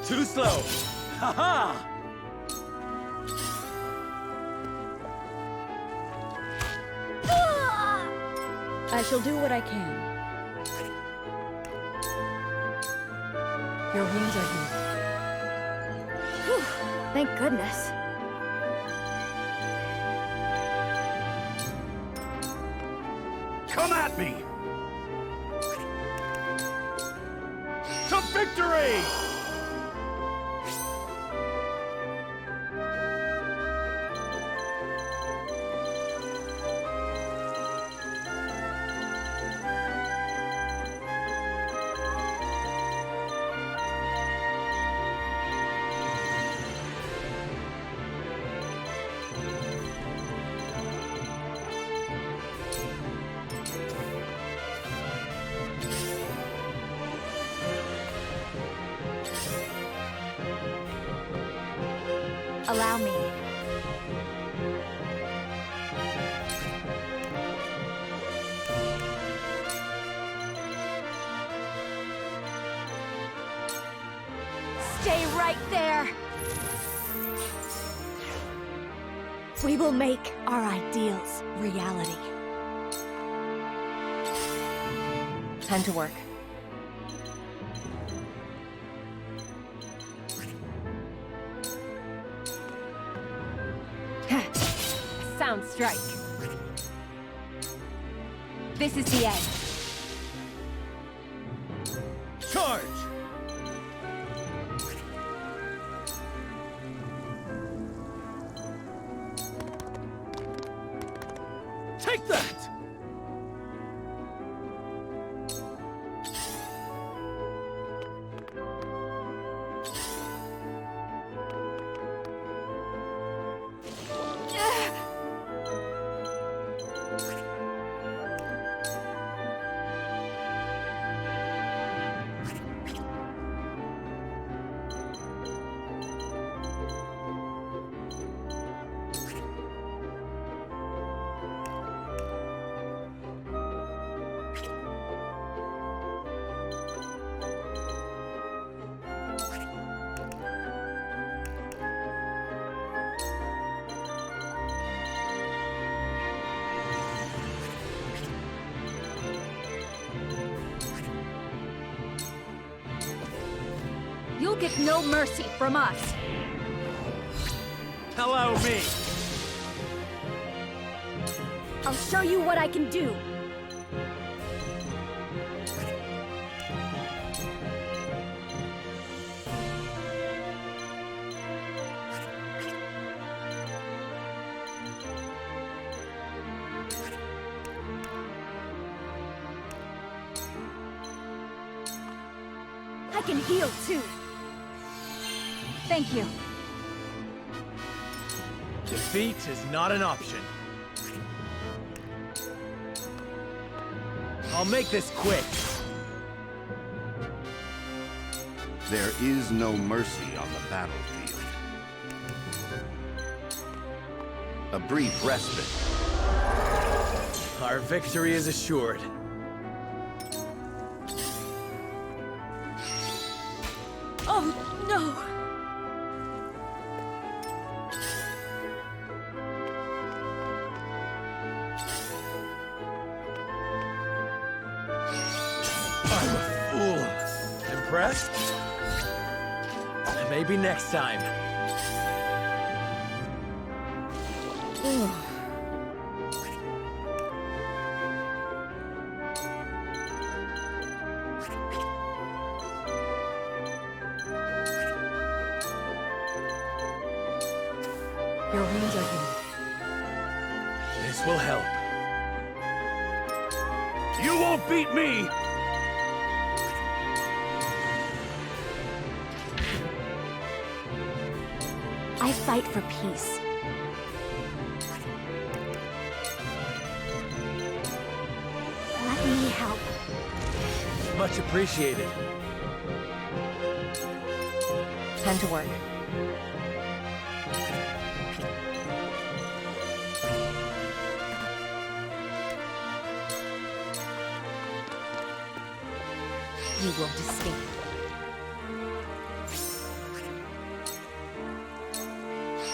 Too slow! Ha-ha! I shall do what I can. Your wounds are healed. Whew, thank goodness. Come at me! To victory! Allow me. Stay right there! We will make our ideals reality. Time to work. Sound strike. This is the end. Charge! Take that! You'll get no mercy from us. Hello, me. I'll show you what I can do. I can heal too. Thank you. Defeat is not an option. I'll make this quick. There is no mercy on the battlefield. A brief respite. Our victory is assured. Oh, no! I'm a fool. Impressed? Maybe next time. Your wounds are healed. This will help. You won't beat me! I fight for peace. Let me help. Much appreciated. Time to work. You won't escape.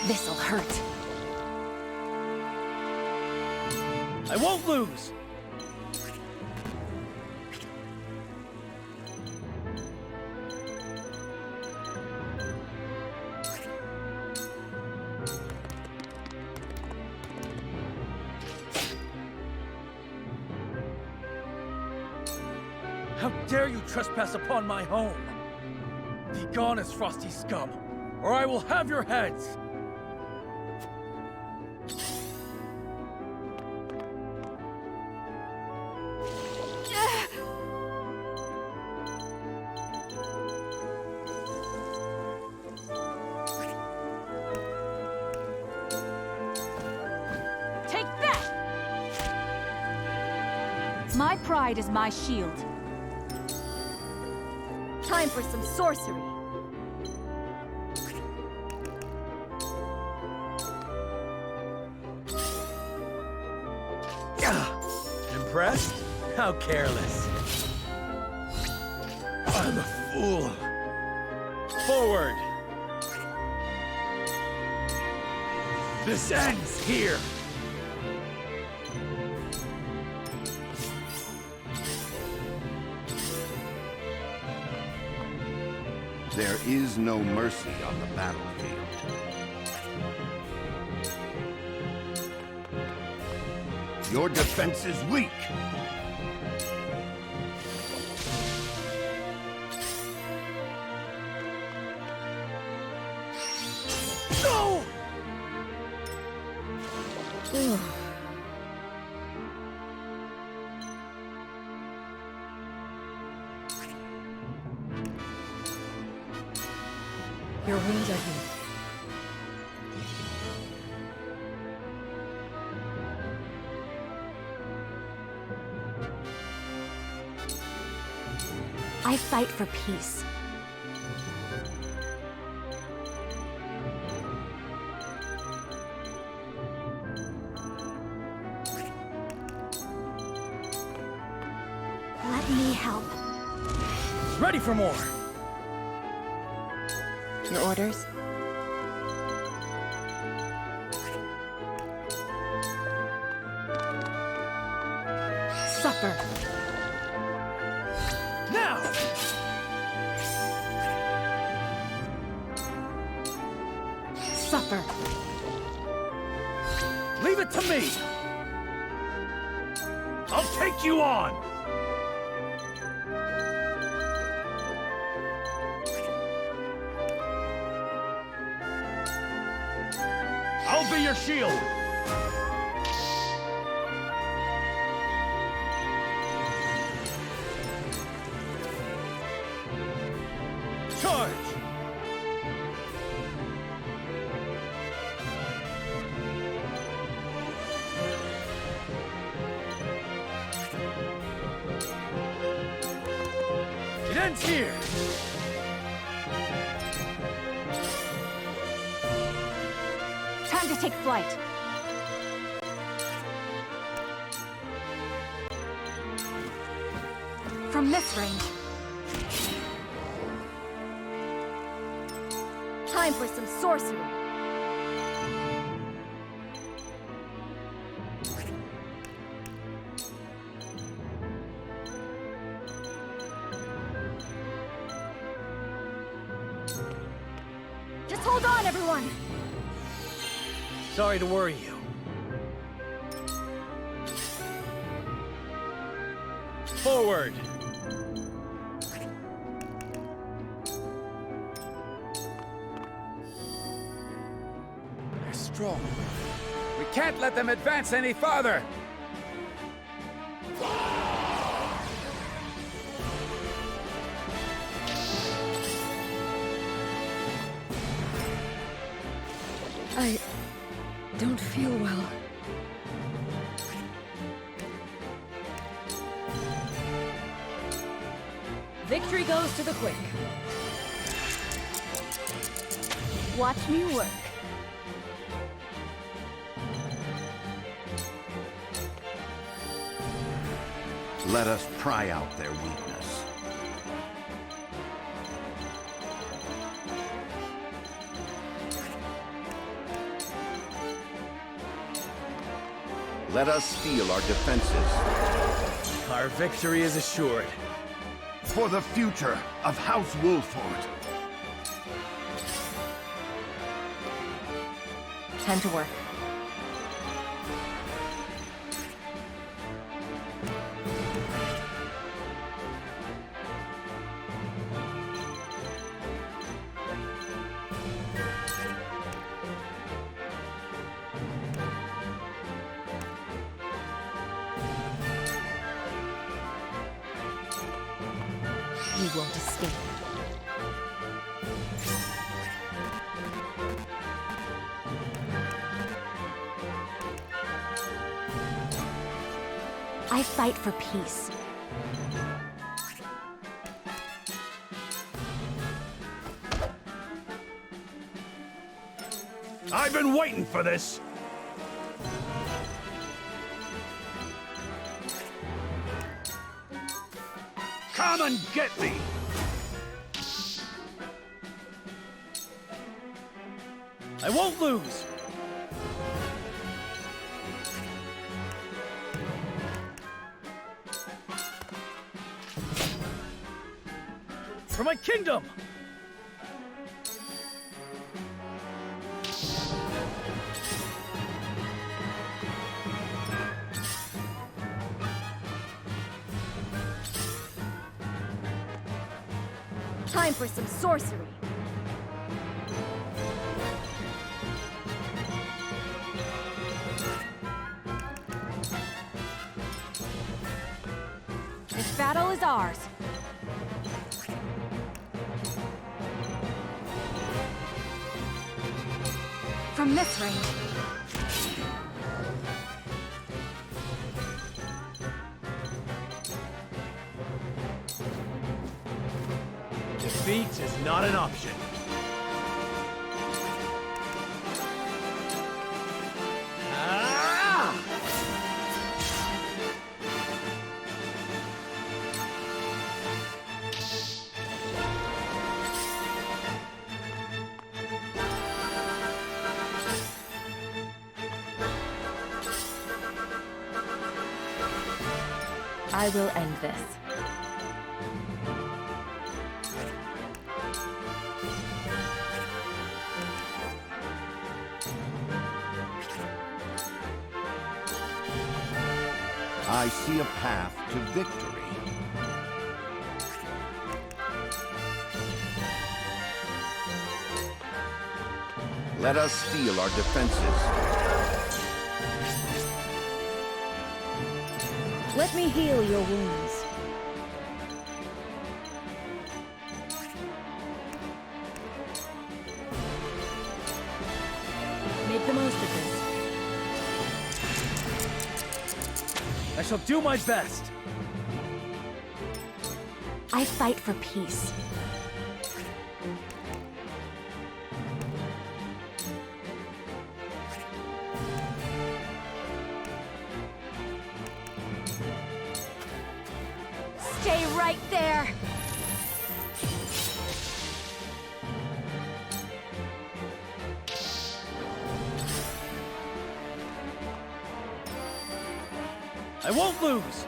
This'll hurt. I won't lose! How dare you trespass upon my home? Begone as frosty scum, or I will have your heads! Take that! My pride is my shield. Time for some sorcery. Impressed? How careless. I'm a fool. Forward! This ends here. There is no mercy on the battlefield. Your defense is weak. No! Your wounds are healed. I fight for peace. Let me help. Ready for more. Your orders? Supper. Now! Supper. Leave it to me! I'll take you on! I'll be your shield! Charge! It ends here! Time to take flight. From this range. Time for some sorcery. Just hold on, everyone! Sorry to worry you. Forward! They're strong. We can't let them advance any farther! I don't feel well. Victory goes to the quick. Watch me work. Let us pry out their weakness. Let us steel our defenses. Our victory is assured. For the future of House Wolford. Time to work. You won't escape. I fight for peace. I've been waiting for this! Come and get me! I won't lose! For my kingdom! Time for some sorcery. This battle is ours. From this range. Defeat is not an option. I will end this. I see a path to victory. Let us steel our defenses. Let me heal your wounds. Make the most of this. I shall do my best. I fight for peace. Stay right there! I won't lose!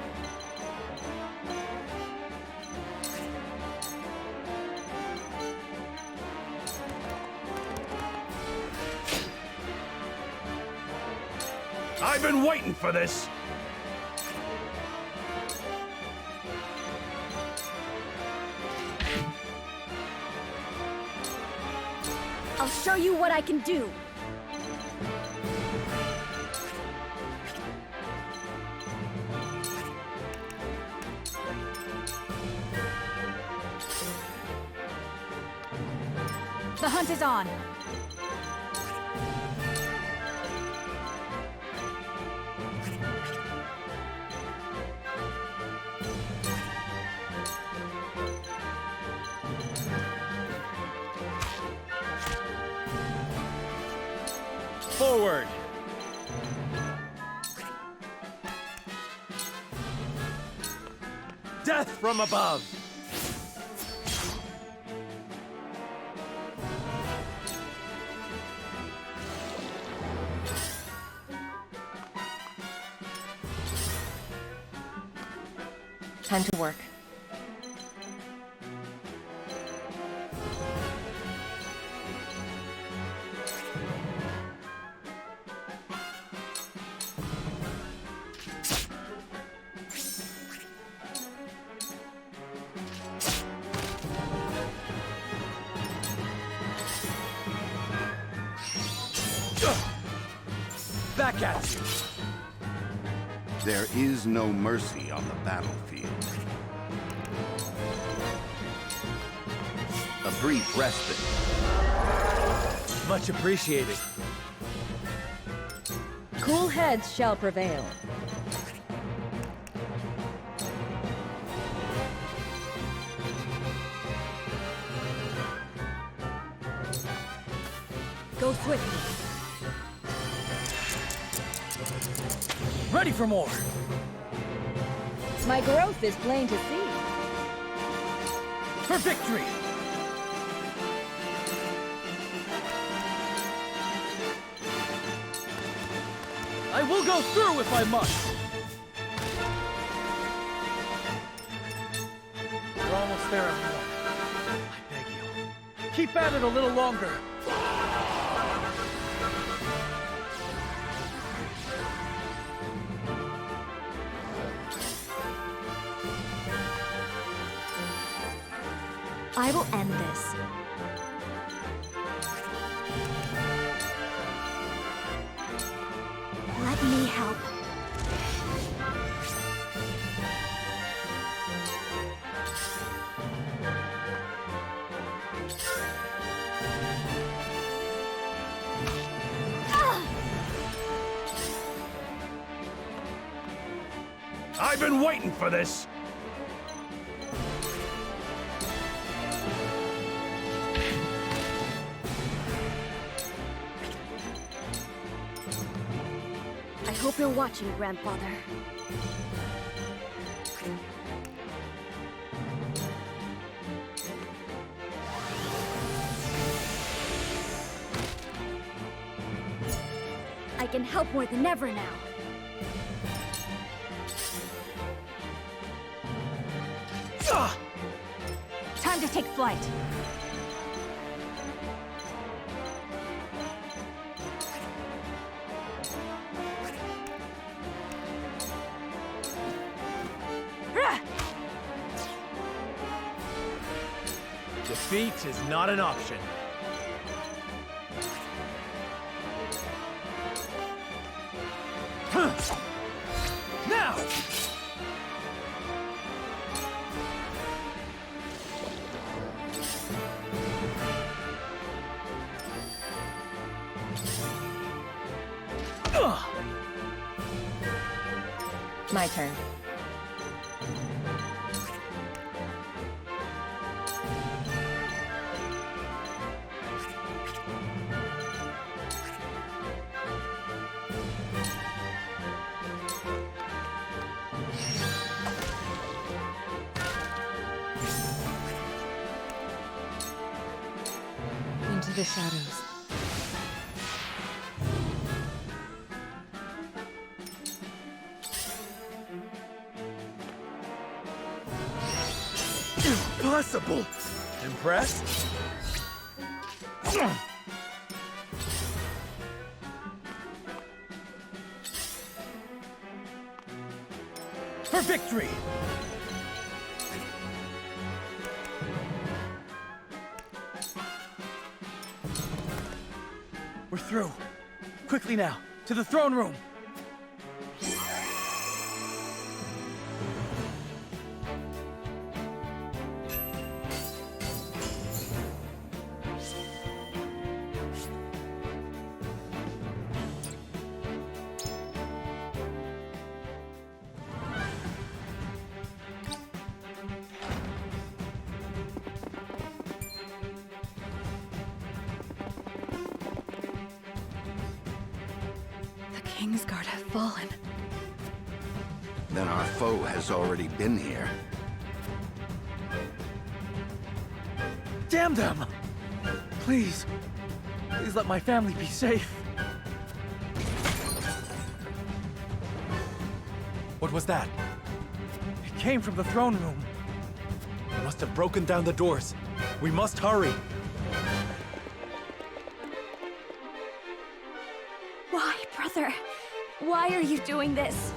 I've been waiting for this! I'll show you what I can do! The hunt is on! Forward! Death from above! Time to work. Back at you! There is no mercy on the battlefield. A brief respite. Much appreciated. Cool heads shall prevail. Go swiftly. Ready for more! My growth is plain to see. For victory! I will go through if I must! We're almost there, everyone. I beg you. Keep at it a little longer. I will end this. Let me help. I've been waiting for this! I hope you're watching, Grandfather. I can help more than ever now. Time to take flight. Defeat is not an option. Now! My turn. Into the shadows. Impossible! Impressed? For victory! We're through. Quickly now, to the throne room! Kingsguard have fallen. Then our foe has already been here. Damn them! Please, please let my family be safe. What was that? It came from the throne room. They must have broken down the doors. We must hurry. Why, brother? Why are you doing this?